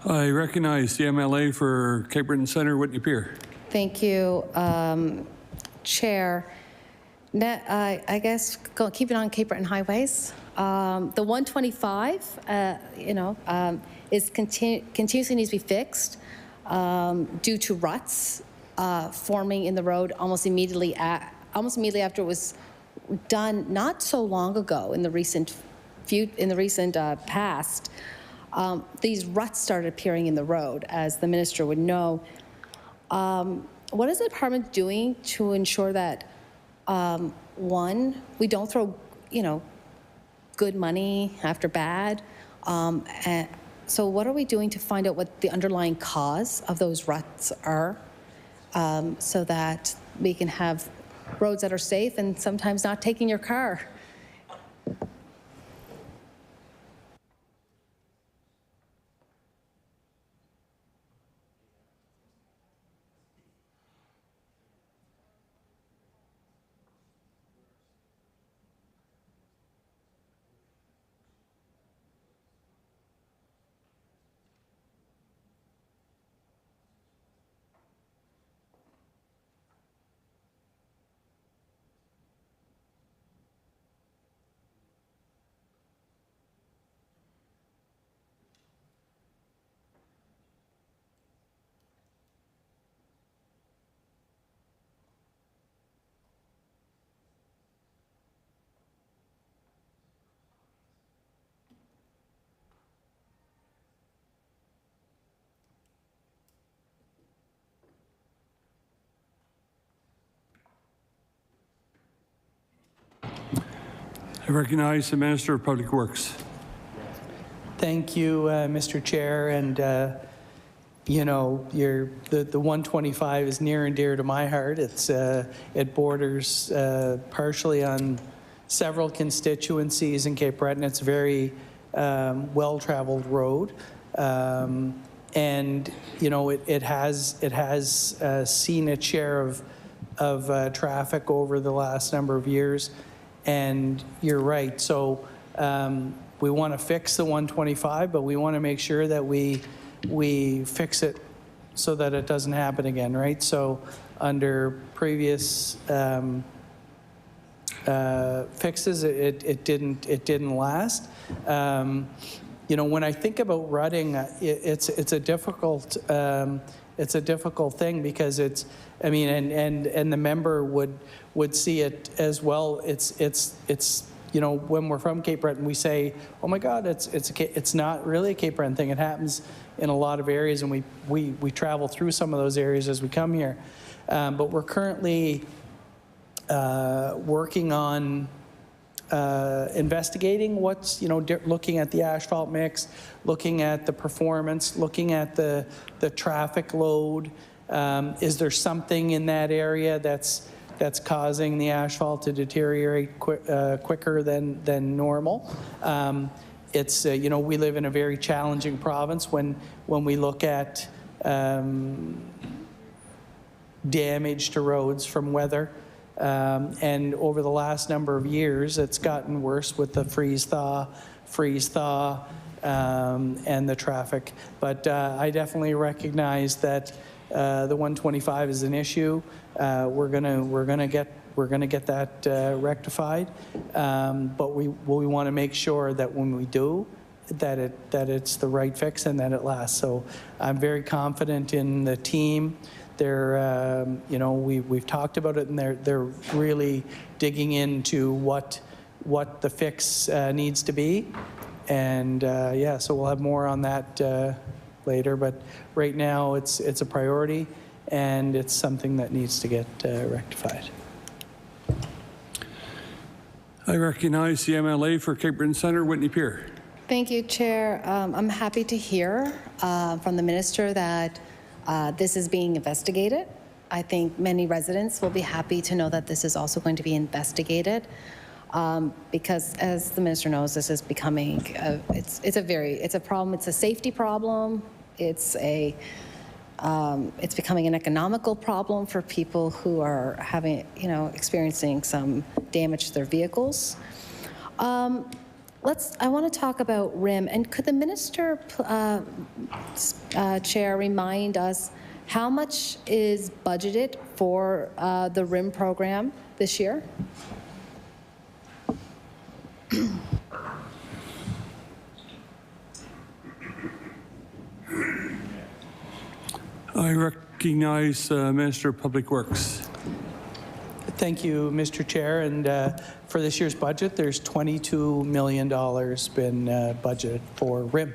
Speaker 8: I recognize the MLA for Cape Breton Centre, Whitney Pier.
Speaker 3: Thank you, Chair. I guess keep it on Cape Breton highways. The 125, is continuously needs to be fixed due to ruts forming in the road almost immediately after it was done not so long ago in the recent past. These ruts started appearing in the road, as the minister would know. What is the department doing to ensure that, one, we don't throw, good money after bad? And so what are we doing to find out what the underlying cause of those ruts are, so that we can have roads that are safe and sometimes not taking your car?
Speaker 8: recognize the Minister of Public Works.
Speaker 15: Thank you, Mr. Chair. And, you know, the 125 is near and dear to my heart. It borders partially on several constituencies in Cape Breton. It's a very well-traveled road. And, you know, it has seen its share of traffic over the last number of years. And you're right. So we want to fix the 125, but we want to make sure that we fix it so that it doesn't happen again, right? So under previous fixes, it didn't last. You know, when I think about rutting, it's a difficult thing because it's, I mean, and the member would see it as well. It's you know, when we're from Cape Breton, we say, oh my God, it's not really a Cape Breton thing. It happens in a lot of areas, and we travel through some of those areas as we come here. But we're currently working on investigating what's, you know, looking at the asphalt mix, looking at the performance, looking at the traffic load. Is there something in that area that's causing the asphalt to deteriorate quicker than normal? It's you know, we live in a very challenging province when we look at damage to roads from weather. And over the last number of years, it's gotten worse with the freeze-thaw, and the traffic. But I definitely recognize that the 125 is an issue. We're gonna get that rectified. But we want to make sure that when we do, that it's the right fix and that it lasts. So I'm very confident in the team. They're, you know, we've talked about it, and they're really digging into what the fix needs to be, and yeah, so we'll have more on that later. But right now, it's a priority, and it's something that needs to get rectified.
Speaker 8: I recognize the MLA for Cape Breton Centre, Whitney Peer.
Speaker 3: Thank you, Chair. I'm happy to hear from the Minister that this is being investigated. I think many residents will be happy to know that this is also going to be investigated, because, as the Minister knows, this is becoming it's a problem. It's a safety problem. It's becoming an economical problem for people who are having, you know, experiencing some damage to their vehicles. I want to talk about RIM, and could the Minister, Chair, remind us how much is budgeted for the RIM program this year?
Speaker 8: I recognize Minister of Public Works.
Speaker 15: Thank you, Mr. Chair. And for this year's budget, there's $22 million been budgeted for RIM.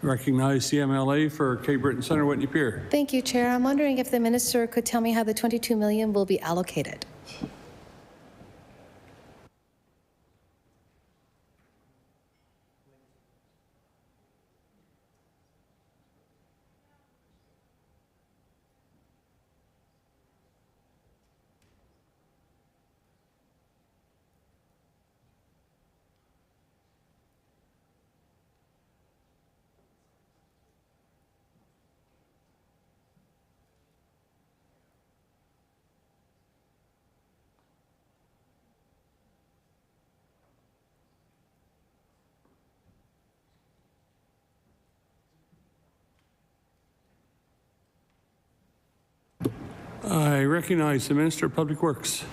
Speaker 8: Recognize the MLA for Cape Breton Centre, Whitney Peer.
Speaker 3: Thank you, Chair. I'm wondering if the Minister could tell me how the $22 million will be allocated.
Speaker 8: I recognize the Minister of Public Works.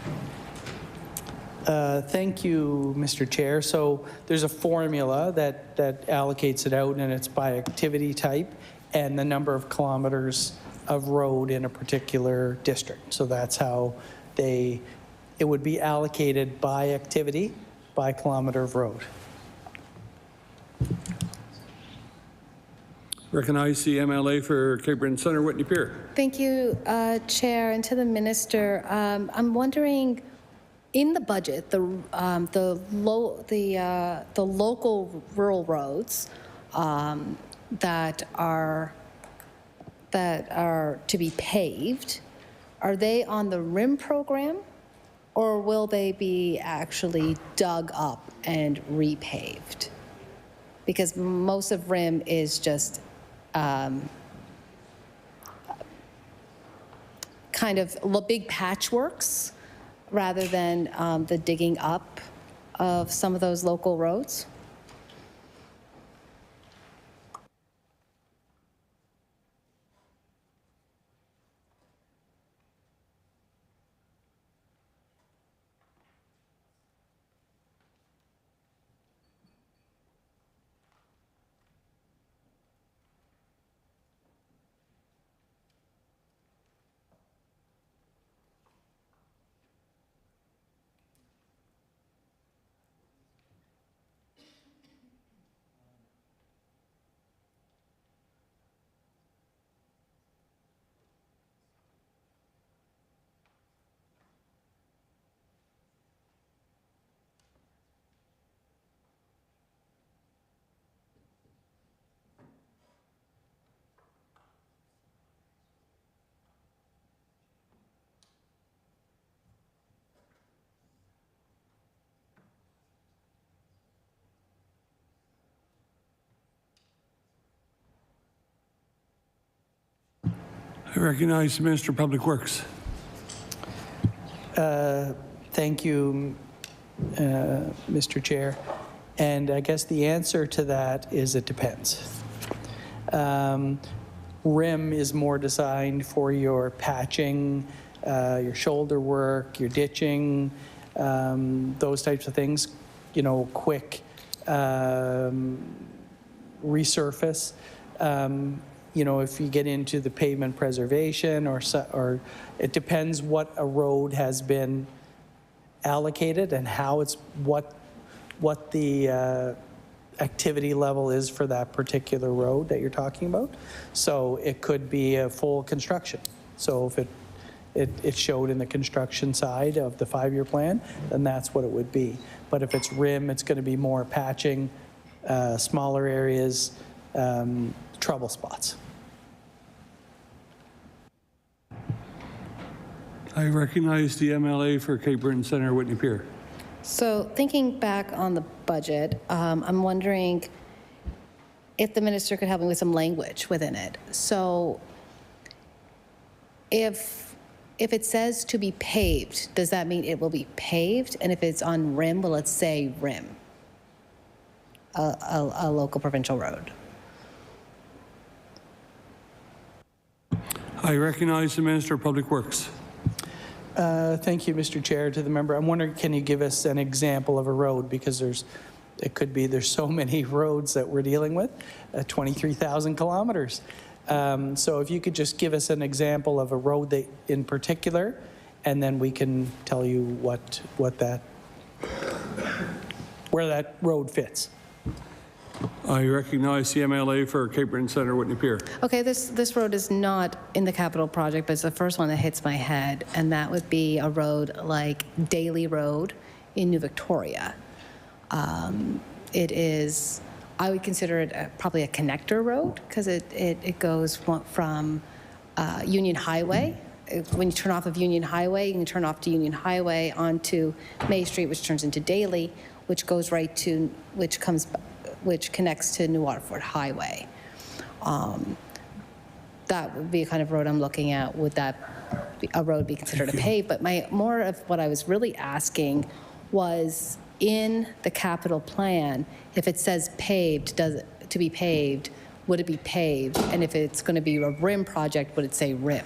Speaker 15: Thank you, Mr. Chair. So there's a formula that allocates it out, and it's by activity type and the number of kilometers of road in a particular district. So that's how it would be allocated by activity, by kilometer of road.
Speaker 8: Recognize the MLA for Cape Breton Centre, Whitney Peer.
Speaker 3: Thank you, Chair, and to the Minister. I'm wondering in the budget, the local rural roads that are to be paved, are they on the RIM program, or will they be actually dug up and repaved? Because most of RIM is just kind of big patchworks rather than the digging up of some of those local roads.
Speaker 8: I recognize the Minister of Public Works.
Speaker 15: Thank you, Mr. Chair. And I guess the answer to that is it depends. RIM is more designed for your patching, your shoulder work, your ditching, those types of things, you know, quick resurface. You know, if you get into the pavement preservation or it depends what a road has been allocated and how it's, what the activity level is for that particular road that you're talking about. So it could be a full construction. So if it showed in the construction side of the 5-year plan, then that's what it would be. But if it's RIM, it's going to be more patching, smaller areas, trouble spots.
Speaker 8: I recognize the MLA for Cape Breton Centre, Whitney Pier.
Speaker 3: So thinking back on the budget, I'm wondering if the minister could help me with some language within it. So if it says to be paved, does that mean it will be paved? And if it's on RIM, will it say RIM, a local provincial road?
Speaker 8: I recognize the Minister of Public Works.
Speaker 15: Thank you, Mr. Chair. To the member, I'm wondering, can you give us an example of a road? Because there's so many roads that we're dealing with, 23,000 kilometers. So if you could just give us an example of a road that in particular, and then we can tell you where that road fits.
Speaker 8: I recognize the MLA for Cape Breton Centre, Whitney Pier.
Speaker 3: Okay, this road is not in the capital project, but it's the first one that hits my head, and that would be a road like Daly Road in New Victoria. It is, I would consider it probably a connector road because it goes from Union Highway. When you turn off of Union Highway, you can turn off to Union Highway onto May Street, which turns into Daly, which goes right to, which connects to New Waterford Highway. That would be a kind of road I'm looking at. Would that be a road be considered a pave? But more of what I was really asking was in the capital plan, if it says paved, to be paved, would it be paved? And if it's going to be a RIM project, would it say RIM?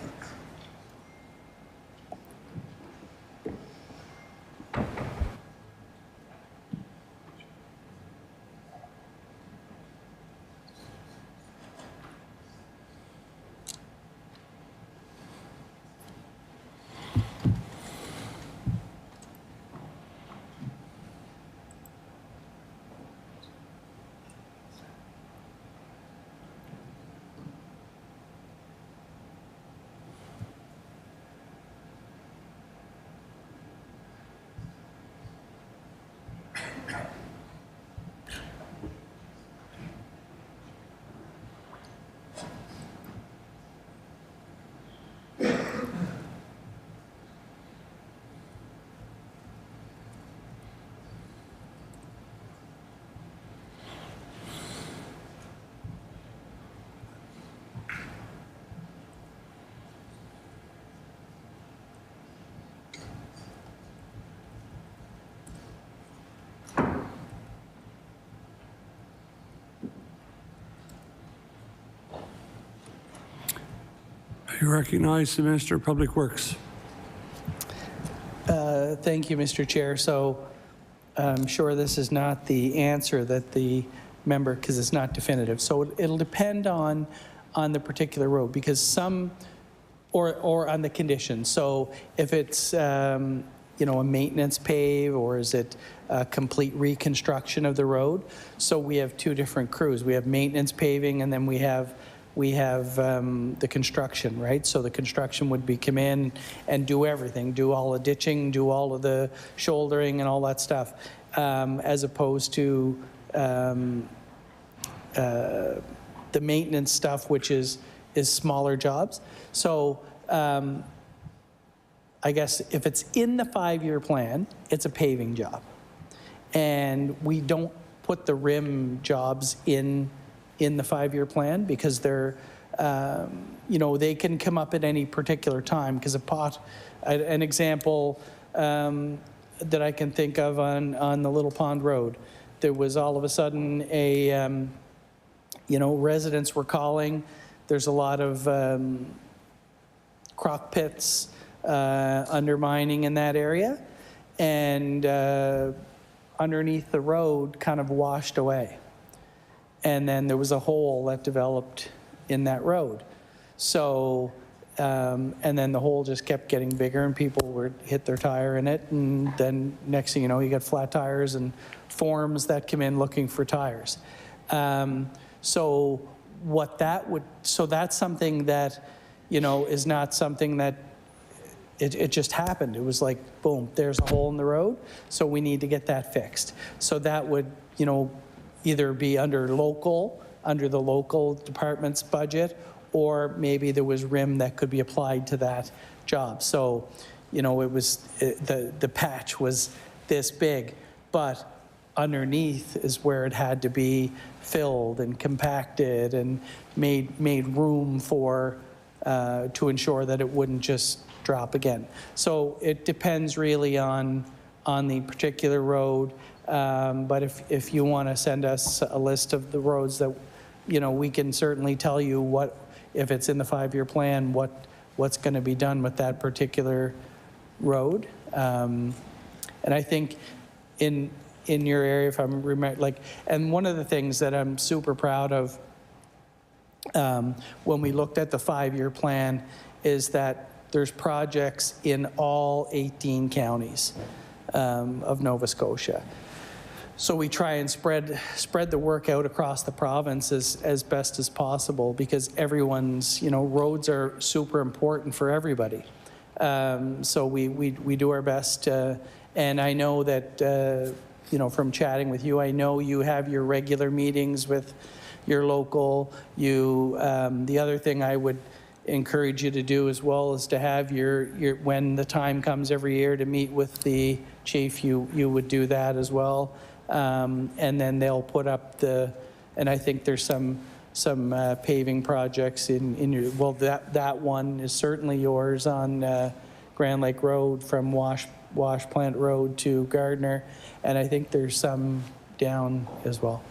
Speaker 8: I recognize the Minister of Public Works.
Speaker 15: Thank you, Mr. Chair. So I'm sure this is not the answer that the member, because it's not definitive. So it'll depend on the particular road, because some, or on the condition. So if it's, you know, a maintenance pave, or is it a complete reconstruction of the road? So we have two different crews. We have maintenance paving, and then we have the construction, right? So the construction would be come in and do everything, do all the ditching, do all of the shouldering and all that stuff, as opposed to the maintenance stuff, which is smaller jobs. So I guess if it's in the 5-year plan, it's a paving job. And we don't put the rim jobs in the 5-year plan, because they're, you know, they can come up at any particular time, because an example that I can think of on the Little Pond Road, there was all of a sudden a, you know, residents were calling. There's a lot of crock pits undermining in that area, and underneath the road kind of washed away. And then there was a hole that developed in that road. So, and then the hole just kept getting bigger, and people would hit their tire in it, and then next thing you know, you got flat tires and forms that come in looking for tires. So that's something that, you know, is not something that it just happened. It was like, boom, there's a hole in the road, so we need to get that fixed. So that would, you know, either be under the local department's budget, or maybe there was rim that could be applied to that job. So, you know, the patch was this big, but underneath is where it had to be filled and compacted and made room for, to ensure that it wouldn't just drop again. So it depends really on the particular road. But if you want to send us a list of the roads that, you know, we can certainly tell you what, if it's in the 5-year plan, what's going to be done with that particular road. And I think in your area, if I'm remembering, and one of the things that I'm super proud of when we looked at the 5-year plan is that there's projects in all 18 counties of Nova Scotia. So we try and spread the work out across the province as best as possible, because everyone's, you know, roads are super important for everybody. So we do our best, and I know that, you know, from chatting with you, I know you have your regular meetings with your local. The other thing I would encourage you to do as well is to have your when the time comes every year to meet with the chief, you would do that as well. And then they'll put up and I think there's some paving projects in your, well, that one is certainly yours on Grand Lake Road from Wash Plant Road to Gardner, and I think there's some down as well.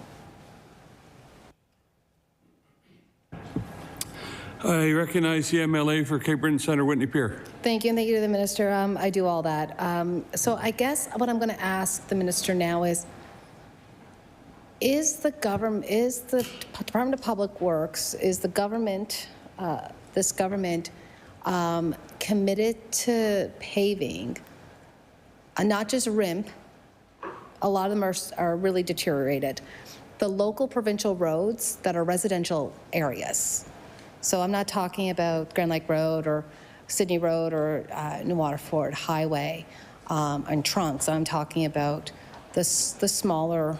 Speaker 8: I recognize the MLA for Cape Breton Centre, Whitney Pier.
Speaker 3: Thank you, and thank you to the minister. I do all that. So I guess what I'm going to ask the minister now is the Department of Public Works, is the government, this government, committed to paving, not just RIMP, a lot of them are really deteriorated, the local provincial roads that are residential areas? So I'm not talking about Grand Lake Road or Sydney Road or New Waterford Highway and trunks. I'm talking about the smaller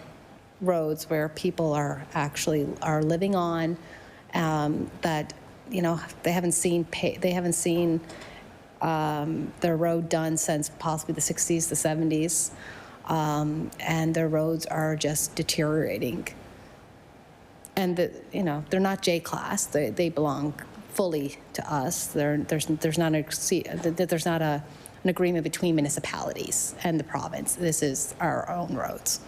Speaker 3: roads where people are living on, that, you know, they haven't seen their road done since possibly the 60s, the 70s, and their roads are just deteriorating. And you know, they're not J-class. They belong fully to us. There's not an agreement between municipalities and the province. This is our own roads.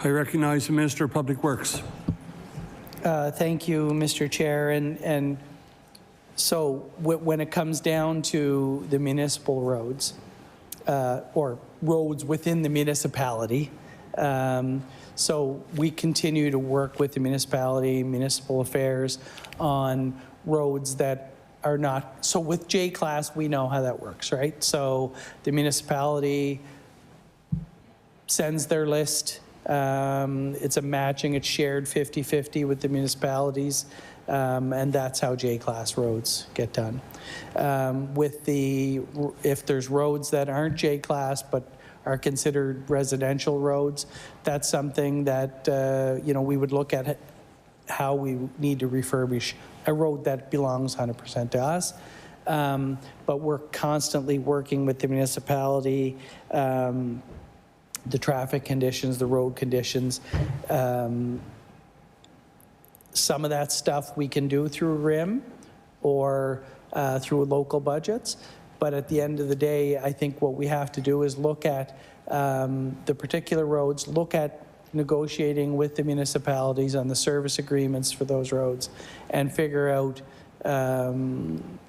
Speaker 8: I recognize the Minister of Public Works.
Speaker 15: Thank you, Mr. Chair. And so when it comes down to the municipal roads, or roads within the municipality, so we continue to work with the municipality, municipal affairs on roads that are not, so with J-Class, we know how that works, right? So the municipality sends their list. It's a matching, it's shared 50-50 with the municipalities, and that's how J-Class roads get done. If there's roads that aren't J-Class but are considered residential roads, that's something that, we would look at how we need to refurbish a road that belongs 100% to us. But we're constantly working with the municipality, the traffic conditions, the road conditions. Some of that stuff we can do through RIM or through local budgets. But at the end of the day, I think what we have to do is look at the particular roads, look at negotiating with the municipalities on the service agreements for those roads, and figure out,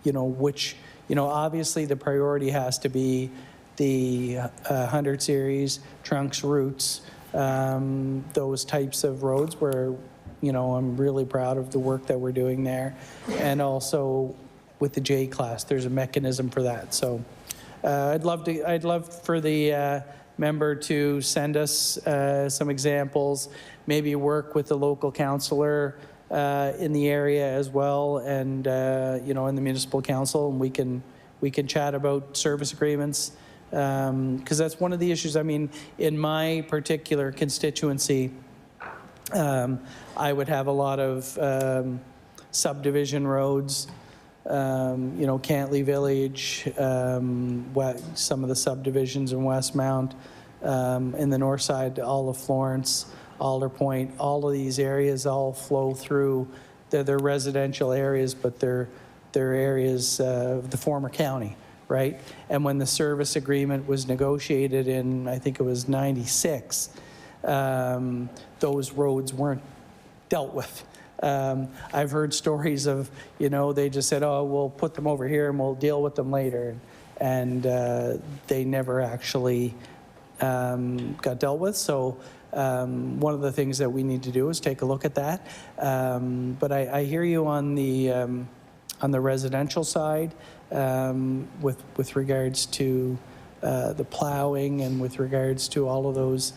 Speaker 15: which, obviously the priority has to be the 100 series, trunks, routes, those types of roads where, I'm really proud of the work that we're doing there. And also with the J-Class, there's a mechanism for that. So I'd love for the member to send us some examples, maybe work with the local councillor in the area as well, and in the municipal council, and we can chat about service agreements, because that's one of the issues. I mean, in my particular constituency, I would have a lot of subdivision roads, Cantley Village, some of the subdivisions in Westmount, in the north side, all of Florence, Alder Point, all of these areas all flow through. They're residential areas, but they're areas of the former county, right? And when the service agreement was negotiated in, I think it was 96, those roads weren't dealt with. I've heard stories of, they just said, oh, we'll put them over here and we'll deal with them later. And they never actually got dealt with. So one of the things that we need to do is take a look at that. But I hear you on the residential side with regards to the plowing and with regards to all of those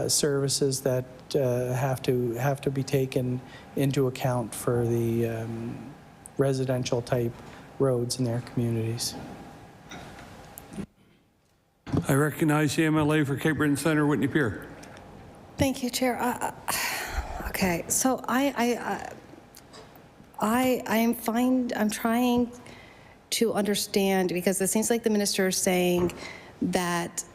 Speaker 15: services that have to be taken into account for the residential type roads in their communities.
Speaker 8: I recognize the MLA for Cape Breton Centre, Whitney Pier.
Speaker 3: Thank you, Chair. Okay, so I'm trying to understand, because it seems like the minister is saying that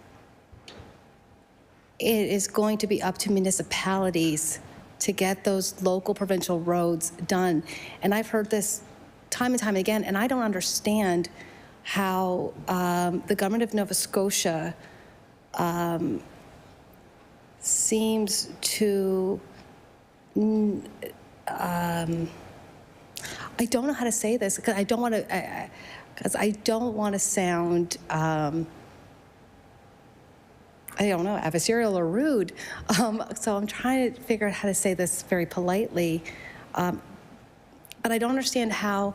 Speaker 3: it is going to be up to municipalities to get those local provincial roads done. And I've heard this time and time again, and I don't understand how the government of Nova Scotia seems to, I don't know how to say this, because I don't want to sound, I don't know, adversarial or rude. So I'm trying to figure out how to say this very politely. But I don't understand how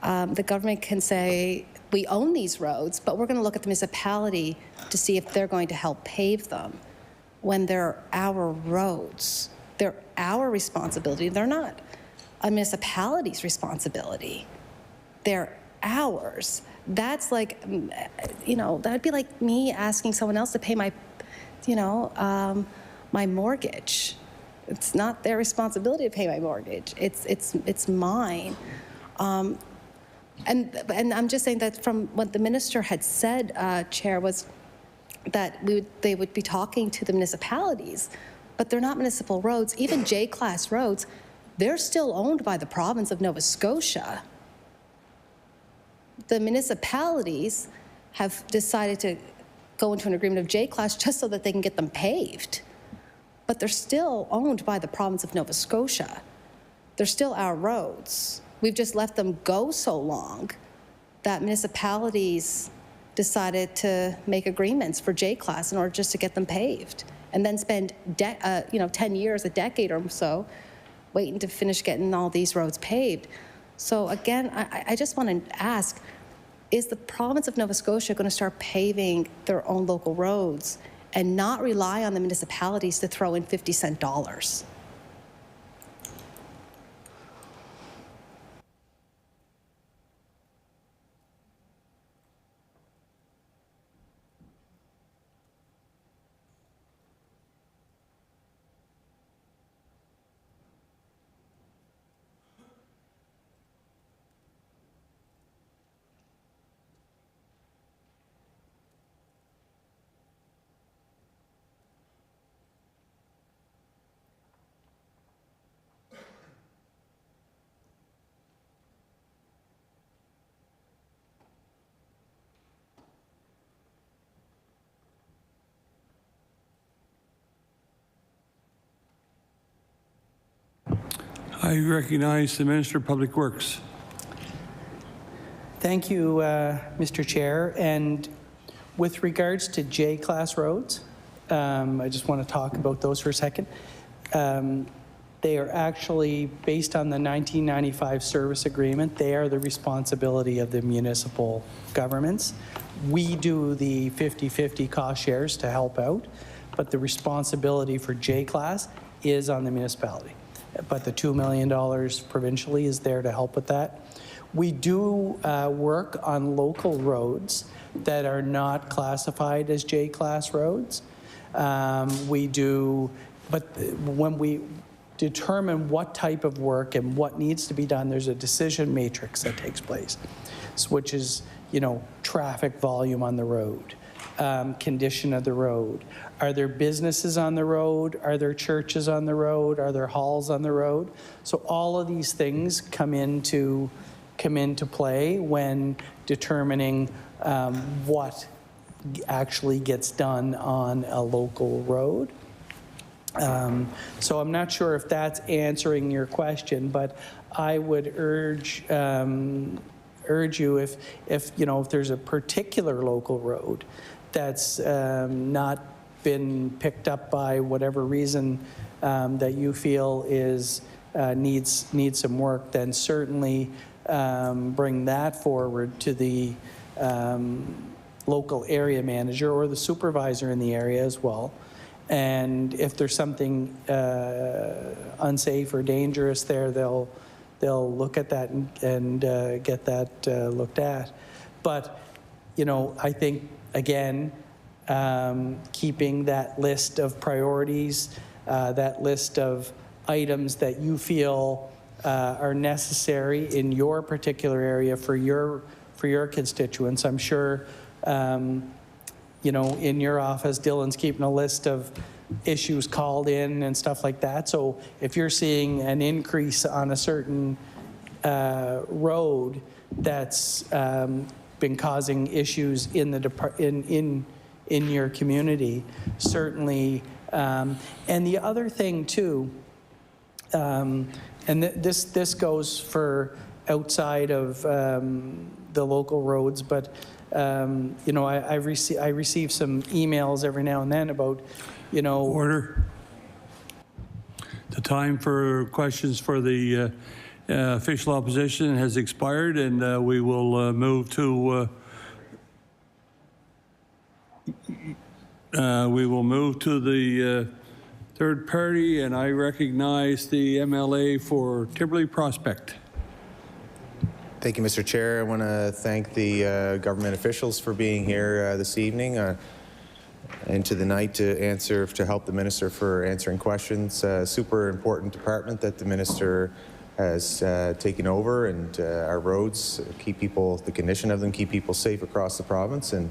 Speaker 3: the government can say, we own these roads, but we're going to look at the municipality to see if they're going to help pave them when they're our roads. They're our responsibility. They're not a municipality's responsibility. They're ours. That's like, that'd be like me asking someone else to pay my, my mortgage. It's not their responsibility to pay my mortgage. It's mine. And I'm just saying that from what the minister had said, Chair, was that they would be talking to the municipalities, but they're not municipal roads. Even J-class roads, they're still owned by the province of Nova Scotia. The municipalities have decided to go into an agreement of J-class just so that they can get them paved. but they're still owned by the province of Nova Scotia. They're still our roads. We've just let them go so long that municipalities decided to make agreements for J-class in order just to get them paved, and then spend 10 years, a decade or so, waiting to finish getting all these roads paved. So again, I just want to ask, is the province of Nova Scotia going to start paving their own local roads and not rely on the municipalities to throw in 50-cent dollars?
Speaker 8: I recognize the Minister of Public Works.
Speaker 15: Thank you, Mr. Chair. And with regards to J-class roads, I just want to talk about those for a second. They are actually, based on the 1995 service agreement, they are the responsibility of the municipal governments. We do the 50-50 cost shares to help out, but the responsibility for J-class is on the municipality. But the $2 million provincially is there to help with that. We do work on local roads that are not classified as J-class roads. We do, but when we determine what type of work and what needs to be done, there's a decision matrix that takes place, which is, traffic volume on the road, condition of the road. Are there businesses on the road? Are there churches on the road? Are there halls on the road? So all of these things come into play when determining what actually gets done on a local road. So I'm not sure if that's answering your question, but I would urge you if there's a particular local road that's not been picked up by whatever reason that you feel is needs some work, then certainly bring that forward to the local area manager or the supervisor in the area as well. And if there's something unsafe or dangerous there, they'll look at that and get that looked at. But I think again, keeping that list of priorities, that list of items that you feel are necessary in your particular area for your constituents. I'm sure, in your office, Dylan's keeping a list of issues called in and stuff like that. So if you're seeing an increase on a certain road that's been causing issues in the in your community, certainly. And the other thing too, and this goes for outside of the local roads, but I receive some emails every now and then about,
Speaker 8: Order. The time for questions for the official opposition has expired, and we will move to the third party, and I recognize the MLA for Timberley Prospect.
Speaker 13: Thank you, Mr. Chair. I want to thank the government officials for being here this evening into the night to help the minister for answering questions. Super important department that the minister has taken over, and our roads, the condition of them, keep people safe across the province, and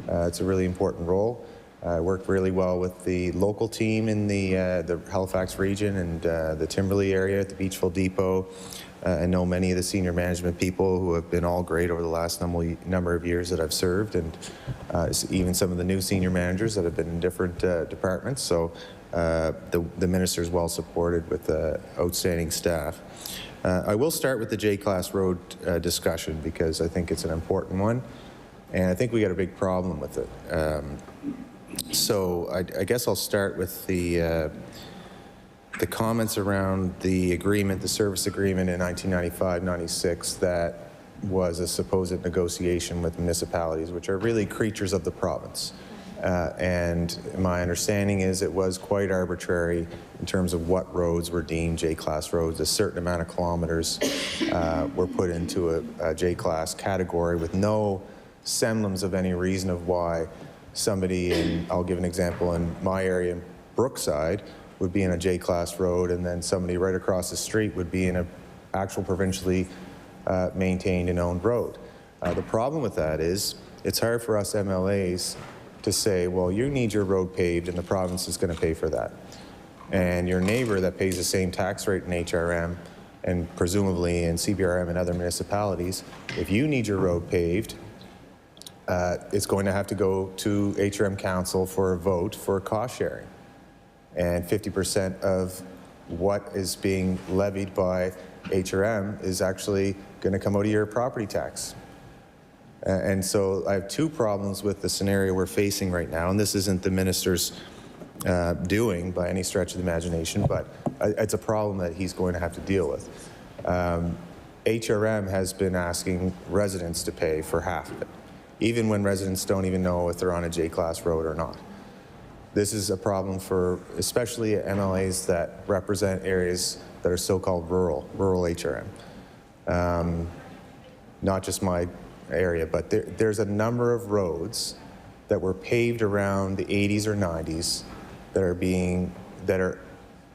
Speaker 13: it's a really important role. I worked really well with the local team in the Halifax region and the Timberley area at the Beachville Depot. I know many of the senior management people who have been all great over the last number of years that I've served, and even some of the new senior managers that have been in different departments. So the minister is well supported with outstanding staff. I will start with the J-Class Road discussion because I think it's an important one, and I think we got a big problem with it. So I guess I'll start with the comments around the agreement, the service agreement in 1995-96 that was a supposed negotiation with municipalities, which are really creatures of the province. And my understanding is it was quite arbitrary in terms of what roads were deemed J-class roads. A certain amount of kilometers were put into a J-class category with no semblance of any reason of why somebody in, I'll give an example, in my area, in Brookside, would be in a J-class road, and then somebody right across the street would be in an actual provincially maintained and owned road. The problem with that is it's hard for us MLAs to say, well, you need your road paved and the province is going to pay for that. And your neighbor that pays the same tax rate in HRM and presumably in CBRM and other municipalities, if you need your road paved, it's going to have to go to HRM Council for a vote for cost sharing. And 50% of what is being levied by HRM is actually going to come out of your property tax. And so I have two problems with the scenario we're facing right now, and this isn't the minister's doing by any stretch of the imagination, but it's a problem that he's going to have to deal with. HRM has been asking residents to pay for half of it, even when residents don't even know if they're on a J-class road or not. This is a problem for especially MLAs that represent areas that are so-called rural HRM. Not just my area, but there's a number of roads that were paved around the 80s or 90s that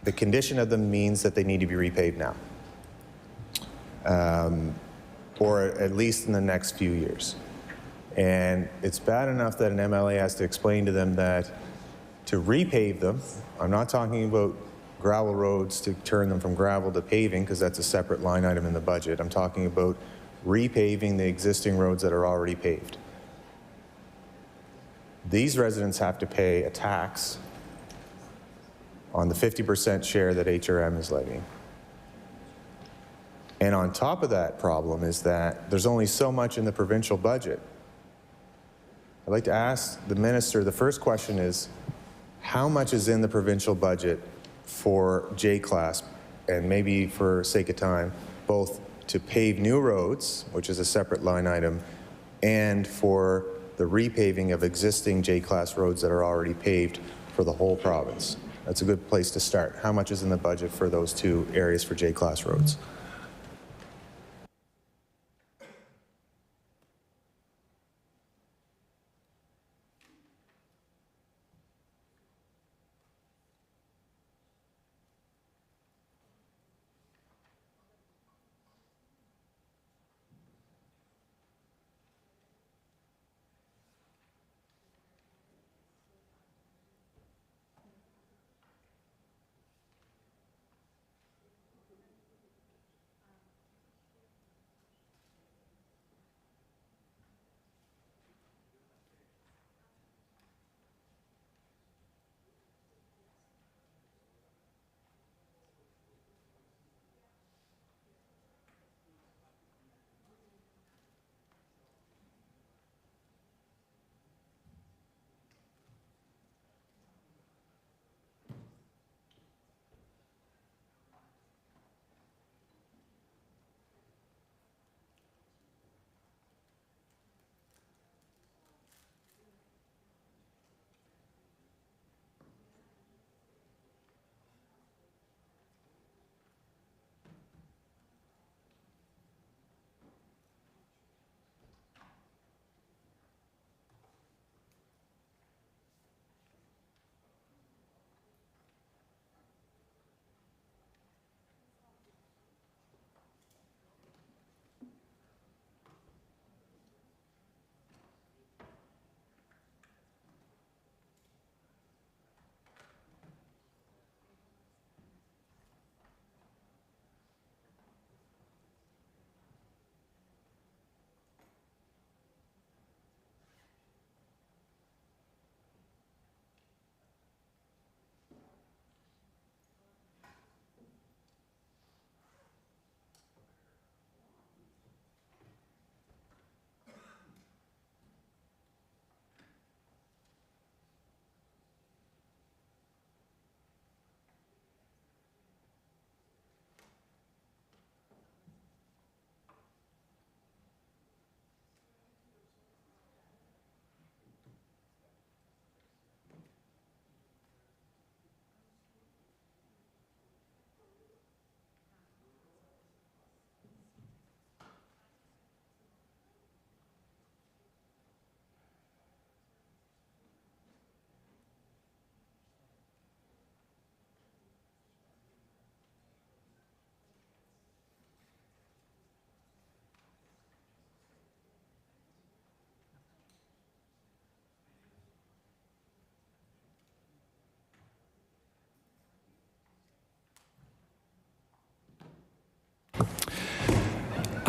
Speaker 13: the condition of them means that they need to be repaved now. Or at least in the next few years. And it's bad enough that an MLA has to explain to them that to repave them, I'm not talking about gravel roads to turn them from gravel to paving, because that's a separate line item in the budget. I'm talking about repaving the existing roads that are already paved. These residents have to pay a tax on the 50% share that HRM is levying. And on top of that problem is that there's only so much in the provincial budget. I'd like to ask the minister, the first question is, how much is in the provincial budget for J-class, and maybe for sake of time, both to pave new roads, which is a separate line item, and for the repaving of existing J-class roads that are already paved for the whole province? That's a good place to start. How much is in the budget for those two areas for J-class roads?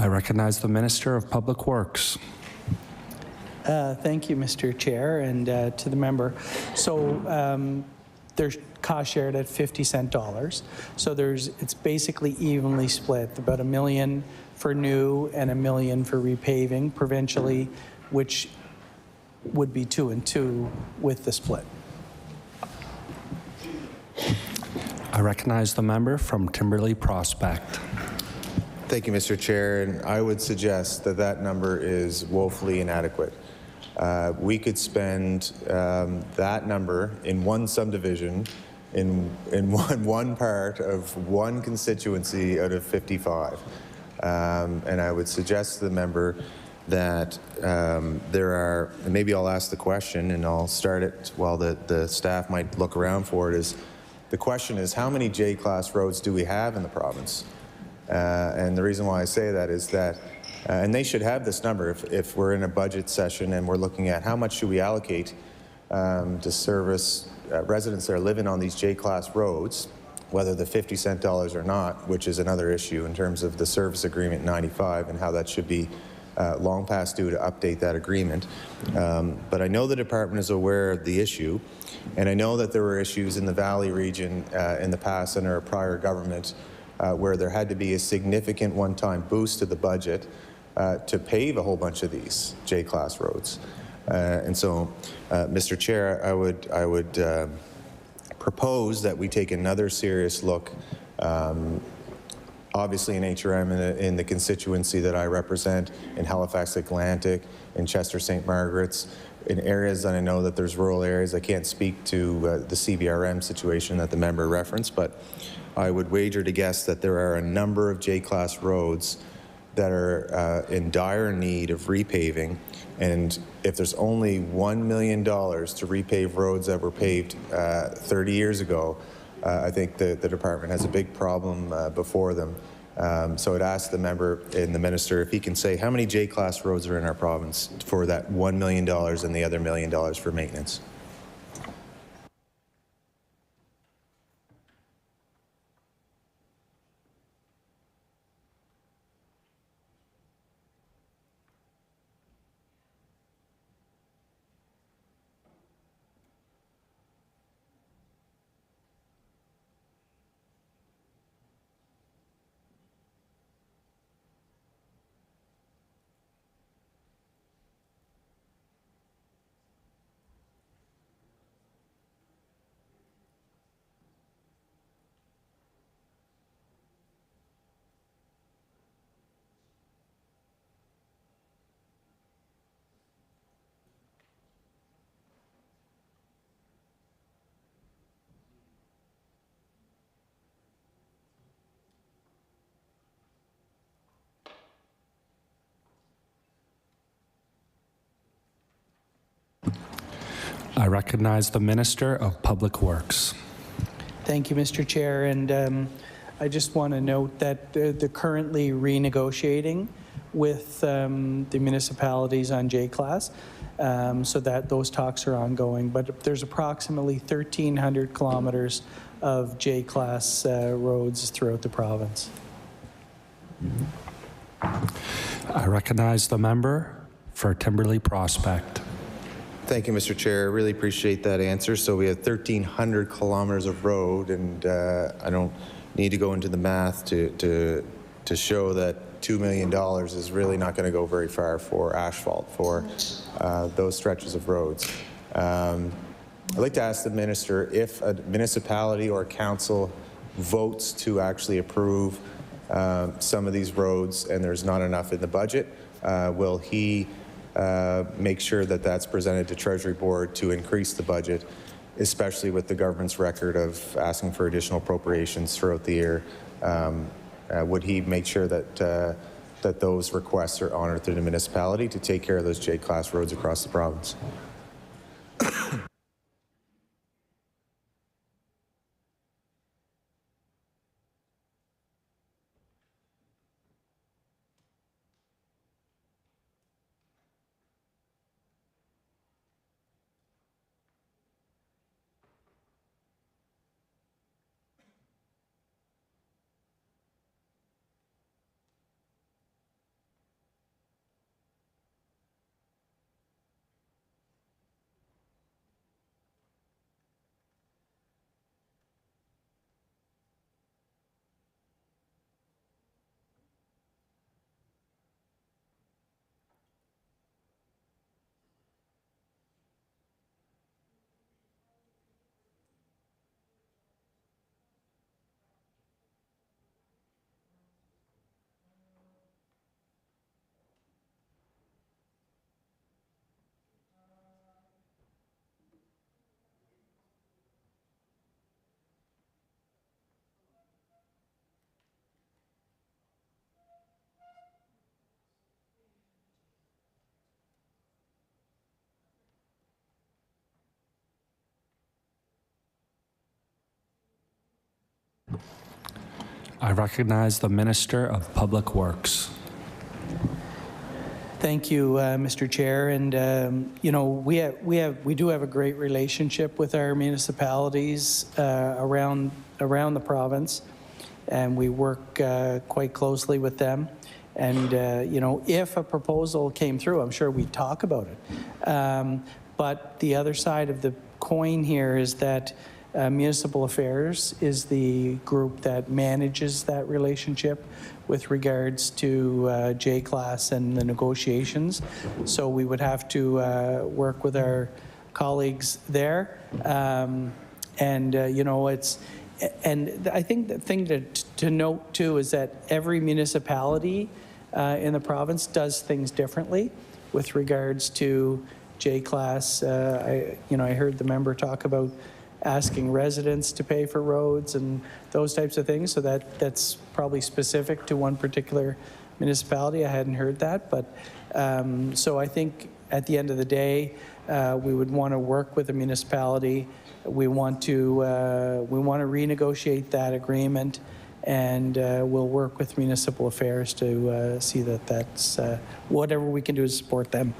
Speaker 9: I recognize the Minister of Public Works.
Speaker 15: Thank you, Mr. Chair, and to the member. So they're cost shared at 50-cent dollars. So it's basically evenly split, about $1 million for new and $1 million for repaving provincially, which would be 2 and 2 with the split.
Speaker 9: I recognize the member from Timberley Prospect.
Speaker 13: Thank you, Mr. Chair, and I would suggest that that number is woefully inadequate. We could spend that number in one subdivision, in one part of one constituency out of 55. And I would suggest to the member that there are, and maybe I'll ask the question and I'll start it while the staff might look around for it, is the question is, how many J-class roads do we have in the province? And the reason why I say that is that, and they should have this number if we're in a budget session and we're looking at how much should we allocate to service residents that are living on these J-class roads, whether the 50-cent dollars or not, which is another issue in terms of the service agreement 95 and how that should be long past due to update that agreement. But I know the department is aware of the issue, and I know that there were issues in the Valley region in the past under a prior government where there had to be a significant one-time boost to the budget to pave a whole bunch of these J-class roads. And so, Mr. Chair, I would propose that we take another serious look, obviously in HRM in the constituency that I represent, in Halifax Atlantic, in Chester St. Margaret's, in areas that I know that there's rural areas. I can't speak to the CBRM situation that the member referenced, but I would wager to guess that there are a number of J-class roads that are in dire need of repaving, and if there's only $1 million to repave roads that were paved 30 years ago, I think the department has a big problem before them. So I'd ask the member and the minister if he can say how many J-class roads are in our province for that $1 million and the other $1 million for maintenance.
Speaker 9: I recognize the Minister of Public Works.
Speaker 15: Thank you, Mr. Chair, and I just want to note that they're currently renegotiating with the municipalities on J-class, so that those talks are ongoing. But there's approximately 1,300 kilometers of J-class roads throughout the province.
Speaker 9: I recognize the member for Timberley Prospect.
Speaker 13: Thank you, Mr. Chair. I really appreciate that answer. So we have 1,300 kilometers of road, and I don't need to go into the math to show that $2 million is really not going to go very far for asphalt for those stretches of roads. I'd like to ask the minister if a municipality or a council votes to actually approve some of these roads and there's not enough in the budget, will he make sure that that's presented to Treasury Board to increase the budget, especially with the government's record of asking for additional appropriations throughout the year? Would he make sure that that those requests are honored through the municipality to take care of those J-class roads across the province?
Speaker 9: I recognize the Minister of Public Works.
Speaker 15: Thank you, Mr. Chair. And you know, we do have a great relationship with our municipalities around the province, and we work quite closely with them. And you know, if a proposal came through, I'm sure we'd talk about it. But the other side of the coin here is that Municipal Affairs is the group that manages that relationship with regards to J-Class and the negotiations. So we would have to work with our colleagues there. You know, and I think the thing to note too is that every municipality in the province does things differently with regards to J-Class. I heard the member talk about asking residents to pay for roads and those types of things. So that's probably specific to one particular municipality. I hadn't heard that, but so I think at the end of the day, we would want to work with the municipality. We want to renegotiate that agreement, and we'll work with Municipal Affairs to see that that's whatever we can do to support them.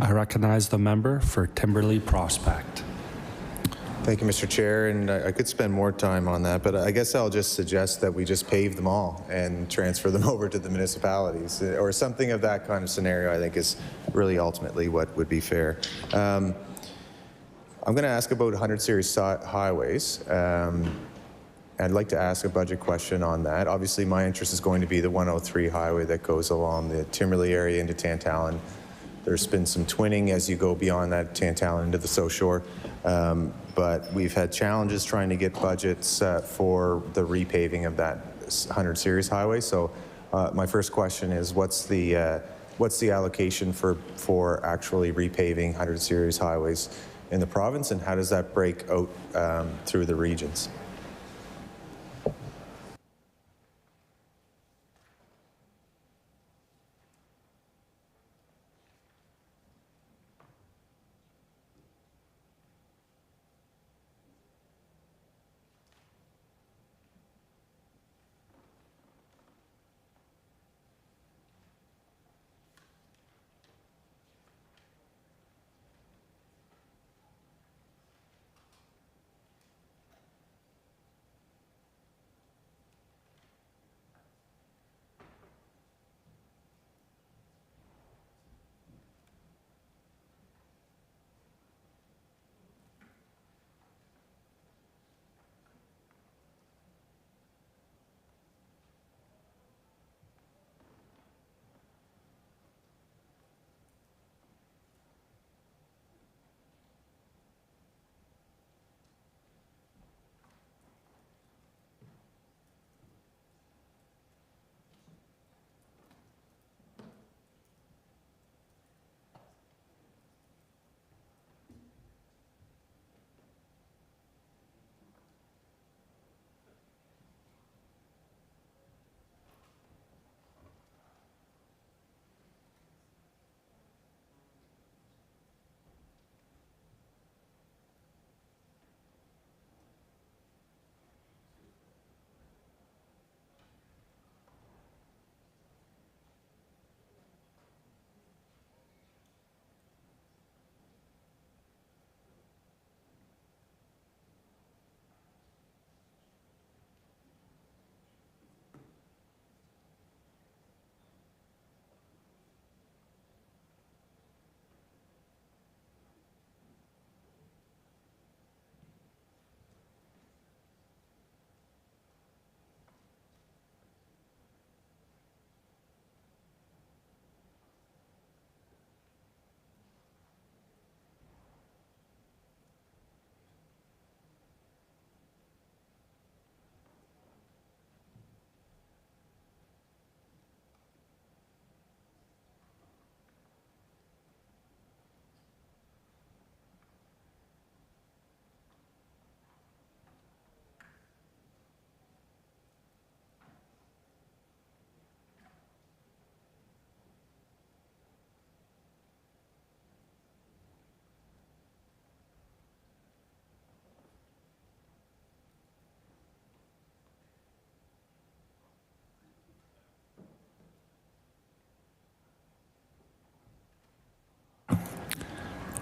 Speaker 9: I recognize the member for Timberley Prospect.
Speaker 13: Thank you, Mr. Chair, and I could spend more time on that, but I guess I'll just suggest that we just pave them all and transfer them over to the municipalities, or something of that kind of scenario. I think is really ultimately what would be fair. I'm going to ask about 100 series highways. I'd like to ask a budget question on that. Obviously, my interest is going to be the 103 highway that goes along the Timberley area into Tantallon. There's been some twinning as you go beyond that Tantallon into the South Shore, but we've had challenges trying to get budgets for the repaving of that 100 series highway. So my first question is, what's the allocation for actually repaving 100 series highways in the province, and how does that break out through the regions?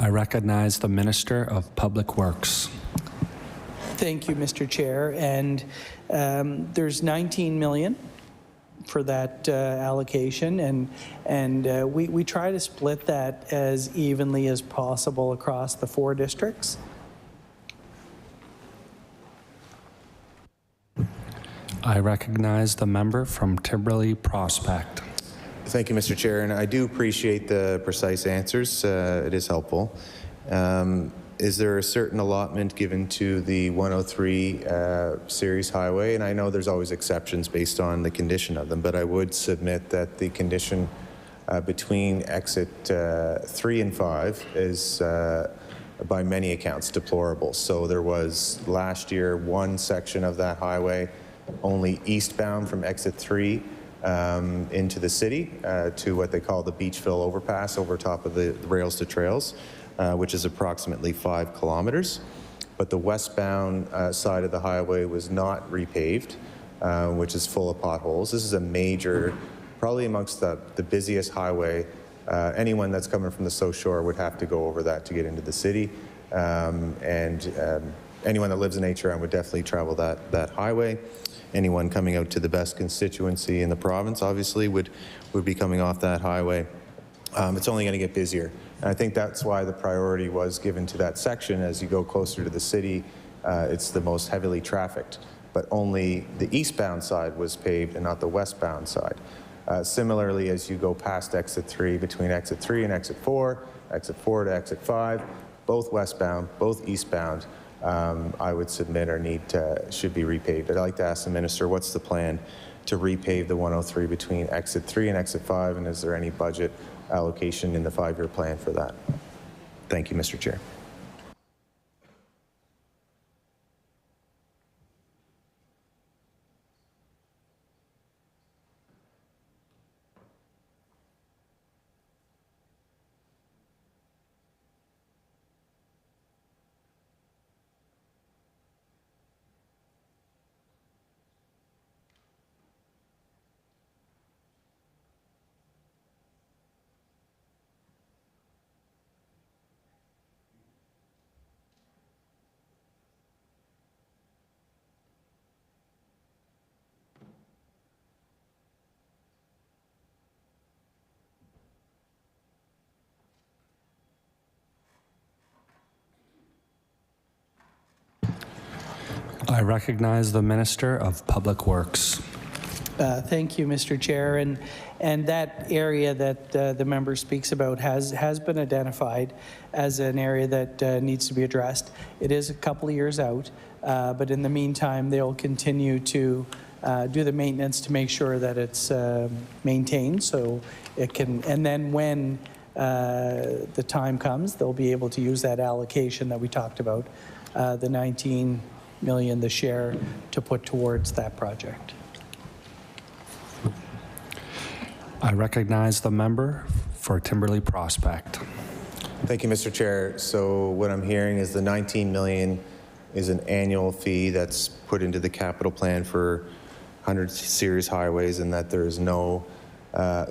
Speaker 9: I recognize the Minister of Public Works.
Speaker 15: Thank you, Mr. Chair. And there's 19 million for that allocation, and we try to split that as evenly as possible across the 4 districts.
Speaker 9: I recognize the member from Timberley Prospect.
Speaker 13: Thank you, Mr. Chair, and I do appreciate the precise answers. It is helpful. Is there a certain allotment given to the 103 series highway? And I know there's always exceptions based on the condition of them, but I would submit that the condition between exit 3 and 5 is by many accounts deplorable. So there was last year one section of that highway only eastbound from exit 3 into the city to what they call the Beachville overpass over top of the rails to trails, which is approximately 5 kilometers. But the westbound side of the highway was not repaved, which is full of potholes. This is a major, probably amongst the busiest highway. Anyone that's coming from the South Shore would have to go over that to get into the city. Anyone that lives in HRM would definitely travel that highway. Anyone coming out to the best constituency in the province, obviously, would be coming off that highway. It's only going to get busier. And I think that's why the priority was given to that section. As you go closer to the city, it's the most heavily trafficked. But only the eastbound side was paved and not the westbound side. Similarly, as you go past exit 3, between exit 3 and exit 4 to exit 5, both westbound, both eastbound, I would submit should be repaved. But I'd like to ask the Minister, what's the plan to repave the 103 between exit 3 and exit 5, and is there any budget allocation in the 5-year plan for that? Thank you, Mr. Chair.
Speaker 9: I recognize the Minister of Public Works.
Speaker 15: Thank you, Mr. Chair. And that area that the member speaks about has been identified as an area that needs to be addressed. It is a couple of years out, but in the meantime, they'll continue to do the maintenance to make sure that it's maintained so it can, and then when the time comes, they'll be able to use that allocation that we talked about, the 19 million, the share, to put towards that project.
Speaker 9: I recognize the member for Timberley Prospect.
Speaker 13: Thank you, Mr. Chair. So what I'm hearing is the 19 million is an annual fee that's put into the capital plan for 100 series highways, and that there is no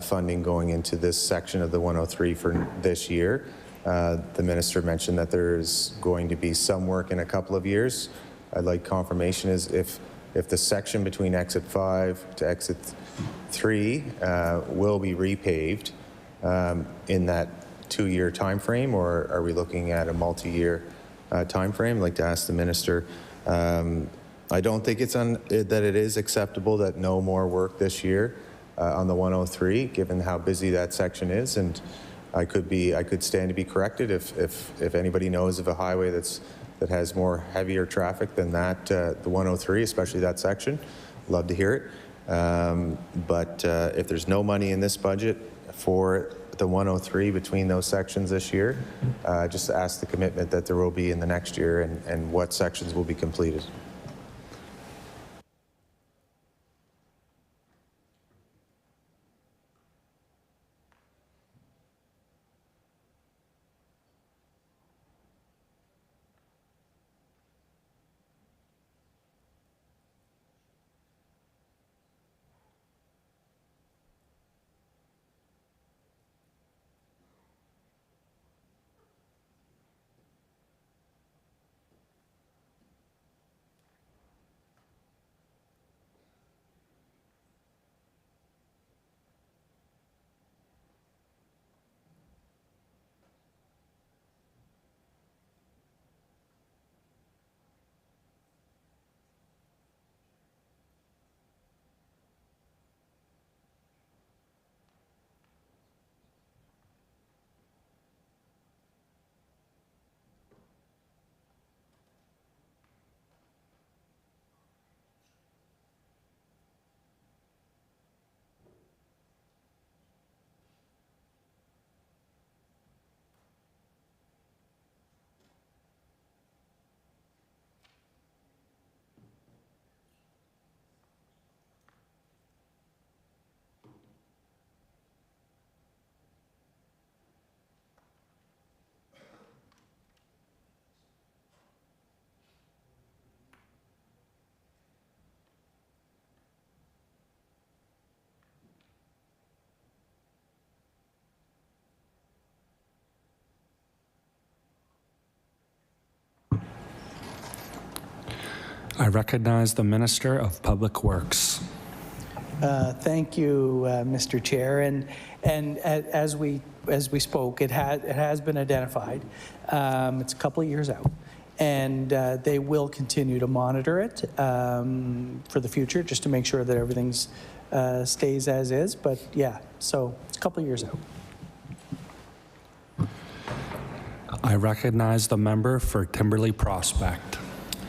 Speaker 13: funding going into this section of the 103 for this year. The minister mentioned that there's going to be some work in a couple of years. I'd like confirmation is if the section between exit 5 to exit 3 will be repaved in that 2-year time frame, or are we looking at a multi-year time frame? I'd like to ask the minister. I don't think that it is acceptable that no more work this year on the 103, given how busy that section is, and I could stand to be corrected if anybody knows of a highway that has more heavier traffic than that, the 103, especially that section. Love to hear it. But if there's no money in this budget for the 103 between those sections this year, just ask the commitment that there will be in the next year and what sections will be completed.
Speaker 9: I recognize the Minister of Public Works.
Speaker 15: Thank you, Mr. Chair. And as we spoke, it has been identified. It's a couple of years out, and they will continue to monitor it for the future, just to make sure that everything's stays as is. But yeah, so it's a couple of years out.
Speaker 9: I recognize the member for Timberley Prospect.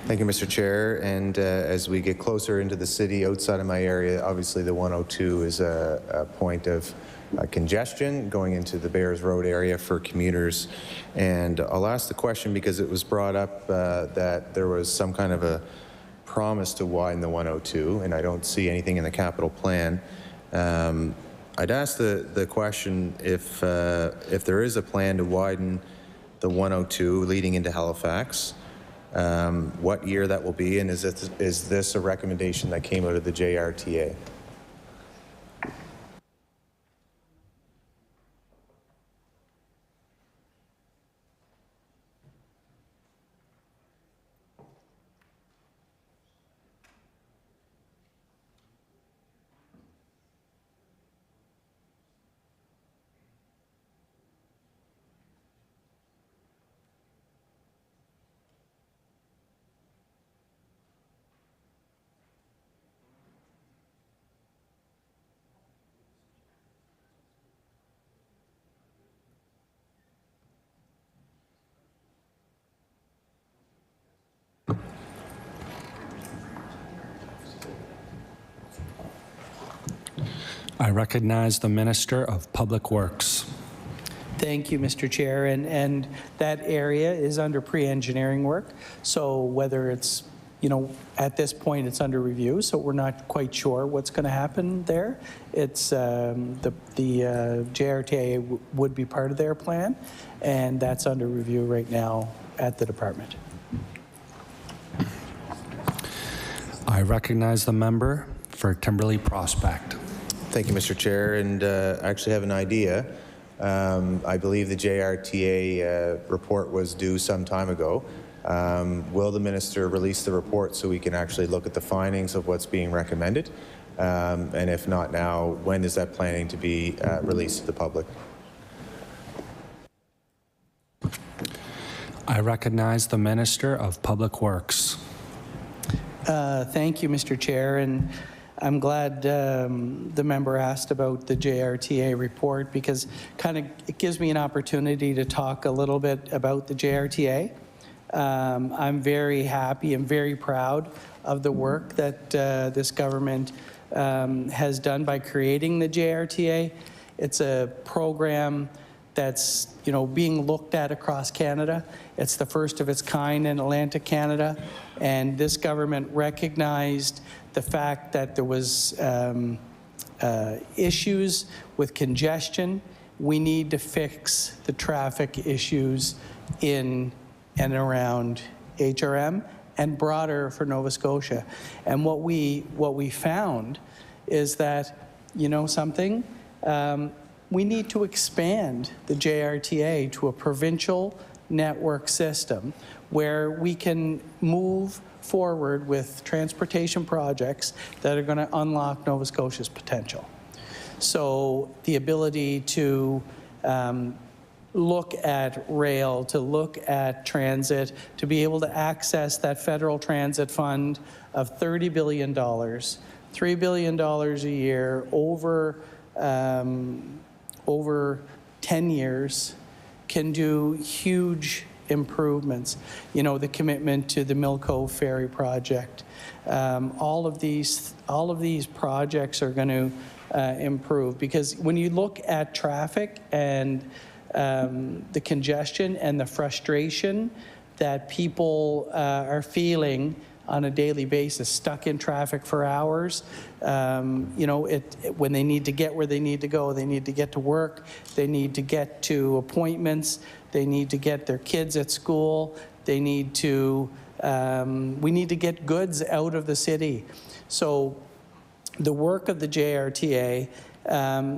Speaker 13: Thank you, Mr. Chair. And as we get closer into the city outside of my area, obviously the 102 is a point of congestion going into the Bears Road area for commuters. And I'll ask the question because it was brought up that there was some kind of a promise to widen the 102, and I don't see anything in the capital plan. I'd ask the question if there is a plan to widen the 102 leading into Halifax, what year that will be, and is this a recommendation that came out of the JRTA?
Speaker 9: I recognize the Minister of Public Works.
Speaker 15: Thank you, Mr. Chair. And that area is under pre-engineering work. So whether it's, at this point it's under review, so we're not quite sure what's going to happen there. It's the JRTA would be part of their plan, and that's under review right now at the department.
Speaker 9: I recognize the member for Timberley Prospect.
Speaker 13: Thank you, Mr. Chair, and I actually have an idea. I believe the JRTA report was due some time ago. Will the minister release the report so we can actually look at the findings of what's being recommended? And if not now, when is that planning to be released to the public?
Speaker 9: I recognize the Minister of Public Works.
Speaker 15: Thank you, Mr. Chair, and I'm glad the member asked about the JRTA report because it gives me an opportunity to talk a little bit about the JRTA. I'm very happy and very proud of the work that this government has done by creating the JRTA. It's a program that's being looked at across Canada. It's the first of its kind in Atlantic Canada, and this government recognized the fact that there was issues with congestion. We need to fix the traffic issues in and around HRM and broader for Nova Scotia. And what we found is that, something, we need to expand the JRTA to a provincial network system where we can move forward with transportation projects that are going to unlock Nova Scotia's potential. So the ability to look at rail, to look at transit, to be able to access that federal transit fund of $30 billion, $3 billion a year over 10 years can do huge improvements. The commitment to the Mill Cove Ferry project. All of these projects are going to improve because when you look at traffic and the congestion and the frustration that people are feeling on a daily basis, stuck in traffic for hours. When they need to get where they need to go, they need to get to work, they need to get to appointments, they need to get their kids at school, they need to, we need to get goods out of the city. So the work of the JRTA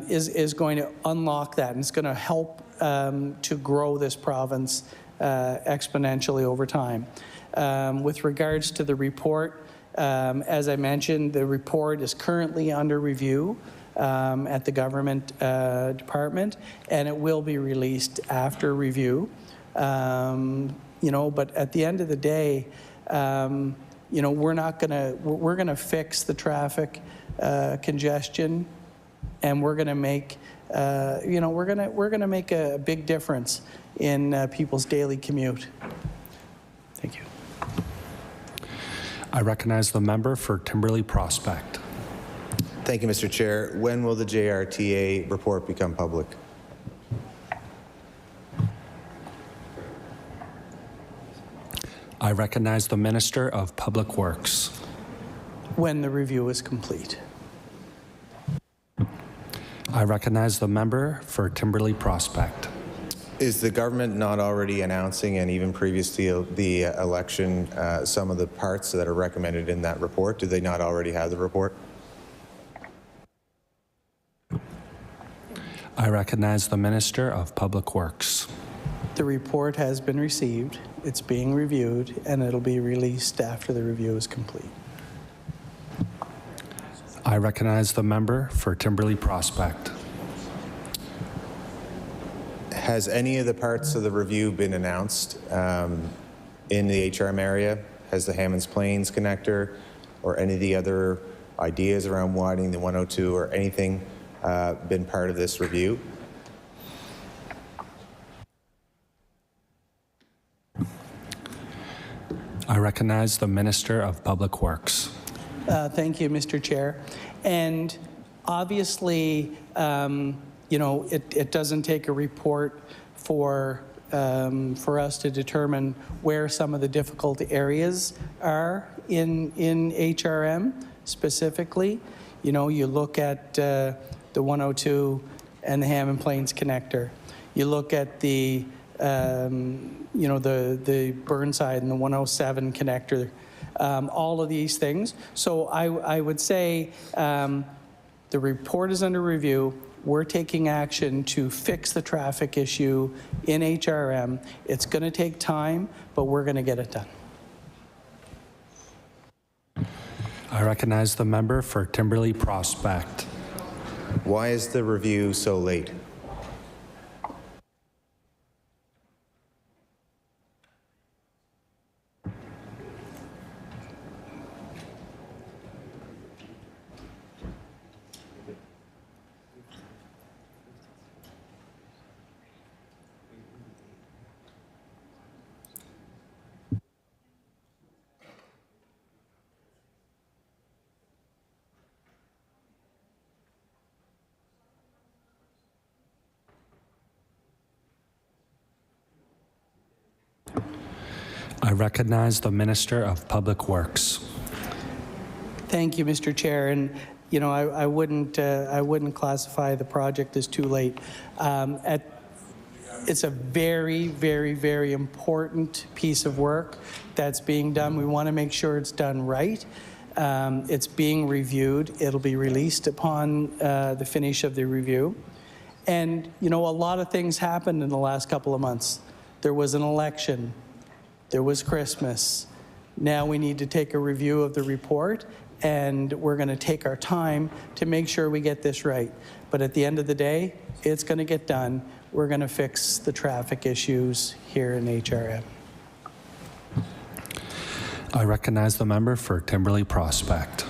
Speaker 15: is going to unlock that, and it's going to help to grow this province exponentially over time. With regards to the report, As I mentioned, the report is currently under review at the government department, and it will be released after review. But at the end of the day, we're gonna fix the traffic congestion, and we're gonna make we're gonna make a big difference in people's daily commute. Thank you.
Speaker 9: I recognize the member for Timberley Prospect.
Speaker 13: Thank you, Mr. Chair. When will the JRTA report become public?
Speaker 9: I recognize the Minister of Public Works.
Speaker 15: When the review is complete.
Speaker 9: I recognize the member for Timberley Prospect.
Speaker 13: Is the government not already announcing, and even previous to the election, some of the parts that are recommended in that report? Do they not already have the report?
Speaker 9: I recognize the Minister of Public Works.
Speaker 15: The report has been received, it's being reviewed, and it'll be released after the review is complete.
Speaker 9: I recognize the member for Timberley Prospect.
Speaker 13: Has any of the parts of the review been announced in the HRM area? Has the Hammonds Plains connector or any of the other ideas around widening the 102 or anything been part of this review?
Speaker 9: I recognize the Minister of Public Works.
Speaker 15: Thank you, Mr. Chair. And obviously, it doesn't take a report for us to determine where some of the difficult areas are in HRM specifically. You look at the 102 and the Hammond Plains connector. You look at the Burnside and the 107 connector. All of these things. So I would say the report is under review. We're taking action to fix the traffic issue in HRM. It's going to take time, but we're going to get it done.
Speaker 9: I recognize the member for Timberley Prospect.
Speaker 13: Why is the review so late?
Speaker 9: I recognize the Minister of Public Works.
Speaker 15: Thank you, Mr. Chair. And I wouldn't classify the project as too late. It's a very, very, very important piece of work that's being done. We want to make sure it's done right. It's being reviewed. It'll be released upon the finish of the review. And a lot of things happened in the last couple of months. There was an election. There was Christmas. Now we need to take a review of the report, and we're going to take our time to make sure we get this right. But at the end of the day, it's going to get done. We're going to fix the traffic issues here in HRM.
Speaker 9: I recognize the member for Timberley Prospect.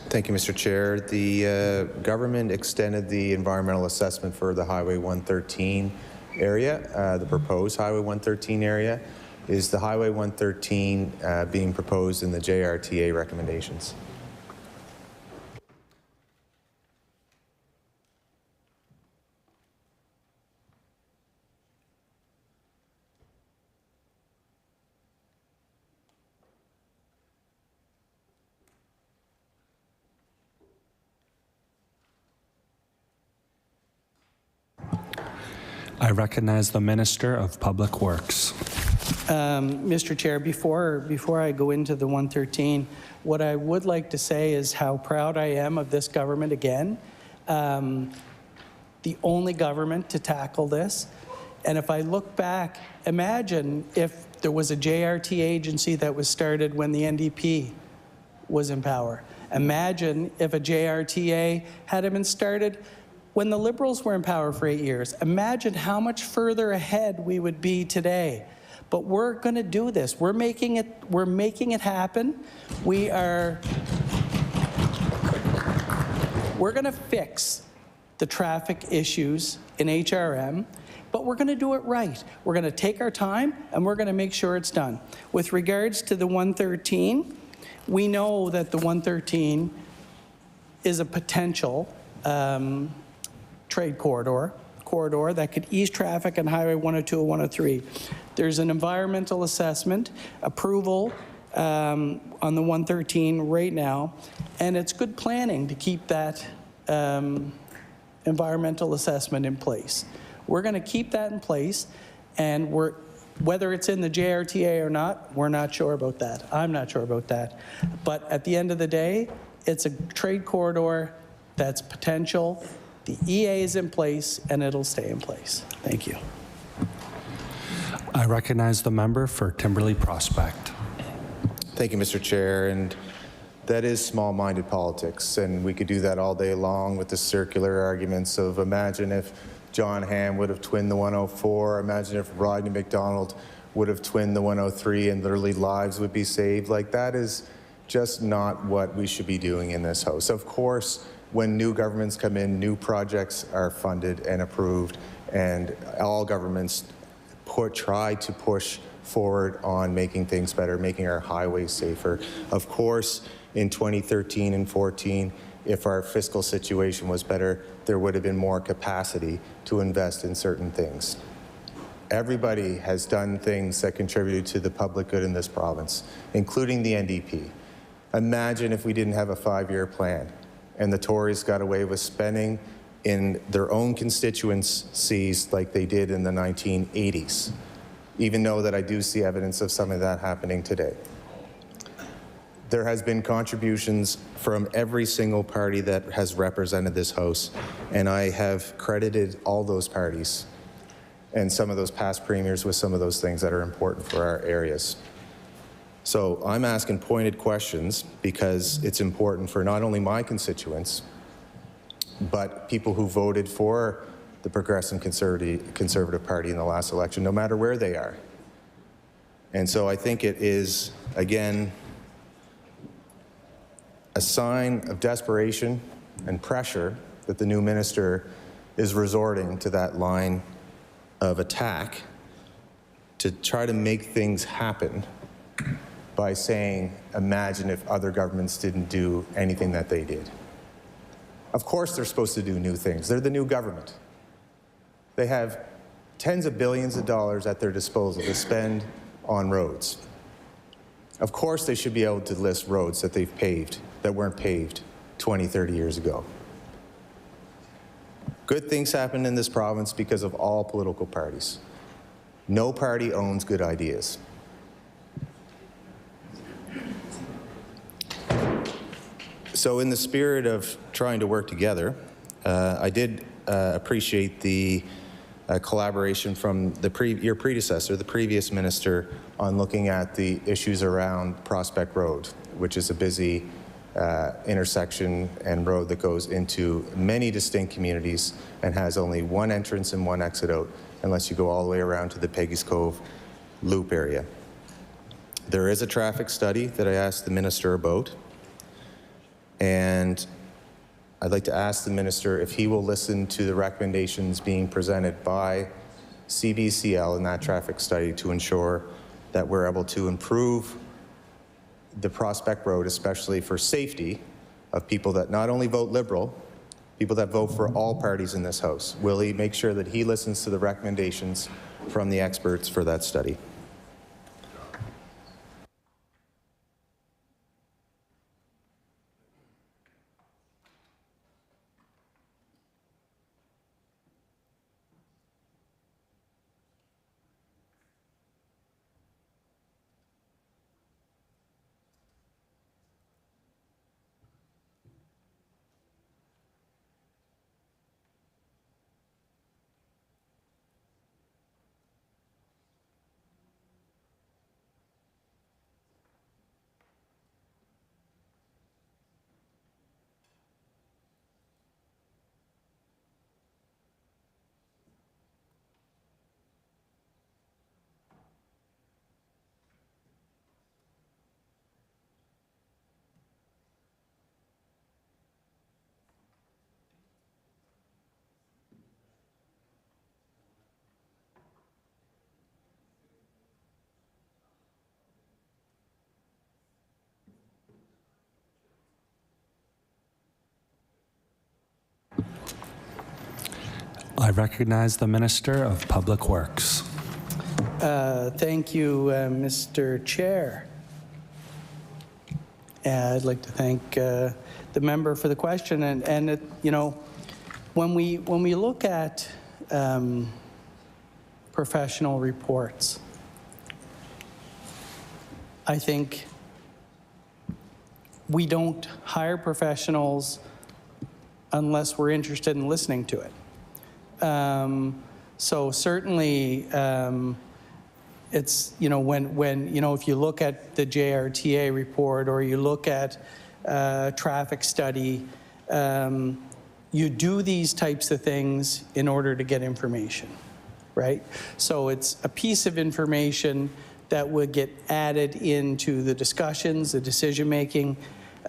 Speaker 13: Thank you, Mr. Chair. The government extended the environmental assessment for the Highway 113 area, the proposed Highway 113 area. Is the Highway 113 being proposed in the JRTA recommendations?
Speaker 9: I recognize the Minister of Public Works.
Speaker 15: Mr. Chair, before I go into the 113, what I would like to say is how proud I am of this government again. The only government to tackle this. And if I look back, imagine if there was a JRT agency that was started when the NDP was in power. Imagine if a JRTA had been started when the Liberals were in power for 8 years. Imagine how much further ahead we would be today. But we're going to do this. We're making it happen. We're going to fix the traffic issues in HRM, but we're going to do it right. We're going to take our time, and we're going to make sure it's done. With regards to the 113, we know that the 113 is a potential trade corridor that could ease traffic on Highway 102 and 103. There's an environmental assessment approval on the 113 right now, and it's good planning to keep that environmental assessment in place. We're going to keep that in place, and whether it's in the JRTA or not, we're not sure about that. I'm not sure about that. But at the end of the day, it's a trade corridor that's potential. The EA is in place, and it'll stay in place. Thank you.
Speaker 9: I recognize the member for Timberley Prospect.
Speaker 13: Thank you, Mr. Chair. And that is small-minded politics, and we could do that all day long with the circular arguments of imagine if John Hamm would have twinned the 104, imagine if Rodney McDonald would have twinned the 103 and literally lives would be saved. Like, that is just not what we should be doing in this House. Of course, when new governments come in, new projects are funded and approved, and all governments try to push forward on making things better, making our highways safer. Of course, in 2013 and 14, if our fiscal situation was better, there would have been more capacity to invest in certain things. Everybody has done things that contributed to the public good in this province, including the NDP. Imagine if we didn't have a 5-year plan and the Tories got away with spending in their own constituencies like they did in the 1980s, even though that I do see evidence of some of that happening today. There has been contributions from every single party that has represented this House, and I have credited all those parties and some of those past premiers with some of those things that are important for our areas. So I'm asking pointed questions because it's important for not only my constituents, but people who voted for the Progressive Conservative Party in the last election, no matter where they are. And so I think it is, again, a sign of desperation and pressure that the new minister is resorting to that line of attack to try to make things happen by saying, imagine if other governments didn't do anything that they did. Of course they're supposed to do new things. They're the new government. They have tens of billions of dollars at their disposal to spend on roads. Of course they should be able to list roads that they've paved that weren't paved 20, 30 years ago. Good things happen in this province because of all political parties. No party owns good ideas. So in the spirit of trying to work together, I did appreciate the collaboration from your predecessor, the previous minister, on looking at the issues around Prospect Road, which is a busy intersection and road that goes into many distinct communities and has only one entrance and one exit out, unless you go all the way around to the Peggy's Cove loop area. There is a traffic study that I asked the minister about, and I'd like to ask the minister if he will listen to the recommendations being presented by CBCL in that traffic study to ensure that we're able to improve the Prospect Road, especially for safety of people that not only vote Liberal, people that vote for all parties in this House. Will he make sure that he listens to the recommendations from the experts for that study?
Speaker 9: I recognize the Minister of Public Works.
Speaker 15: Thank you, Mr. Chair. I'd like to thank the member for the question. And it, you know, when we look at professional reports, I think we don't hire professionals unless we're interested in listening to it. So certainly, it's, you know, when you know, if you look at the JRTA report or you look at traffic study, you do these types of things in order to get information, right? So it's a piece of information that would get added into the discussions, the decision-making,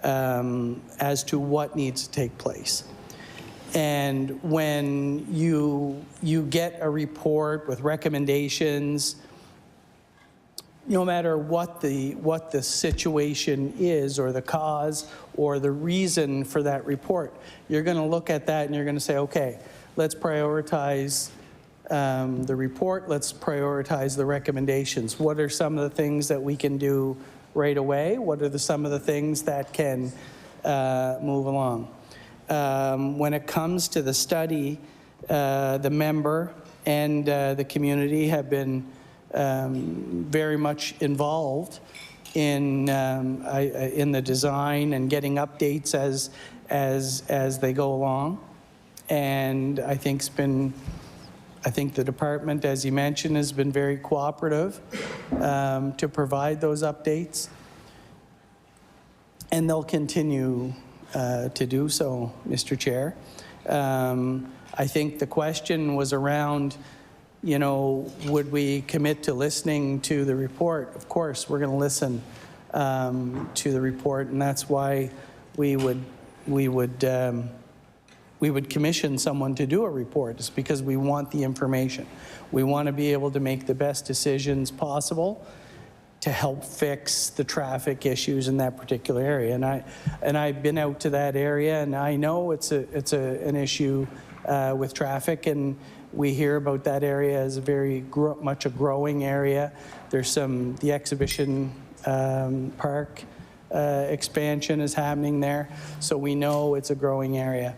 Speaker 15: as to what needs to take place. And when you get a report with recommendations, no matter what the situation is or the cause or the reason for that report, you're going to look at that and you're going to say, okay, let's prioritize the report, let's prioritize the recommendations. What are some of the things that we can do right away? What are some of the things that can move along? When it comes to the study, the member and the community have been very much involved in the design and getting updates as they go along. And I think the department, as you mentioned, has been very cooperative to provide those updates. And they'll continue to do so, Mr. Chair. I think the question was around, you know, would we commit to listening to the report? Of course, we're going to listen to the report, and that's why we would commission someone to do a report. It's because we want the information. We want to be able to make the best decisions possible to help fix the traffic issues in that particular area. And I've been out to that area, and I know it's an issue with traffic, and we hear about that area as a very much a growing area. There's the exhibition park expansion is happening there, so we know it's a growing area.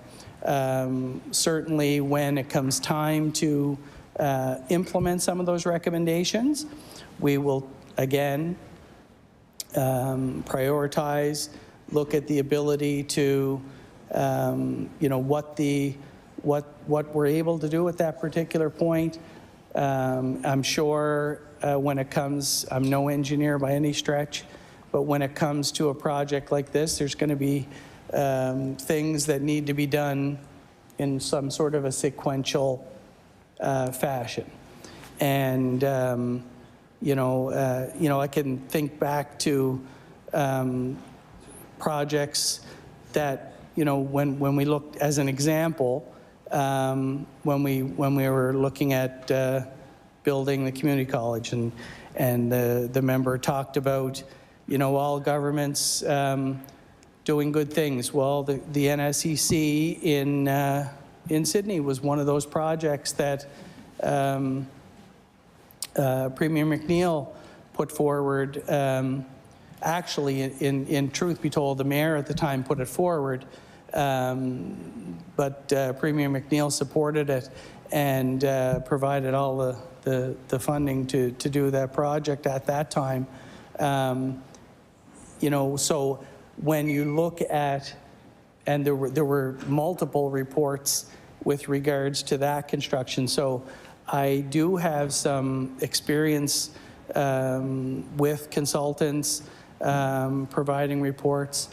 Speaker 15: Certainly when it comes time to implement some of those recommendations, we will again prioritize, look at the ability to you know, what we're able to do at that particular point. I'm sure when it comes, I'm no engineer by any stretch, but when it comes to a project like this, there's going to be things that need to be done in some sort of a sequential fashion. And you know, I can think back to projects that, you know, when we looked, as an example, when we were looking at building the community college, and the member talked about, you know, all governments doing good things. Well, the NSEC in Sydney was one of those projects that Premier McNeil put forward. Actually, in truth be told, the mayor at the time put it forward, but Premier McNeil supported it and provided all the funding to do that project at that time. You know, so when you look at, and there were multiple reports with regards to that construction. So I do have some experience with consultants providing reports,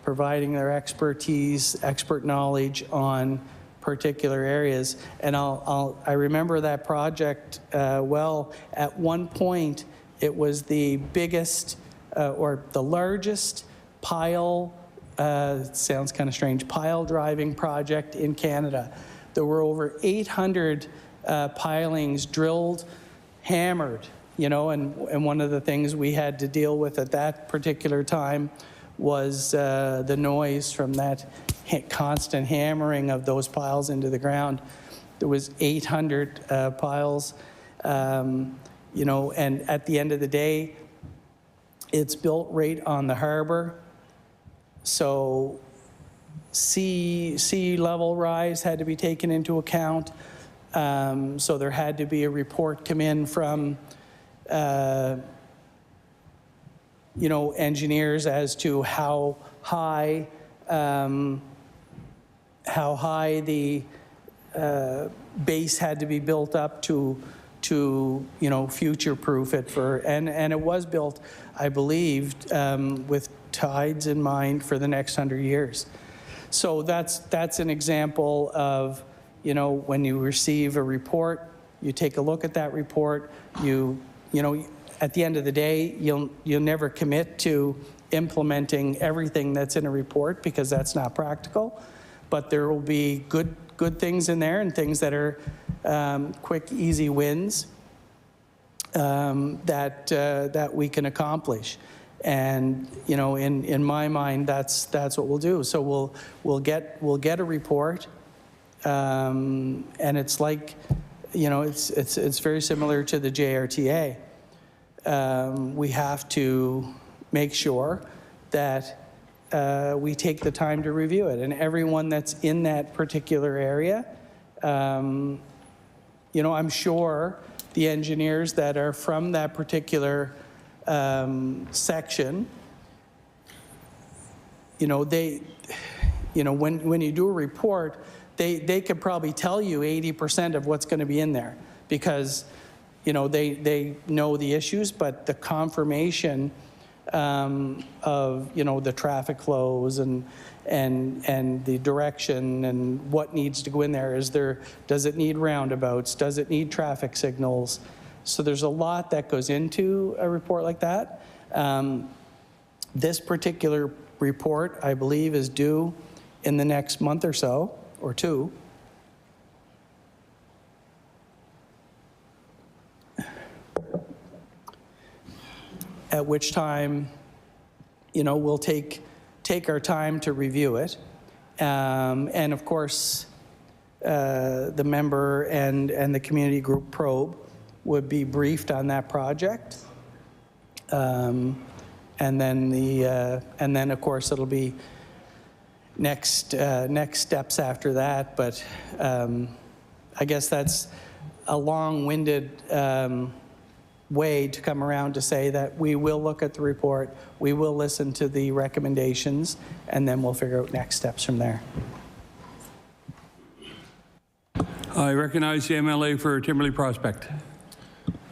Speaker 15: providing their expertise, expert knowledge on particular areas. And I remember that project well. At one point, it was the biggest or the largest pile, sounds kind of strange, pile driving project in Canada. There were over 800 pilings drilled, hammered, you know, and one of the things we had to deal with at that particular time was the noise from that constant hammering of those piles into the ground. there was 800 piles, you know, and at the end of the day, it's built right on the harbor. So sea level rise had to be taken into account. So there had to be a report come in from, you know, engineers as to how high the base had to be built up to you know, future-proof it for, and it was built, I believe, with tides in mind for the next 100 years. So that's an example of, you know, when you receive a report, you take a look at that report, you know, at the end of the day, you'll never commit to implementing everything that's in a report because that's not practical, but there will be good things in there and things that are quick, easy wins that we can accomplish. And you know, in my mind, that's what we'll do. So we'll get a report, and it's like, you know, it's very similar to the JRTA. We have to make sure that we take the time to review it, and everyone that's in that particular area, you know, I'm sure the engineers that are from that particular section, you know, when you do a report, they could probably tell you 80% of what's going to be in there because, you know, they know the issues, but the confirmation of, you know, the traffic flows and the direction and what needs to go in there. Does it need roundabouts? Does it need traffic signals? So there's a lot that goes into a report like that. This particular report, I believe, is due in the next month or so, or two. At which time, you know, we'll take our time to review it. And of course, the member and the community group probe would be briefed on that project. And then of course it'll be next steps after that. But I guess that's a long-winded way to come around to say that we will look at the report, we will listen to the recommendations, and then we'll figure out next steps from there.
Speaker 8: I recognize the MLA for Timberley Prospect.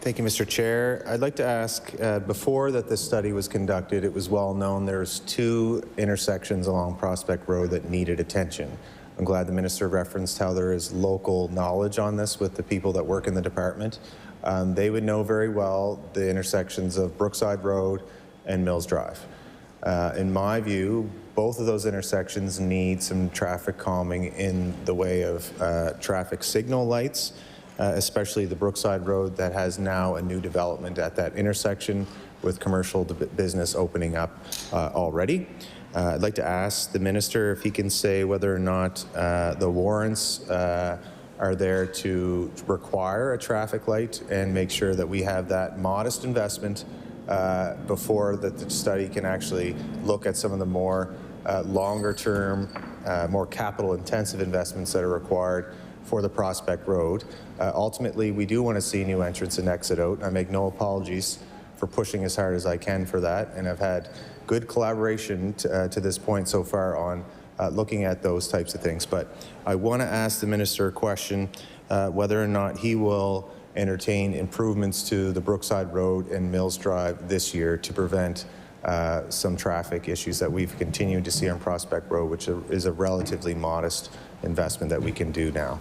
Speaker 13: Thank you, Mr. Chair. I'd like to ask, before that this study was conducted, it was well known there's 2 intersections along Prospect Road that needed attention. I'm glad the minister referenced how there is local knowledge on this with the people that work in the department. They would know very well the intersections of Brookside Road and Mills Drive. In my view, both of those intersections need some traffic calming in the way of traffic signal lights, especially the Brookside Road that has now a new development at that intersection with commercial business opening up already. I'd like to ask the minister if he can say whether or not the warrants are there to require a traffic light and make sure that we have that modest investment before that the study can actually look at some of the more longer term, more capital intensive investments that are required for the Prospect Road. Ultimately, we do want to see new entrance and exit out. I make no apologies for pushing as hard as I can for that, and I've had good collaboration to this point so far on looking at those types of things. But I want to ask the minister a question, whether or not he will entertain improvements to the Brookside Road and Mills Drive this year to prevent some traffic issues that we've continued to see on Prospect Road, which is a relatively modest investment that we can do now.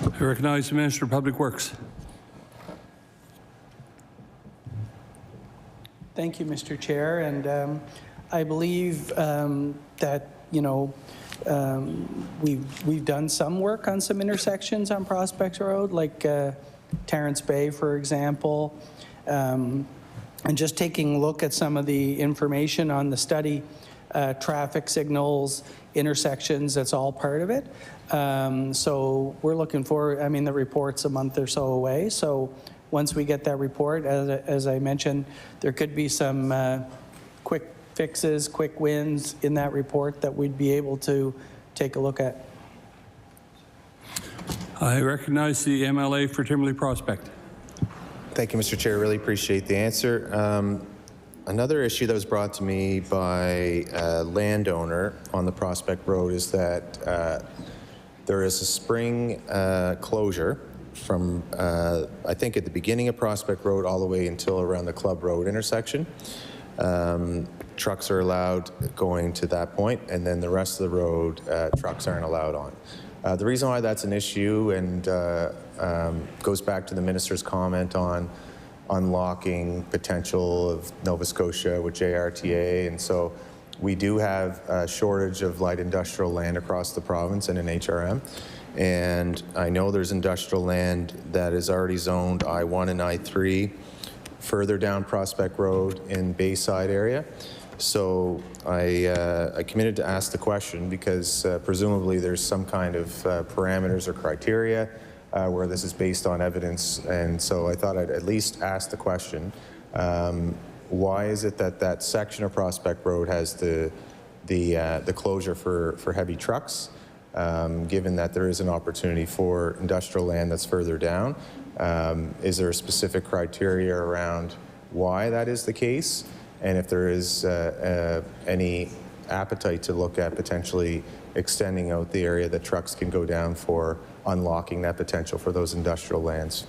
Speaker 8: I recognize the Minister of Public Works. Thank you, Mr. Chair, and I believe that, you know, we've done some work on some intersections on Prospect Road, like Terrence Bay, for example, and just taking a look at some of the information on the study, traffic signals, intersections, that's all part of it. So we're looking forward, I mean, the report's a month or so away, so once we get that report, as I mentioned, there could be some quick fixes, quick wins in that report that we'd be able to take a look at. I recognize the MLA for Timberley Prospect.
Speaker 13: Thank you, Mr. Chair. Really appreciate the answer. Another issue that was brought to me by a landowner on the Prospect Road is that there is a spring closure from, I think, at the beginning of Prospect Road all the way until around the Club Road intersection. Trucks are allowed going to that point, and then the rest of the road, trucks aren't allowed on. The reason why that's an issue and goes back to the minister's comment on unlocking potential of Nova Scotia with JRTA, and so we do have a shortage of light industrial land across the province and in HRM, and I know there's industrial land that is already zoned I-1 and I-3 further down Prospect Road in Bayside area. So I committed to ask the question because presumably there's some kind of parameters or criteria where this is based on evidence, and so I thought I'd at least ask the question, why is it that that section of Prospect Road has the closure for heavy trucks, given that there is an opportunity for industrial land that's further down? Is there a specific criteria around why that is the case? And if there is any appetite to look at potentially extending out the area that trucks can go down for unlocking that potential for those industrial lands.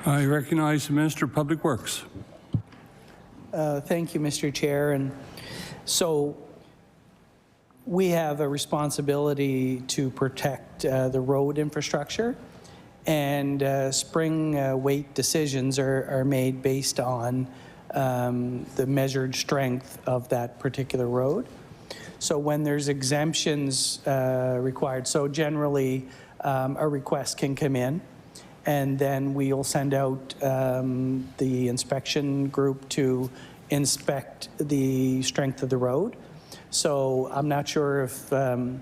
Speaker 8: I recognize the Minister of Public Works. Thank you, Mr. Chair. And so we have a responsibility to protect the road infrastructure, and spring weight decisions are made based on the measured strength of that particular road. So when there's exemptions required, so generally a request can come in, and then we'll send out the inspection group to inspect the strength of the road. So I'm not sure if the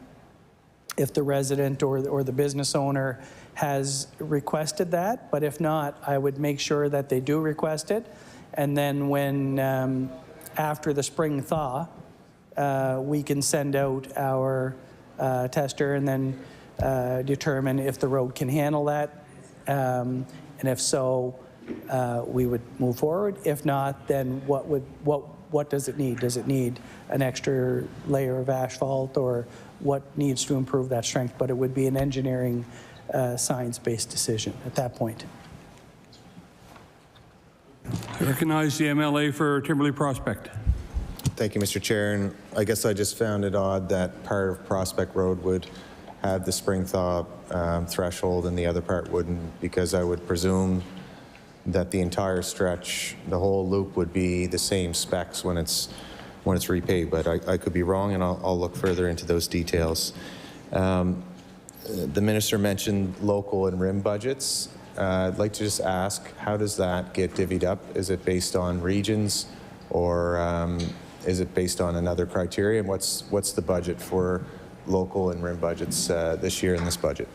Speaker 8: resident or the business owner has requested that, but if not, I would make sure that they do request it. And then when, after the spring thaw, we can send out our tester and then determine if the road can handle that. And if so, we would move forward. If not, then what does it need? Does it need an extra layer of asphalt, or what needs to improve that strength? But it would be an engineering, science-based decision at that point. I recognize the MLA for Timberley Prospect.
Speaker 13: Thank you, Mr. Chair. And I guess I just found it odd that part of Prospect Road would have the spring thaw threshold and the other part wouldn't, because I would presume that the entire stretch, the whole loop would be the same specs when it's repaid, but I could be wrong, and I'll look further into those details. The minister mentioned local and RIM budgets. I'd like to just ask, how does that get divvied up? Is it based on regions, or is it based on another criteria? And what's the budget for local and RIM budgets this year in this budget?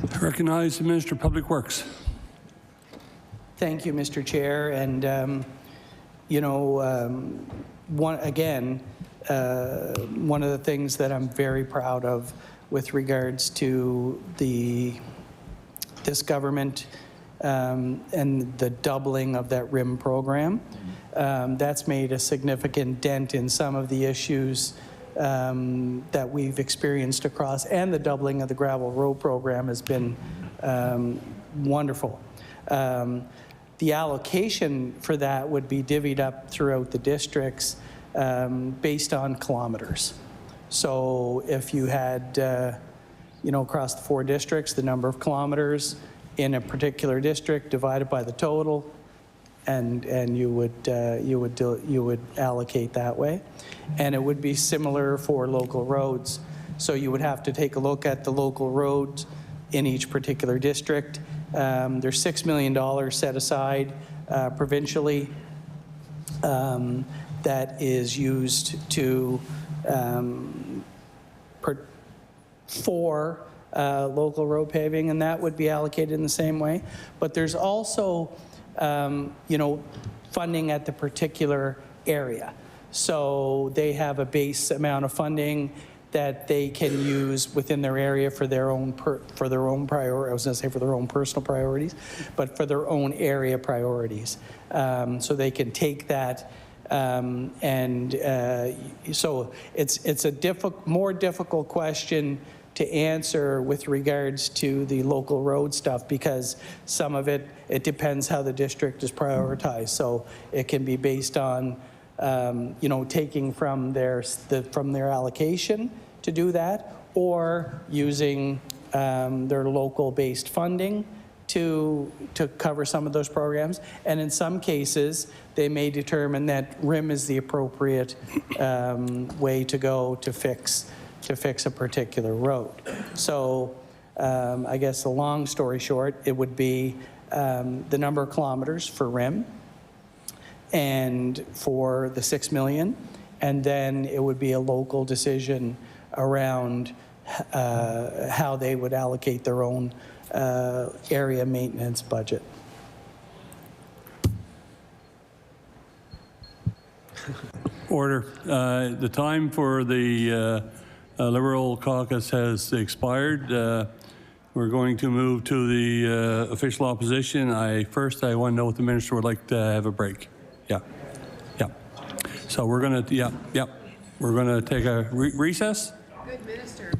Speaker 8: I recognize the Minister of Public Works.
Speaker 15: Thank you, Mr. Chair. And, one of the things that I'm very proud of with regards to this government and the doubling of that RIM program, that's made a significant dent in some of the issues that we've experienced across, and the doubling of the gravel road program has been wonderful. The allocation for that would be divvied up throughout the districts based on kilometers. So if you had, across the 4 districts, the number of kilometers in a particular district divided by the total, and you would allocate that way. And it would be similar for local roads. So you would have to take a look at the local roads in each particular district. There's $6 million set aside provincially that is used to for local road paving, and that would be allocated in the same way. But there's also funding at the particular area. So they have a base amount of funding that they can use within their area for their own priority. I was going to say for their own personal priorities, but for their own area priorities. So they can take that, so it's a more difficult question to answer with regards to the local road stuff, because some of it depends how the district is prioritized. So it can be based on taking from their allocation to do that, or using their local-based funding to cover some of those programs. And in some cases, they may determine that RIM is the appropriate way to go to fix a particular road. So I guess the long story short, it would be the number of kilometers for RIM and for the 6 million, and then it would be a local decision around how they would allocate their own area maintenance budget.
Speaker 8: Order. The time for the Liberal caucus has expired. We're going to move to the official opposition. First, I want to know if the minister would like to have a break. Yeah. So we're going to, we're going to take a recess.
Speaker 16: Good minister.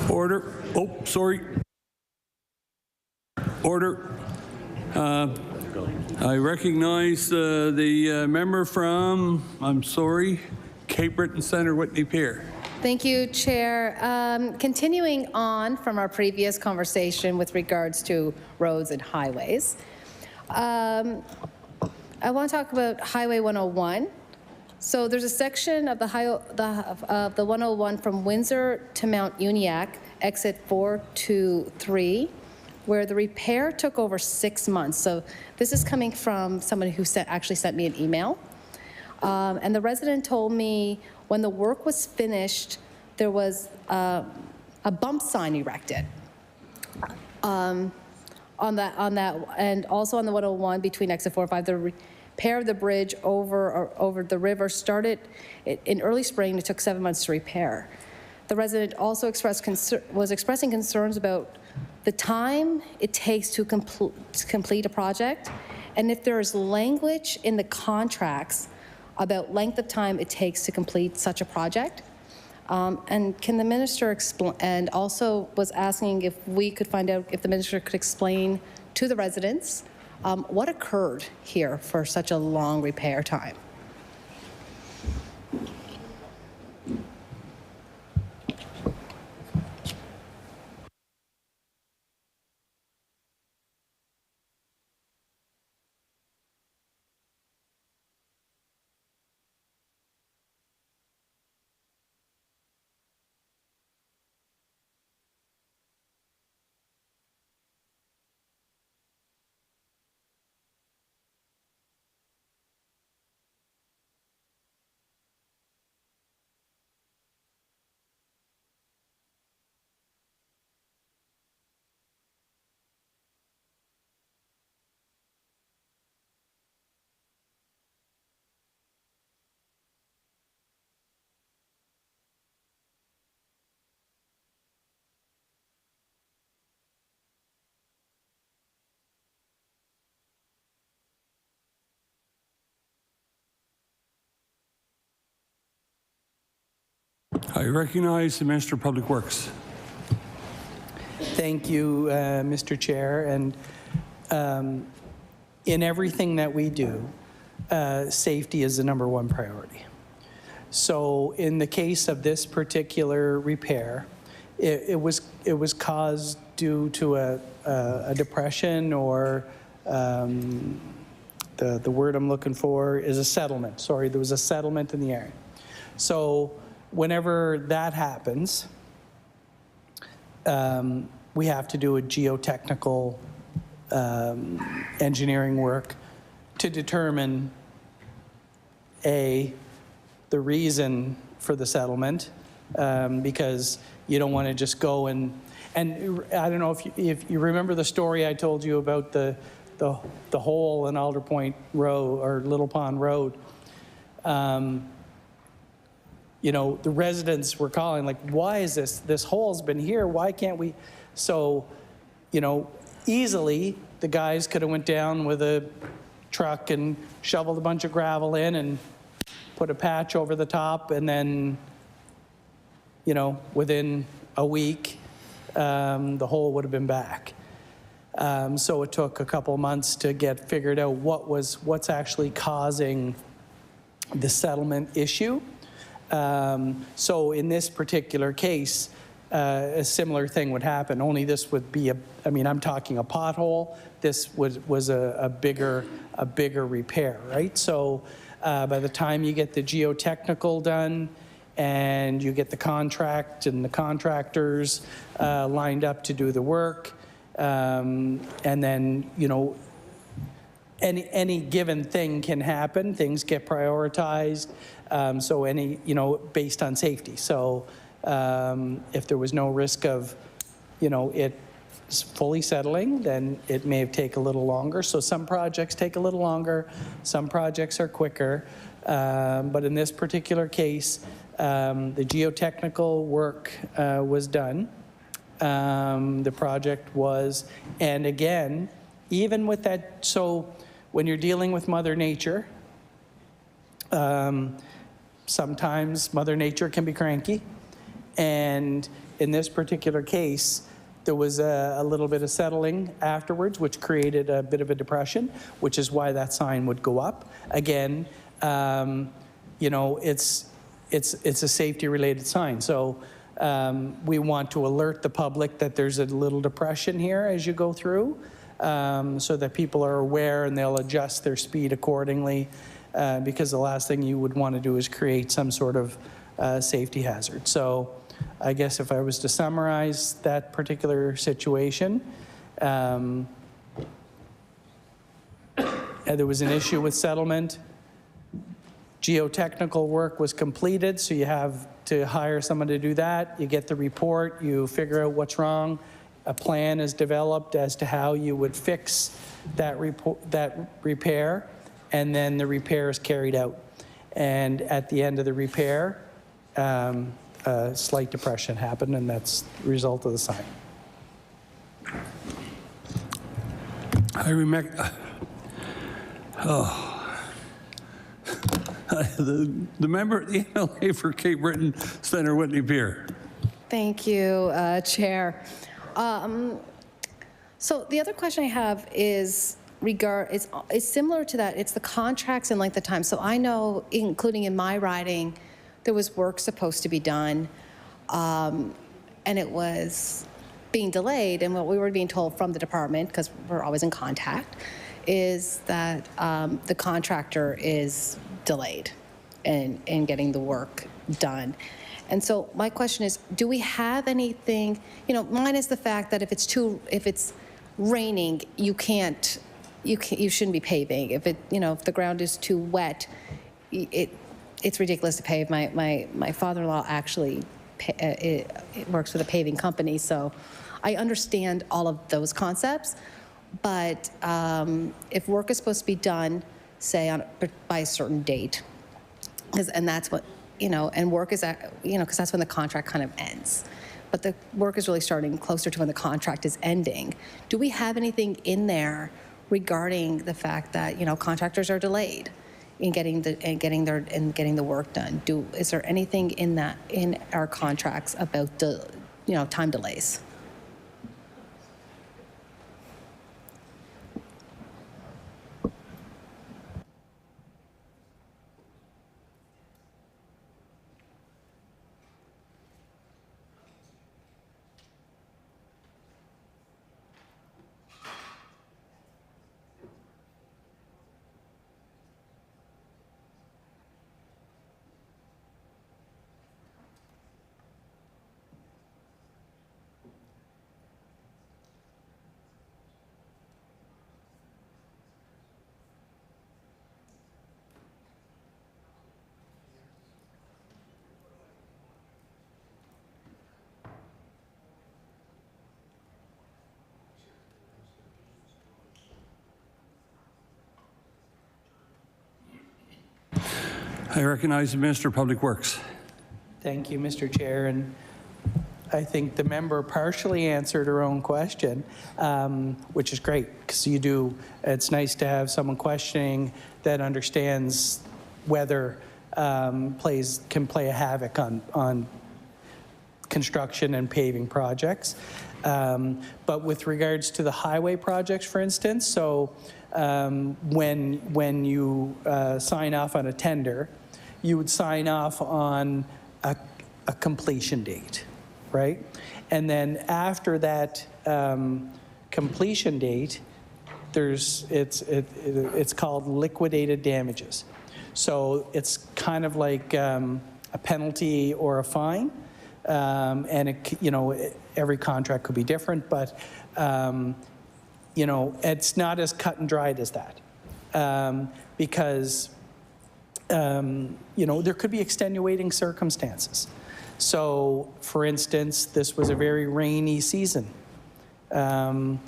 Speaker 8: Order. Oh, sorry. Order. I recognize the member from, I'm sorry, Cape Breton Centre, Whitney Pier.
Speaker 3: Thank you, Chair. Continuing on from our previous conversation with regards to roads and highways, I want to talk about Highway 101. So there's a section of the 101 from Windsor to Mount Uniacke, exit 423, where the repair took over 6 months. So this is coming from someone who actually sent me an email. And the resident told me when the work was finished, there was a bump sign erected on that, and also on the 101 between exit 4 and 5. The repair of the bridge over the river started in early spring. It took 7 months to repair. The resident also was expressing concerns about the time it takes to complete a project, and if there is language in the contracts about length of time it takes to complete such a project. And can the minister explain, and also was asking if we could find out if the minister could explain to the residents what occurred here for such a long repair time.
Speaker 8: I recognize the Minister of Public Works.
Speaker 15: Thank you, Mr. Chair. And in everything that we do, safety is the #1 priority. So in the case of this particular repair, it was caused due to a depression, or the word I'm looking for is a settlement. Sorry, there was a settlement in the area. So whenever that happens, we have to do a geotechnical engineering work to determine the reason for the settlement, because you don't want to just go and I don't know if you remember the story I told you about the hole in Alder Point Road or Little Pond Road. You know, the residents were calling like, why is this hole's been here, why can't we? So, you know, easily the guys could have went down with a truck and shoveled a bunch of gravel in and put a patch over the top, and then, you know, within a week, the hole would have been back. So it took a couple months to get figured out what's actually causing the settlement issue. So in this particular case, a similar thing would happen, only this would be I mean, I'm talking a pothole. This was a bigger repair, right? So by the time you get the geotechnical done and you get the contract and the contractors lined up to do the work, and then, you know, any given thing can happen. Things get prioritized. So you know, based on safety. So if there was no risk of, you know, it fully settling, then it may have taken a little longer. So some projects take a little longer, some projects are quicker. But in this particular case, the geotechnical work was done. The project was, and again, even with that, so when you're dealing with Mother Nature, sometimes Mother Nature can be cranky, And in this particular case, there was a little bit of settling afterwards, which created a bit of a depression, which is why that sign would go up. Again, you know, it's a safety-related sign. So we want to alert the public that there's a little depression here as you go through, so that people are aware and they'll adjust their speed accordingly, because the last thing you would want to do is create some sort of safety hazard. So I guess if I was to summarize that particular situation, there was an issue with settlement. Geotechnical work was completed, so you have to hire someone to do that. You get the report, you figure out what's wrong. A plan is developed as to how you would fix that repair, and then the repair is carried out. And at the end of the repair, a slight depression happened, and that's the result of the sign.
Speaker 8: I remember. The member of the MLA for Cape Breton, Senator Whitney Beer.
Speaker 3: Thank you, Chair. So the other question I have is is similar to that. It's the contracts and length of time. So I know, including in my riding, there was work supposed to be done, and it was being delayed. And what we were being told from the department, because we're always in contact, is that the contractor is delayed in getting the work done. And so my question is, do we have anything, you know, minus the fact that if it's raining, you shouldn't be paving. If if the ground is too wet, it's ridiculous to pave. My father-in-law actually works for the paving company, so I understand all of those concepts. But if work is supposed to be done, say by a certain date, and that's what and work is because that's when the contract kind of ends. But the work is really starting closer to when the contract is ending. Do we have anything in there regarding the fact that contractors are delayed in getting the work done? Is there anything in our contracts about the time delays?
Speaker 8: I recognize the Minister of Public Works.
Speaker 15: Thank you, Mr. Chair. And I think the member partially answered her own question, which is great, because it's nice to have someone questioning that understands weather can play a havoc on construction and paving projects. But with regards to the highway projects, for instance, so when you sign off on a tender, you would sign off on a completion date, right? And then after that completion date, it's called liquidated damages. So it's kind of like a penalty or a fine, and every contract could be different, but it's not as cut and dried as that, because there could be extenuating circumstances. So, for instance, this was a very rainy season, and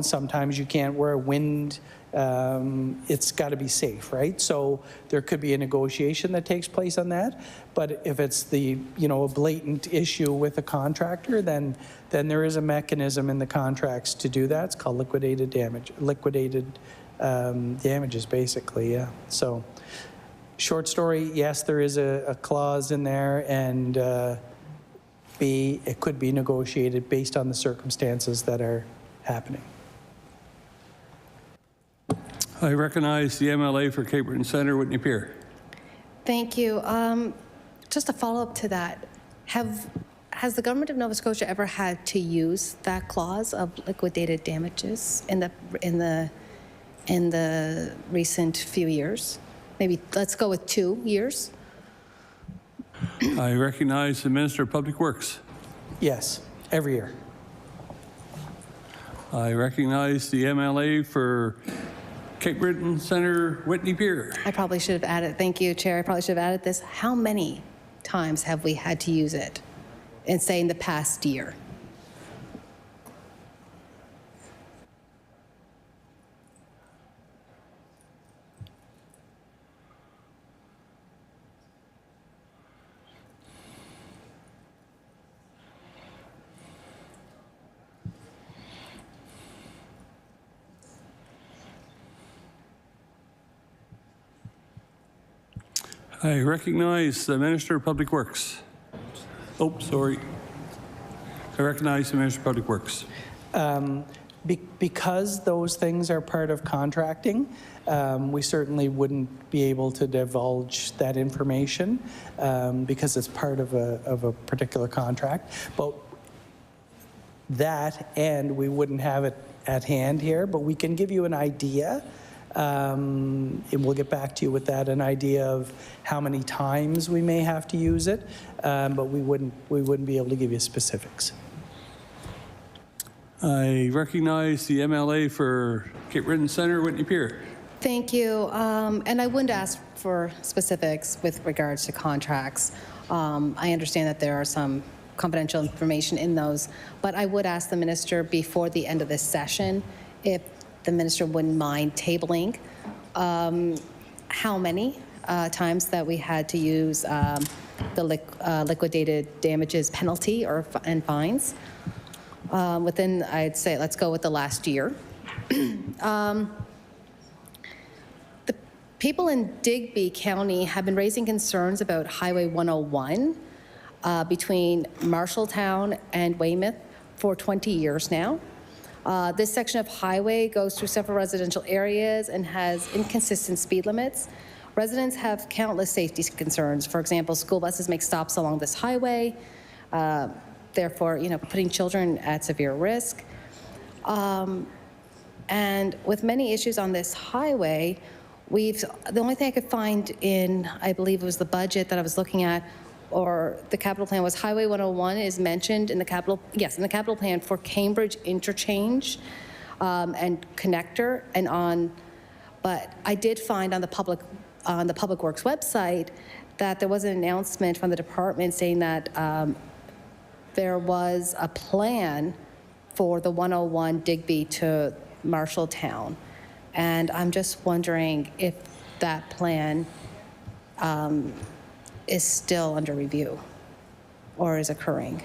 Speaker 15: sometimes you can't wear a wind. It's got to be safe, right? So there could be a negotiation that takes place on that. But if it's a blatant issue with a contractor, then there is a mechanism in the contracts to do that. It's called liquidated damages, basically. Yeah. So, short story, yes, there is a clause in there, and B, it could be negotiated based on the circumstances that are happening.
Speaker 8: I recognize the MLA for Cape Breton Centre, Whitney Pier.
Speaker 3: Thank you. Just a follow-up to that. Has the government of Nova Scotia ever had to use that clause of liquidated damages in the recent few years? Maybe let's go with 2 years.
Speaker 8: I recognize the Minister of Public Works.
Speaker 15: Yes, every year.
Speaker 8: I recognize the MLA for Cape Breton Centre, Whitney Pier.
Speaker 3: I probably should have added, thank you, Chair, I probably should have added this. How many times have we had to use it in, say, in the past year?
Speaker 8: I recognize the Minister of Public Works. Oh, sorry. I recognize the Minister of Public Works.
Speaker 15: Because those things are part of contracting, we certainly wouldn't be able to divulge that information because it's part of a particular contract. But that, and we wouldn't have it at hand here, but we can give you an idea. And we'll get back to you with that, an idea of how many times we may have to use it, but we wouldn't be able to give you specifics.
Speaker 8: I recognize the MLA for Cape Breton Centre, Whitney Pier.
Speaker 3: Thank you. And I wouldn't ask for specifics with regards to contracts. I understand that there are some confidential information in those, but I would ask the minister before the end of this session if the minister wouldn't mind tabling how many times that we had to use the liquidated damages penalty and fines. Within, I'd say, let's go with the last year. The people in Digby County have been raising concerns about Highway 101 between Marshalltown and Weymouth for 20 years now. This section of highway goes through several residential areas and has inconsistent speed limits. Residents have countless safety concerns. For example, school buses make stops along this highway, therefore, putting children at severe risk. And with many issues on this highway, the only thing I could find in, I believe it was the budget that I was looking at, or the capital plan, was Highway 101 is mentioned in the capital, yes, in the capital plan for Cambridge interchange and connector, but I did find on the Public Works website that there was an announcement from the department saying that there was a plan for the 101 Digby to Marshalltown, and I'm just wondering if that plan is still under review or is occurring.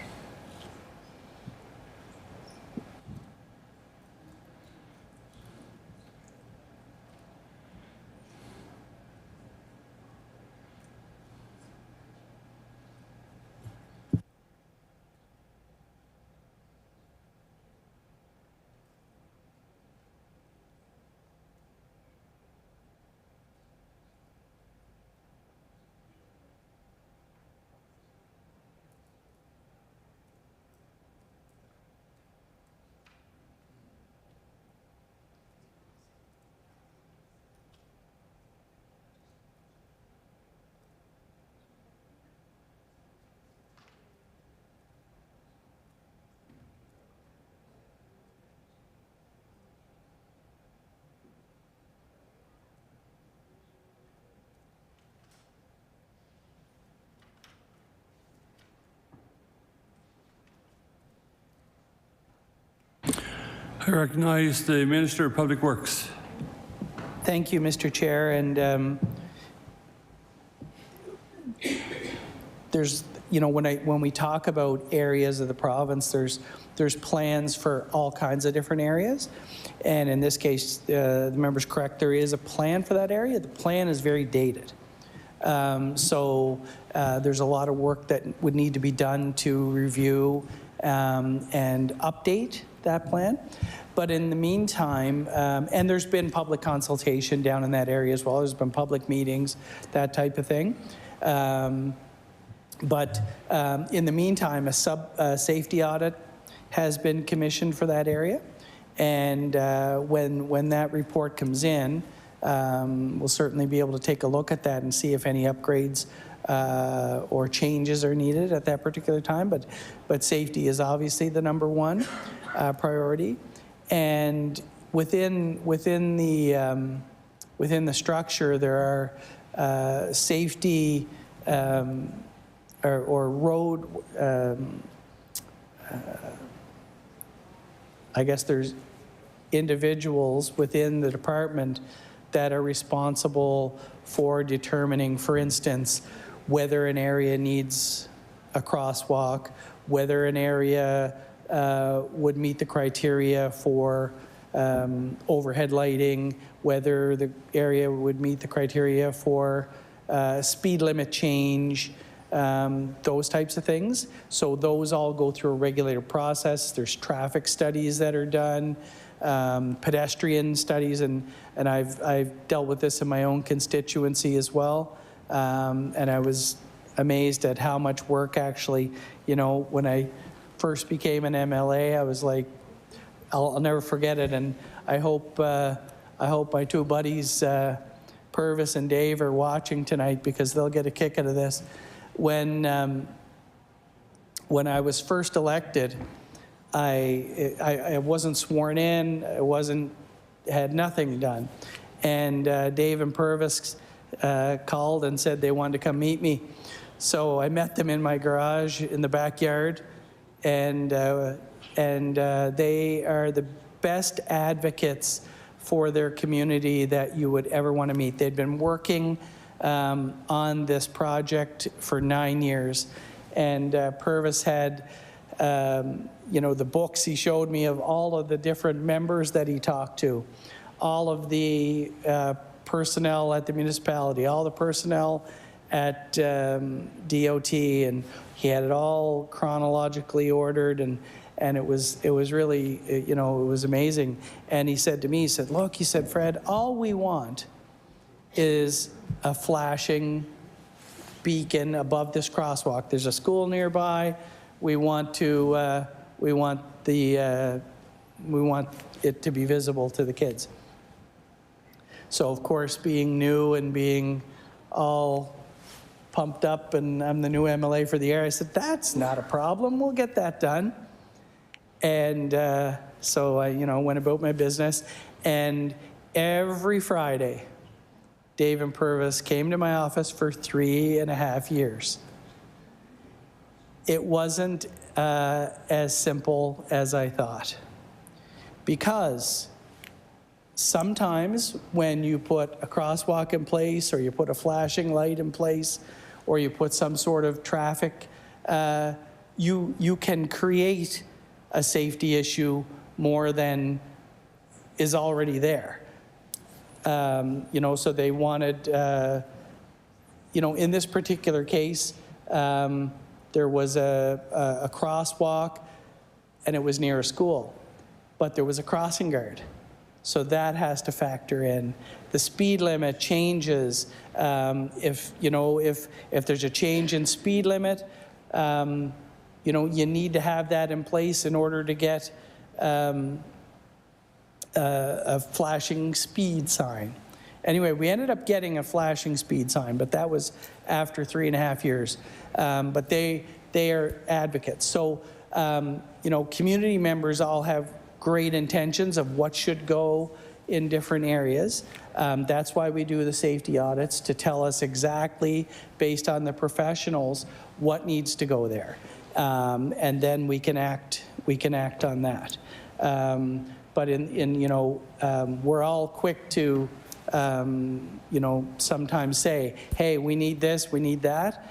Speaker 8: I recognize the Minister of Public Works.
Speaker 15: Thank you, Mr. Chair. And there's, when we talk about areas of the province, there's plans for all kinds of different areas. And in this case, the member's correct, there is a plan for that area. The plan is very dated. So there's a lot of work that would need to be done to review and update that plan. But in the meantime, and there's been public consultation down in that area as well. There's been public meetings, that type of thing. But in the meantime, a safety audit has been commissioned for that area. And when that report comes in, we'll certainly be able to take a look at that and see if any upgrades or changes are needed at that particular time. But safety is obviously the #1 priority. And within the structure, there are safety or road. I guess there's individuals within the department that are responsible for determining, for instance, whether an area needs a crosswalk, whether an area would meet the criteria for overhead lighting, whether the area would meet the criteria for speed limit change, those types of things. So those all go through a regulated process. There's traffic studies that are done, pedestrian studies, and I've dealt with this in my own constituency as well. And I was amazed at how much work actually, when I first became an MLA, I was like, I'll never forget it. And I hope my two buddies, Purvis and Dave, are watching tonight because they'll get a kick out of this. When I was first elected, I wasn't sworn in. Had nothing done, and Dave and Purvis called and said they wanted to come meet me. So I met them in my garage in the backyard, and they are the best advocates for their community that you would ever want to meet. They'd been working on this project for 9 years, and Purvis had the books he showed me of all of the different members that he talked to, all of the personnel at the municipality, all the personnel at DOT, and he had it all chronologically ordered, and it was really, it was amazing. And he said to me, he said, look, he said, Fred, all we want is a flashing beacon above this crosswalk. There's a school nearby. We want it to be visible to the kids. So of course, being new and being all pumped up, and I'm the new MLA for the area, I said, that's not a problem. We'll get that done. And so I, went about my business. And every Friday, Dave and Purvis came to my office for 3.5 years. It wasn't as simple as I thought, because sometimes when you put a crosswalk in place, or you put a flashing light in place, or you put some sort of traffic, you can create a safety issue more than is already there. So they wanted, in this particular case, there was a crosswalk, and it was near a school, but there was a crossing guard. So that has to factor in. The speed limit changes. If there's a change in speed limit, you need to have that in place in order to get a flashing speed sign. Anyway, we ended up getting a flashing speed sign, but that was after 3.5 years. But they are advocates. So, community members all have great intentions of what should go in different areas. That's why we do the safety audits, to tell us exactly, based on the professionals, what needs to go there. And then we can act on that. But we're all quick to, sometimes say, hey, we need this, we need that,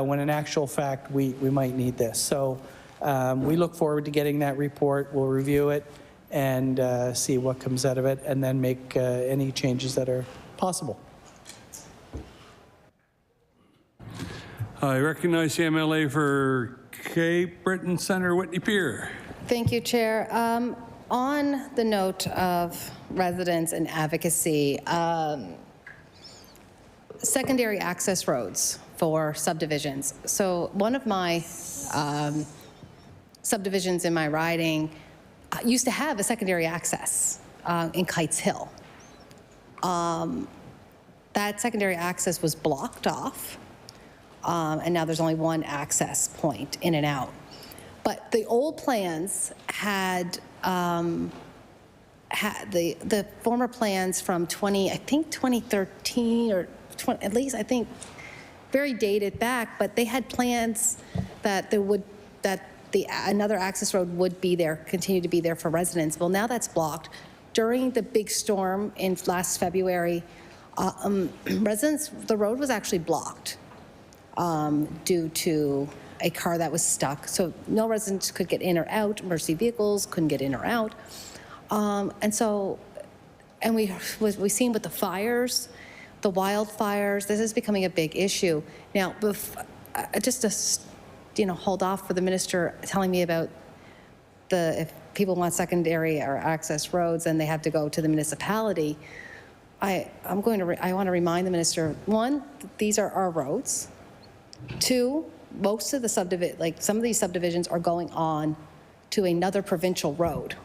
Speaker 15: when in actual fact, we might need this. So we look forward to getting that report. We'll review it and see what comes out of it, and then make any changes that are possible.
Speaker 8: I recognize the MLA for Cape Breton Centre, Whitney Pier.
Speaker 3: Thank you, Chair. On the note of residents and advocacy, secondary access roads for subdivisions. So one of my subdivisions in my riding used to have a secondary access in Kites Hill. That secondary access was blocked off, and now there's only one access point in and out. But the old plans had the former plans from 2013 or at least I think very dated back, but they had plans that another access road would be there, continue to be there for residents. Well, now that's blocked. During the big storm in last February, the road was actually blocked due to a car that was stuck. So no residents could get in or out. Emergency vehicles couldn't get in or out. And we've seen with the fires, the wildfires, this is becoming a big issue. Now, just to hold off for the minister telling me about if people want secondary or access roads and they have to go to the municipality, I want to remind the minister, one, these are our roads. Two, most of the some of these subdivisions are going on to another provincial road.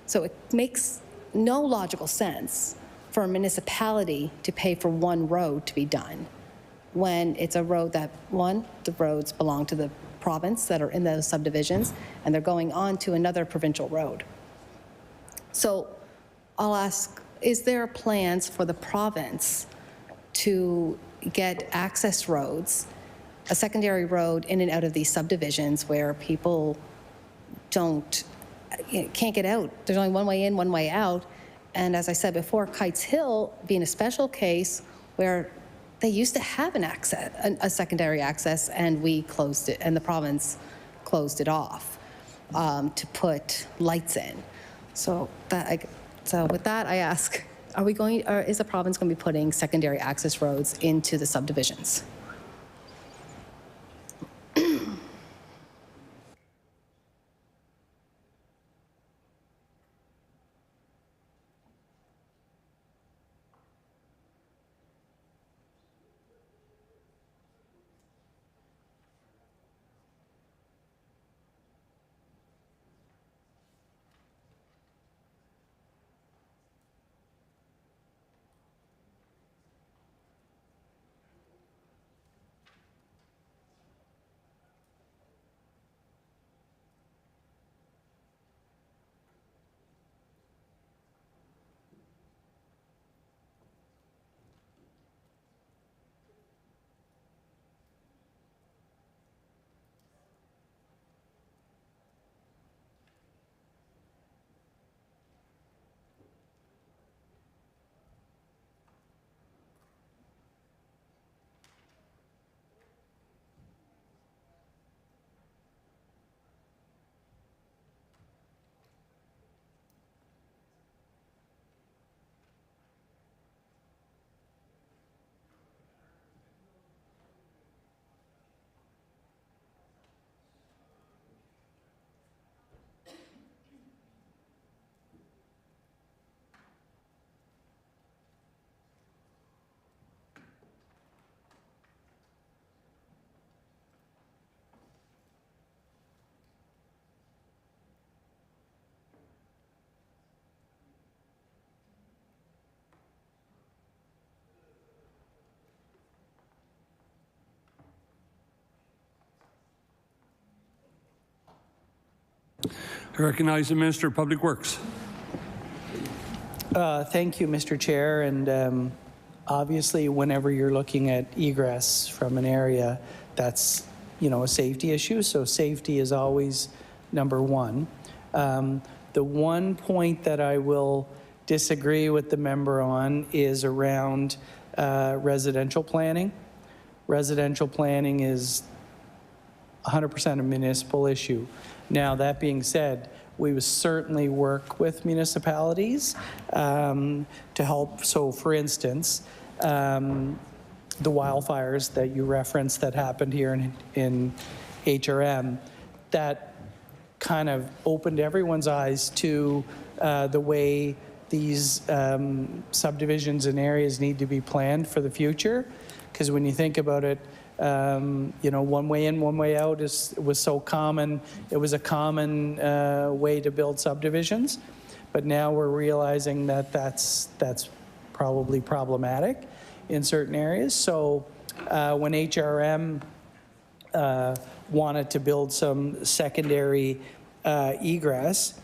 Speaker 3: So it makes no logical sense for a municipality to pay for one road to be done when it's a road that, one, the roads belong to the province that are in those subdivisions, and they're going on to another provincial road. So I'll ask, is there plans for the province to get access roads, a secondary road in and out of these subdivisions where people can't get out? There's only one way in, one way out. And as I said before, Kites Hill being a special case where they used to have a secondary access, and we closed it, and the province closed it off to put lights in. So with that, I ask, is the province going to be putting secondary access roads into the subdivisions?
Speaker 8: I recognize the Minister of Public Works.
Speaker 15: Thank you, Mr. Chair. And obviously, whenever you're looking at egress from an area, that's a safety issue. So safety is always number one. The one point that I will disagree with the member on is around residential planning. Residential planning is 100% a municipal issue. Now, that being said, we would certainly work with municipalities to help. So, for instance, the wildfires that you referenced that happened here in HRM, that kind of opened everyone's eyes to the way these subdivisions and areas need to be planned for the future. Because when you think about it, you know, one way in, one way out was so common. It was a common way to build subdivisions. But now we're realizing that that's probably problematic in certain areas. So when HRM wanted to build some secondary egress,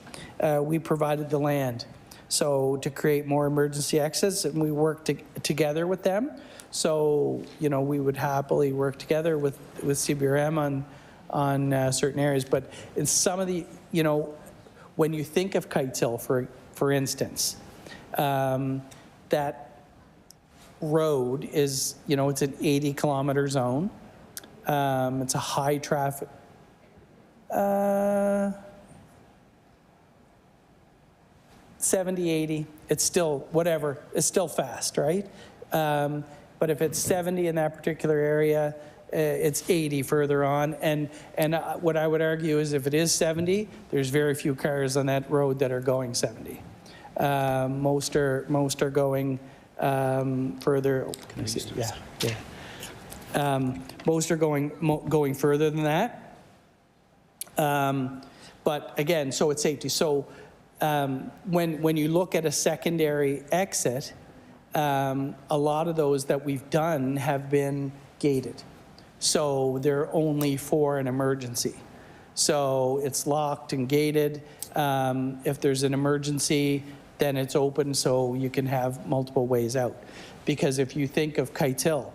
Speaker 15: we provided the land. So to create more emergency exits, and we worked together with them. So, you know, we would happily work together with CBRM on certain areas. But in some of the, you know, when you think of Kites Hill, for instance, that road is, you know, it's an 80-kilometer zone. It's a high traffic. 70, 80, it's still, whatever, it's still fast, right? But if it's 70 in that particular area, it's 80 further on. And what I would argue is if it is 70, there's very few cars on that road that are going 70. Most are going further. Can I see? Yeah. Most are going further than that. But again, so it's safety. So when you look at a secondary exit, a lot of those that we've done have been gated. So they're only for an emergency. So it's locked and gated. If there's an emergency, then it's open so you can have multiple ways out. Because if you think of Kites Hill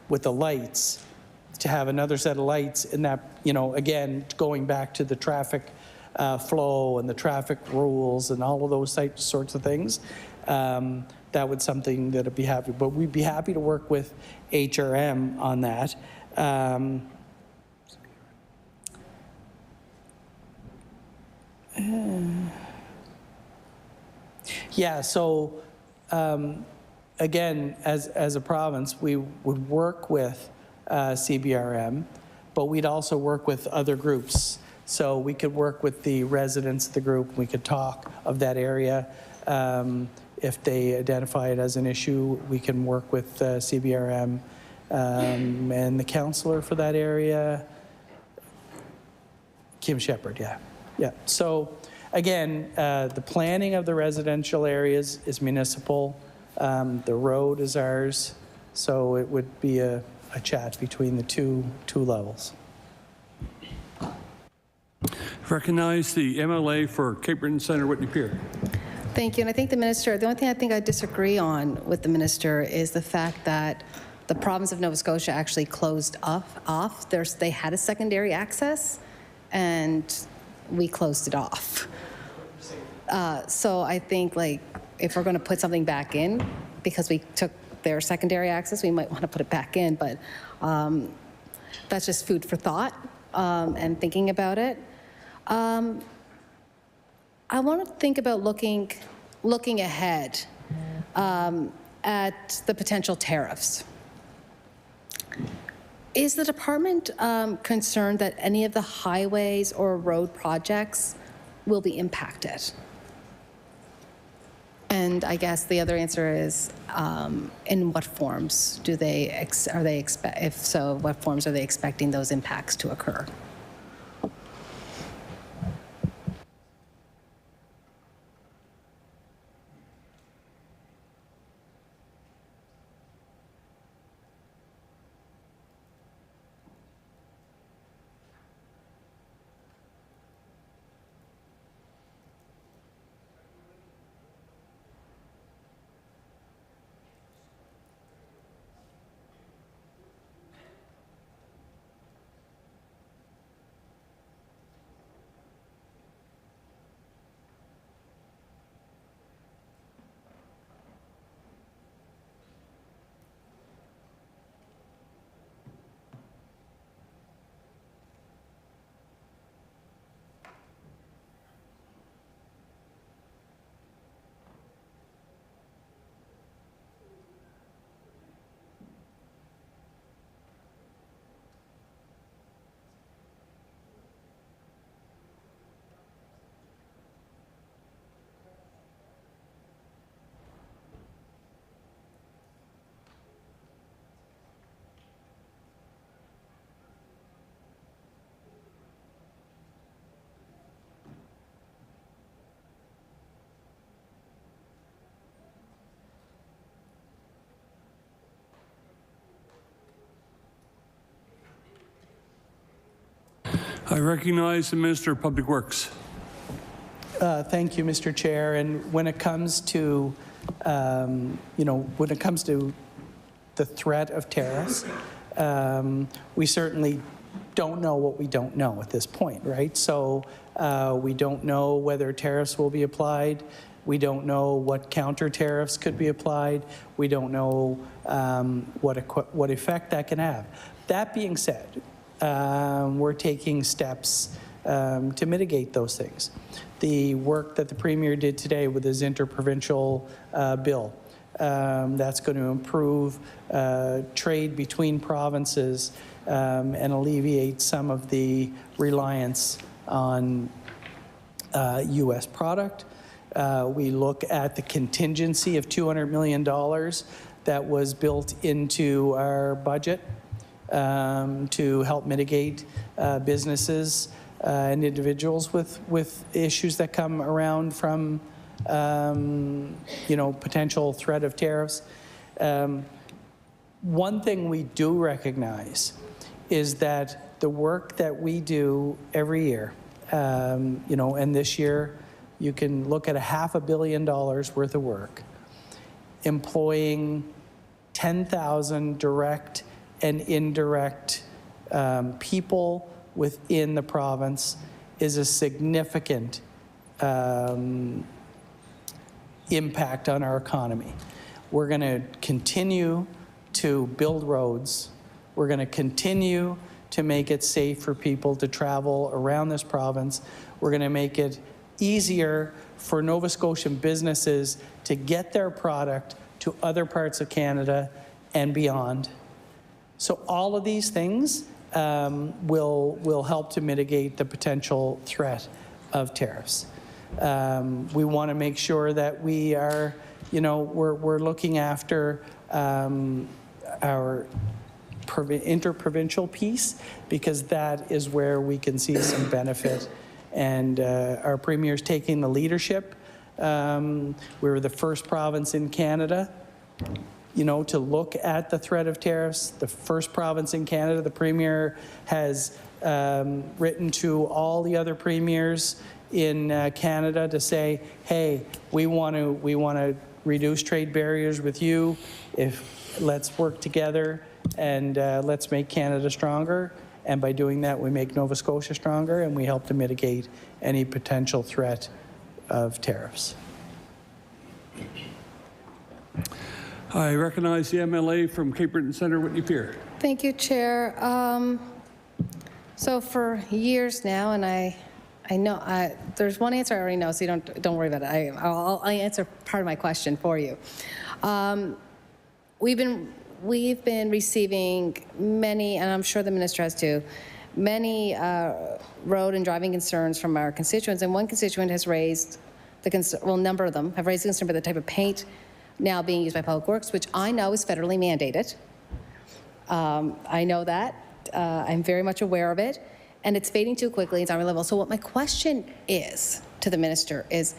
Speaker 15: with the lights, to have another set of lights in that, you know, again, going back to the traffic flow and the traffic rules and all of those sorts of things, that would something that I'd be happy. But we'd be happy to work with HRM on that. Yeah, so again, as a province, we would work with CBRM, but we'd also work with other groups. So we could work with the residents of the group. We could talk of that area. If they identify it as an issue, we can work with CBRM and the councillor for that area, Kim Shepherd, yeah. So again, the planning of the residential areas is municipal. The road is ours. So it would be a chat between the two levels.
Speaker 8: Recognize the MLA for Cape Breton Centre, Whitney Pier.
Speaker 3: Thank you. And I think the minister, the only thing I think I disagree on with the minister is the fact that the province of Nova Scotia actually closed off. They had a secondary access, and we closed it off. So I think, like, if we're going to put something back in, because we took their secondary access, we might want to put it back in. But that's just food for thought and thinking about it. I want to think about looking ahead at the potential tariffs. Is the department concerned that any of the highways or road projects will be impacted? And I guess the other answer is, in what forms do they if so, what forms are they expecting those impacts to occur?
Speaker 8: I recognize the Minister of Public Works.
Speaker 15: Thank you, Mr. Chair. And when it comes to, when it comes to the threat of tariffs, we certainly don't know what we don't know at this point, right? So we don't know whether tariffs will be applied. We don't know what counter tariffs could be applied. We don't know what effect that can have. That being said, we're taking steps to mitigate those things. The work that the Premier did today with his interprovincial bill, that's going to improve trade between provinces and alleviate some of the reliance on U.S. product. We look at the contingency of $200 million that was built into our budget to help mitigate businesses and individuals with issues that come around from potential threat of tariffs. One thing we do recognize is that the work that we do every year, and this year you can look at $500 million worth of work, employing 10,000 direct and indirect people within the province is a significant impact on our economy. We're going to continue to build roads. We're going to continue to make it safe for people to travel around this province. We're going to make it easier for Nova Scotian businesses to get their product to other parts of Canada and beyond. So all of these things will help to mitigate the potential threat of tariffs. We want to make sure that we are, we're looking after our interprovincial piece, because that is where we can see some benefit. And our Premier's taking the leadership. We were the first province in Canada to look at the threat of tariffs. The first province in Canada. The Premier has written to all the other premiers in Canada to say, hey, we want to reduce trade barriers with you. Let's work together and let's make Canada stronger. And by doing that, we make Nova Scotia stronger, and we help to mitigate any potential threat of tariffs.
Speaker 8: I recognize the MLA from Cape Breton Centre, Whitney Pier.
Speaker 3: Thank you, Chair. So for years now, and I know there's one answer I already know, so you don't worry about it. I'll answer part of my question for you. We've been receiving many, and I'm sure the minister has too, many road and driving concerns from our constituents. And one constituent has raised a number of them have raised the concern about the type of paint now being used by Public Works, which I know is federally mandated. I know that. I'm very much aware of it. And it's fading too quickly. It's unreliable. So what my question is to the minister is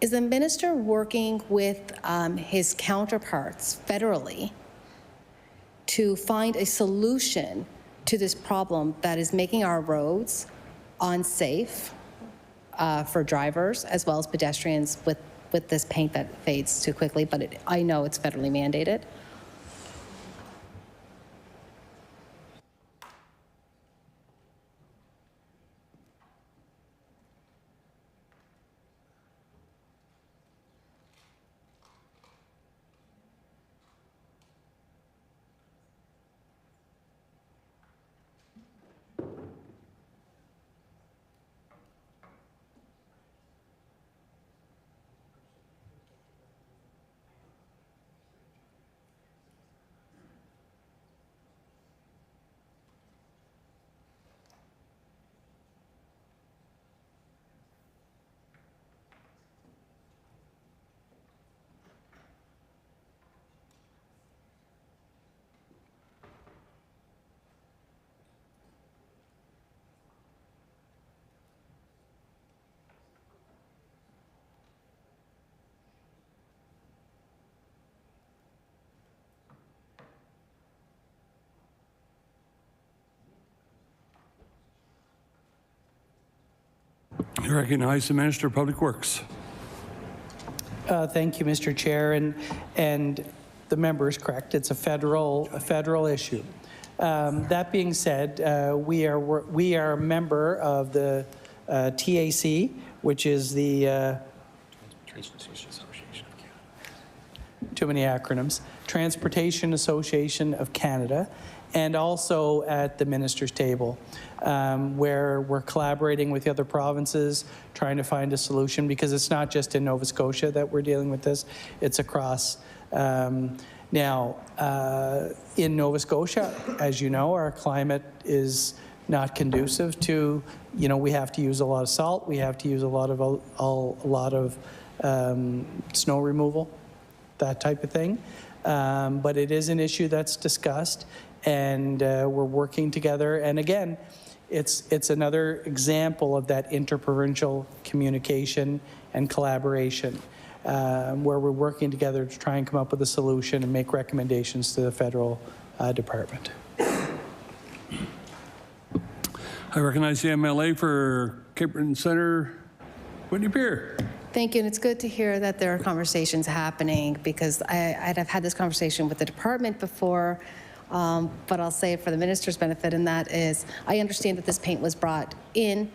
Speaker 3: the minister working with his counterparts federally to find a solution to this problem that is making our roads unsafe for drivers as well as pedestrians with this paint that fades too quickly, but I know it's federally mandated?
Speaker 8: I recognize the Minister of Public Works.
Speaker 15: Thank you, Mr. Chair, and the member is correct. It's a federal issue. That being said, we are a member of the TAC, which is the too many acronyms, Transportation Association of Canada, and also at the minister's table, where we're collaborating with the other provinces, trying to find a solution, because it's not just in Nova Scotia that we're dealing with this, it's across. Now, in Nova Scotia, as you know, our climate is not conducive to, we have to use a lot of salt, we have to use a lot of snow removal, that type of thing. But it is an issue that's discussed, and we're working together. And again, it's another example of that interprovincial communication and collaboration, where we're working together to try and come up with a solution and make recommendations to the federal department.
Speaker 8: I recognize the MLA for Cape Breton Centre, Whitney Pier.
Speaker 3: Thank you, and it's good to hear that there are conversations happening, because I'd have had this conversation with the department before, but I'll say it for the minister's benefit, and that is, I understand that this paint was brought in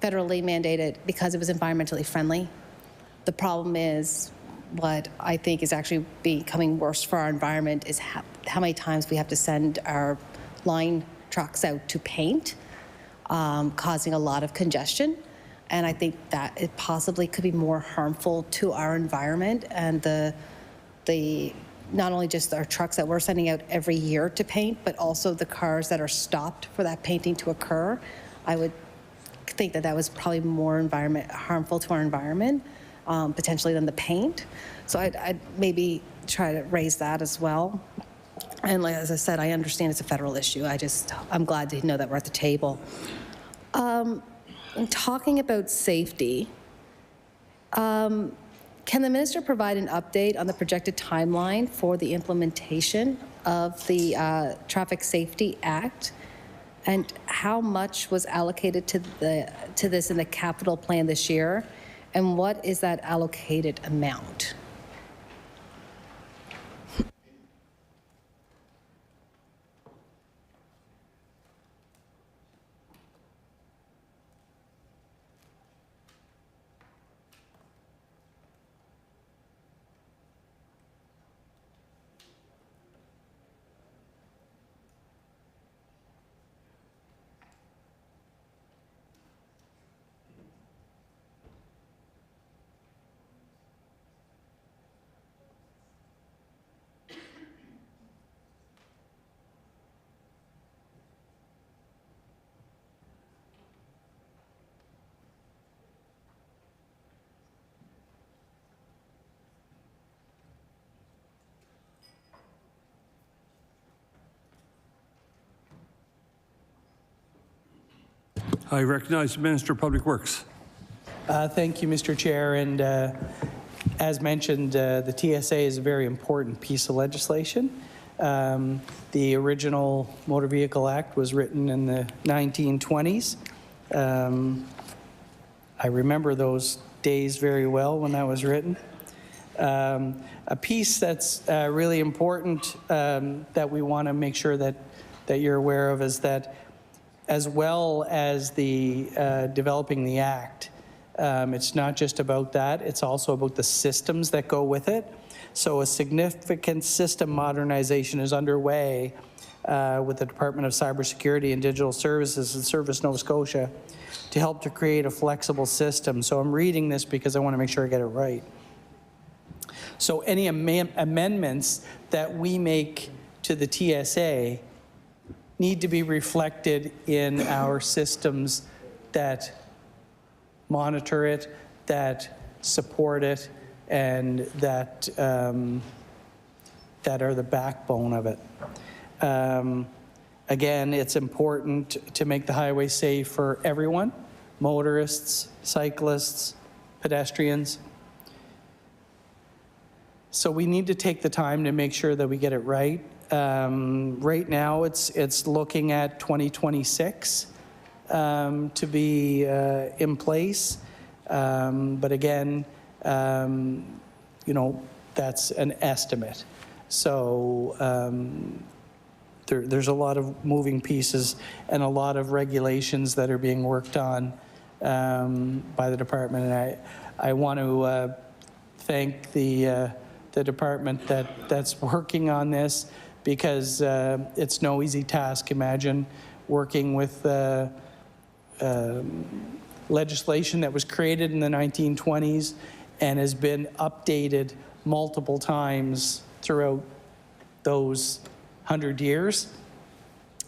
Speaker 3: federally mandated because it was environmentally friendly. The problem is, what I think is actually becoming worse for our environment is how many times we have to send our line trucks out to paint, causing a lot of congestion. And I think that it possibly could be more harmful to our environment, and the not only just our trucks that we're sending out every year to paint, but also the cars that are stopped for that painting to occur. I would think that was probably more harmful to our environment, potentially, than the paint. So I'd maybe try to raise that as well. And as I said, I understand it's a federal issue. I'm glad to know that we're at the table. Talking about safety, can the minister provide an update on the projected timeline for the implementation of the Traffic Safety Act, and how much was allocated to this in the capital plan this year, and what is that allocated amount?
Speaker 8: I recognize the Minister of Public Works.
Speaker 15: Thank you, Mr. Chair. And as mentioned, the TSA is a very important piece of legislation. The original Motor Vehicle Act was written in the 1920s. I remember those days very well when that was written. A piece that's really important that we want to make sure that you're aware of is that, as well as the developing the Act, it's not just about that, it's also about the systems that go with it. So a significant system modernization is underway with the Department of Cybersecurity and Digital Services and Service Nova Scotia to help to create a flexible system. So I'm reading this because I want to make sure I get it right. So any amendments that we make to the TSA need to be reflected in our systems that monitor it, that support it, and that that are the backbone of it. Again, it's important to make the highway safe for everyone: motorists, cyclists, pedestrians. So we need to take the time to make sure that we get it right. Right now, it's looking at 2026 to be in place. But again, you know, that's an estimate. So there's a lot of moving pieces and a lot of regulations that are being worked on by the department. And I want to thank the department that's working on this, because it's no easy task. Imagine working with legislation that was created in the 1920s and has been updated multiple times throughout those 100 years.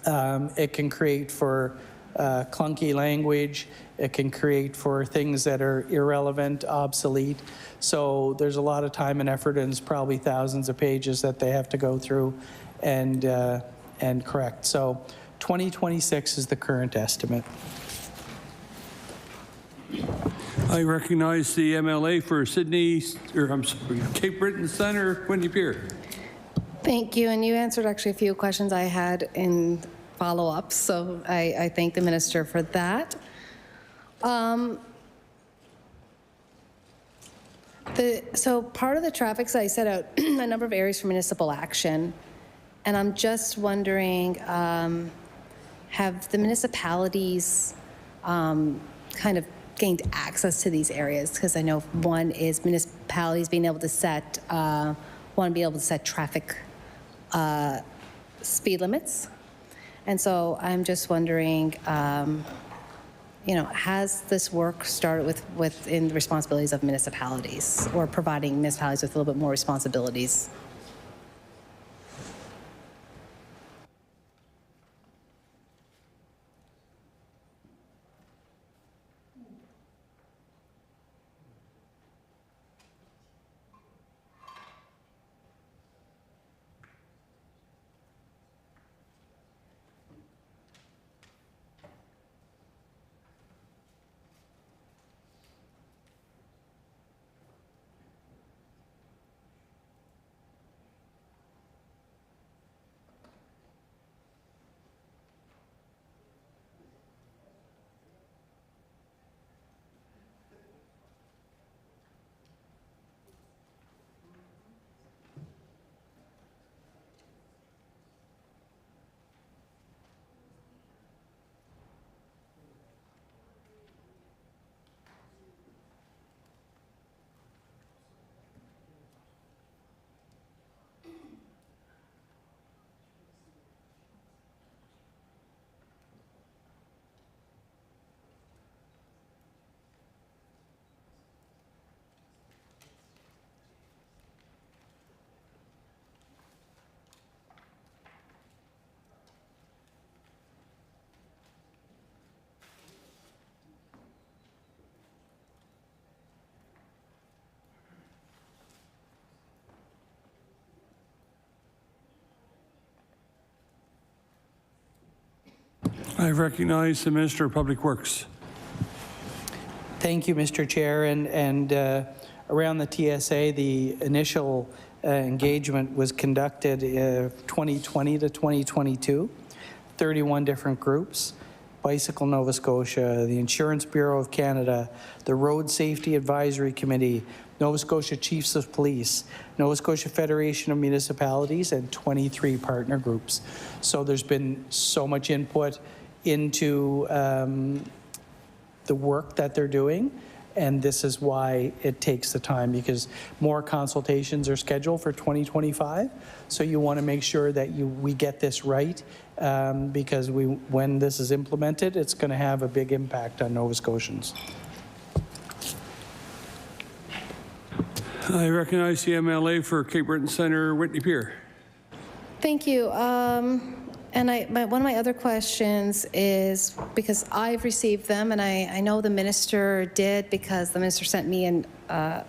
Speaker 15: It can create for clunky language. It can create for things that are irrelevant, obsolete. So there's a lot of time and effort, and it's probably thousands of pages that they have to go through and correct. So 2026 is the current estimate.
Speaker 8: I recognize the MLA for Sydney, or I'm sorry, Cape Breton Centre, Whitney Pier.
Speaker 3: Thank you, and you answered actually a few questions I had in follow-up, so I thank the minister for that. So part of the traffic study set out a number of areas for municipal action, and I'm just wondering, have the municipalities kind of gained access to these areas? Because I know one is municipalities being able to set, want to be able to set traffic speed limits. And so I'm just wondering, you know, has this work started within the responsibilities of municipalities, or providing municipalities with a little bit more responsibilities?
Speaker 8: I recognize the Minister of Public Works.
Speaker 15: Thank you, Mr. Chair. And around the TSA, the initial engagement was conducted 2020 to 2022, 31 different groups: Bicycle Nova Scotia, the Insurance Bureau of Canada, the Road Safety Advisory Committee, Nova Scotia Chiefs of Police, Nova Scotia Federation of Municipalities, and 23 partner groups. So there's been so much input into the work that they're doing, and this is why it takes the time, because more consultations are scheduled for 2025. So you want to make sure that we get this right, because when this is implemented, it's going to have a big impact on Nova Scotians.
Speaker 8: I recognize the MLA for Cape Breton Centre, Whitney Pier.
Speaker 3: Thank you. And one of my other questions is, because I've received them, and I know the minister did, because the minister sent me a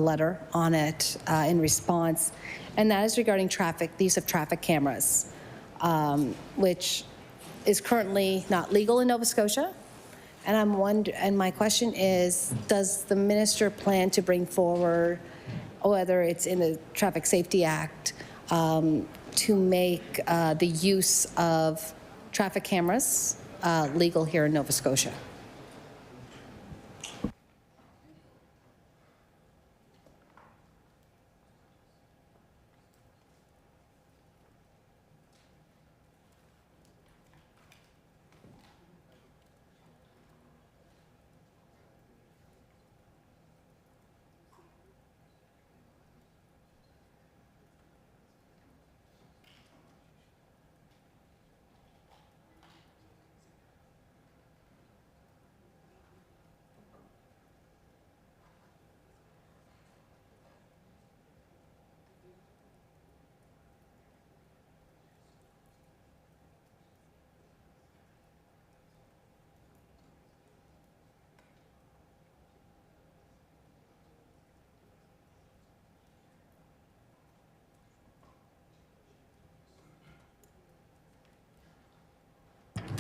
Speaker 3: letter on it in response, and that is regarding traffic, the use of traffic cameras, which is currently not legal in Nova Scotia. And my question is, does the minister plan to bring forward, whether it's in the Traffic Safety Act, to make the use of traffic cameras legal here in Nova Scotia.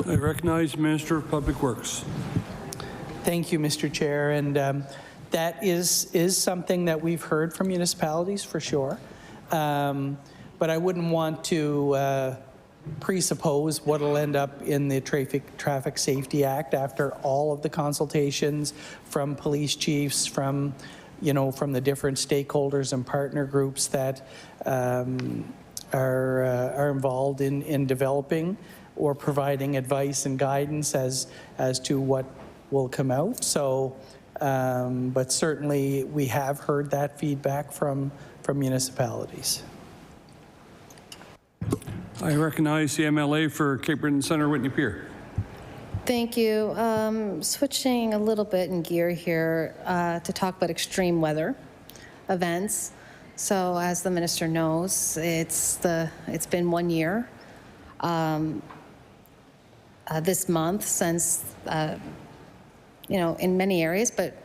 Speaker 8: I recognize Minister of Public Works.
Speaker 15: Thank you, Mr. Chair. And that is something that we've heard from municipalities for sure. But I wouldn't want to presuppose what will end up in the Traffic Safety Act after all of the consultations from police chiefs, from the different stakeholders and partner groups that are involved in developing or providing advice and guidance as to what will come out. So, but certainly we have heard that feedback from municipalities.
Speaker 8: I recognize the MLA for Cape Breton Centre, Whitney Pier.
Speaker 3: Thank you. Switching a little bit in gear here to talk about extreme weather events. So as the minister knows, it's been 1 year this month since in many areas, but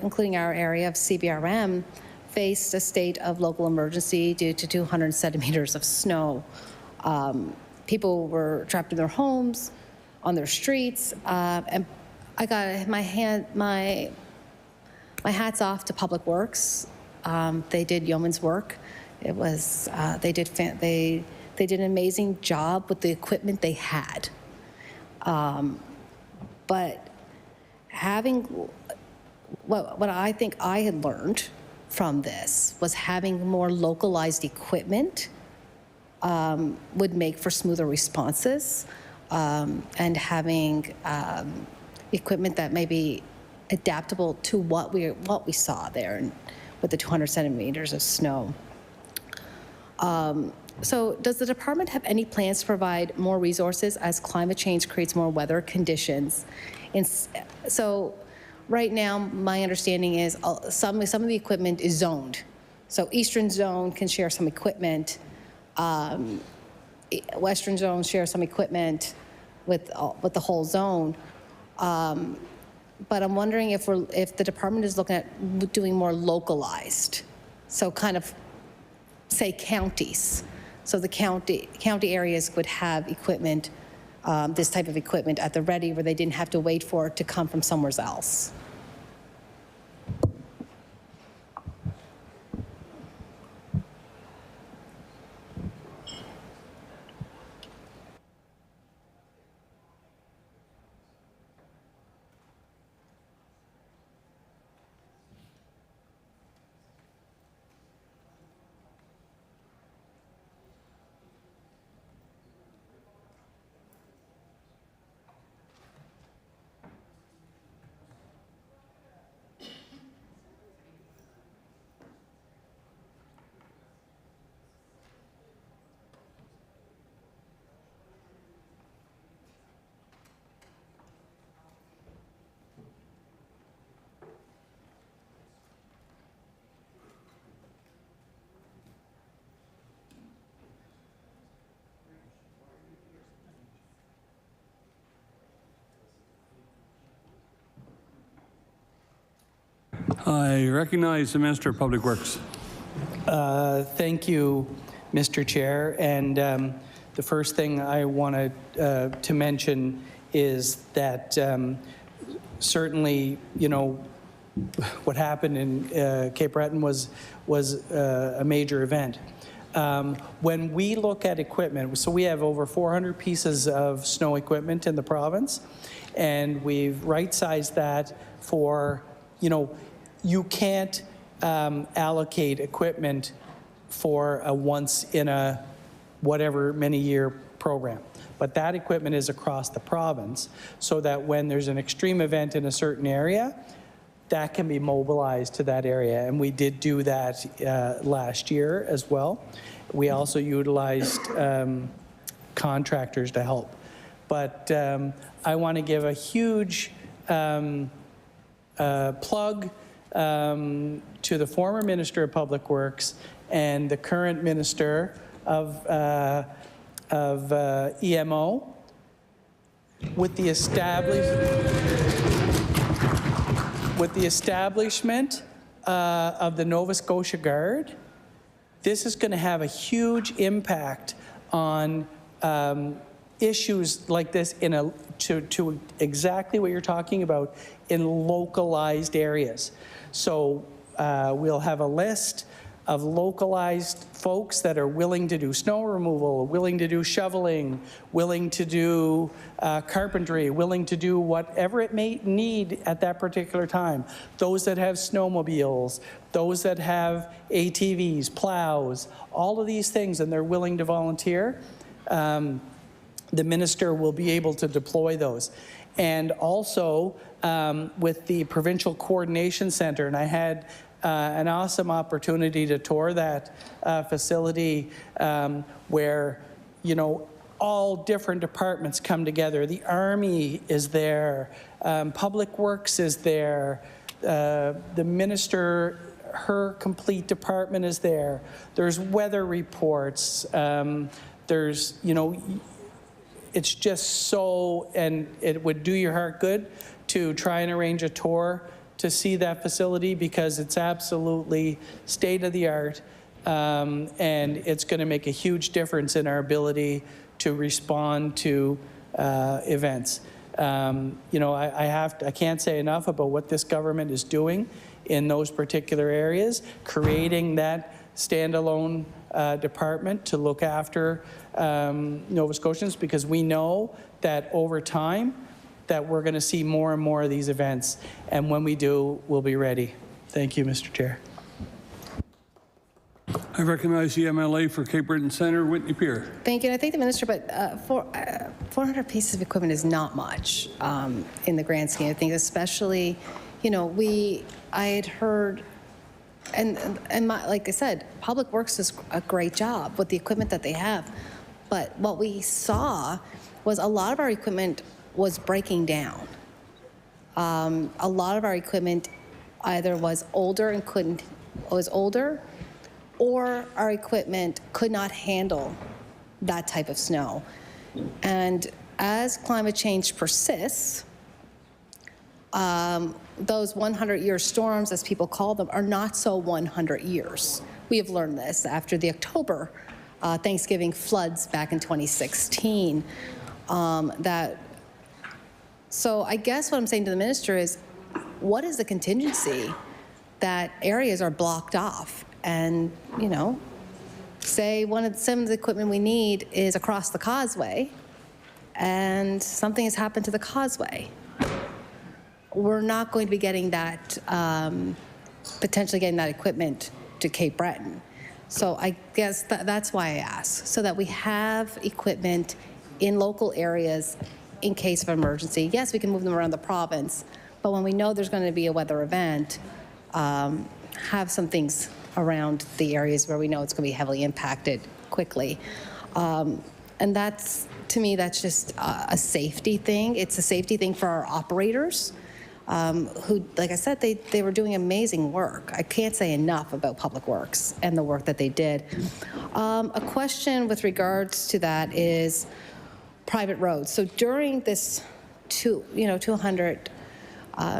Speaker 3: including our area of CBRM, faced a state of local emergency due to 200 centimeters of snow. People were trapped in their homes, on their streets, and I got my hats off to Public Works. They did yeoman's work. It was they did an amazing job with the equipment they had. But having what I think I had learned from this was having more localized equipment would make for smoother responses, and having equipment that may be adaptable to what we saw there and with the 200 centimeters of snow. So does the department have any plans to provide more resources as climate change creates more weather conditions? So right now, my understanding is some of the equipment is zoned. So Eastern Zone can share some equipment. Western Zone shares some equipment with the whole zone. But I'm wondering if the department is looking at doing more localized. So kind of say counties. So the county areas would have equipment, this type of equipment at the ready where they didn't have to wait for it to come from somewhere else.
Speaker 8: I recognize the Minister of Public Works.
Speaker 15: Thank you, Mr. Chair. And the first thing I wanted to mention is that certainly, what happened in Cape Breton was a major event. When we look at equipment, so we have over 400 pieces of snow equipment in the province, and we've right-sized that for, you can't allocate equipment for a once in a whatever many year program. But that equipment is across the province so that when there's an extreme event in a certain area, that can be mobilized to that area. And we did do that last year as well. We also utilized contractors to help. But I want to give a huge plug to the former Minister of Public Works and the current Minister of EMO with the establishment of the Nova Scotia Guard. This is going to have a huge impact on issues like this to exactly what you're talking about in localized areas. So we'll have a list of localized folks that are willing to do snow removal, willing to do shoveling, willing to do carpentry, willing to do whatever it may need at that particular time. Those that have snowmobiles, those that have ATVs, plows, all of these things, and they're willing to volunteer, the minister will be able to deploy those. And also with the Provincial Coordination Center, and I had an awesome opportunity to tour that facility where, all different departments come together. The Army is there, Public Works is there, the minister, her complete department is there. There's weather reports, there's, it's just so, and it would do your heart good to try and arrange a tour to see that facility because it's absolutely state-of-the-art, and it's going to make a huge difference in our ability to respond to events. I can't say enough about what this government is doing in those particular areas, creating that standalone department to look after Nova Scotians, because we know that over time that we're going to see more and more of these events, and when we do, we'll be ready. Thank you, Mr. Chair.
Speaker 8: I recognize the MLA for Cape Breton Centre, Whitney Peer.
Speaker 3: Thank you. And I thank the minister, but 400 pieces of equipment is not much in the grand scheme of things, especially, I had heard, like I said, Public Works does a great job with the equipment that they have. But what we saw was a lot of our equipment was breaking down. A lot of our equipment either was older or our equipment could not handle that type of snow. And as climate change persists, those 100-year storms, as people call them, are not so 100 years. We have learned this after the October Thanksgiving floods back in 2016. So I guess what I'm saying to the minister is, what is the contingency that areas are blocked off? And, say some of the equipment we need is across the causeway, and something has happened to the causeway. We're not going to be getting that, potentially getting that equipment to Cape Breton. So I guess that's why I ask, so that we have equipment in local areas in case of emergency. Yes, we can move them around the province, but when we know there's going to be a weather event, have some things around the areas where we know it's going to be heavily impacted quickly. And that's, to me, that's just a safety thing. It's a safety thing for our operators, who, like I said, they were doing amazing work. I can't say enough about Public Works and the work that they did. A question with regards to that is private roads. So during this 200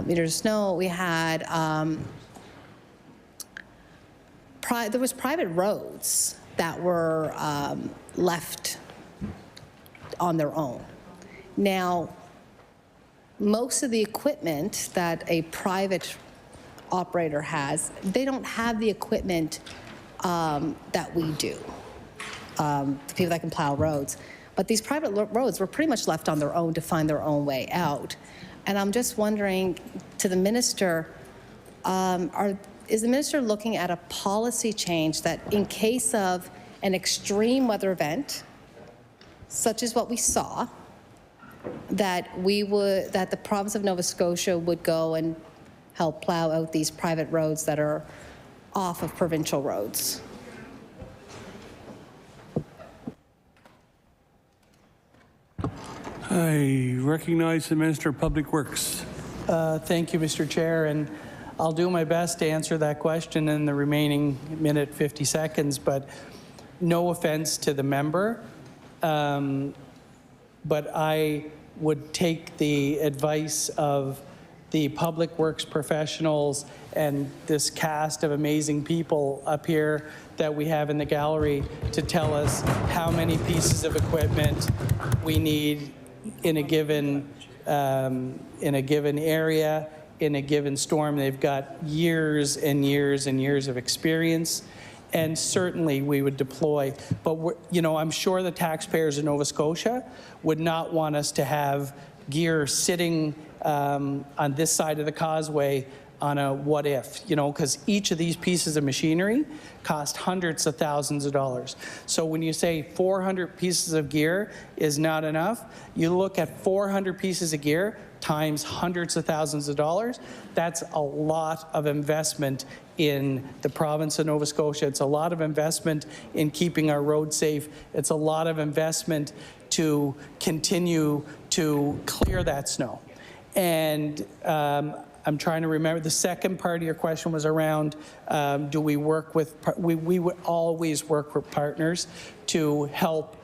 Speaker 3: meters of snow, we had there was private roads that were left on their own. Now, most of the equipment that a private operator has, they don't have the equipment that we do. the people that can plow roads. But these private roads were pretty much left on their own to find their own way out. And I'm just wondering, to the minister, is the minister looking at a policy change that in case of an extreme weather event, such as what we saw, that the province of Nova Scotia would go and help plow out these private roads that are off of provincial roads?
Speaker 8: I recognize the Minister of Public Works.
Speaker 15: Thank you, Mr. Chair, and I'll do my best to answer that question in the remaining minute 50 seconds, but no offense to the member, but I would take the advice of the public works professionals and this cast of amazing people up here that we have in the gallery to tell us how many pieces of equipment we need in a given area, in a given storm. They've got years and years and years of experience, and certainly we would deploy. But I'm sure the taxpayers in Nova Scotia would not want us to have gear sitting on this side of the causeway on a what if, because each of these pieces of machinery cost hundreds of thousands of dollars. So when you say 400 pieces of gear is not enough, you look at 400 pieces of gear times hundreds of thousands of dollars. That's a lot of investment in the province of Nova Scotia. It's a lot of investment in keeping our roads safe. It's a lot of investment to continue to clear that snow. And I'm trying to remember, the second part of your question was around, do we work with, we would always work with partners to help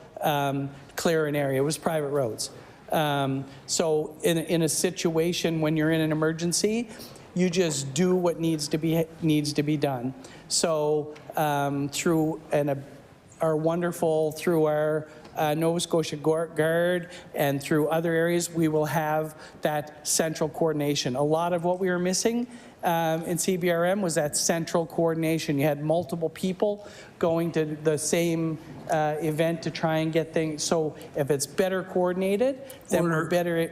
Speaker 15: clear an area. It was private roads. So in a situation when you're in an emergency, you just do what needs to be done. So through our Nova Scotia Guard and through other areas, we will have that central coordination. A lot of what we were missing in CBRM was that central coordination. You had multiple people going to the same event to try and get things. So if it's better coordinated, then we're better.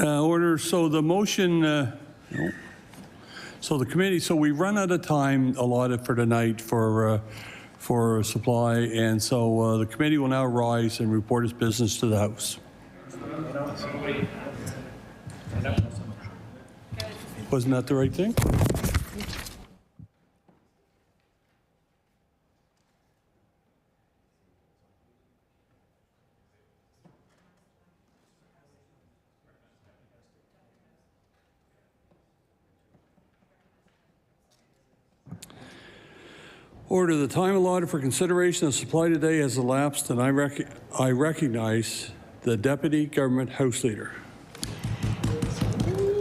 Speaker 8: Order. So the motion. No. So the committee. So we run out of time allotted for tonight for supply, and so the committee will now rise and report its business to the House. Wasn't that the right thing? Order. The time allotted for consideration of supply today has elapsed, and I recognize the Deputy Government House Leader.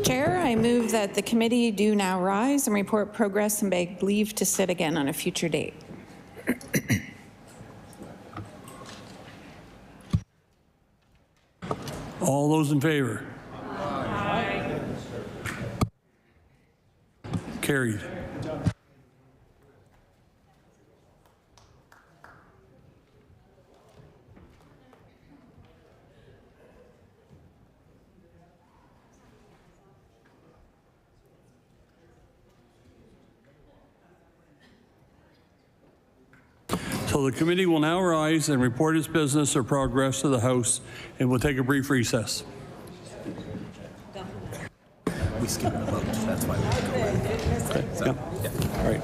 Speaker 16: Chair, I move that the committee do now rise and report progress and beg leave to sit again on a future date.
Speaker 8: All those in favor?
Speaker 16: Aye.
Speaker 8: Carried. So the committee will now rise and report its business or progress to the House, and we'll take a brief recess.
Speaker 17: We skipped the vote, that's why we
Speaker 8: Okay. Yeah. All right.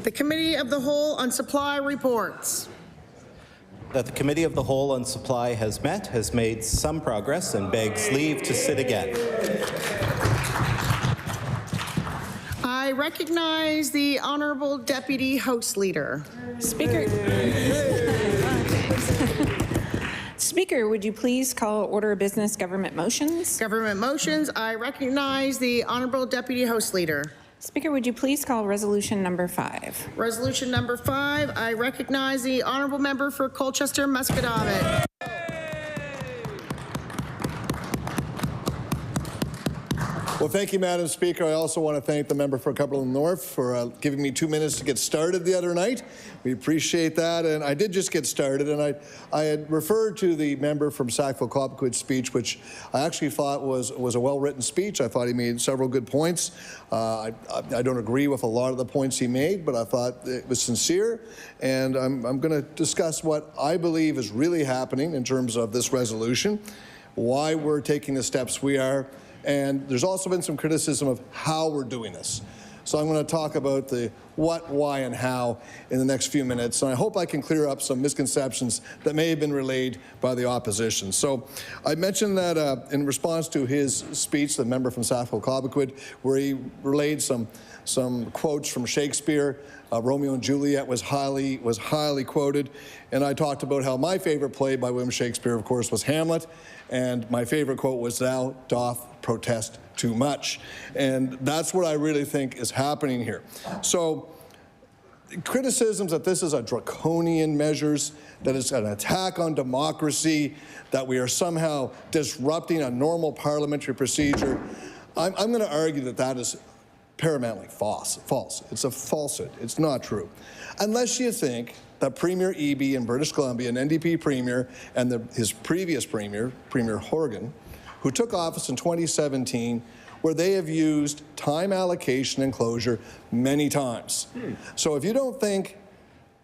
Speaker 1: The Committee of the Whole on Supply reports.
Speaker 6: That the Committee of the Whole on Supply has met, has made some progress, and begs leave to sit again.
Speaker 1: I recognize the Honourable Deputy House Leader.
Speaker 16: Speaker. Speaker, would you please call order of business government motions?
Speaker 1: Government motions. I recognize the Honourable Deputy House Leader.
Speaker 16: Speaker, would you please call resolution number 5?
Speaker 1: Resolution number 5. I recognize the Honourable Member for Colchester Musquodoboit.
Speaker 19: Well, thank you, Madam Speaker. I also want to thank the member for Cumberland North for giving me 2 minutes to get started the other night. We appreciate that. And I did just get started, and I had referred to the member from Sackville-Cobequid's speech, which I actually thought was a well-written speech. I thought he made several good points. I don't agree with a lot of the points he made, but I thought it was sincere. And I'm going to discuss what I believe is really happening in terms of this resolution, why we're taking the steps we are. And there's also been some criticism of how we're doing this. So I'm going to talk about the what, why, and how in the next few minutes. And I hope I can clear up some misconceptions that may have been relayed by the opposition. So I mentioned that in response to his speech, the member from Sackville-Cobequid, where he relayed some quotes from Shakespeare. Romeo and Juliet was highly quoted. And I talked about how my favorite play by William Shakespeare, of course, was Hamlet. And my favorite quote was, "Thou doth protest too much." And that's what I really think is happening here. So criticisms that this is a draconian measures, that it's an attack on democracy, that we are somehow disrupting a normal parliamentary procedure, I'm going to argue that that is paramountly false. It's a falsehood. It's not true. Unless you think that Premier Eby in British Columbia, an NDP premier, and his previous premier, Premier Horgan, who took office in 2017, where they have used time allocation and closure many times. So if you don't think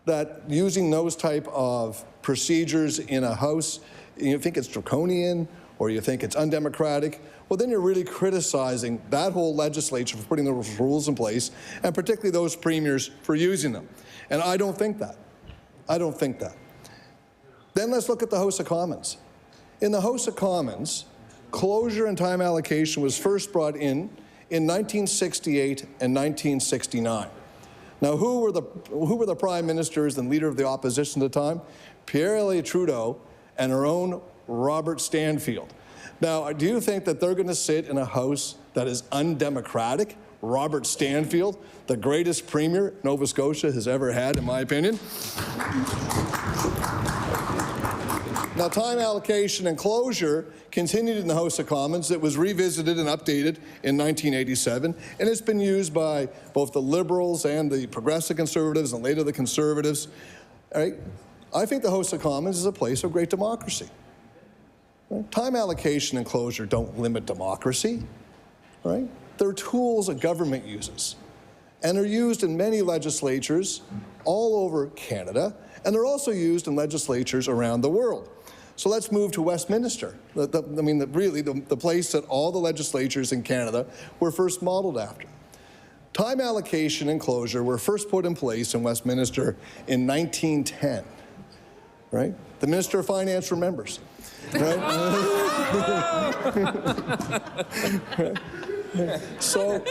Speaker 19: that using those type of procedures in a House, you think it's draconian or you think it's undemocratic, well, then you're really criticizing that whole legislature for putting those rules in place, and particularly those premiers for using them. And I don't think that. I don't think that. Then let's look at the House of Commons. In the House of Commons, closure and time allocation was first brought in 1968 and 1969. Now, who were the prime ministers and leader of the opposition at the time? Pierre Elliott Trudeau and our own Robert Stanfield. Now, do you think that they're going to sit in a House that is undemocratic? Robert Stanfield, the greatest premier Nova Scotia has ever had, in my opinion. Now, time allocation and closure continued in the House of Commons. It was revisited and updated in 1987, and it's been used by both the Liberals and the Progressive Conservatives and later the Conservatives. All right? I think the House of Commons is a place of great democracy. Time allocation and closure don't limit democracy, right? They're tools a government uses, and they're used in many legislatures all over Canada, and they're also used in legislatures around the world. So let's move to Westminster. The place that all the legislatures in Canada were first modeled after. Time allocation and closure were first put in place in Westminster in 1910, right? The Minister of Finance remembers, right? So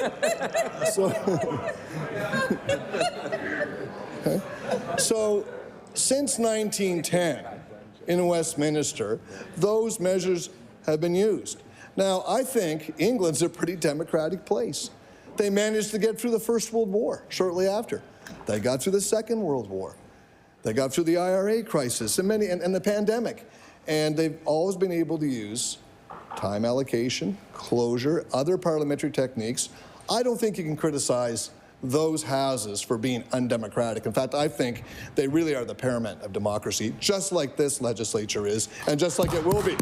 Speaker 19: since 1910 in Westminster, those measures have been used. Now, I think England's a pretty democratic place. They managed to get through the First World War shortly after. They got through the Second World War. They got through the IRA crisis and the pandemic. And they've always been able to use time allocation, closure, other parliamentary techniques. I don't think you can criticize those houses for being undemocratic. In fact, I think they really are the paramount of democracy, just like this legislature is, and just like it will be.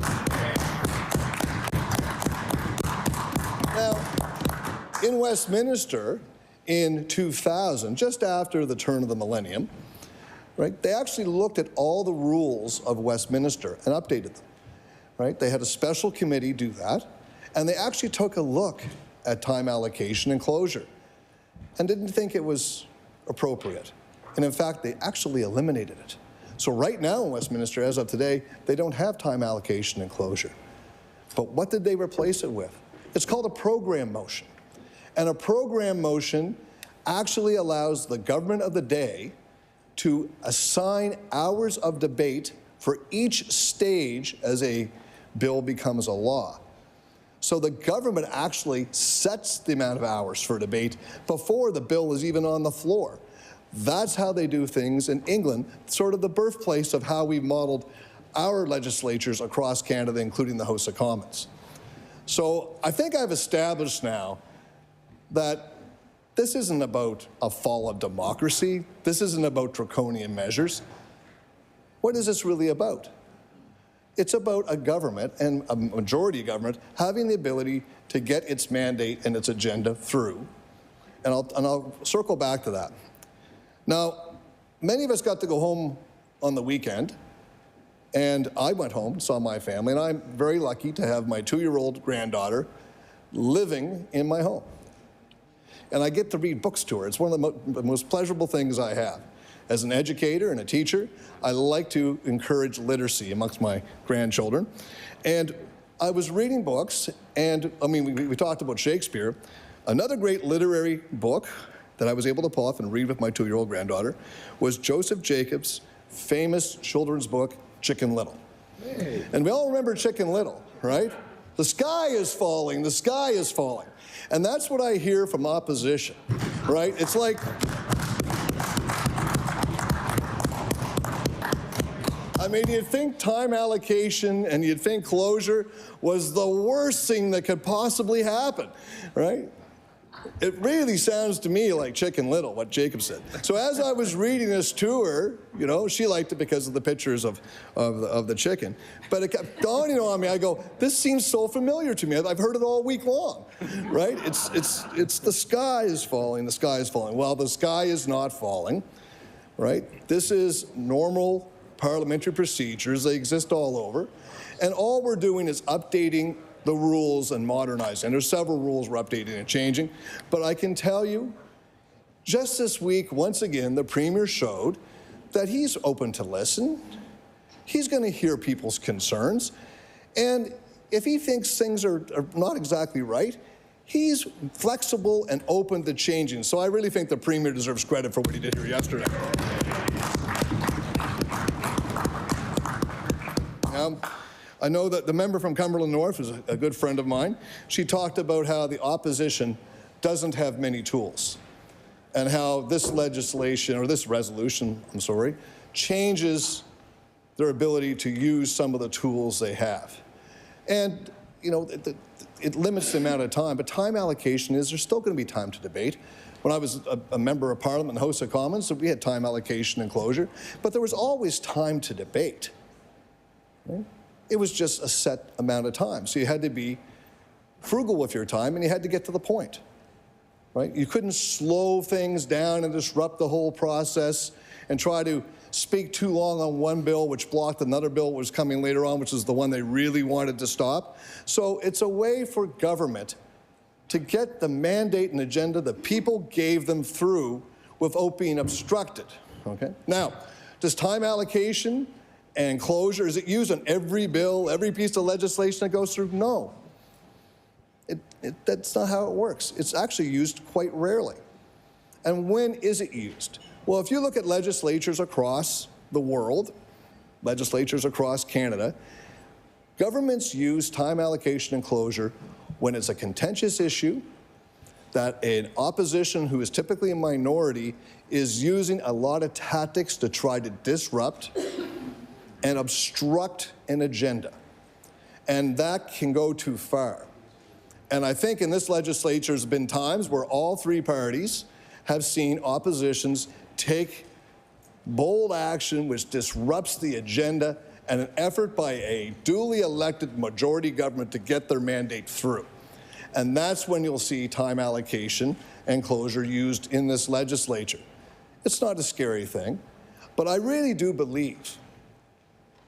Speaker 19: Now, in Westminster in 2000, just after the turn of the millennium, right, they actually looked at all the rules of Westminster and updated them. Right? They had a special committee do that, and they actually took a look at time allocation and closure and didn't think it was appropriate. And in fact, they actually eliminated it. So right now in Westminster, as of today, they don't have time allocation and closure. But what did they replace it with? It's called a program motion. And a program motion actually allows the government of the day to assign hours of debate for each stage as a bill becomes a law. So the government actually sets the amount of hours for debate before the bill is even on the floor. That's how they do things in England, sort of the birthplace of how we've modeled our legislatures across Canada, including the House of Commons. So I think I've established now that this isn't about a fall of democracy. This isn't about draconian measures. What is this really about? It's about a government, and a majority government, having the ability to get its mandate and its agenda through. And I'll circle back to that. Now, many of us got to go home on the weekend, and I went home, saw my family, and I'm very lucky to have my 2-year-old granddaughter living in my home. And I get to read books to her. It's one of the most pleasurable things I have. As an educator and a teacher, I like to encourage literacy amongst my grandchildren. And I was reading books, and I mean, we talked about Shakespeare. Another great literary book that I was able to pull off and read with my 2-year-old granddaughter was Joseph Jacobs' famous children's book, Chicken Little. Hey. And we all remember Chicken Little, right? The sky is falling, the sky is falling. And that's what I hear from opposition, right? It's like, I mean, you'd think time allocation and you'd think closure was the worst thing that could possibly happen, right? It really sounds to me like Chicken Little, what Jacob said. So as I was reading this to her, you know, she liked it because of the pictures of the chicken. But it kept dawning on me. I go, this seems so familiar to me. I've heard it all week long, right? It's the sky is falling, the sky is falling. Well, the sky is not falling, right? This is normal parliamentary procedures. They exist all over. And all we're doing is updating the rules and modernizing. And there's several rules we're updating and changing. But I can tell you, just this week, once again, the Premier showed that he's open to listen. He's going to hear people's concerns. And if he thinks things are not exactly right, he's flexible and open to changing. So I really think the Premier deserves credit for what he did here yesterday. I know that the member from Cumberland North is a good friend of mine. She talked about how the opposition doesn't have many tools and how this legislation, or this resolution, I'm sorry, changes their ability to use some of the tools they have. And, you know, it limits the amount of time, but time allocation is, there's still going to be time to debate. When I was a member of Parliament in the House of Commons, we had time allocation and closure, but there was always time to debate. Right? It was just a set amount of time. So you had to be frugal with your time, and you had to get to the point, right? You couldn't slow things down and disrupt the whole process and try to speak too long on one bill, which blocked another bill that was coming later on, which is the one they really wanted to stop. So it's a way for government to get the mandate and agenda the people gave them through without being obstructed, okay? Now, does time allocation and closure, is it used on every bill, every piece of legislation that goes through? No. That's not how it works. It's actually used quite rarely. And when is it used? Well, if you look at legislatures across the world, legislatures across Canada, governments use time allocation and closure when it's a contentious issue, that an opposition who is typically a minority is using a lot of tactics to try to disrupt and obstruct an agenda. And that can go too far. And I think in this legislature there's been times where all three parties have seen oppositions take bold action which disrupts the agenda and an effort by a duly elected majority government to get their mandate through. And that's when you'll see time allocation and closure used in this legislature. It's not a scary thing, but I really do believe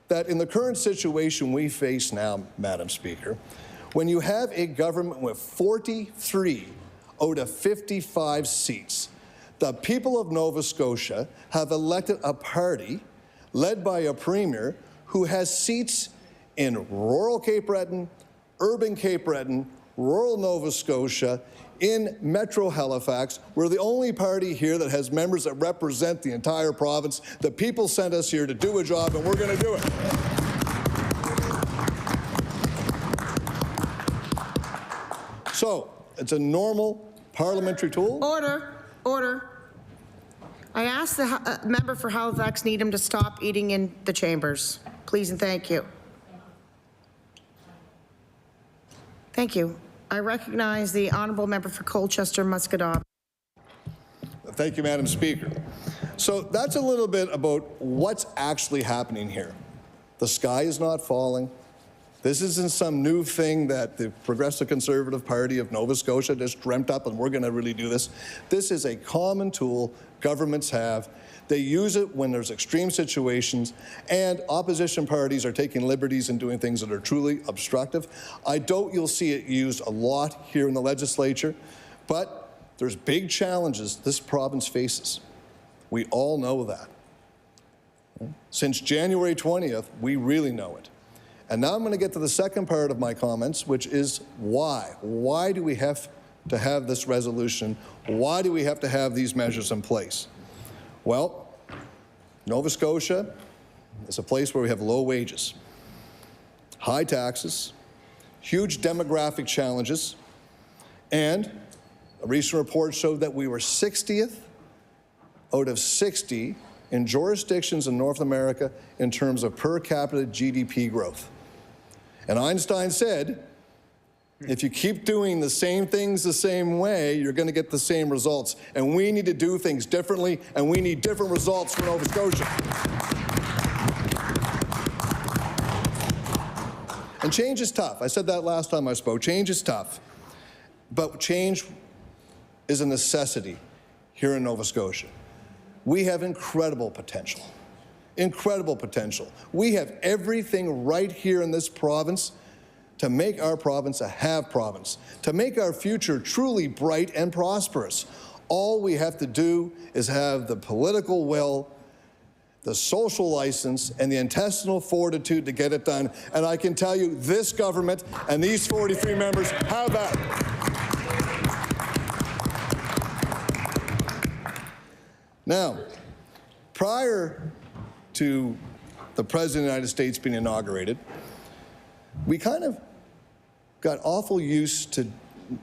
Speaker 19: that in the current situation we face now, Madam Speaker, when you have a government with 43 out of 55 seats, The people of Nova Scotia have elected a party led by a premier who has seats in rural Cape Breton, urban Cape Breton, rural Nova Scotia, in Metro Halifax. We're the only party here that has members that represent the entire province. The people sent us here to do a job, and we're going to do it. So, it's a normal parliamentary tool.
Speaker 1: Order. Order. I asked the member for Halifax Needham to stop eating in the chambers. Please and thank you. Thank you. I recognize the honourable member for Colchester Muscadam.
Speaker 19: Thank you, Madam Speaker. So that's a little bit about what's actually happening here. The sky is not falling. This isn't some new thing that the Progressive Conservative Party of Nova Scotia just dreamt up and we're going to really do this. This is a common tool governments have. They use it when there's extreme situations and opposition parties are taking liberties and doing things that are truly obstructive. I doubt you'll see it used a lot here in the legislature, but there's big challenges this province faces. We all know that. Since January 20th, we really know it. And now I'm going to get to the second part of my comments, which is why. Why do we have to have this resolution? Why do we have to have these measures in place? Well, Nova Scotia is a place where we have low wages, high taxes, huge demographic challenges, and a recent report showed that we were 60th out of 60 in jurisdictions in North America in terms of per capita GDP growth. And Einstein said, if you keep doing the same things the same way, you're going to get the same results. And we need to do things differently, and we need different results for Nova Scotia. And change is tough. I said that last time I spoke. Change is tough. But change is a necessity here in Nova Scotia. We have incredible potential. Incredible potential. We have everything right here in this province to make our province a have province, to make our future truly bright and prosperous. All we have to do is have the political will, the social license, and the intestinal fortitude to get it done. And I can tell you, this government and these 43 members have that. Now, prior to the President of the United States being inaugurated, we kind of got awful used to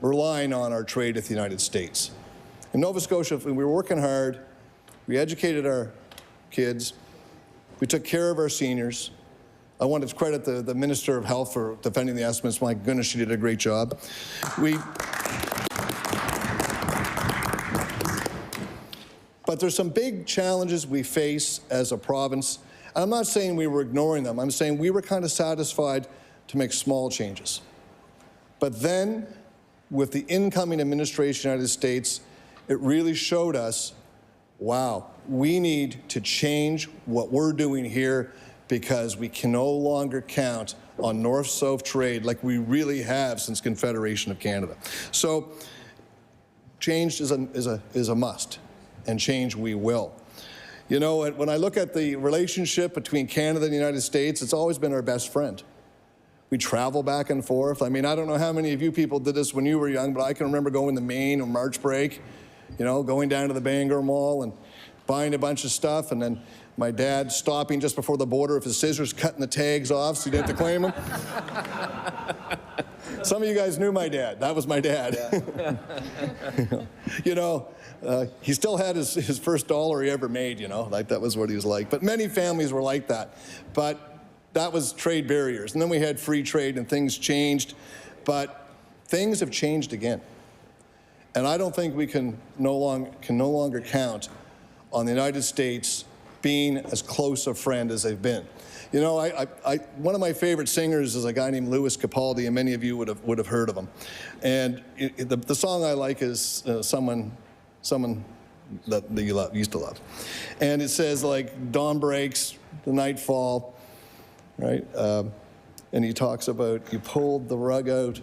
Speaker 19: relying on our trade with the United States. In Nova Scotia, we were working hard, we educated our kids, we took care of our seniors. I wanted to credit the Minister of Health for defending the estimates. My goodness, she did a great job. But there's some big challenges we face as a province. And I'm not saying we were ignoring them. I'm saying we were kind of satisfied to make small changes. But then, with the incoming administration of the United States, it really showed us, wow, we need to change what we're doing here because we can no longer count on north-south trade like we really have since Confederation of Canada. So, change is a must. And change we will. You know, when I look at the relationship between Canada and the United States, it's always been our best friend. We travel back and forth. I mean, I don't know how many of you people did this when you were young, but I can remember going to Maine on March break, you know, going down to the Bangor Mall and buying a bunch of stuff, and then my dad stopping just before the border with his scissors, cutting the tags off so he didn't have to claim them. Some of you guys knew my dad. That was my dad. Yeah. You know, he still had his first dollar he ever made, you know, like that was what he was like. But many families were like that. But that was trade barriers. And then we had free trade and things changed. But things have changed again. And I don't think we can no longer count on the United States being as close a friend as they've been. You know, one of my favorite singers is a guy named Louis Capaldi, and many of you would have heard of him. And the song I like is someone that you used to love. And it says, like, dawn breaks, the night fall, right? And he talks about, you pulled the rug out,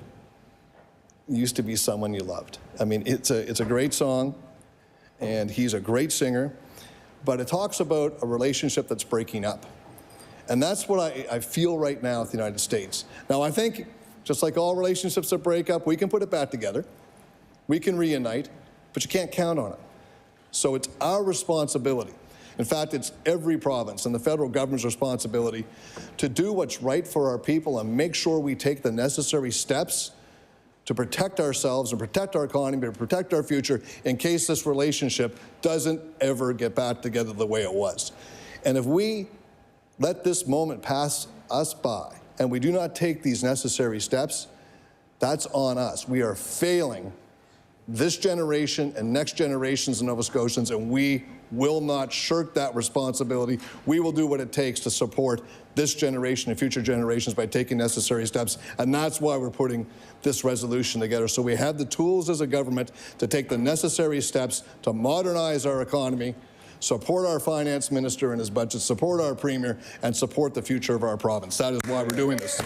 Speaker 19: used to be someone you loved. I mean, it's a great song. and he's a great singer, but it talks about a relationship that's breaking up. And that's what I feel right now with the United States. Now, I think, just like all relationships that break up, we can put it back together. We can reunite, but you can't count on it. So it's our responsibility. In fact, it's every province and the federal government's responsibility to do what's right for our people and make sure we take the necessary steps to protect ourselves and protect our economy, to protect our future in case this relationship doesn't ever get back together the way it was. And if we let this moment pass us by and we do not take these necessary steps, that's on us. We are failing this generation and next generations of Nova Scotians, and we will not shirk that responsibility. We will do what it takes to support this generation and future generations by taking necessary steps, and that's why we're putting this resolution together. So we have the tools as a government to take the necessary steps to modernize our economy, support our finance minister and his budget, support our premier, and support the future of our province. That is why we're doing this.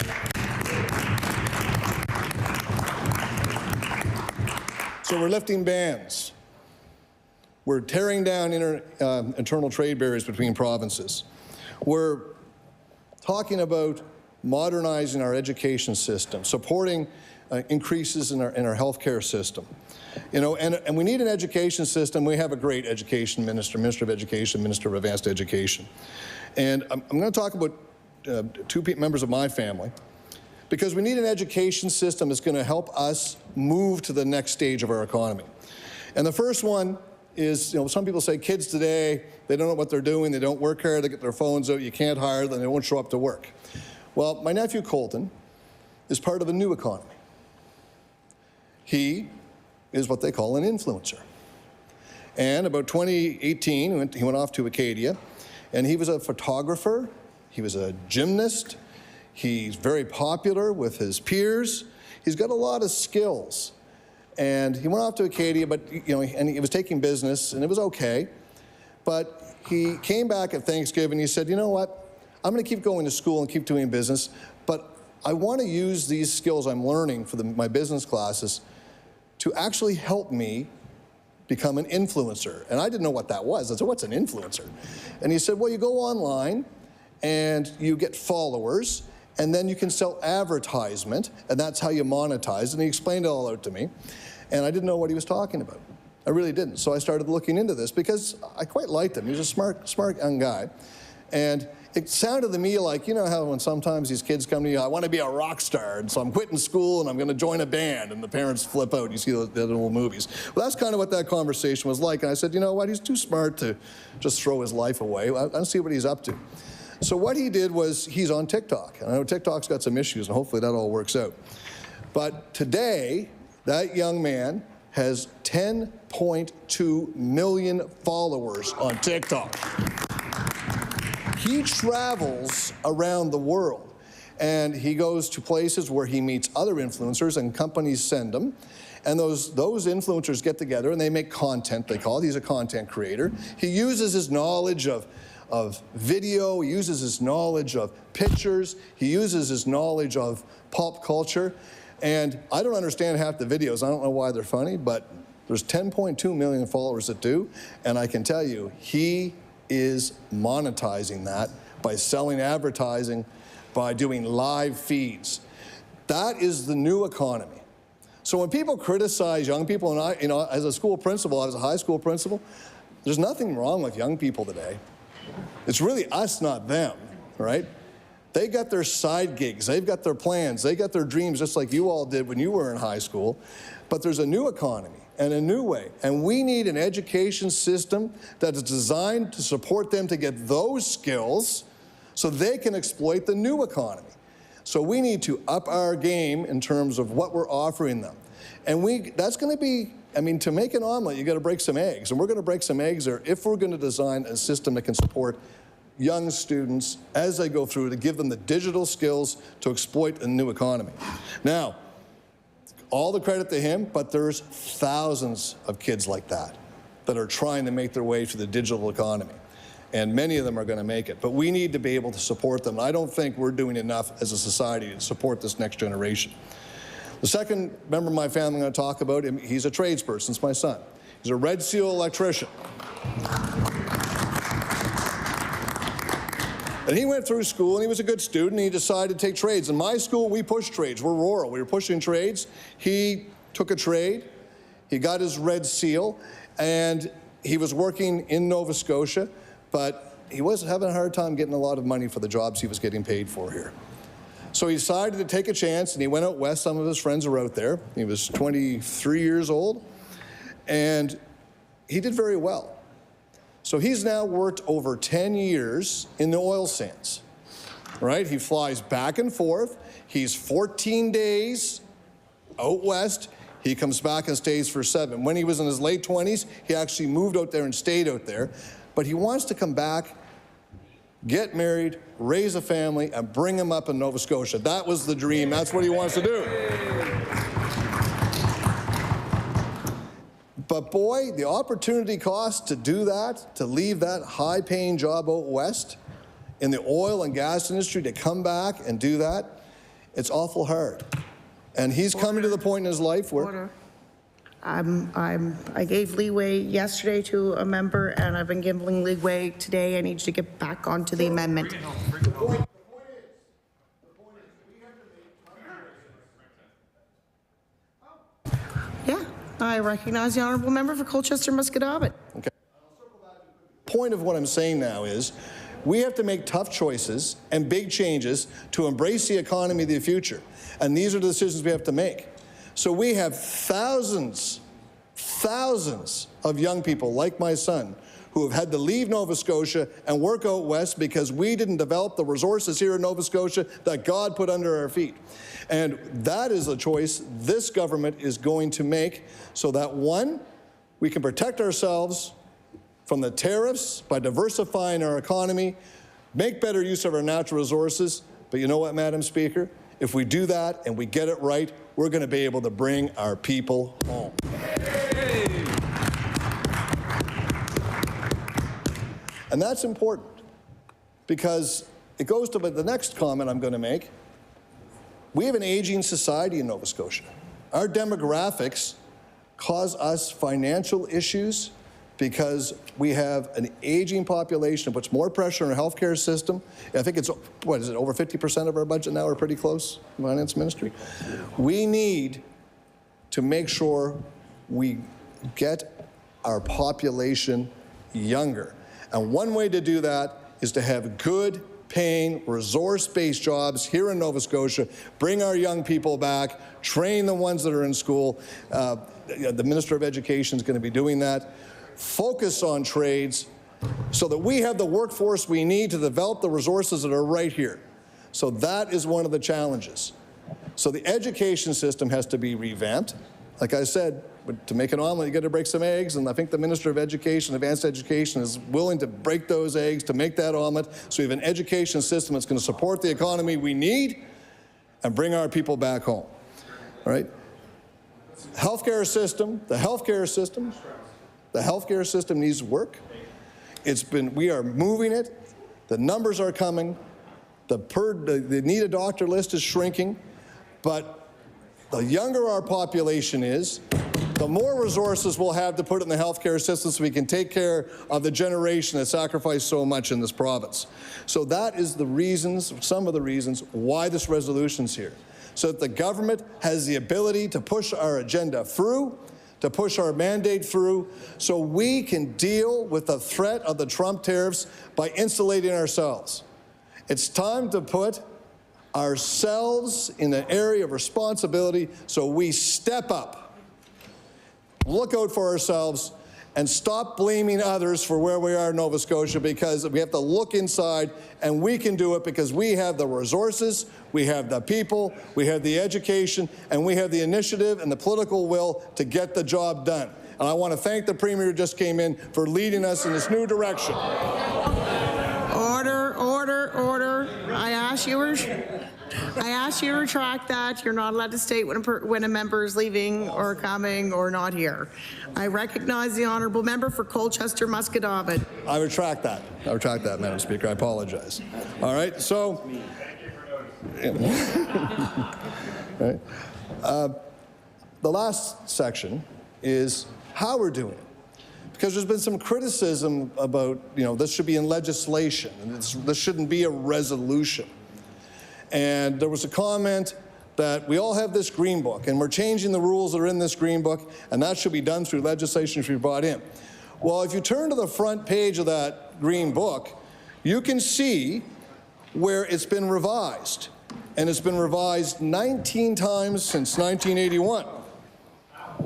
Speaker 19: So we're lifting bans. We're tearing down internal trade barriers between provinces. We're talking about modernizing our education system, supporting increases in our healthcare system. You know, and we need an education system. We have a great education minister, Minister of Education, Minister of Advanced Education. And I'm going to talk about two members of my family, because we need an education system that's going to help us move to the next stage of our economy. And the first one is, you know, some people say kids today, they don't know what they're doing, they don't work hard, they get their phones out, you can't hire them, they won't show up to work. Well, my nephew Colton is part of a new economy. He is what they call an influencer. And about 2018, he went off to Acadia, and he was a photographer, he was a gymnast, he's very popular with his peers, he's got a lot of skills. And he went off to Acadia, but and he was taking business, and it was okay. But he came back at Thanksgiving. He said, "You know what? I'm going to keep going to school and keep doing business, but I want to use these skills I'm learning for my business classes to actually help me become an influencer." And I didn't know what that was. I said, "What's an influencer?" And he said, "Well, you go online, and you get followers." And then you can sell advertisement, and that's how you monetize. And he explained it all out to me, and I didn't know what he was talking about. I really didn't. So I started looking into this because I quite liked him. He was a smart young guy. And it sounded to me like, you know how when sometimes these kids come to you, I want to be a rock star, and so I'm quitting school and I'm going to join a band, and the parents flip out. You see the little movies. Well, that's kind of what that conversation was like. And I said, you know what, he's too smart to just throw his life away. I'll see what he's up to. So what he did was, he's on TikTok. And I know TikTok's got some issues, and hopefully that all works out. But today, that young man has 10.2 million followers on TikTok. He travels around the world, and he goes to places where he meets other influencers, and companies send him. And those influencers get together, and they make content, they call it. He's a content creator. He uses his knowledge of video, he uses his knowledge of pictures, he uses his knowledge of pop culture, and I don't understand half the videos. I don't know why they're funny, but there's 10.2 million followers that do, and I can tell you, he is monetizing that by selling advertising, by doing live feeds. That is the new economy. So when people criticize young people, and I, as a school principal, as a high school principal, there's nothing wrong with young people today. It's really us, not them, right? They got their side gigs, they've got their plans, they got their dreams just like you all did when you were in high school. But there's a new economy and a new way. And we need an education system that is designed to support them to get those skills so they can exploit the new economy. So we need to up our game in terms of what we're offering them. And that's going to be, I mean, to make an omelet, you got to break some eggs. And we're going to break some eggs there if we're going to design a system that can support young students as they go through to give them the digital skills to exploit a new economy. Now, all the credit to him, but there's thousands of kids like that are trying to make their way to the digital economy. And many of them are going to make it. But we need to be able to support them. I don't think we're doing enough as a society to support this next generation. The second member of my family I'm going to talk about, he's a tradesperson, it's my son. He's a Red Seal electrician. And he went through school, and he was a good student, and he decided to take trades. In my school, we push trades. We're rural. We were pushing trades. He took a trade. He got his Red Seal, and he was working in Nova Scotia, but he was having a hard time getting a lot of money for the jobs he was getting paid for here. So he decided to take a chance, and he went out west. Some of his friends were out there. He was 23 years old, and he did very well. So he's now worked over 10 years in the oil sands, right? He flies back and forth. He's 14 days out west. He comes back and stays for 7. When he was in his late 20s, he actually moved out there and stayed out there. But he wants to come back, get married, raise a family, and bring him up in Nova Scotia. That was the dream. That's what he wants to do. But boy, the opportunity cost to do that, to leave that high-paying job out west in the oil and gas industry, to come back and do that, it's awful hard. And he's coming to the point in his life where...
Speaker 1: I gave leeway yesterday to a member, and I've been giving leeway today. I need you to get back onto the amendment. Yeah, I recognize the honourable member for Colchester Musquedobbin.
Speaker 19: Okay. Point of what I'm saying now is we have to make tough choices and big changes to embrace the economy of the future. And these are the decisions we have to make. So we have thousands of young people like my son who have had to leave Nova Scotia and work out west because we didn't develop the resources here in Nova Scotia that God put under our feet. And that is a choice this government is going to make so that, one, we can protect ourselves from the tariffs by diversifying our economy, make better use of our natural resources. But you know what, Madam Speaker? If we do that and we get it right, we're going to be able to bring our people home. And that's important because it goes to the next comment I'm going to make. We have an aging society in Nova Scotia. Our demographics cause us financial issues because we have an aging population that puts more pressure on our healthcare system. I think it's, what is it, over 50% of our budget now? We're pretty close, Finance Ministry. We need to make sure we get our population younger. And one way to do that is to have good paying, resource-based jobs here in Nova Scotia, bring our young people back, train the ones that are in school. The Minister of Education is going to be doing that. Focus on trades so that we have the workforce we need to develop the resources that are right here. So that is one of the challenges. So the education system has to be revamped. Like I said, to make an omelet, you got to break some eggs, and I think the Minister of Education, Advanced Education, is willing to break those eggs to make that omelet. So we have an education system that's going to support the economy we need and bring our people back home. All right? Healthcare system, the healthcare system needs work. We are moving it. The numbers are coming. The need a doctor list is shrinking, but the younger our population is, the more resources we'll have to put in the healthcare system so we can take care of the generation that sacrificed so much in this province. So that is the reasons, some of the reasons, why this resolution's here. So that the government has the ability to push our agenda through, to push our mandate through, so we can deal with the threat of the Trump tariffs by insulating ourselves. It's time to put ourselves in the area of responsibility so we step up. Look out for ourselves and stop blaming others for where we are in Nova Scotia, because we have to look inside, and we can do it because we have the resources, we have the people, we have the education, and we have the initiative and the political will to get the job done. And I want to thank the Premier who just came in for leading us in this new direction.
Speaker 1: Order, order, order. I ask you to retract that. You're not allowed to state when a member is leaving or coming or not here. I recognize the honourable member for Colchester Musquedobbin.
Speaker 19: I retract that, Madam Speaker. I apologize. All right, so... Right. The last section is how we're doing it. because there's been some criticism about, this should be in legislation, and this shouldn't be a resolution. And there was a comment that we all have this green book, and we're changing the rules that are in this green book, and that should be done through legislation to be brought in. Well, if you turn to the front page of that green book, you can see where it's been revised. And it's been revised 19 times since 1981.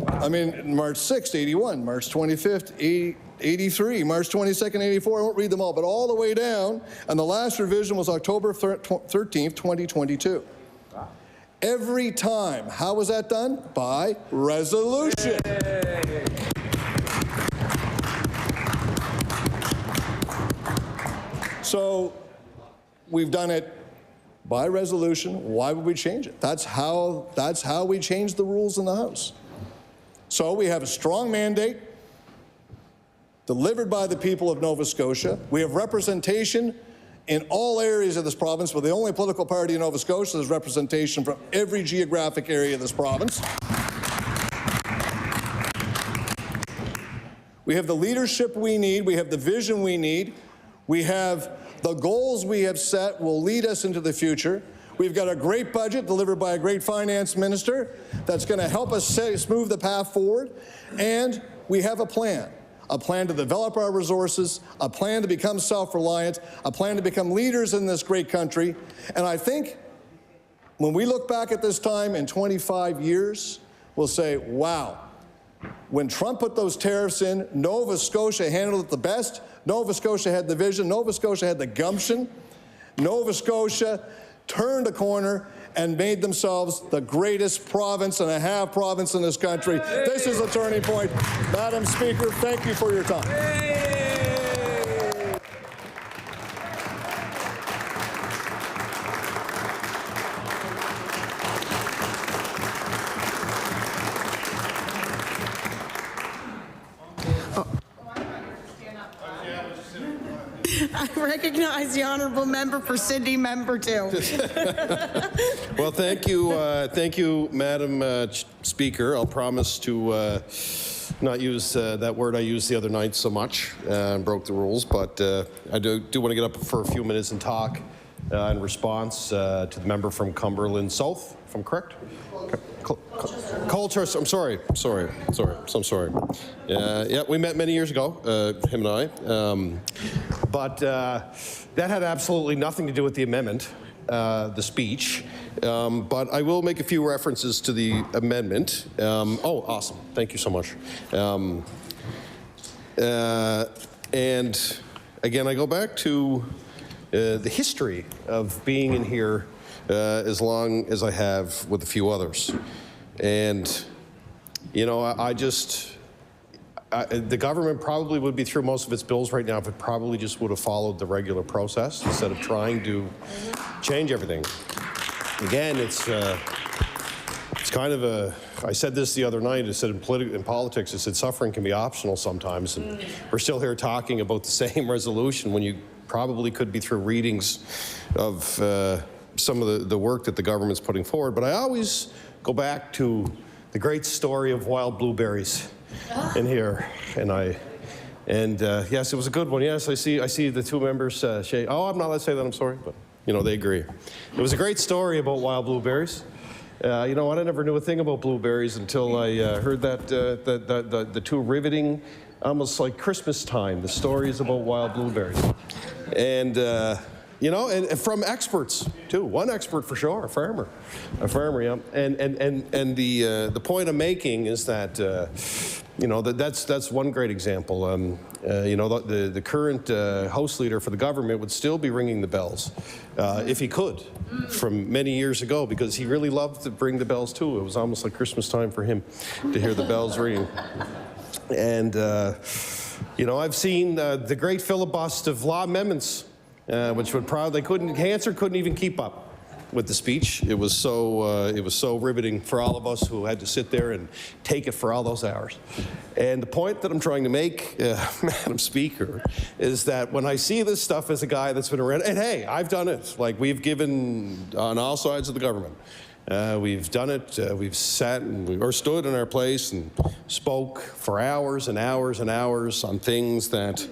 Speaker 19: I mean, March 6th, 81, March 25th, 83, March 22nd, 84. I won't read them all, but all the way down. And the last revision was October 13th, 2022. Every time. How was that done? By resolution. Yay. So we've done it by resolution. Why would we change it? That's how we change the rules in the House. So we have a strong mandate delivered by the people of Nova Scotia. We have representation in all areas of this province, but the only political party in Nova Scotia has representation from every geographic area of this province. We have the leadership we need. We have the vision we need. We have the goals we have set will lead us into the future. We've got a great budget delivered by a great finance minister that's going to help us smooth the path forward. And we have a plan to develop our resources, a plan to become self-reliant, a plan to become leaders in this great country. And I think when we look back at this time in 25 years, we'll say, wow, when Trump put those tariffs in, Nova Scotia handled it the best. Nova Scotia had the vision. Nova Scotia had the gumption. Nova Scotia turned a corner and made themselves the greatest province and a half province in this country. This is a turning point. Madam Speaker, thank you for your time.
Speaker 1: I recognize the honourable member for Sydney, member 2.
Speaker 11: Well, thank you, Madam Speaker. I'll promise to not use that word I used the other night so much and broke the rules, but I do want to get up for a few minutes and talk in response to the member from Cumberland South, if I'm correct. Colchester, I'm sorry. Yeah, we met many years ago, him and I. But that had absolutely nothing to do with the amendment, the speech. But I will make a few references to the amendment. Oh, awesome. Thank you so much. And again, I go back to the history of being in here as long as I have with a few others. And, the government probably would be through most of its bills right now if it probably just would have followed the regular process instead of trying to change everything. Again, it's kind of a, I said this the other night, I said in politics, I said suffering can be optional sometimes, and we're still here talking about the same resolution when you probably could be through readings of some of the work that the government's putting forward. But I always go back to the great story of wild blueberries in here, and yes, it was a good one. Yes, I see the two members shake. Oh, I'm not allowed to say that. I'm sorry, but they agree. It was a great story about wild blueberries. You know what? I never knew a thing about blueberries until I heard that the two riveting, almost like Christmas time, the stories about wild blueberries, and. And from experts too. One expert for sure, a farmer, yeah. And the point I'm making is that that's one great example. The current House leader for the government would still be ringing the bells if he could, from many years ago, because he really loved to ring the bells too. It was almost like Christmas time for him to hear the bells ringing. And I've seen the great filibust of law amendments. Which would probably cancer couldn't even keep up with the speech. It was so riveting for all of us who had to sit there and take it for all those hours. And the point that I'm trying to make, Madam Speaker, is that when I see this stuff as a guy that's been around, and hey, I've done it. Like we've given on all sides of the government. We've done it. We've sat or stood in our place and spoke for hours and hours and hours on things that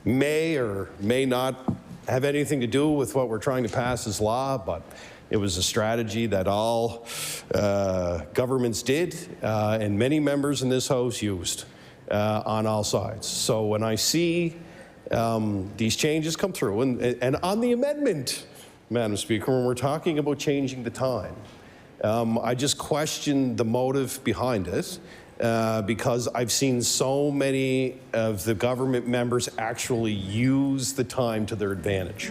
Speaker 11: may or may not have anything to do with what we're trying to pass as law, but it was a strategy that all governments did and many members in this House used on all sides. So when I see these changes come through, and on the amendment, Madam Speaker, when we're talking about changing the time, I just question the motive behind it because I've seen so many of the government members actually use the time to their advantage,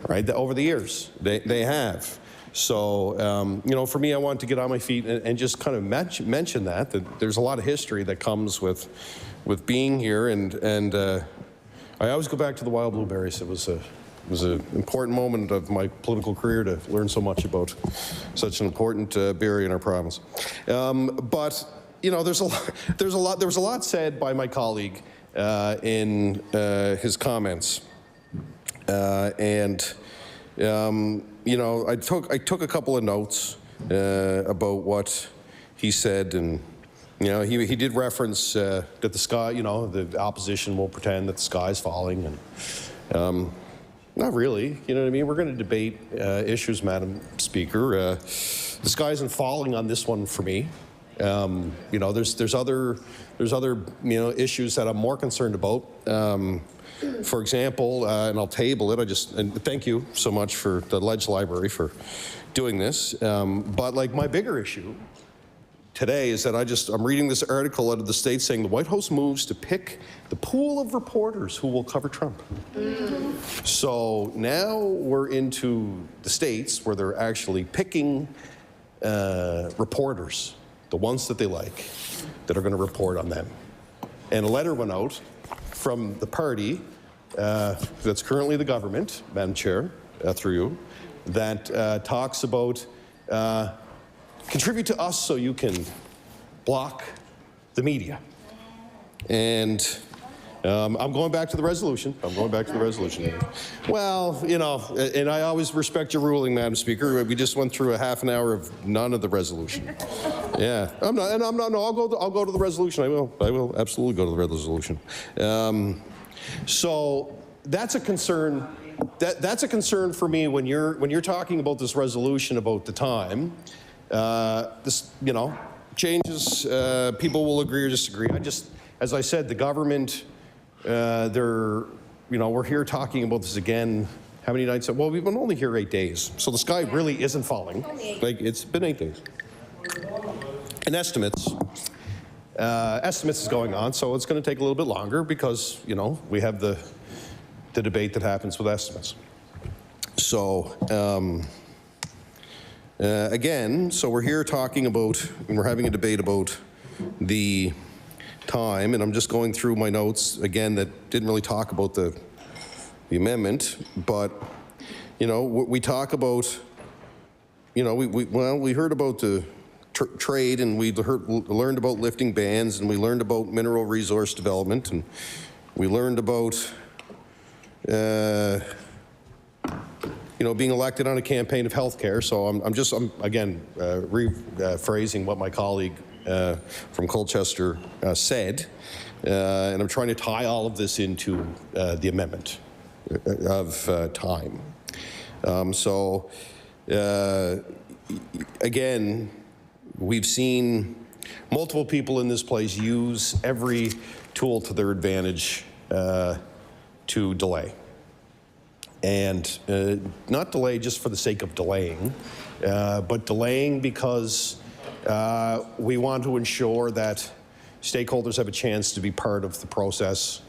Speaker 11: right? Over the years, they have. So, you know, for me, I want to get on my feet and just kind of mention that there's a lot of history that comes with being here, and I always go back to the wild blueberries. It was an important moment of my political career to learn so much about such an important berry in our province. But you know, there was a lot said by my colleague in his comments, and you know, I took a couple of notes about what he said, and you know, he did reference that the sky, you know, the opposition will pretend that the sky is falling, and not really. You know what I mean? We're going to debate issues, Madam Speaker. The sky isn't falling on this one for me. You know, there's other you know, issues that I'm more concerned about. For example, and I'll table it. And thank you so much for the Ledge Library for doing this. But like my bigger issue today is that I'm reading this article out of the States saying the White House moves to pick the pool of reporters who will cover Trump. So now we're into the States where they're actually picking reporters, the ones that they like, that are going to report on them. And a letter went out from the party that's currently the government, Madam Chair, through you, that talks about contribute to us so you can block the media. And I'm going back to the resolution. Well, you know, and I always respect your ruling, Madam Speaker. We just went through a half an hour of none of the resolution. Yeah, I'm not. No, I'll go to the resolution. I will absolutely go to the resolution. So that's a concern. That's a concern for me when you're talking about this resolution about the time. This, you know, changes. People will agree or disagree. As I said, the government. You know, we're here talking about this again. How many nights? Well, we've been only here 8 days, so the sky really isn't falling. Like, it's been 8 days. And estimates is going on, so it's going to take a little bit longer because, you know, we have the debate that happens with estimates. So again, so we're here talking about, and we're having a debate about the time, and I'm just going through my notes again that didn't really talk about the amendment, but you know, we talk about, you know, we heard about the trade, and we learned about lifting bans, and we learned about mineral resource development, and we learned about you know, being elected on a campaign of healthcare. So I'm again rephrasing what my colleague from Colchester said, and I'm trying to tie all of this into the amendment of time. So again, we've seen multiple people in this place use every tool to their advantage to delay. And not delay just for the sake of delaying, but delaying because we want to ensure that stakeholders have a chance to be part of the process.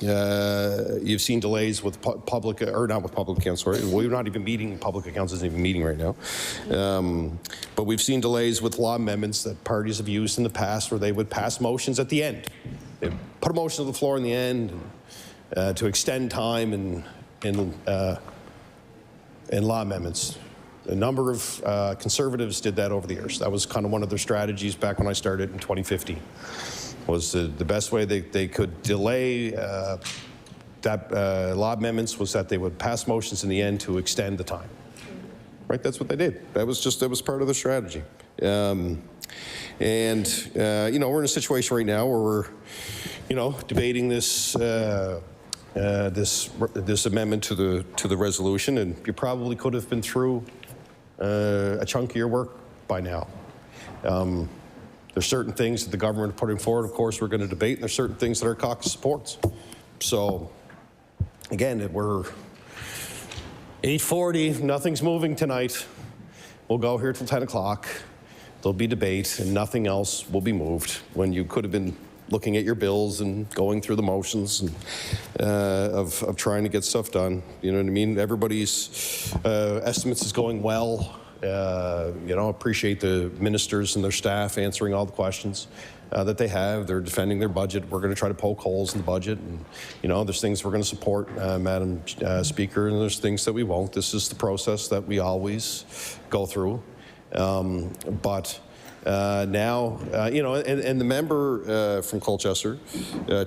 Speaker 11: You've seen delays with public, or not with public accounts, sorry. We're not even meeting, public accounts isn't even meeting right now. But we've seen delays with law amendments that parties have used in the past where they would pass motions at the end. They put a motion to the floor in the end to extend time in law amendments. A number of conservatives did that over the years. That was kind of one of their strategies back when I started in 2015. Was the best way they could delay law amendments was that they would pass motions in the end to extend the time. right? That's what they did. That was part of the strategy. You know, we're in a situation right now where we're, you know, debating this this amendment to the resolution, and you probably could have been through a chunk of your work by now. There's certain things that the government are putting forward, of course, we're going to debate, and there's certain things that our caucus supports. So, again, we're 8:40, nothing's moving tonight. We'll go here till 10 o'clock. There'll be debate, and nothing else will be moved when you could have been looking at your bills and going through the motions and, of trying to get stuff done. You know what I mean? Everybody's estimates is going well. You know, appreciate the ministers and their staff answering all the questions that they have. They're defending their budget. We're going to try to poke holes in the budget. And, you know, there's things we're going to support, Madam Speaker, and there's things that we won't. This is the process that we always go through. But now, you know, and the member from Colchester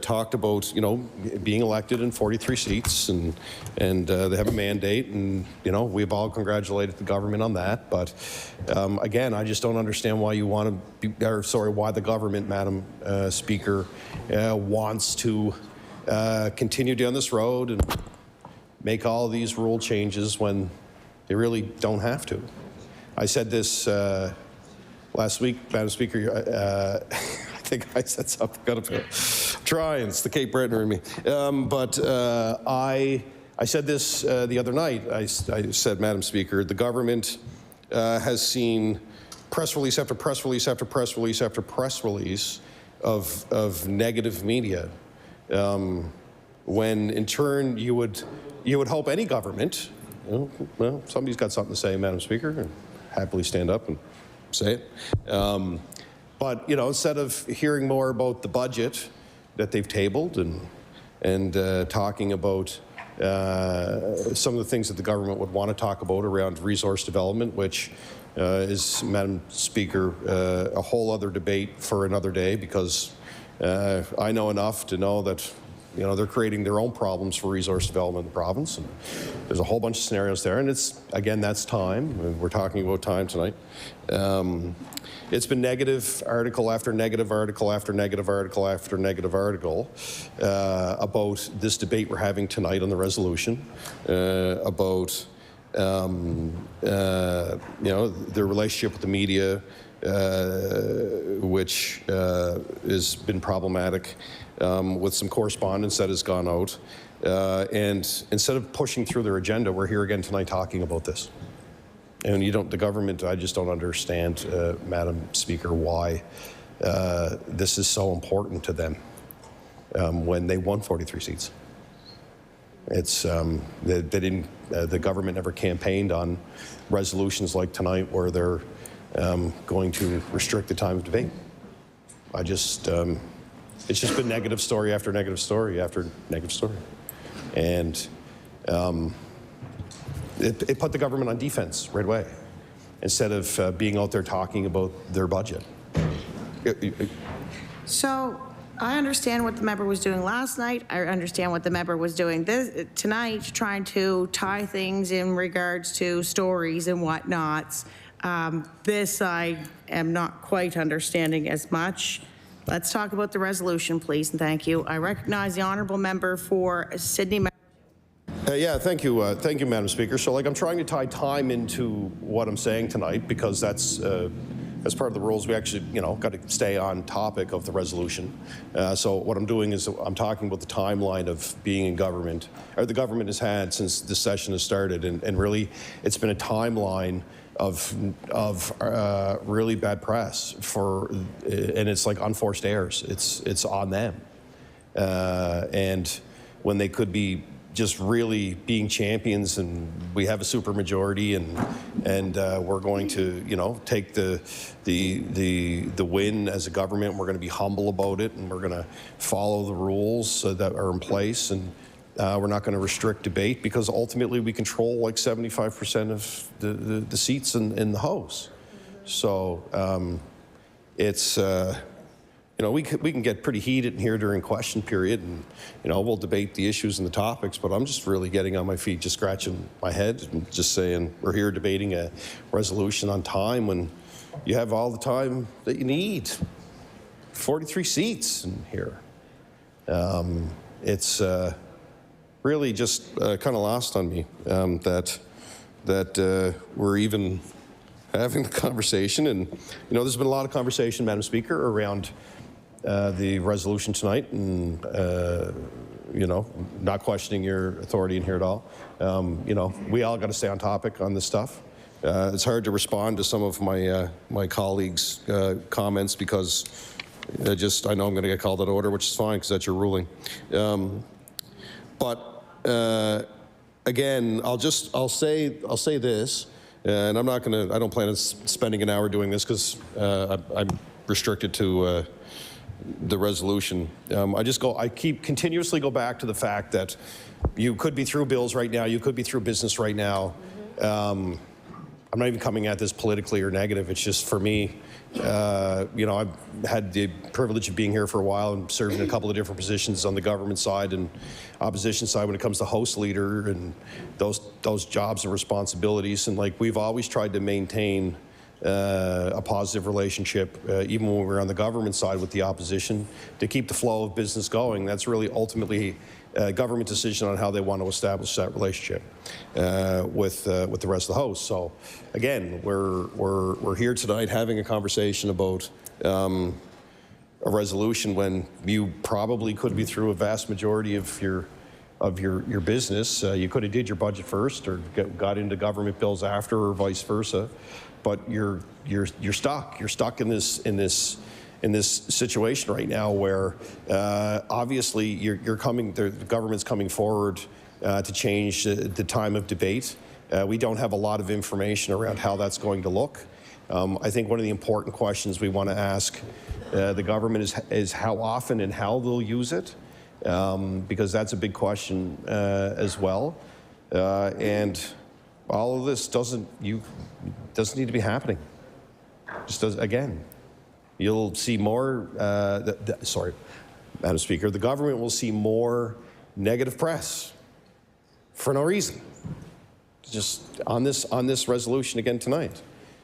Speaker 11: talked about, you know, being elected in 43 seats, and they have a mandate, and, you know, we've all congratulated the government on that. But again, I just don't understand why you want to be, or sorry, why the government, Madam Speaker, wants to continue down this road and make all these rule changes when they really don't have to. I said this last week, Madam Speaker. I think I said something. Got to try, and it's the Cape Bretoner in me. But I said this the other night. I said, Madam Speaker, the government has seen press release after press release after press release after press release of negative media. When in turn you would hope any government, you know, well, somebody's got something to say, Madam Speaker, and happily stand up and say it. But, you know, instead of hearing more about the budget that they've tabled and talking about some of the things that the government would want to talk about around resource development, which is, Madam Speaker, a whole other debate for another day, because I know enough to know that, you know, they're creating their own problems for resource development in the province. And there's a whole bunch of scenarios there. And it's, again, that's time. We're talking about time tonight. It's been negative article after negative article after negative article after negative article about this debate we're having tonight on the resolution, about, you know, their relationship with the media, which has been problematic, with some correspondence that has gone out. And instead of pushing through their agenda, we're here again tonight talking about this. And you don't, the government, I just don't understand, Madam Speaker, why this is so important to them when they won 43 seats. It's, they didn't, the government never campaigned on resolutions like tonight where they're going to restrict the time of debate. I just, it's just been negative story after negative story after negative story. And it put the government on defense right away, instead of being out there talking about their budget.
Speaker 1: So I understand what the member was doing last night. I understand what the member was doing tonight, trying to tie things in regards to stories and whatnots. This I am not quite understanding as much. Let's talk about the resolution, please, and thank you. I recognize the honourable member for Sydney.
Speaker 11: Yeah, thank you, Madam Speaker. So, like, I'm trying to tie time into what I'm saying tonight, because that's as part of the rules. We actually, you know, got to stay on topic of the resolution. So what I'm doing is I'm talking about the timeline of being in government, or the government has had since this session has started, and really, it's been a timeline of really bad press for, and it's like unforced errors. It's on them, and when they could be just really being champions, and we have a supermajority, and we're going to, you know, take the win as a government. We're going to be humble about it, and we're going to follow the rules that are in place, and we're not going to restrict debate, because ultimately we control like 75% of the seats in the House. So it's you know, we can get pretty heated in here during question period, and you know, we'll debate the issues and the topics. But I'm just really getting on my feet, just scratching my head, and just saying we're here debating a resolution on time when you have all the time that you need. 43 seats in here. It's really just kind of lost on me that we're even having the conversation. And you know, there's been a lot of conversation, Madam Speaker, around the resolution tonight, and you know, not questioning your authority in here at all. You know, we all got to stay on topic on this stuff. It's hard to respond to some of my my colleagues' comments because I know I'm going to get called out of order, which is fine because that's your ruling. But again, I'll say this, and I'm not going to. I don't plan on spending an hour doing this because I'm restricted to the resolution. I continuously go back to the fact that you could be through bills right now. You could be through business right now. I'm not even coming at this politically or negative. It's just for me. You know, I've had the privilege of being here for a while and serving a couple of different positions on the government side and opposition side when it comes to House Leader and those jobs and responsibilities. And like, we've always tried to maintain a positive relationship, even when we were on the government side with the opposition, to keep the flow of business going. That's really ultimately a government decision on how they want to establish that relationship with the rest of the House. So again, we're here tonight having a conversation about a resolution when you probably could be through a vast majority of your business. You could have did your budget first or got into government bills after, or vice versa. But you're stuck. You're stuck in this situation right now where obviously the government's coming forward to change the time of debate. We don't have a lot of information around how that's going to look. I think one of the important questions we want to ask the government is how often and how they'll use it, because that's a big question as well. And all of this doesn't need to be happening. Just does, again. You'll see more, sorry, Madam Speaker, the government will see more negative press for no reason. Just on this resolution again tonight.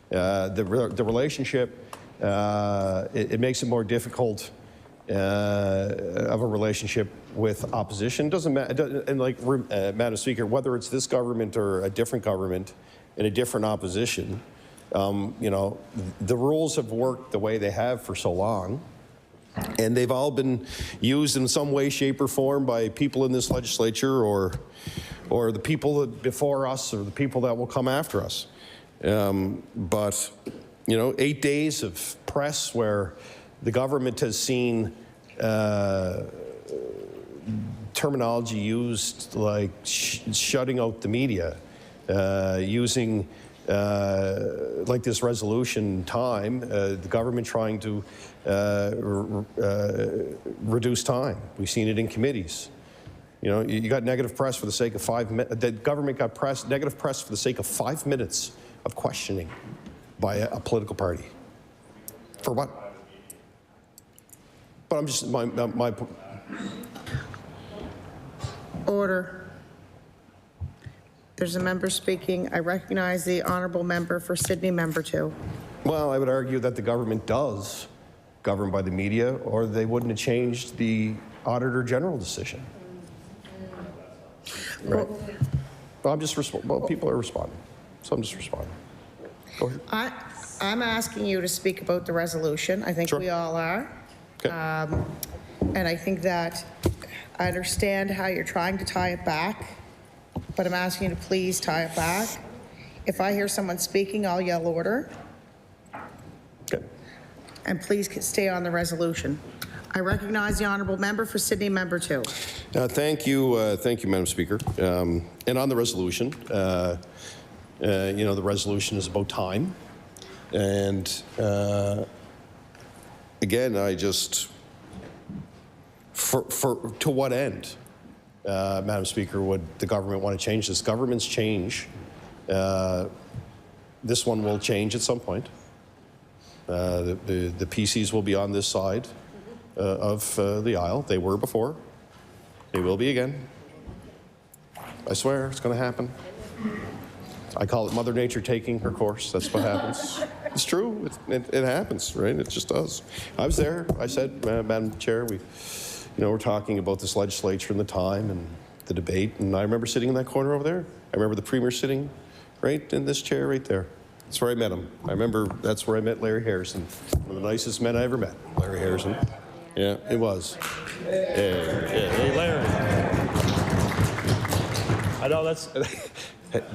Speaker 11: The relationship, it makes it more difficult of a relationship with opposition. Doesn't matter, and like Madam Speaker, whether it's this government or a different government in a different opposition, you know, the rules have worked the way they have for so long, and they've all been used in some way, shape, or form by people in this legislature or the people before us or the people that will come after us. But, you know, 8 days of press where the government has seen terminology used like shutting out the media, using like this resolution time, the government trying to reduce time. We've seen it in committees. You know, you got negative press for the sake of 5 minutes. The government got negative press for the sake of 5 minutes of questioning by a political party. For what? But I'm just, my
Speaker 1: Order. There's a member speaking. I recognize the honourable member for Sydney, member 2.
Speaker 11: Well, I would argue that the government does govern by the media, or they wouldn't have changed the Auditor General decision. Right. Well, people are responding, so I'm just responding. Go ahead.
Speaker 1: I'm asking you to speak about the resolution. I think we all are.
Speaker 11: Okay.
Speaker 1: And I think that I understand how you're trying to tie it back, but I'm asking you to please tie it back. If I hear someone speaking, I'll yell order.
Speaker 11: Okay.
Speaker 1: And please stay on the resolution. I recognize the honourable member for Sydney, member 2.
Speaker 11: Thank you, Madam Speaker. And on the resolution, you know, the resolution is about time. And again, I just, to what end, Madam Speaker, would the government want to change this? Governments change. This one will change at some point. The PCs will be on this side. of the aisle. They were before. They will be again. I swear it's going to happen. I call it Mother Nature taking her course. That's what happens. It's true. It happens, right? It just does. I was there. I said, Madam Chair, we're talking about this legislature and the time and the debate, and I remember sitting in that corner over there. I remember the Premier sitting right in this chair right there. That's where I met him. I remember that's where I met Larry Harrison, one of the nicest men I ever met. Larry Harrison. Yeah, it was. Hey, Larry. I know that's.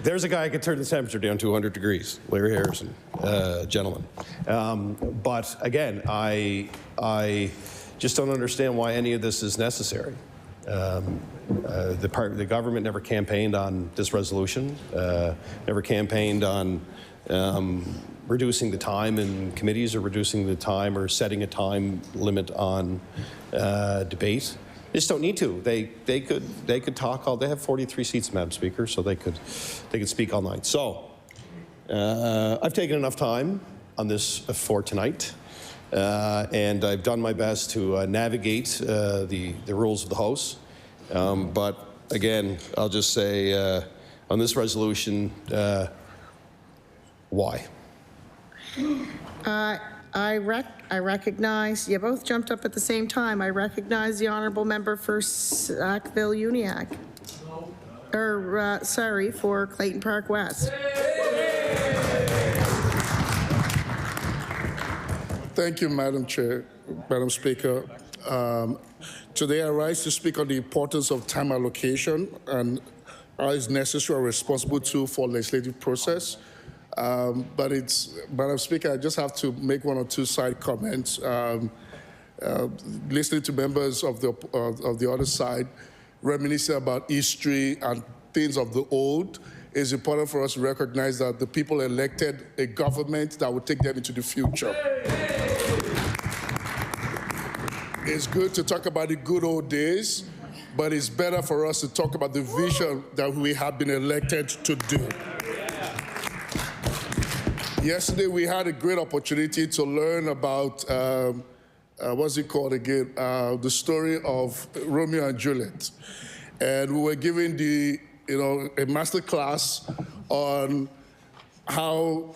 Speaker 11: There's a guy who could turn the temperature down to 100 degrees. Larry Harrison, gentleman. But again, I just don't understand why any of this is necessary. The government never campaigned on this resolution, never campaigned on reducing the time in committees or reducing the time or setting a time limit on debate. They just don't need to. They could talk all. They have 43 seats, Madam Speaker, so they could speak all night. So I've taken enough time on this for tonight, and I've done my best to navigate the rules of the House. But again, I'll just say on this resolution, why?
Speaker 1: I recognize, you both jumped up at the same time. I recognize the honourable member for Sackville-Uniacke. For Clayton Park West.
Speaker 2: Thank you, Madam Chair, Madam Speaker. Today I rise to speak on the importance of time allocation and how it's necessary or responsible tool for legislative process. But Madam Speaker, I just have to make one or two side comments. Listening to members of the other side reminiscing about history and things of the old, it's important for us to recognize that the people elected a government that will take them into the future. It's good to talk about the good old days, but it's better for us to talk about the vision that we have been elected to do. Yesterday, we had a great opportunity to learn about, what's it called again? The story of Romeo and Juliet. And we were given a master class on how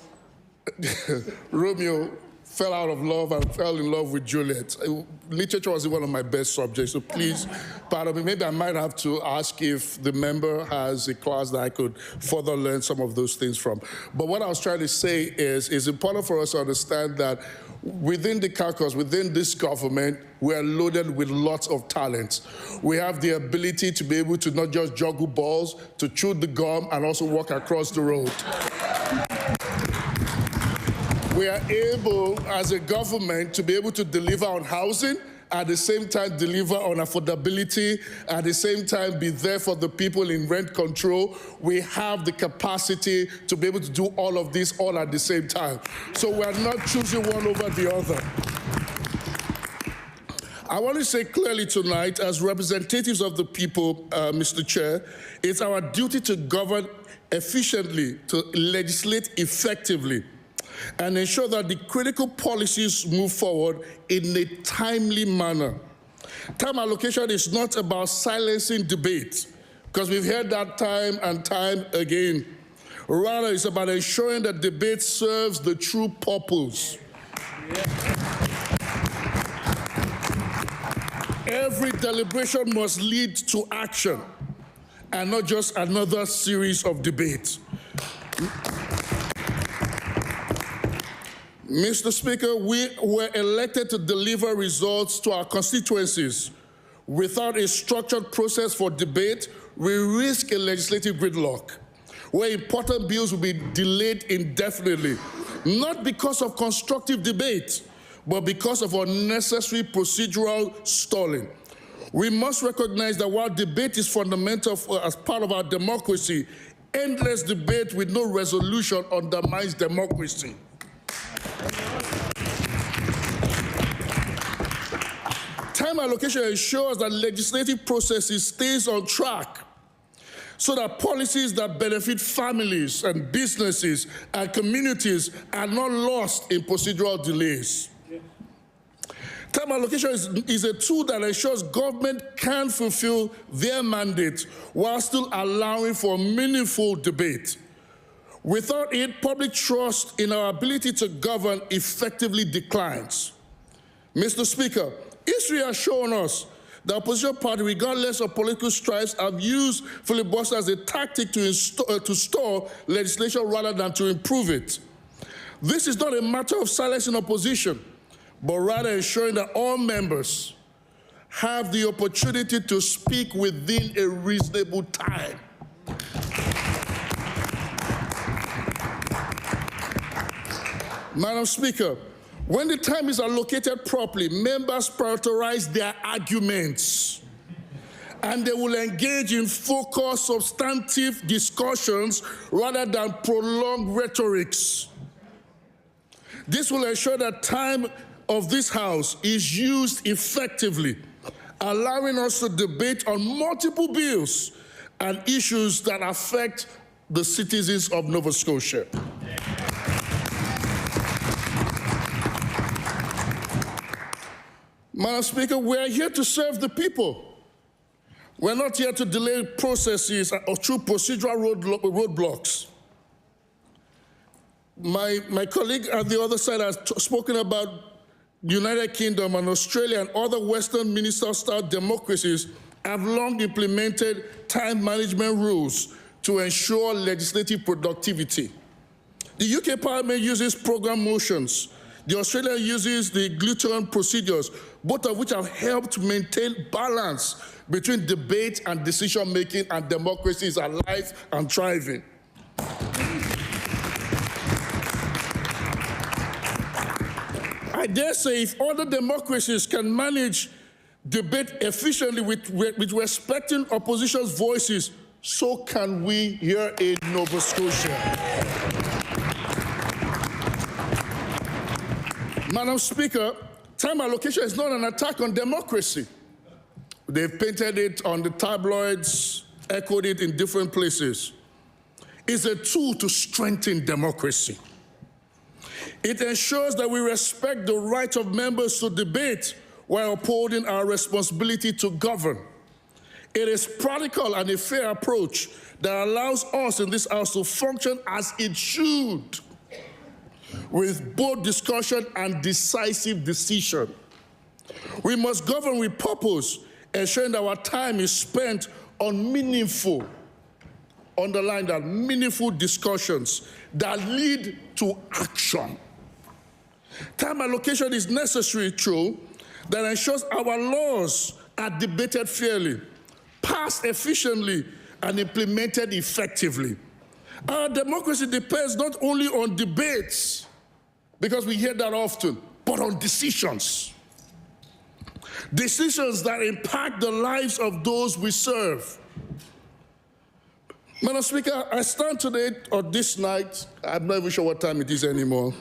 Speaker 2: Romeo fell out of love and fell in love with Juliet. Literature was one of my best subjects, so please pardon me. Maybe I might have to ask if the member has a class that I could further learn some of those things from. But what I was trying to say is it's important for us to understand that within the caucus, within this government, we are loaded with lots of talents. We have the ability to be able to not just juggle balls, to chew the gum and also walk across the road. We are able, as a government, to be able to deliver on housing, at the same time deliver on affordability, at the same time be there for the people in rent control. We have the capacity to be able to do all of this all at the same time. So we are not choosing one over the other. I want to say clearly tonight, as representatives of the people, Mr. Chair, it's our duty to govern efficiently, to legislate effectively, and ensure that the critical policies move forward in a timely manner. Time allocation is not about silencing debate, because we've heard that time and time again. Rather, it's about ensuring that debate serves the true purpose. Every deliberation must lead to action, and not just another series of debates. Mr. Speaker, we were elected to deliver results to our constituencies. Without a structured process for debate, we risk a legislative gridlock, where important bills will be delayed indefinitely, not because of constructive debate, but because of unnecessary procedural stalling. We must recognize that while debate is fundamental as part of our democracy, endless debate with no resolution undermines democracy. Time allocation ensures that legislative processes stays on track so that policies that benefit families and businesses and communities are not lost in procedural delays. Time allocation is a tool that ensures government can fulfill their mandate while still allowing for meaningful debate. Without it, public trust in our ability to govern effectively declines. Mr. Speaker, history has shown us the opposition party, regardless of political stripes, have used filibuster as a tactic to store legislation rather than to improve it. This is not a matter of silencing opposition, but rather ensuring that all members have the opportunity to speak within a reasonable time. Madam Speaker, when the time is allocated properly, members prioritize their arguments, and they will engage in focused, substantive discussions rather than prolonged rhetorics. This will ensure that time of this House is used effectively, allowing us to debate on multiple bills and issues that affect the citizens of Nova Scotia. Madam Speaker, we are here to serve the people. We're not here to delay processes or through procedural roadblocks. My colleague at the other side has spoken about United Kingdom and Australia and other Western minister-style democracies have long implemented time management rules to ensure legislative productivity. The UK Parliament uses program motions. The Australia uses the gluteron procedures, both of which have helped maintain balance between debate and decision-making, and democracy is alive and thriving. I dare say if other democracies can manage debate efficiently with respecting opposition's voices, so can we here in Nova Scotia. Madam Speaker, time allocation is not an attack on democracy. They've painted it on the tabloids, echoed it in different places. It's a tool to strengthen democracy. It ensures that we respect the right of members to debate while upholding our responsibility to govern. It is practical and a fair approach that allows us in this House to function as it should, with both discussion and decisive decision. We must govern with purpose, ensuring that our time is spent on meaningful, underline that, meaningful discussions that lead to action. Time allocation is necessary, true, that ensures our laws are debated fairly, passed efficiently, and implemented effectively. Our democracy depends not only on debates, because we hear that often, but on decisions. Decisions that impact the lives of those we serve. Madam Speaker, I stand today, or this night, I'm not even sure what time it is anymore,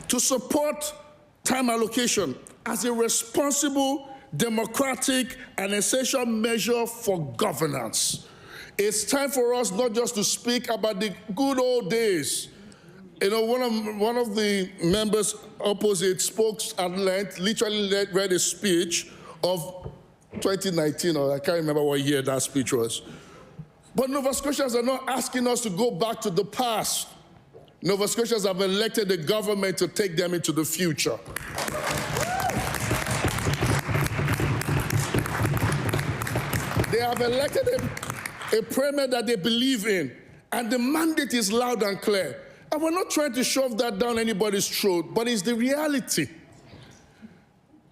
Speaker 2: to support time allocation as a responsible, democratic, and essential measure for governance. It's time for us not just to speak about the good old days. You know, one of the members opposite spoke at length, literally read a speech of 2019, or I can't remember what year that speech was. But Nova Scotians are not asking us to go back to the past. Nova Scotians have elected the government to take them into the future. They have elected a premier that they believe in, and the mandate is loud and clear. And we're not trying to shove that down anybody's throat, but it's the reality.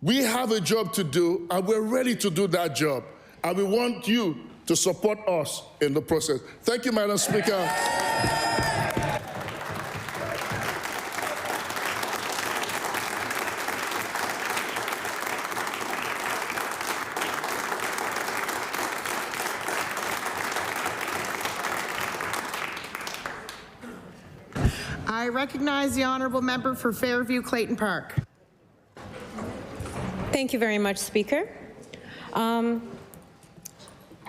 Speaker 2: We have a job to do, and we're ready to do that job. And we want you to support us in the process. Thank you, Madam Speaker.
Speaker 1: I recognize the honourable member for Fairview Clayton Park.
Speaker 10: Thank you very much, Speaker.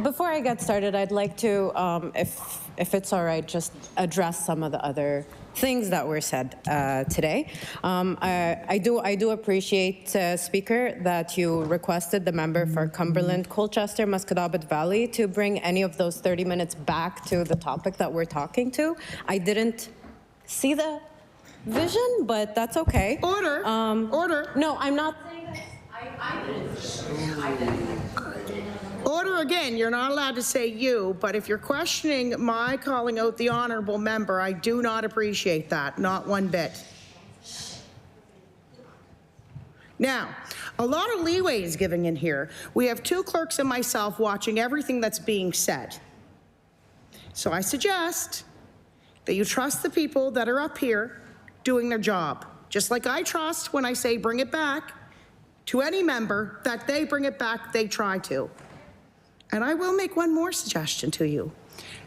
Speaker 10: Before I get started, I'd like to, if it's all right, just address some of the other things that were said today. I do appreciate, Speaker, that you requested the member for Cumberland, Colchester, Musquodoboit Valley to bring any of those 30 minutes back to the topic that we're talking to. I didn't see the vision, but that's okay.
Speaker 1: Order. Order.
Speaker 10: No, I'm not saying that. I didn't.
Speaker 1: Order again. You're not allowed to say you, but if you're questioning my calling out the honourable member, I do not appreciate that, not one bit. Now, a lot of leeway is given in here. We have two clerks and myself watching everything that's being said. So I suggest that you trust the people that are up here doing their job. Just like I trust when I say bring it back to any member, that they bring it back, they try to. And I will make one more suggestion to you,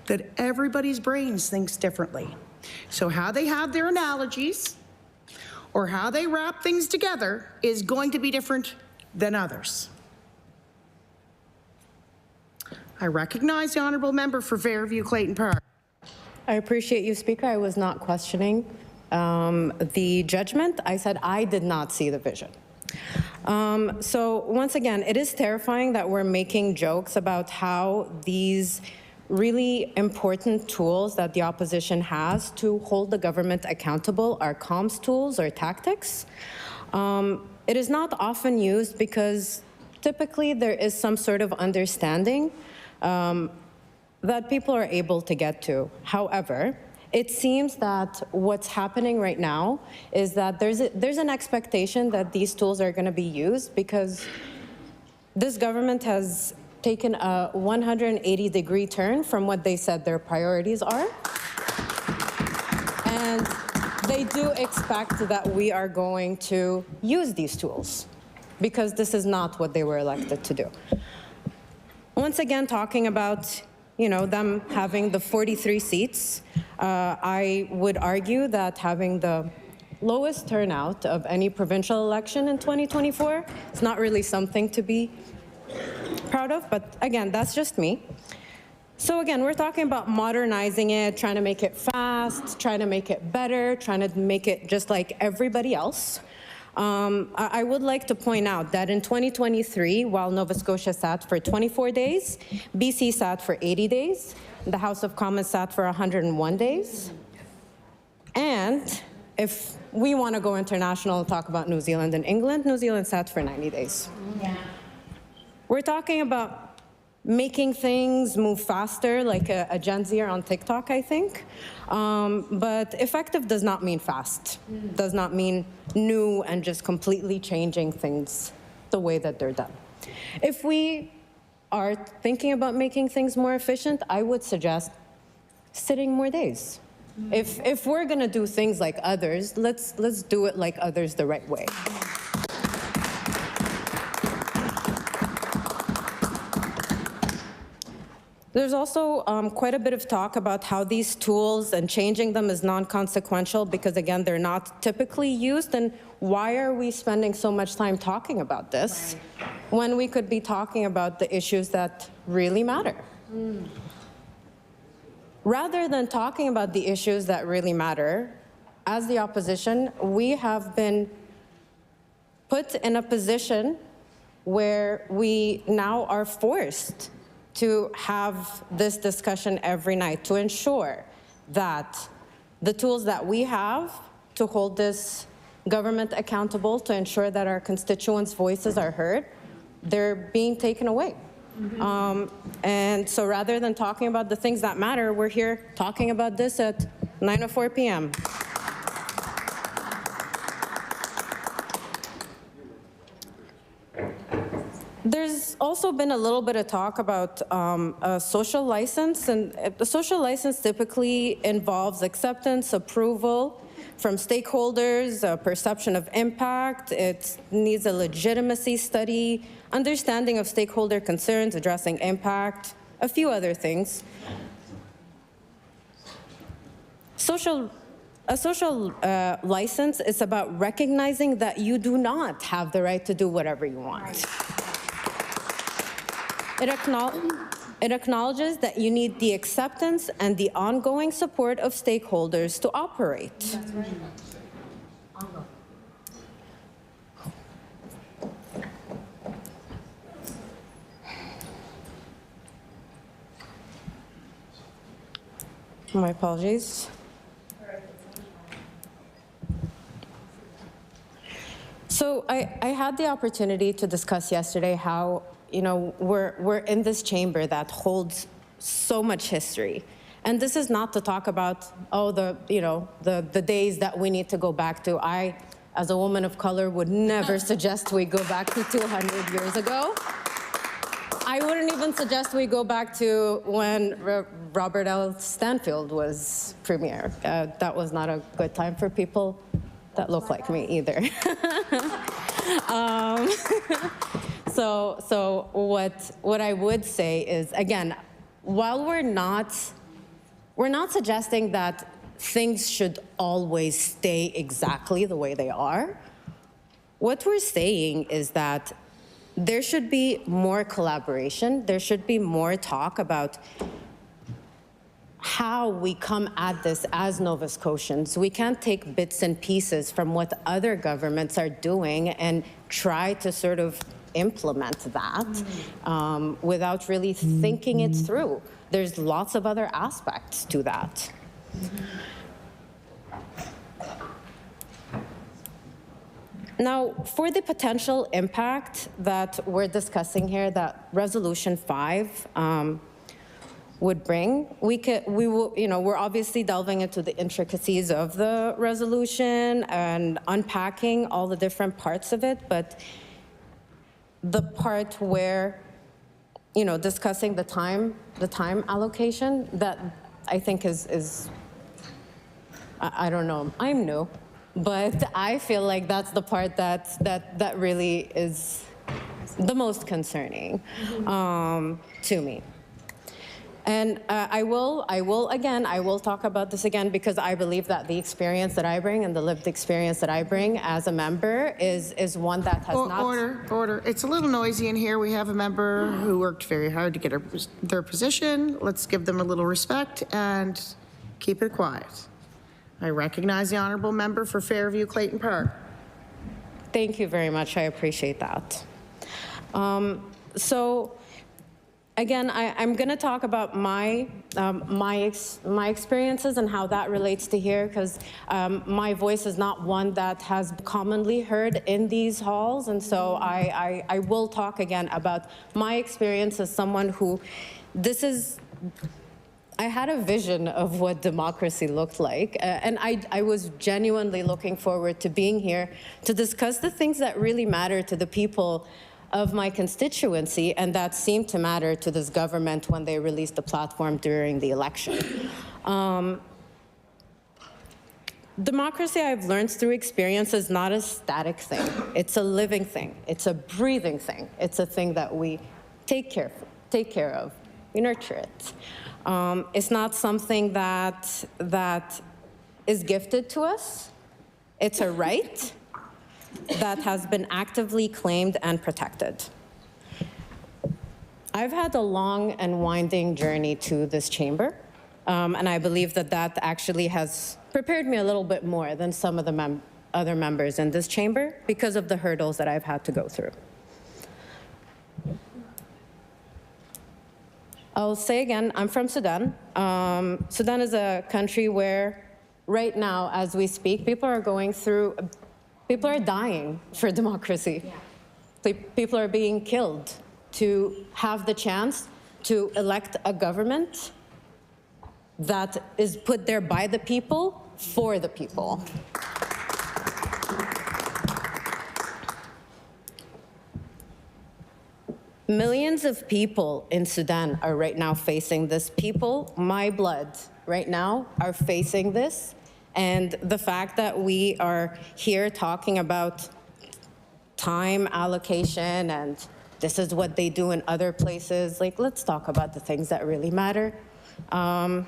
Speaker 1: that everybody's brains thinks differently. So how they have their analogies or how they wrap things together is going to be different than others. I recognize the honourable member for Fairview Clayton Park.
Speaker 10: I appreciate you, Speaker. I was not questioning the judgment. I said I did not see the vision. So once again, it is terrifying that we're making jokes about how these really important tools that the opposition has to hold the government accountable are comms tools or tactics. It is not often used because typically there is some sort of understanding that people are able to get to. However, it seems that what's happening right now is that there's an expectation that these tools are going to be used because this government has taken a 180-degree turn from what they said their priorities are. And they do expect that we are going to use these tools because this is not what they were elected to do. Once again, talking about them having the 43 seats, I would argue that having the lowest turnout of any provincial election in 2024 is not really something to be proud of, but again, that's just me. So again, we're talking about modernizing it, trying to make it fast, trying to make it better, trying to make it just like everybody else. I would like to point out that in 2023, while Nova Scotia sat for 24 days, BC sat for 80 days, the House of Commons sat for 101 days. And if we want to go international and talk about New Zealand and England, New Zealand sat for 90 days. Yeah. We're talking about making things move faster, like a Gen Zer on TikTok, I think. But effective does not mean fast, does not mean new and just completely changing things the way that they're done. If we are thinking about making things more efficient, I would suggest sitting more days. If we're going to do things like others, let's do it like others the right way. There's also quite a bit of talk about how these tools and changing them is non-consequential because, again, they're not typically used. And why are we spending so much time talking about this when we could be talking about the issues that really matter? Rather than talking about the issues that really matter, as the opposition, we have been put in a position where we now are forced to have this discussion every night to ensure that the tools that we have to hold this government accountable, to ensure that our constituents' voices are heard, they're being taken away. And so rather than talking about the things that matter, we're here talking about this at 9:04 p.m. There's also been a little bit of talk about a social license, and the social license typically involves acceptance, approval from stakeholders, a perception of impact. It needs a legitimacy study, understanding of stakeholder concerns, addressing impact, a few other things. A social license is about recognizing that you do not have the right to do whatever you want. It acknowledges that you need the acceptance and the ongoing support of stakeholders to operate.
Speaker 23: That's right.
Speaker 10: My apologies. So I had the opportunity to discuss yesterday how, you know, we're in this chamber that holds so much history. And this is not to talk about, oh, the days that we need to go back to. I, as a woman of color, would never suggest we go back to 200 years ago. I wouldn't even suggest we go back to when Robert L. Stanfield was premier. That was not a good time for people that look like me either. So what I would say is, again, while we're not suggesting that things should always stay exactly the way they are, what we're saying is that there should be more collaboration. There should be more talk about how we come at this as Nova Scotians. We can't take bits and pieces from what other governments are doing and try to sort of implement that without really thinking it through. There's lots of other aspects to that. Now, for the potential impact that we're discussing here, that Resolution 5 would bring, we're obviously delving into the intricacies of the resolution and unpacking all the different parts of it, but the part where, discussing the time allocation, that I think is I don't know, I'm new. But I feel like that's the part that really is the most concerning to me. And I will talk about this again because I believe that the experience that I bring and the lived experience that I bring as a member is one that has not...
Speaker 1: Order. It's a little noisy in here. We have a member who worked very hard to get their position. Let's give them a little respect and keep it quiet. I recognize the honourable member for Fairview Clayton Park.
Speaker 10: Thank you very much. I appreciate that. So, again, I'm going to talk about my experiences and how that relates to here, because my voice is not one that has commonly heard in these halls, and so I will talk again about my experience as someone who I had a vision of what democracy looked like, and I was genuinely looking forward to being here to discuss the things that really matter to the people of my constituency and that seemed to matter to this government when they released the platform during the election. Democracy, I've learned through experience, is not a static thing. It's a living thing. It's a breathing thing. It's a thing that we take care of. We nurture it. It's not something that is gifted to us. It's a right that has been actively claimed and protected. I've had a long and winding journey to this chamber, and I believe that actually has prepared me a little bit more than some of the other members in this chamber because of the hurdles that I've had to go through. I'll say again, I'm from Sudan. Sudan is a country where right now, as we speak, people are dying for democracy. Yeah. People are being killed to have the chance to elect a government that is put there by the people, for the people. Millions of people in Sudan are right now facing this. People, my blood, right now are facing this. And the fact that we are here talking about time allocation and this is what they do in other places, like, let's talk about the things that really matter. I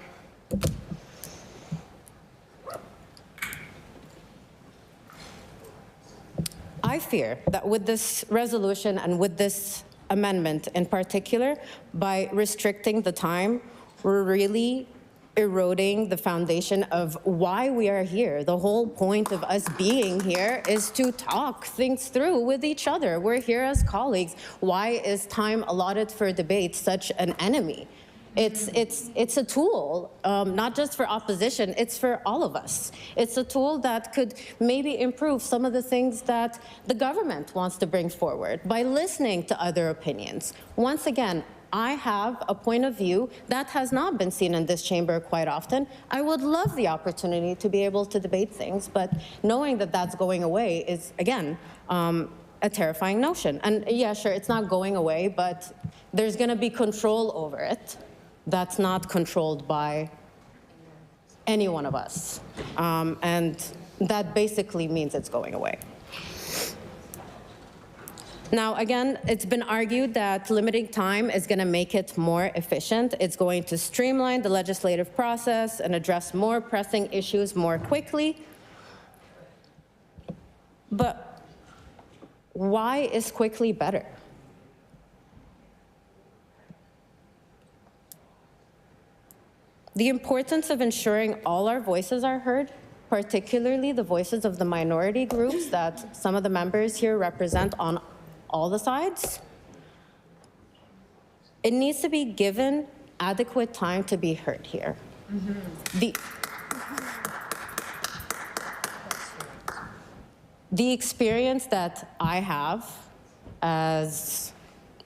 Speaker 10: fear that with this resolution and with this amendment in particular, by restricting the time, we're really eroding the foundation of why we are here. The whole point of us being here is to talk things through with each other. We're here as colleagues. Why is time allotted for debate such an enemy? It's a tool, not just for opposition, it's for all of us. It's a tool that could maybe improve some of the things that the government wants to bring forward by listening to other opinions. Once again, I have a point of view that has not been seen in this chamber quite often. I would love the opportunity to be able to debate things, but knowing that that's going away is, again, a terrifying notion. And yeah, sure, it's not going away, but there's going to be control over it that's not controlled by any one of us. And that basically means it's going away. Now, again, it's been argued that limiting time is going to make it more efficient. It's going to streamline the legislative process and address more pressing issues more quickly. But why is quickly better? The importance of ensuring all our voices are heard, particularly the voices of the minority groups that some of the members here represent on all the sides. It needs to be given adequate time to be heard here. The experience that I have as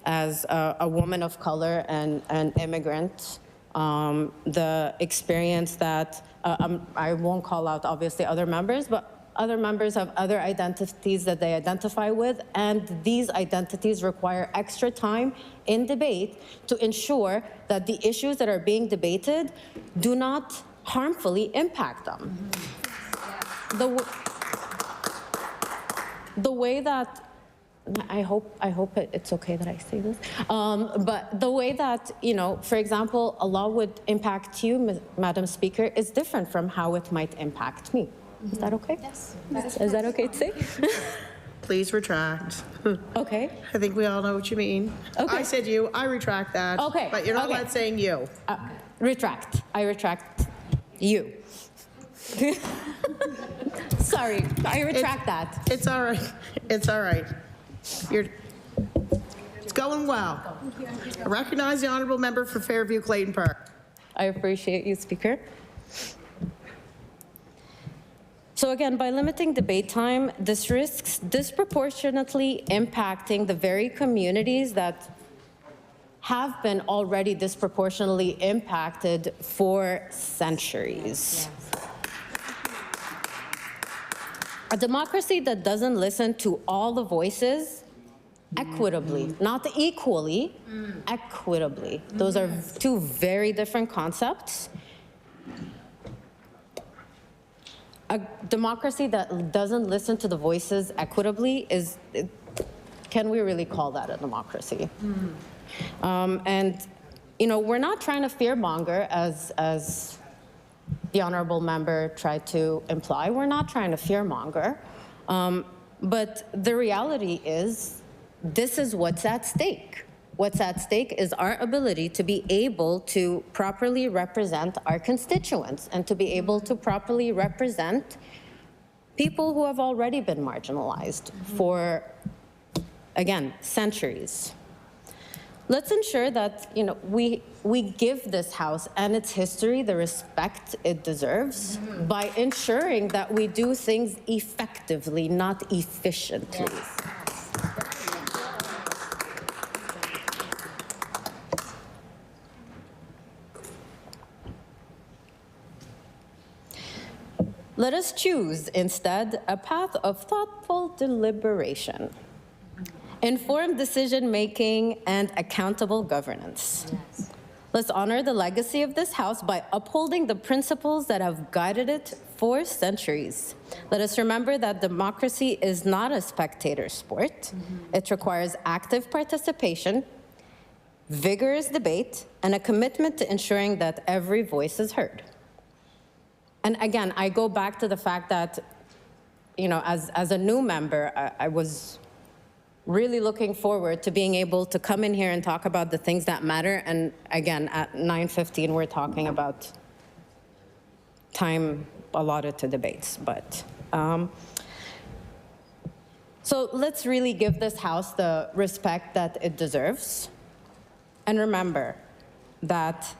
Speaker 10: a woman of color and an immigrant, the experience that, I won't call out obviously other members, but other members have other identities that they identify with, and these identities require extra time in debate to ensure that the issues that are being debated do not harmfully impact them. The way that, I hope it's okay that I say this, but the way that, for example, a law would impact you, Madam Speaker, is different from how it might impact me. Is that okay? Yes. Is that okay to say?
Speaker 1: Please retract.
Speaker 10: Okay.
Speaker 1: I think we all know what you mean.
Speaker 10: Okay.
Speaker 1: I said you, I retract that.
Speaker 10: Okay.
Speaker 1: But you're not allowed saying you.
Speaker 10: Retract. I retract you. Sorry, I retract that.
Speaker 1: It's all right. It's all right. It's going well. I recognize the honourable member for Fairview Clayton Park.
Speaker 10: I appreciate you, Speaker. So again, by limiting debate time, this risks disproportionately impacting the very communities that have been already disproportionately impacted for centuries. Yes. A democracy that doesn't listen to all the voices equitably, not equally, equitably. Those are two very different concepts. A democracy that doesn't listen to the voices equitably can we really call that a democracy? And, we're not trying to fearmonger as the honourable member tried to imply. We're not trying to fearmonger. But the reality is, this is what's at stake. What's at stake is our ability to be able to properly represent our constituents and to be able to properly represent people who have already been marginalized for, again, centuries. Let's ensure that we give this House and its history the respect it deserves by ensuring that we do things effectively, not efficiently. Yes. Let us choose, instead, a path of thoughtful deliberation, informed decision-making, and accountable governance. Yes. Let's honor the legacy of this House by upholding the principles that have guided it for centuries. Let us remember that democracy is not a spectator sport. It requires active participation, vigorous debate, and a commitment to ensuring that every voice is heard. And again, I go back to the fact that, as a new member, I was really looking forward to being able to come in here and talk about the things that matter. And again, at 9:15, we're talking about time allotted to debates. But so let's really give this House the respect that it deserves. And remember that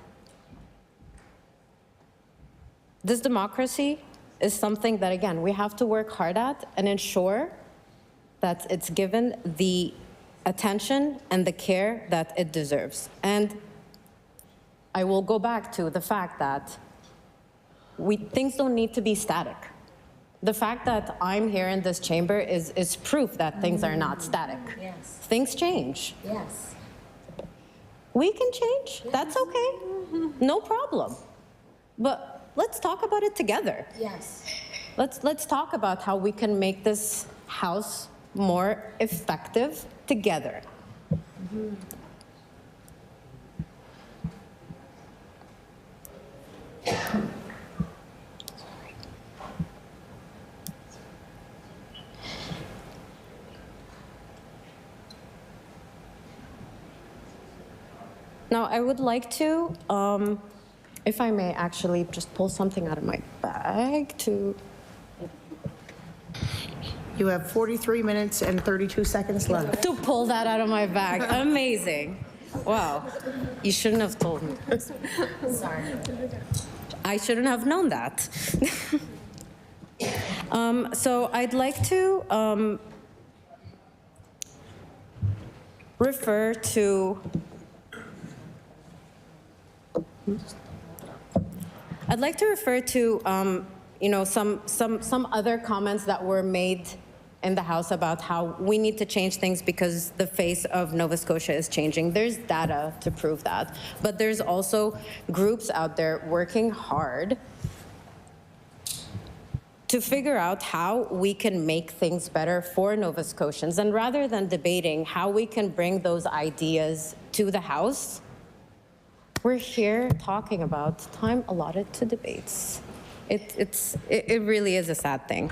Speaker 10: this democracy is something that, again, we have to work hard at and ensure that it's given the attention and the care that it deserves. And I will go back to the fact that things don't need to be static. The fact that I'm here in this chamber is proof that things are not static.
Speaker 23: Yes.
Speaker 10: Things change.
Speaker 23: Yes.
Speaker 10: We can change. That's okay. No problem. But let's talk about it together.
Speaker 23: Yes.
Speaker 10: Let's talk about how we can make this House more effective together. Now, I would like to, if I may actually just pull something out of my bag to...
Speaker 1: You have 43 minutes and 32 seconds left.
Speaker 10: To pull that out of my bag. Amazing. Wow. You shouldn't have told me.
Speaker 23: Sorry.
Speaker 10: I shouldn't have known that. So I'd like to refer to... I'd like to refer to, you know, some other comments that were made in the House about how we need to change things because the face of Nova Scotia is changing. There's data to prove that, but there's also groups out there working hard to figure out how we can make things better for Nova Scotians. And rather than debating how we can bring those ideas to the House, we're here talking about time allotted to debates. It really is a sad thing.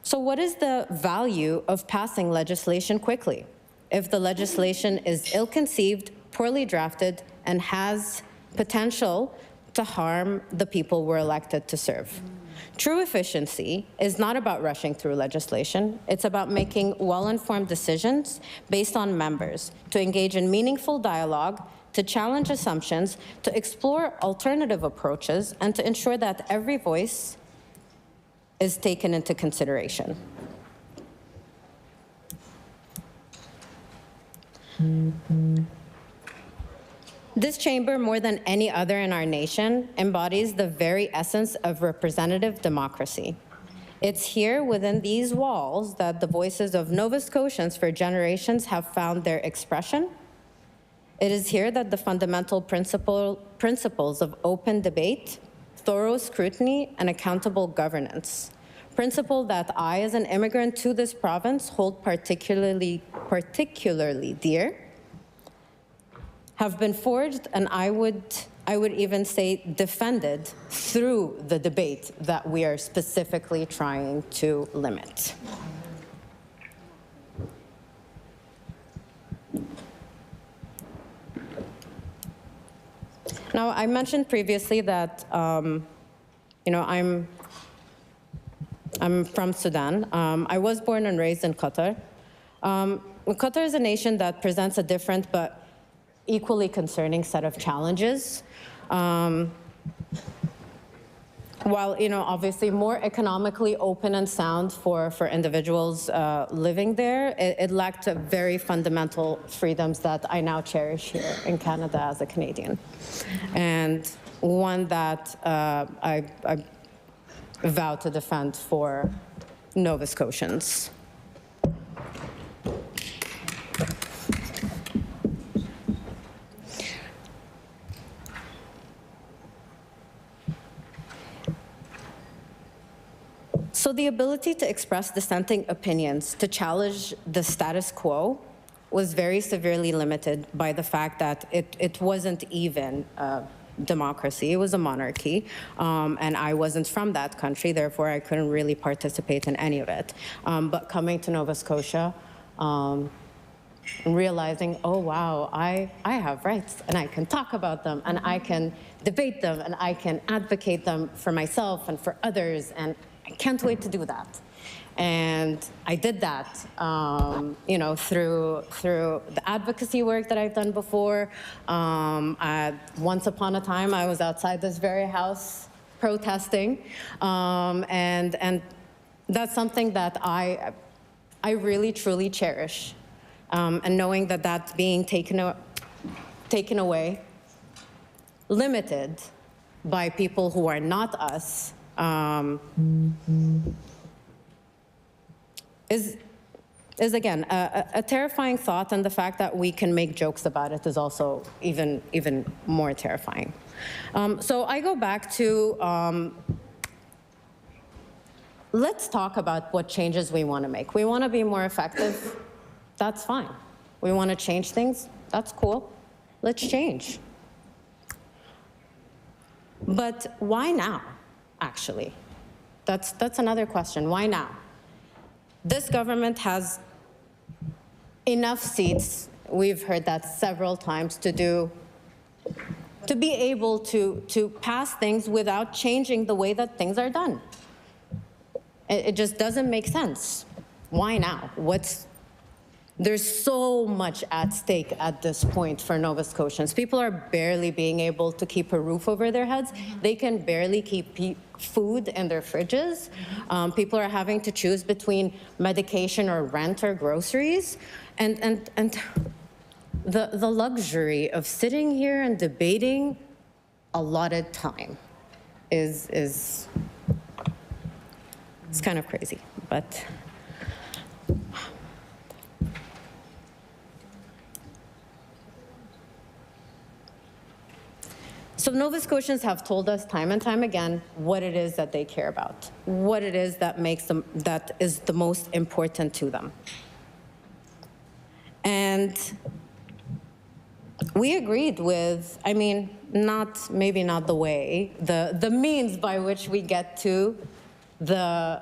Speaker 10: So what is the value of passing legislation quickly if the legislation is ill-conceived, poorly drafted, and has potential to harm the people we're elected to serve? True efficiency is not about rushing through legislation. It's about making well-informed decisions based on members, to engage in meaningful dialogue, to challenge assumptions, to explore alternative approaches, and to ensure that every voice is taken into consideration. This chamber, more than any other in our nation, embodies the very essence of representative democracy. It's here within these walls that the voices of Nova Scotians for generations have found their expression. It is here that the fundamental principles of open debate, thorough scrutiny, and accountable governance, principle that I, as an immigrant to this province, hold particularly dear, have been forged, and I would even say defended through the debate that we are specifically trying to limit. Now, I mentioned previously that, you know, I'm from Sudan. I was born and raised in Qatar. Qatar is a nation that presents a different but equally concerning set of challenges. While, you know, obviously more economically open and sound for individuals living there, it lacked very fundamental freedoms that I now cherish here in Canada as a Canadian. And one that I vow to defend for Nova Scotians. So the ability to express dissenting opinions, to challenge the status quo, was very severely limited by the fact that it wasn't even democracy. It was a monarchy, and I wasn't from that country, therefore I couldn't really participate in any of it. But coming to Nova Scotia, and realizing, oh wow, I have rights and I can talk about them and I can debate them and I can advocate them for myself and for others, and I can't wait to do that. And I did that, you know, through the advocacy work that I've done before. Once upon a time, I was outside this very house protesting, and that's something that I really truly cherish. And knowing that that's being taken away, limited by people who are not us, is again a terrifying thought, and the fact that we can make jokes about it is also even more terrifying. So I go back to let's talk about what changes we want to make. We want to be more effective. That's fine. We want to change things. That's cool. Let's change. But why now, actually? That's another question. Why now? This government has enough seats, we've heard that several times, to be able to pass things without changing the way that things are done. It just doesn't make sense. Why now? There's so much at stake at this point for Nova Scotians. People are barely being able to keep a roof over their heads. They can barely keep food in their fridges. People are having to choose between medication or rent or groceries. And the luxury of sitting here and debating allotted time is it's kind of crazy, but. So Nova Scotians have told us time and time again what it is that they care about, what it is that is the most important to them. And we agreed with, I mean, maybe not the way, the means by which we get to the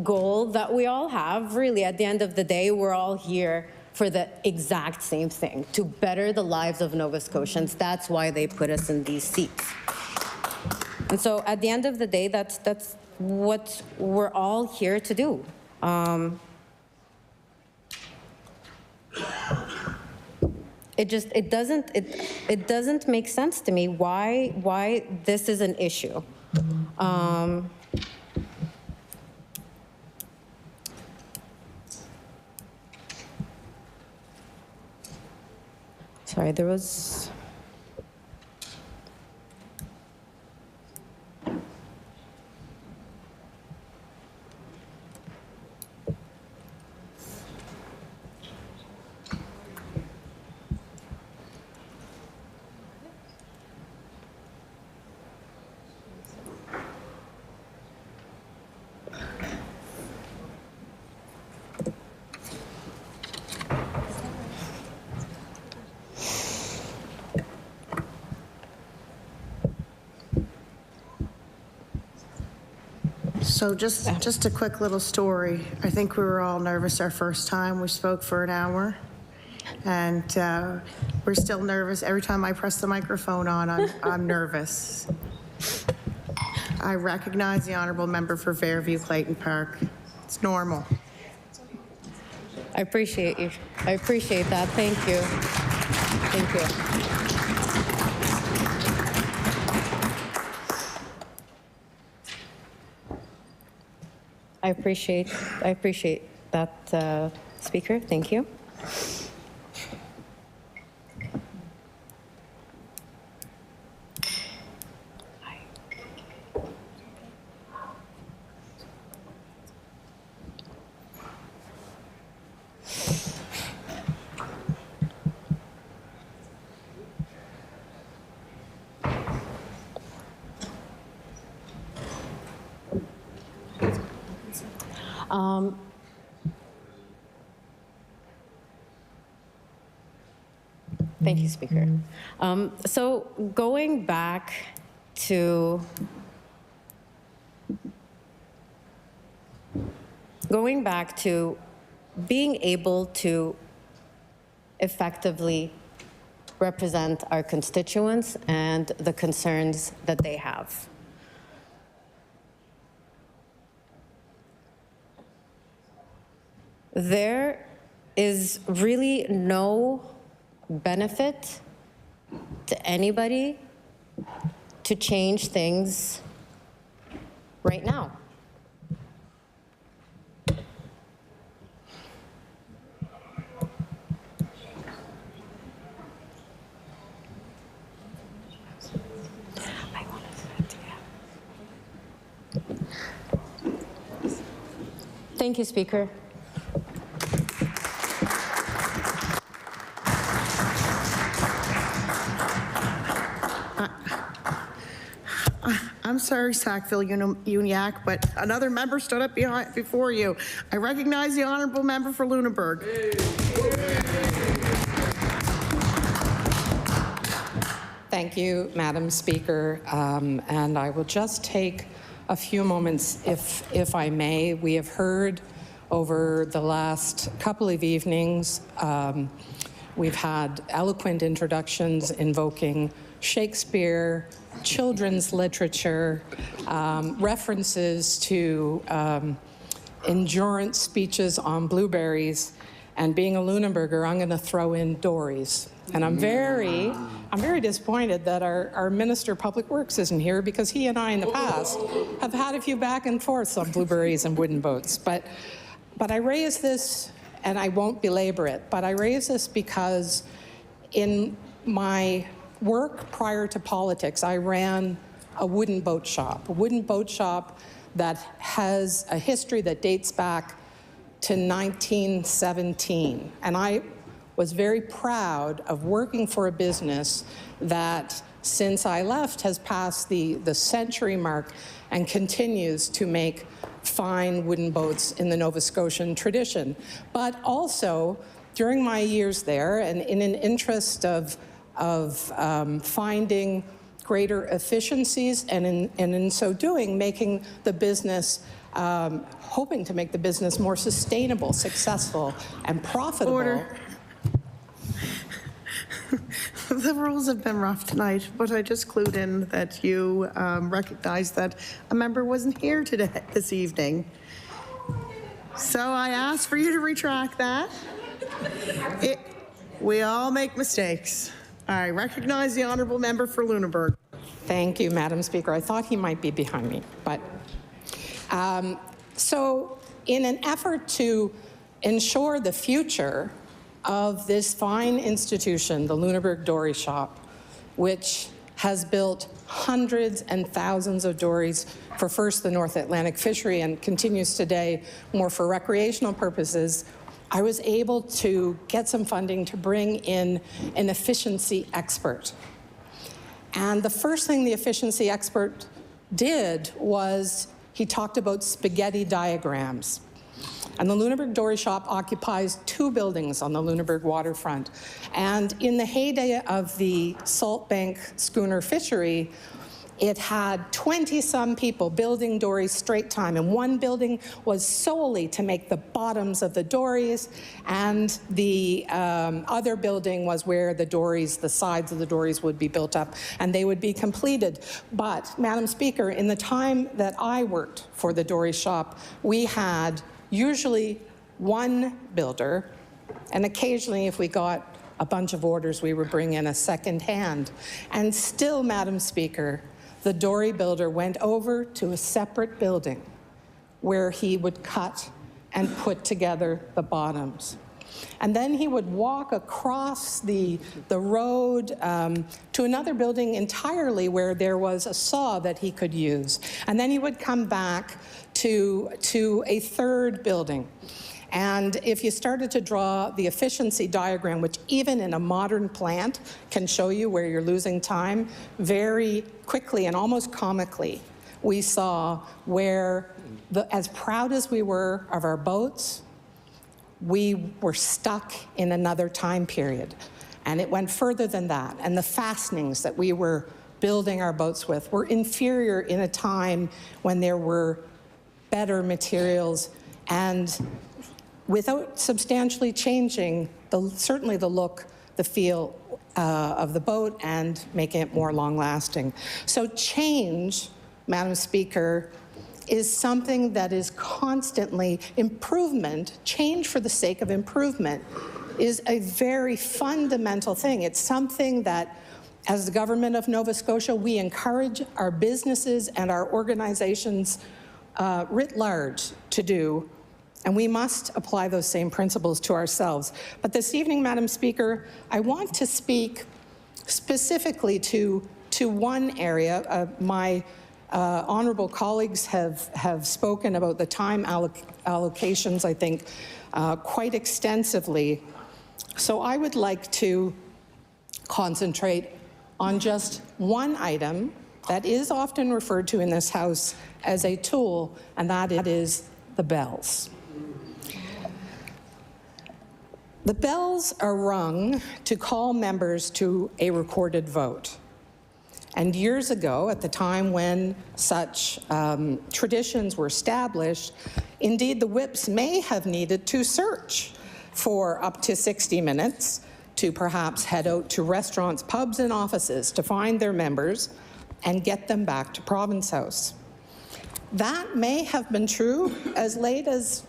Speaker 10: goal that we all have. Really, at the end of the day, we're all here for the exact same thing, to better the lives of Nova Scotians. That's why they put us in these seats. And so at the end of the day, that's what we're all here to do. It doesn't make sense to me why this is an issue. Sorry, there was.
Speaker 1: So just a quick little story. I think we were all nervous our first time. We spoke for an hour, and we're still nervous. Every time I press the microphone on, I'm nervous. I recognize the honourable member for Fairview Clayton Park. It's normal.
Speaker 10: I appreciate you. I appreciate that. Thank you. Thank you. I appreciate that, Speaker. Thank you. Thank you, Speaker. So going back to being able to effectively represent our constituents and the concerns that they have. There is really no benefit to anybody to change things right now. Thank you, Speaker.
Speaker 1: I'm sorry, Sackville-Uniacke, but another member stood up before you. I recognize the honourable member for Lunenburg.
Speaker 14: Thank you, Madam Speaker, and I will just take a few moments, if I may. We have heard over the last couple of evenings, we've had eloquent introductions invoking Shakespeare, children's literature, references to endurance speeches on blueberries, and being a Lunenburger, I'm going to throw in dories. And I'm very disappointed that our Minister of Public Works isn't here, because he and I in the past have had a few back and forths on blueberries and wooden boats. But I raise this, and I won't belabor it, but I raise this because in my work prior to politics, I ran a wooden boat shop that has a history that dates back to 1917. And I was very proud of working for a business that, since I left, has passed the century mark and continues to make fine wooden boats in the Nova Scotian tradition. But also, during my years there, and in an interest of finding greater efficiencies, and in so doing, making the business, hoping to make the business more sustainable, successful, and profitable.
Speaker 1: Order. The rules have been rough tonight, but I just clued in that you recognized that a member wasn't here this evening. So I asked for you to retract that. We all make mistakes. I recognize the honourable member for Lunenburg.
Speaker 14: Thank you, Madam Speaker. I thought he might be behind me, but so in an effort to ensure the future of this fine institution, the Lunenburg Dory Shop, which has built hundreds and thousands of dories for first the North Atlantic fishery and continues today more for recreational purposes, I was able to get some funding to bring in an efficiency expert. And the first thing the efficiency expert did was he talked about spaghetti diagrams. And the Lunenburg Dory Shop occupies 2 buildings on the Lunenburg waterfront. And in the heyday of the Salt Bank schooner fishery, it had 20-some people building dories straight time. And one building was solely to make the bottoms of the dories, and the other building was where the dories, the sides of the dories would be built up, and they would be completed. But, Madam Speaker, in the time that I worked for the Dory Shop, we had usually one builder, and occasionally, if we got a bunch of orders, we would bring in a second hand. And still, Madam Speaker, the dory builder went over to a separate building where he would cut and put together the bottoms. And then he would walk across the road to another building entirely where there was a saw that he could use. And then he would come back to a third building. And if you started to draw the efficiency diagram, which even in a modern plant can show you where you're losing time, very quickly and almost comically, we saw where, as proud as we were of our boats, we were stuck in another time period. And it went further than that. And the fastenings that we were building our boats with were inferior in a time when there were better materials and without substantially changing certainly the look, the feel of the boat and making it more long-lasting. So change, Madam Speaker, is something that is constantly improvement. Change for the sake of improvement is a very fundamental thing. It's something that, as the government of Nova Scotia, we encourage our businesses and our organizations writ large to do, and we must apply those same principles to ourselves. But this evening, Madam Speaker, I want to speak specifically to one area. My honourable colleagues have spoken about the time allocations, I think, quite extensively. So I would like to concentrate on just one item that is often referred to in this House as a tool, and that is the bells. The bells are rung to call members to a recorded vote. And years ago, at the time when such traditions were established, indeed the whips may have needed to search for up to 60 minutes to perhaps head out to restaurants, pubs, and offices to find their members and get them back to Province House. That may have been true as late as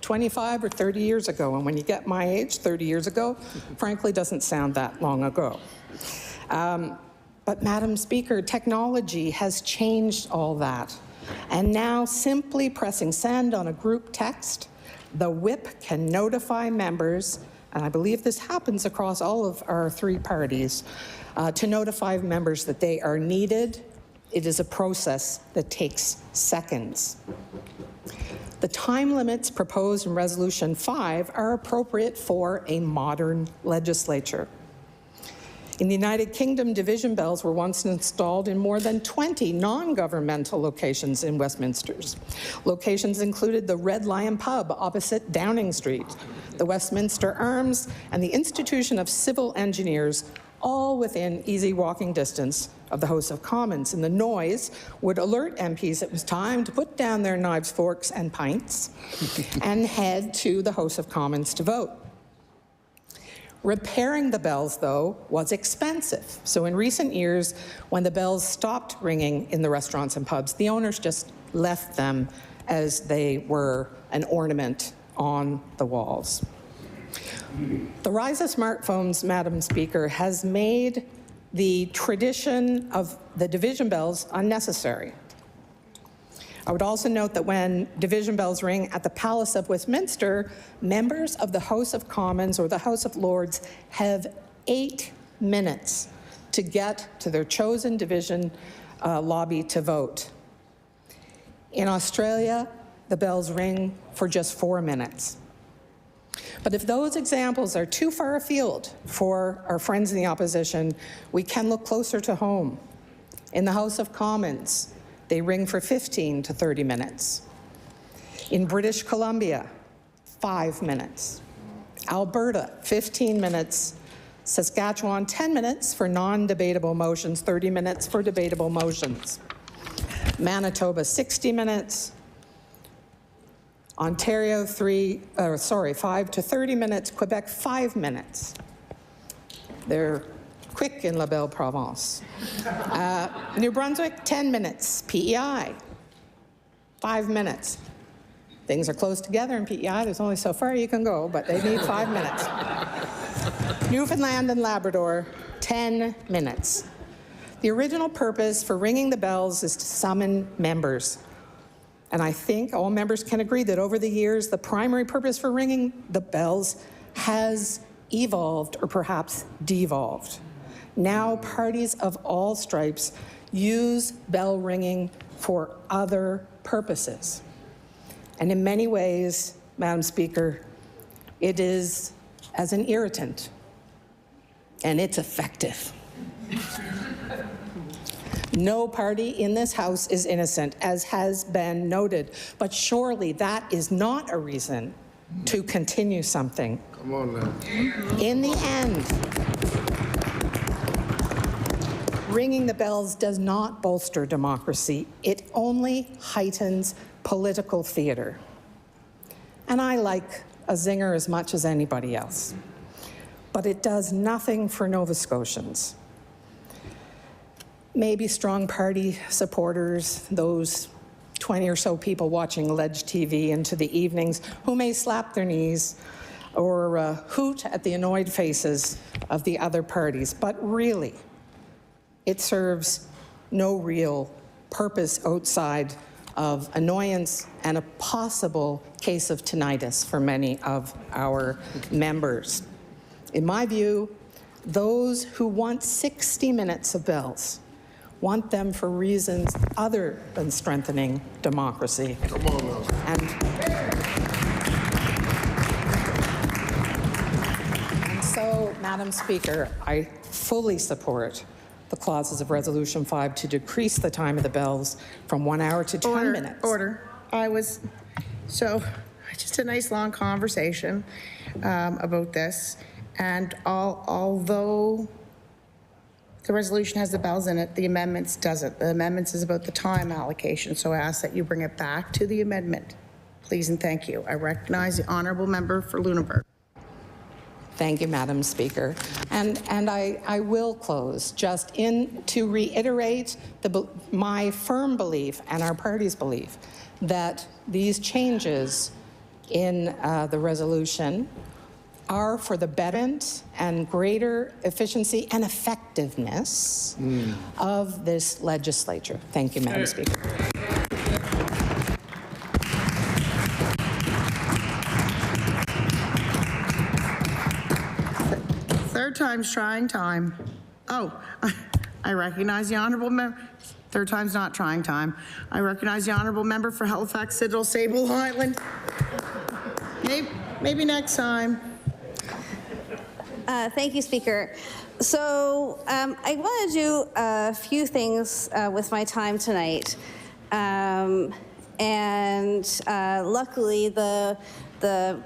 Speaker 14: 25 or 30 years ago, and when you get my age, 30 years ago, frankly, doesn't sound that long ago. But Madam Speaker, technology has changed all that. And now simply pressing send on a group text, the whip can notify members, and I believe this happens across all of our three parties, to notify members that they are needed. It is a process that takes seconds. The time limits proposed in Resolution 5 are appropriate for a modern legislature. In the United Kingdom, division bells were once installed in more than 20 non-governmental locations in Westminster. Locations included the Red Lion Pub opposite Downing Street, the Westminster Arms, and the Institution of Civil Engineers, all within easy walking distance of the House of Commons. And the noise would alert MPs it was time to put down their knives, forks, and pints and head to the House of Commons to vote. Repairing the bells, though, was expensive. So in recent years, when the bells stopped ringing in the restaurants and pubs, the owners just left them as they were an ornament on the walls. The rise of smartphones, Madam Speaker, has made the tradition of the division bells unnecessary. I would also note that when division bells ring at the Palace of Westminster, members of the House of Commons or the House of Lords have 8 minutes to get to their chosen division lobby to vote. In Australia, the bells ring for just 4 minutes. But if those examples are too far afield for our friends in the opposition, we can look closer to home. In the House of Commons, they ring for 15 to 30 minutes. In British Columbia, 5 minutes. Alberta, 15 minutes. Saskatchewan, 10 minutes for non-debatable motions, 30 minutes for debatable motions. Manitoba, 60 minutes. Ontario, 5 to 30 minutes. Quebec, 5 minutes. They're quick in La Belle Province. New Brunswick, 10 minutes. PEI, 5 minutes. Things are close together in PEI. There's only so far you can go, but they need 5 minutes. Newfoundland and Labrador, 10 minutes. The original purpose for ringing the bells is to summon members. And I think all members can agree that over the years, the primary purpose for ringing the bells has evolved or perhaps devolved. Now, parties of all stripes use bell ringing for other purposes. And in many ways, Madam Speaker, it is as an irritant, and it's effective. No party in this House is innocent, as has been noted, but surely that is not a reason to continue something.
Speaker 2: Come on now.
Speaker 14: In the end, ringing the bells does not bolster democracy. It only heightens political theater. And I like a zinger as much as anybody else. But it does nothing for Nova Scotians. Maybe strong party supporters, those 20 or so people watching Ledge TV into the evenings who may slap their knees or hoot at the annoyed faces of the other parties. But really, it serves no real purpose outside of annoyance and a possible case of tinnitus for many of our members. In my view, those who want 60 minutes of bells want them for reasons other than strengthening democracy.
Speaker 2: Come on now.
Speaker 14: And so, Madam Speaker, I fully support the clauses of Resolution 5 to decrease the time of the bells from 1 hour to 10 minutes.
Speaker 1: Order. Just a nice long conversation about this. And although the resolution has the bells in it, the amendments doesn't. The amendments is about the time allocation, so I ask that you bring it back to the amendment. Please and thank you. I recognize the honourable member for Lunenburg.
Speaker 14: Thank you, Madam Speaker. And I will close just to reiterate my firm belief and our party's belief that these changes in the resolution are for the betterment and greater efficiency and effectiveness of this legislature. Thank you, Madam Speaker.
Speaker 1: Third time's trying time. Oh, I recognize the honourable member. Third time's not trying time. I recognize the honourable member for Halifax, Citadel, Sable Highland. Maybe next time.
Speaker 7: Thank you, Speaker. So I want to do a few things with my time tonight. Luckily, the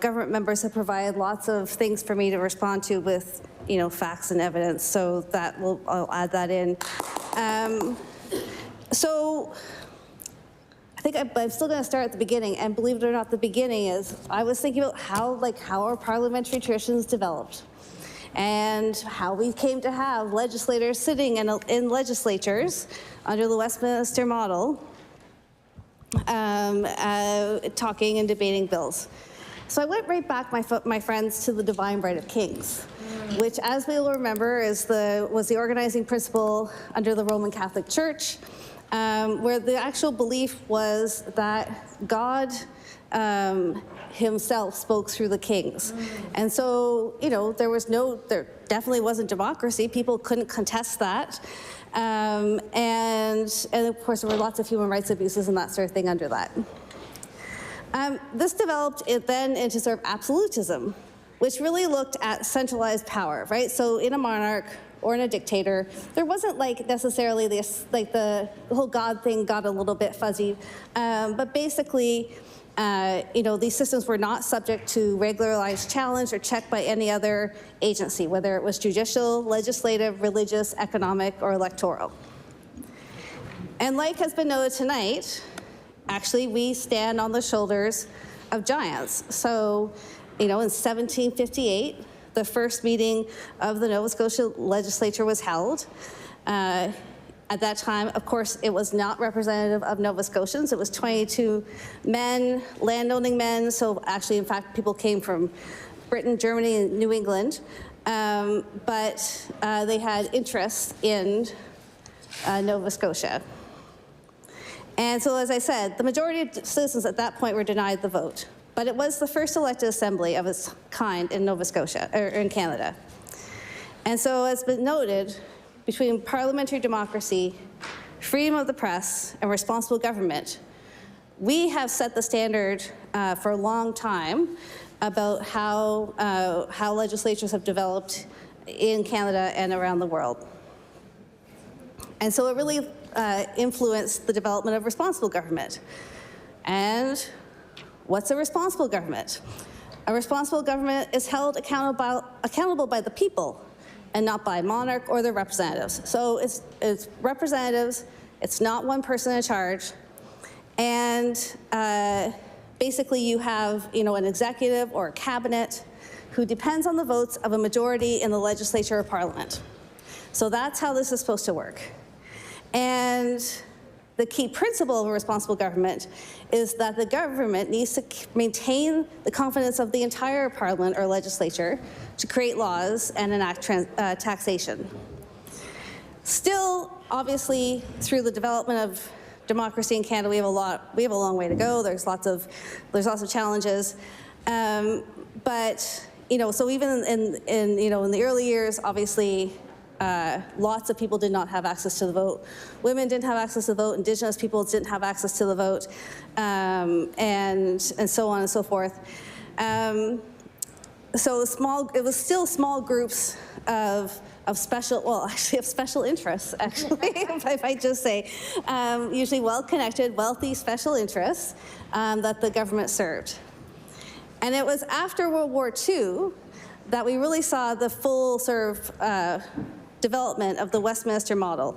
Speaker 7: government members have provided lots of things for me to respond to with, facts and evidence. So I'll add that in. So I think I'm still going to start at the beginning, and believe it or not, the beginning is I was thinking about how our parliamentary traditions developed, and how we came to have legislators sitting in legislatures under the Westminster model, talking and debating bills. So I went right back, my friends, to the divine right of kings, which, as we will remember, was the organizing principle under the Roman Catholic Church, where the actual belief was that God himself spoke through the kings. And so, there definitely wasn't democracy. People couldn't contest that. And of course, there were lots of human rights abuses and that sort of thing under that. This developed then into sort of absolutism, which really looked at centralized power, right? So in a monarch or in a dictator, there wasn't necessarily this, the whole God thing got a little bit fuzzy. But basically, these systems were not subject to regularized challenge or checked by any other agency, whether it was judicial, legislative, religious, economic, or electoral. And like has been noted tonight, actually, we stand on the shoulders of giants. So, in 1758, the first meeting of the Nova Scotia legislature was held. At that time, of course, it was not representative of Nova Scotians. It was 22 men, landowning men. So actually, in fact, people came from Britain, Germany, and New England. But they had interest in Nova Scotia. And so, as I said, the majority of citizens at that point were denied the vote. But it was the first elected assembly of its kind in Nova Scotia, or in Canada. And so, as been noted, between parliamentary democracy, freedom of the press, and responsible government, we have set the standard for a long time about how legislatures have developed in Canada and around the world. And so it really influenced the development of responsible government. And what's a responsible government? A responsible government is held accountable by the people, and not by monarch or their representatives. So it's representatives, it's not one person in charge, and basically you have an executive or a cabinet who depends on the votes of a majority in the legislature or parliament. So that's how this is supposed to work. And the key principle of a responsible government is that the government needs to maintain the confidence of the entire parliament or legislature to create laws and enact taxation. Still, obviously, through the development of democracy in Canada, we have a long way to go. There's lots of challenges, but so even in the early years, obviously. Lots of people did not have access to the vote. Women didn't have access to the vote. Indigenous people didn't have access to the vote, and so on and so forth. So it was still small groups of special interests, actually, if I just say, usually well-connected, wealthy special interests that the government served. And it was after World War II that we really saw the full development of the Westminster model,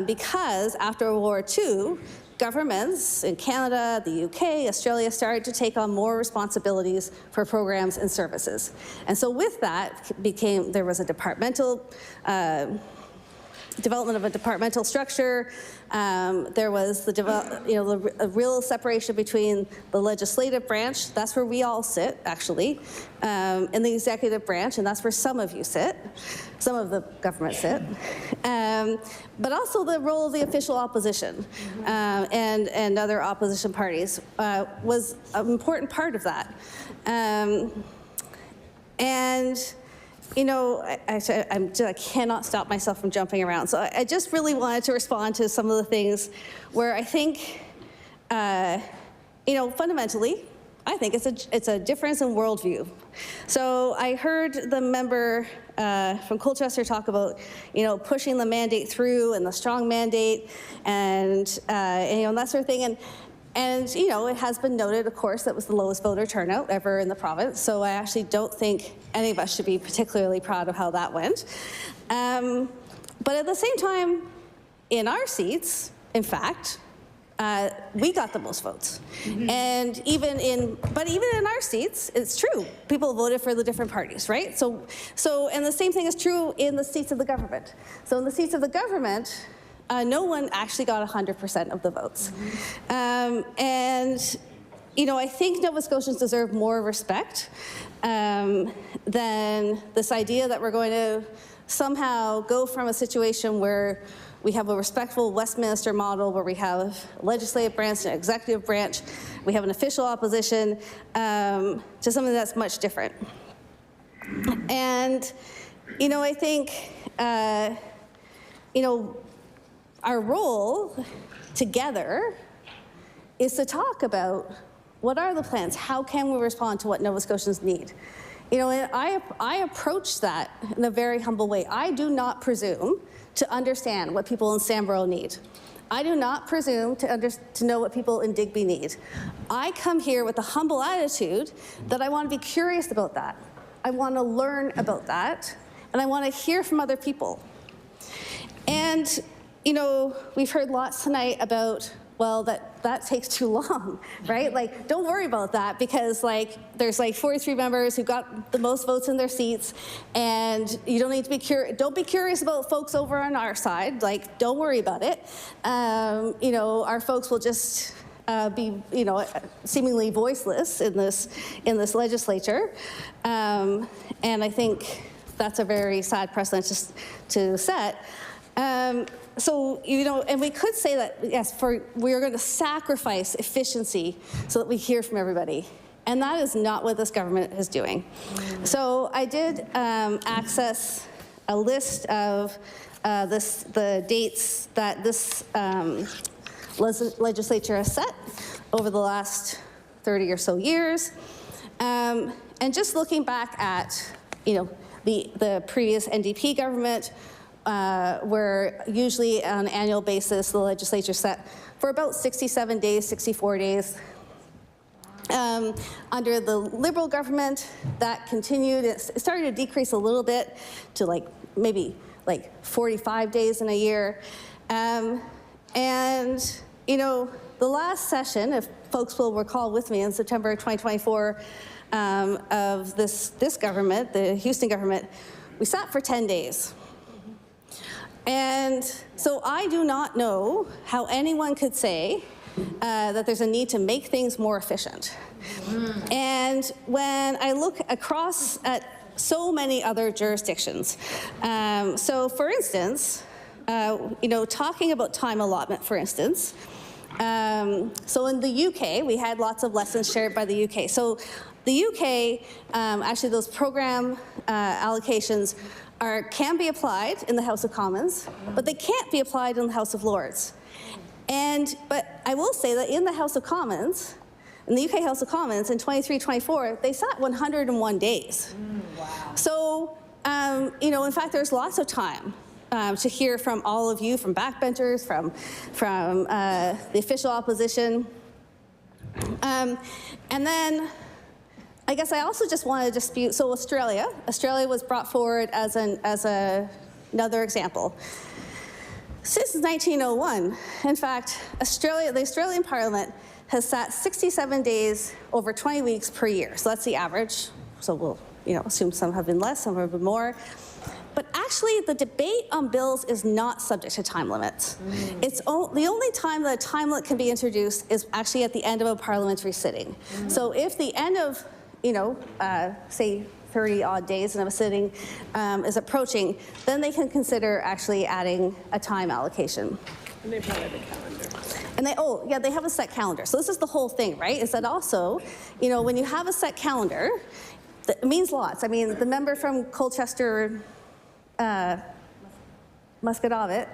Speaker 7: because after World War II, governments in Canada, the UK, Australia started to take on more responsibilities for programs and services. And so with that there was a departmental development of a departmental structure. There was a real separation between the legislative branch, that's where we all sit, actually, and the executive branch, and that's where some of you sit, some of the government sit, but also the role of the official opposition and other opposition parties was an important part of that. I cannot stop myself from jumping around. So I just really wanted to respond to some of the things where I think, fundamentally, I think it's a difference in worldview. So I heard the member from Colchester talk about, pushing the mandate through and the strong mandate and that sort of thing. And it has been noted, of course, that was the lowest voter turnout ever in the province. So I actually don't think any of us should be particularly proud of how that went. But at the same time, in our seats, in fact, we got the most votes. And even in our seats, it's true. People voted for the different parties, right? So and the same thing is true in the seats of the government. So in the seats of the government, no one actually got 100% of the votes. I think Nova Scotians deserve more respect than this idea that we're going to somehow go from a situation where we have a respectful Westminster model where we have a legislative branch and an executive branch, we have an official opposition, to something that's much different. And, I think, our role together is to talk about what are the plans, how can we respond to what Nova Scotians need. And I approach that in a very humble way. I do not presume to understand what people in Samborough need. I do not presume to know what people in Digby need. I come here with a humble attitude that I want to be curious about that. I want to learn about that, and I want to hear from other people. And we've heard lots tonight about, well, that takes too long, right? Like, don't worry about that because, there's 43 members who got the most votes in their seats, and you don't need to be curious. Don't be curious about folks over on our side. Don't worry about it. Our folks will just be, seemingly voiceless in this legislature, and I think that's a very sad precedent to set. And we could say that, yes, we are going to sacrifice efficiency so that we hear from everybody. And that is not what this government is doing. So I did access a list of the dates that this legislature has set over the last 30 or so years. And just looking back at, the previous NDP government, where usually on an annual basis the legislature set for about 67 days, 64 days. Under the Liberal government, that continued. It started to decrease a little bit to maybe like 45 days in a year. And, you know, the last session, if folks will recall with me, in September 2024 of this government, the Houston government, we sat for 10 days. And so I do not know how anyone could say that there's a need to make things more efficient. And when I look across at so many other jurisdictions, so for instance, you know, talking about time allotment, for instance, so in the UK, we had lots of lessons shared by the UK. So the UK, actually those program allocations can be applied in the House of Commons, but they can't be applied in the House of Lords. But I will say that in the House of Commons, in the UK House of Commons in 23-24, they sat 101 days. Wow. So, you know, in fact, there's lots of time to hear from all of you, from backbenchers, from the official opposition. And then I guess I also just want to dispute, so Australia was brought forward as another example. Since 1901, in fact, the Australian Parliament has sat 67 days over 20 weeks per year. So that's the average. So we'll, you know, assume some have been less, some have been more. But actually, the debate on bills is not subject to time limits. It's the only time that a time limit can be introduced is actually at the end of a parliamentary sitting. So if the end of, you know, say 30-odd days of a sitting is approaching, then they can consider actually adding a time allocation.
Speaker 14: And they probably have a calendar.
Speaker 7: And they have a set calendar. So this is the whole thing, right? Is that also, you know, when you have a set calendar, it means lots. I mean, the member from Colchester, Muscatavit,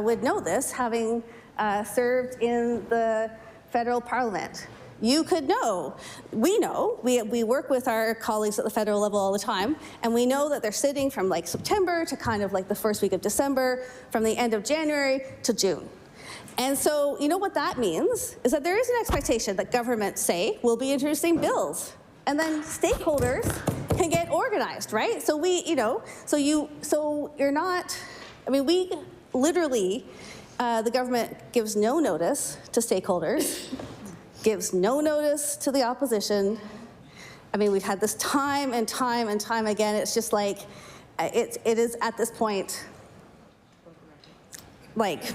Speaker 7: would know this, having served in the federal parliament. You could know, we work with our colleagues at the federal level all the time, and we know that they're sitting from like September to kind of like the first week of December, from the end of January to June. And so, you know what that means is that there is an expectation that government, say, will be introducing bills, and then stakeholders can get organized, right? So you're not, I mean, we literally, the government gives no notice to stakeholders, gives no notice to the opposition. I mean, we've had this time and time and time again. It's just like, it is at this point, like,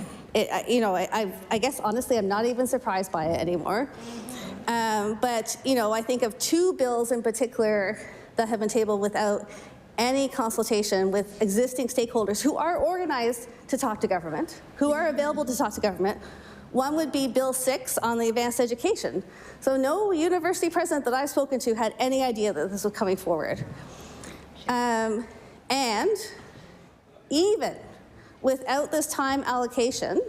Speaker 7: you know, I guess honestly, I'm not even surprised by it anymore. But, you know, I think of two bills in particular that have been tabled without any consultation with existing stakeholders who are organized to talk to government, who are available to talk to government. One would be Bill 6 on the advanced education. So no university president that I've spoken to had any idea that this was coming forward. And even without this time allocation,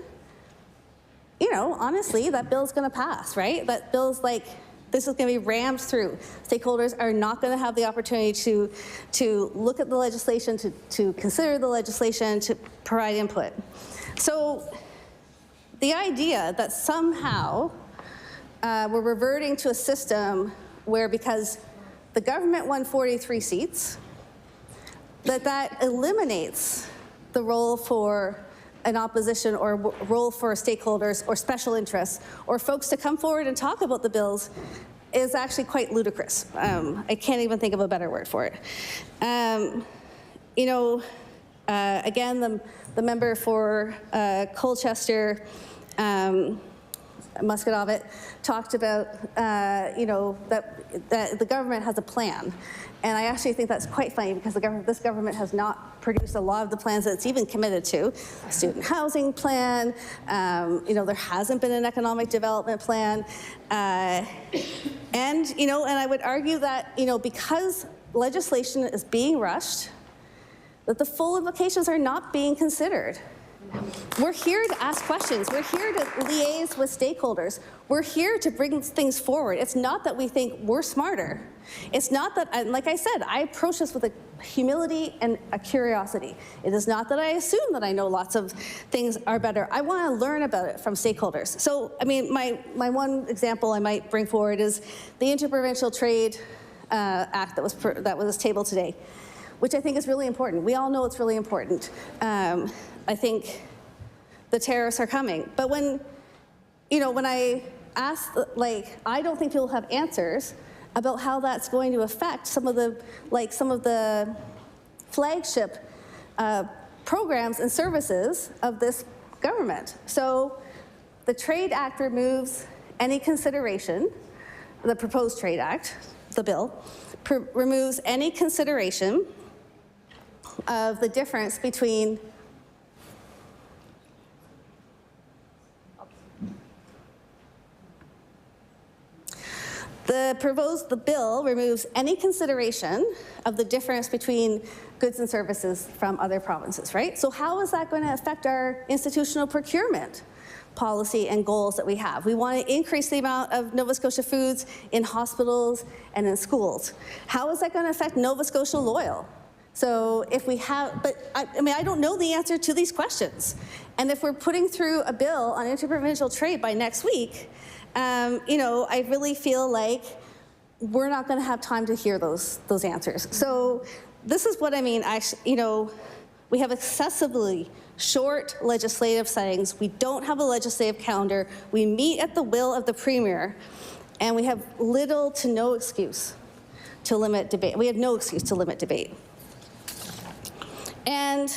Speaker 7: you know, honestly, that bill's going to pass, right? That bill's like, this is going to be rammed through. Stakeholders are not going to have the opportunity to look at the legislation, to consider the legislation, to provide input. So the idea that somehow we're reverting to a system where, because the government won 43 seats, that eliminates the role for an opposition or role for stakeholders or special interests or folks to come forward and talk about the bills is actually quite ludicrous. I can't even think of a better word for it. You know, again, the member for Colchester, Muscatavit, talked about, you know, that the government has a plan. And I actually think that's quite funny because this government has not produced a lot of the plans that it's even committed to. A student housing plan, you know, there hasn't been an economic development plan. And, you know, and I would argue that, you know, because legislation is being rushed, that the full implications are not being considered. We're here to ask questions. We're here to liaise with stakeholders. We're here to bring things forward. It's not that we think we're smarter. It's not that, like I said, I approach this with a humility and a curiosity. It is not that I assume that I know lots of things are better. I want to learn about it from stakeholders. So, I mean, my one example I might bring forward is the Interprovincial Trade Act that was tabled today. which I think is really important. We all know it's really important. I think the tariffs are coming. But when I ask, I don't think people have answers about how that's going to affect some of the flagship programs and services of this government. So the Trade Act removes any consideration, the proposed Trade Act, the bill, removes any consideration of the difference between the bill removes any consideration of the difference between goods and services from other provinces, right? So how is that going to affect our institutional procurement policy and goals that we have? We want to increase the amount of Nova Scotia foods in hospitals and in schools. How is that going to affect Nova Scotia Loyal? So if we have, but I don't know the answer to these questions. And if we're putting through a bill on interprovincial trade by next week, I really feel like we're not going to have time to hear those answers. So this is what I mean. We have excessively short legislative settings. We don't have a legislative calendar. We meet at the will of the Premier, and we have little to no excuse to limit debate. We have no excuse to limit debate. And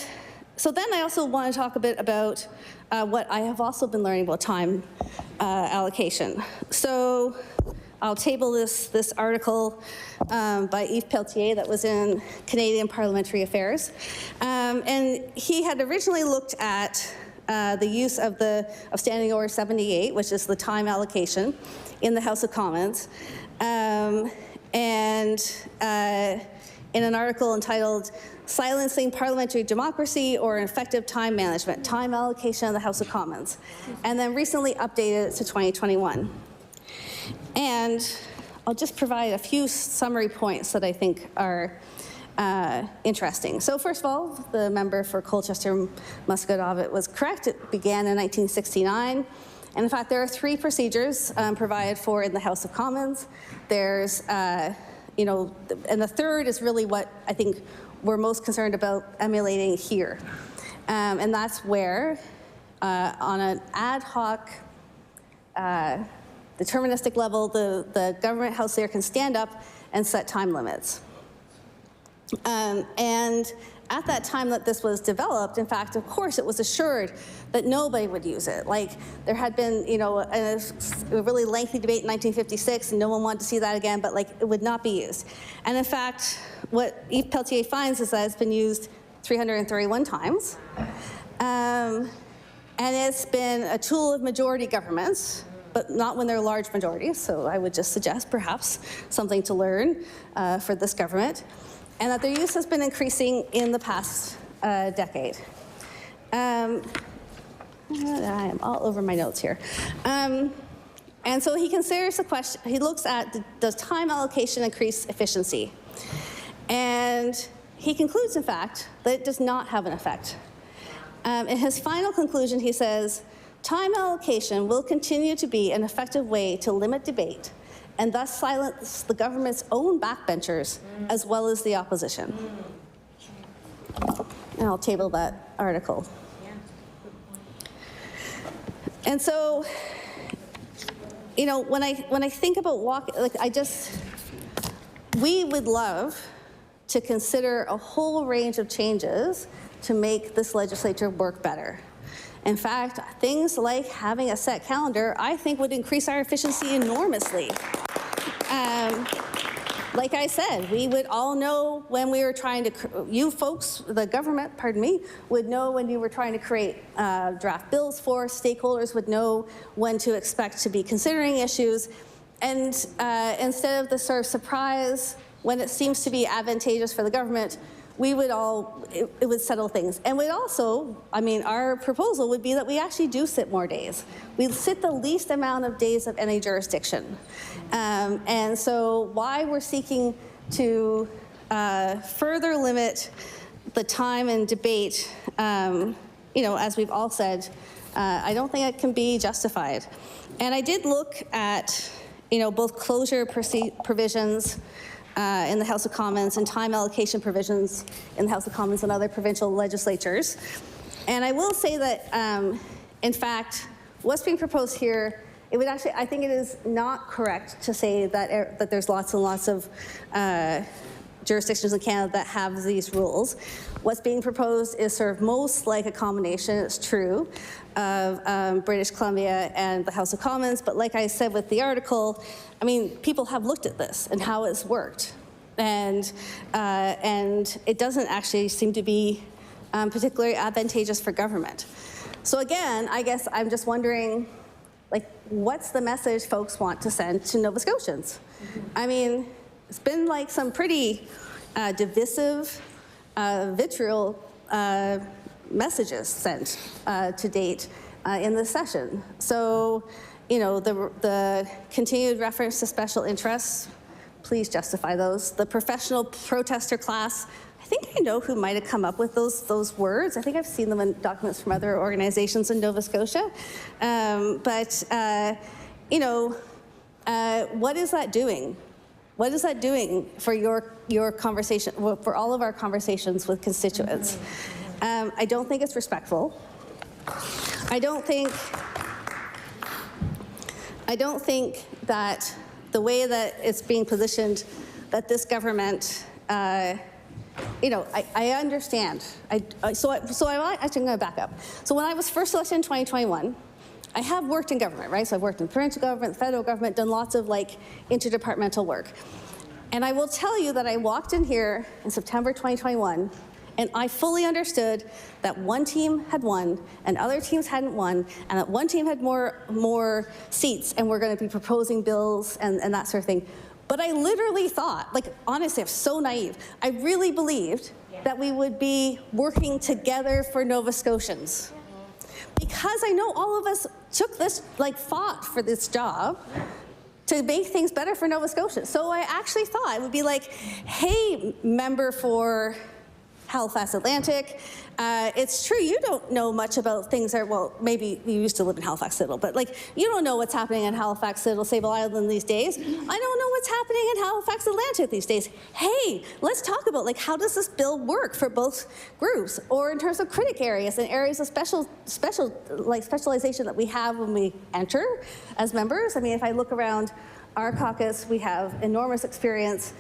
Speaker 7: so then I also want to talk a bit about what I have also been learning about time allocation. So I'll table this article by Yves Pelletier that was in Canadian Parliamentary Affairs. And he had originally looked at the use of Standing Order 78, which is the time allocation, in the House of Commons. And in an article entitled Silencing Parliamentary Democracy or Effective Time Management, Time Allocation of the House of Commons, and then recently updated it to 2021. And I'll just provide a few summary points that I think are interesting. So first of all, the member for Colchester Muscatavit was correct. It began in 1969. And in fact, there are 3 procedures provided for in the House of Commons. There's and the third is really what I think we're most concerned about emulating here. And that's where, on an ad hoc, deterministic level, the government house there can stand up and set time limits. And at that time that this was developed, in fact, of course, it was assured that nobody would use it. Like, there had been, a really lengthy debate in 1956, and no one wanted to see that again, but it would not be used. And in fact, what Yves Pelletier finds is that it's been used 331 times. And it's been a tool of majority governments, but not when they're large majorities. So I would just suggest perhaps something to learn for this government. And that their use has been increasing in the past decade. I am all over my notes here. And so he considers the question, he looks at, does time allocation increase efficiency? And he concludes, in fact, that it does not have an effect. In his final conclusion, he says, time allocation will continue to be an effective way to limit debate and thus silence the government's own backbenchers as well as the opposition. And I'll table that article. And so, when I think about we would love to consider a whole range of changes to make this legislature work better. In fact, things like having a set calendar, I think, would increase our efficiency enormously. Like I said, we would all know when we were trying to, you folks, the government, pardon me, would know when you were trying to create draft bills for, stakeholders would know when to expect to be considering issues. And instead of the sort of surprise when it seems to be advantageous for the government, we would it would settle things. And we'd also, our proposal would be that we actually do sit more days. We sit the least amount of days of any jurisdiction. And so why we're seeking to further limit the time and debate, as we've all said, I don't think it can be justified. And I did look at, both closure provisions in the House of Commons and time allocation provisions in the House of Commons and other provincial legislatures. And I will say that, in fact, what's being proposed here, it would actually, I think it is not correct to say that, that there's lots and lots of jurisdictions in Canada that have these rules. What's being proposed is sort of most like a combination, it's true, of British Columbia and the House of Commons, but like I said with the article, I mean, people have looked at this and how it's worked, and it doesn't actually seem to be particularly advantageous for government. So again, I guess I'm just wondering, like, what's the message folks want to send to Nova Scotians? I mean, it's been like some pretty divisive, vitriol messages sent to date in this session. So, you know, the continued reference to special interests, please justify those. The professional protester class, I think I know who might have come up with those words. I think I've seen them in documents from other organizations in Nova Scotia. You know, what is that doing? What is that doing for your conversation, for all of our conversations with constituents? I don't think it's respectful. I don't think that the way that it's being positioned, that this government, you know, I understand. So I'm actually going to back up. So when I was first elected in 2021, I have worked in government, right? So I've worked in provincial government, federal government, done lots of like interdepartmental work. And I will tell you that I walked in here in September 2021, and I fully understood that one team had won and other teams hadn't won, and that one team had more seats and we're going to be proposing bills and that sort of thing. But I literally thought, like, honestly, I'm so naive. I really believed that we would be working together for Nova Scotians. Because I know all of us took this, like, fought for this job to make things better for Nova Scotia. So I actually thought it would be like, hey, member for Halifax Atlantic, it's true, you don't know much about things that, well, maybe you used to live in Halifax Citadel, but like, you don't know what's happening in Halifax Citadel, Sable Island these days. I don't know what's happening in Halifax Atlantic these days. Hey, let's talk about, like, how does this bill work for both groups, or in terms of critic areas and areas of specialization that we have when we enter as members. I mean, if I look around our caucus, we have enormous experience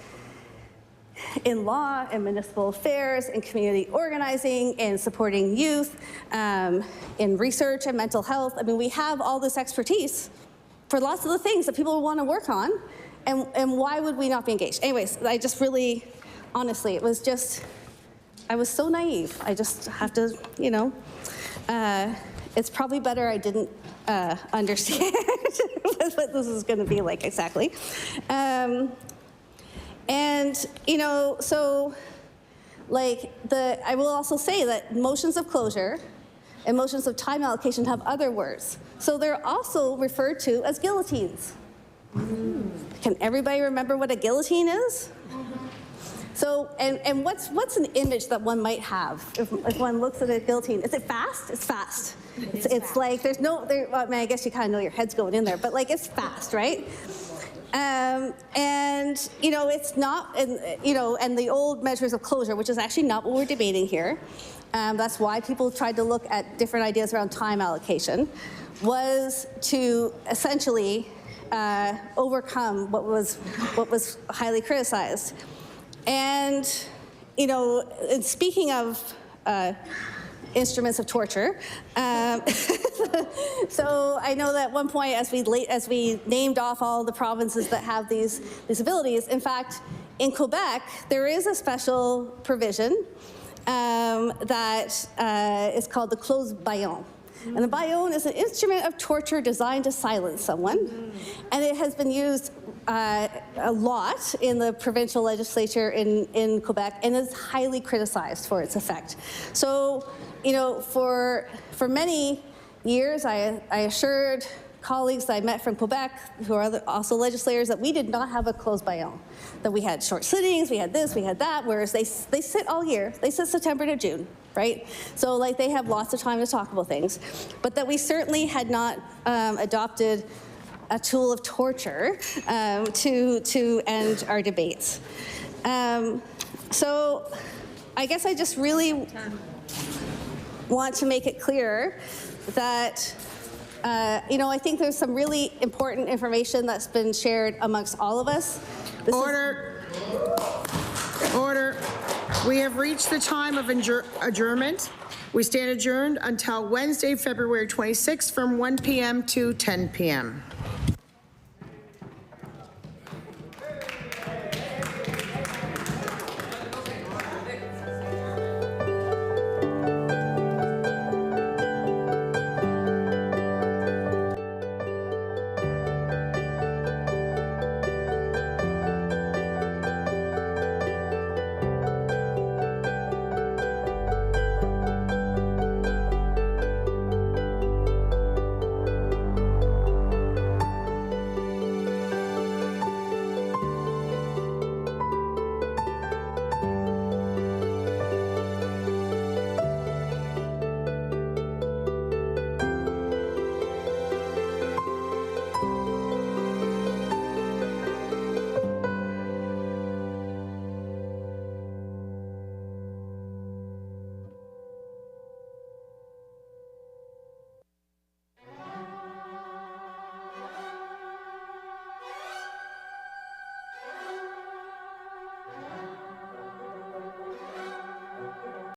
Speaker 7: in law and municipal affairs, in community organizing, in supporting youth, in research and mental health. I mean, we have all this expertise for lots of the things that people want to work on, and why would we not be engaged? Anyways, I just really, honestly, it was just, I was so naive. I just have to, you know, it's probably better I didn't understand what this is going to be like exactly. And, you know, so, like, I will also say that motions of closure and motions of time allocation have other words. So they're also referred to as guillotines. Can everybody remember what a guillotine is? So, and what's an image that one might have if one looks at a guillotine? Is it fast? It's fast. It's like, there's no, well, I mean, I guess you kind of know your head's going in there, but like, it's fast, right? And, you know, it's not, you know, and the old measures of closure, which is actually not what we're debating here. That's why people tried to look at different ideas around time allocation, was to essentially overcome what was highly criticized. And, you know, and speaking of instruments of torture. So I know that at one point, as we named off all the provinces that have these abilities, in fact, in Quebec, there is a special provision that is called the closed baillon. And the baillon is an instrument of torture designed to silence someone. And it has been used a lot in the provincial legislature in Quebec, and is highly criticized for its effect. So, you know, for many years, I assured colleagues that I met from Quebec, who are also legislators, that we did not have a closed baillon. That we had short sittings, we had this, we had that, whereas they sit all year. They sit September to June, right? So, like, they have lots of time to talk about things. But that we certainly had not adopted a tool of torture to end our debates. So I guess I just really want to make it clear that I think there's some really important information that's been shared amongst all of us.
Speaker 1: Order. Order. We have reached the time of adjournment. We stand adjourned until Wednesday, February 26th from 1 p.m. to 10 p.m.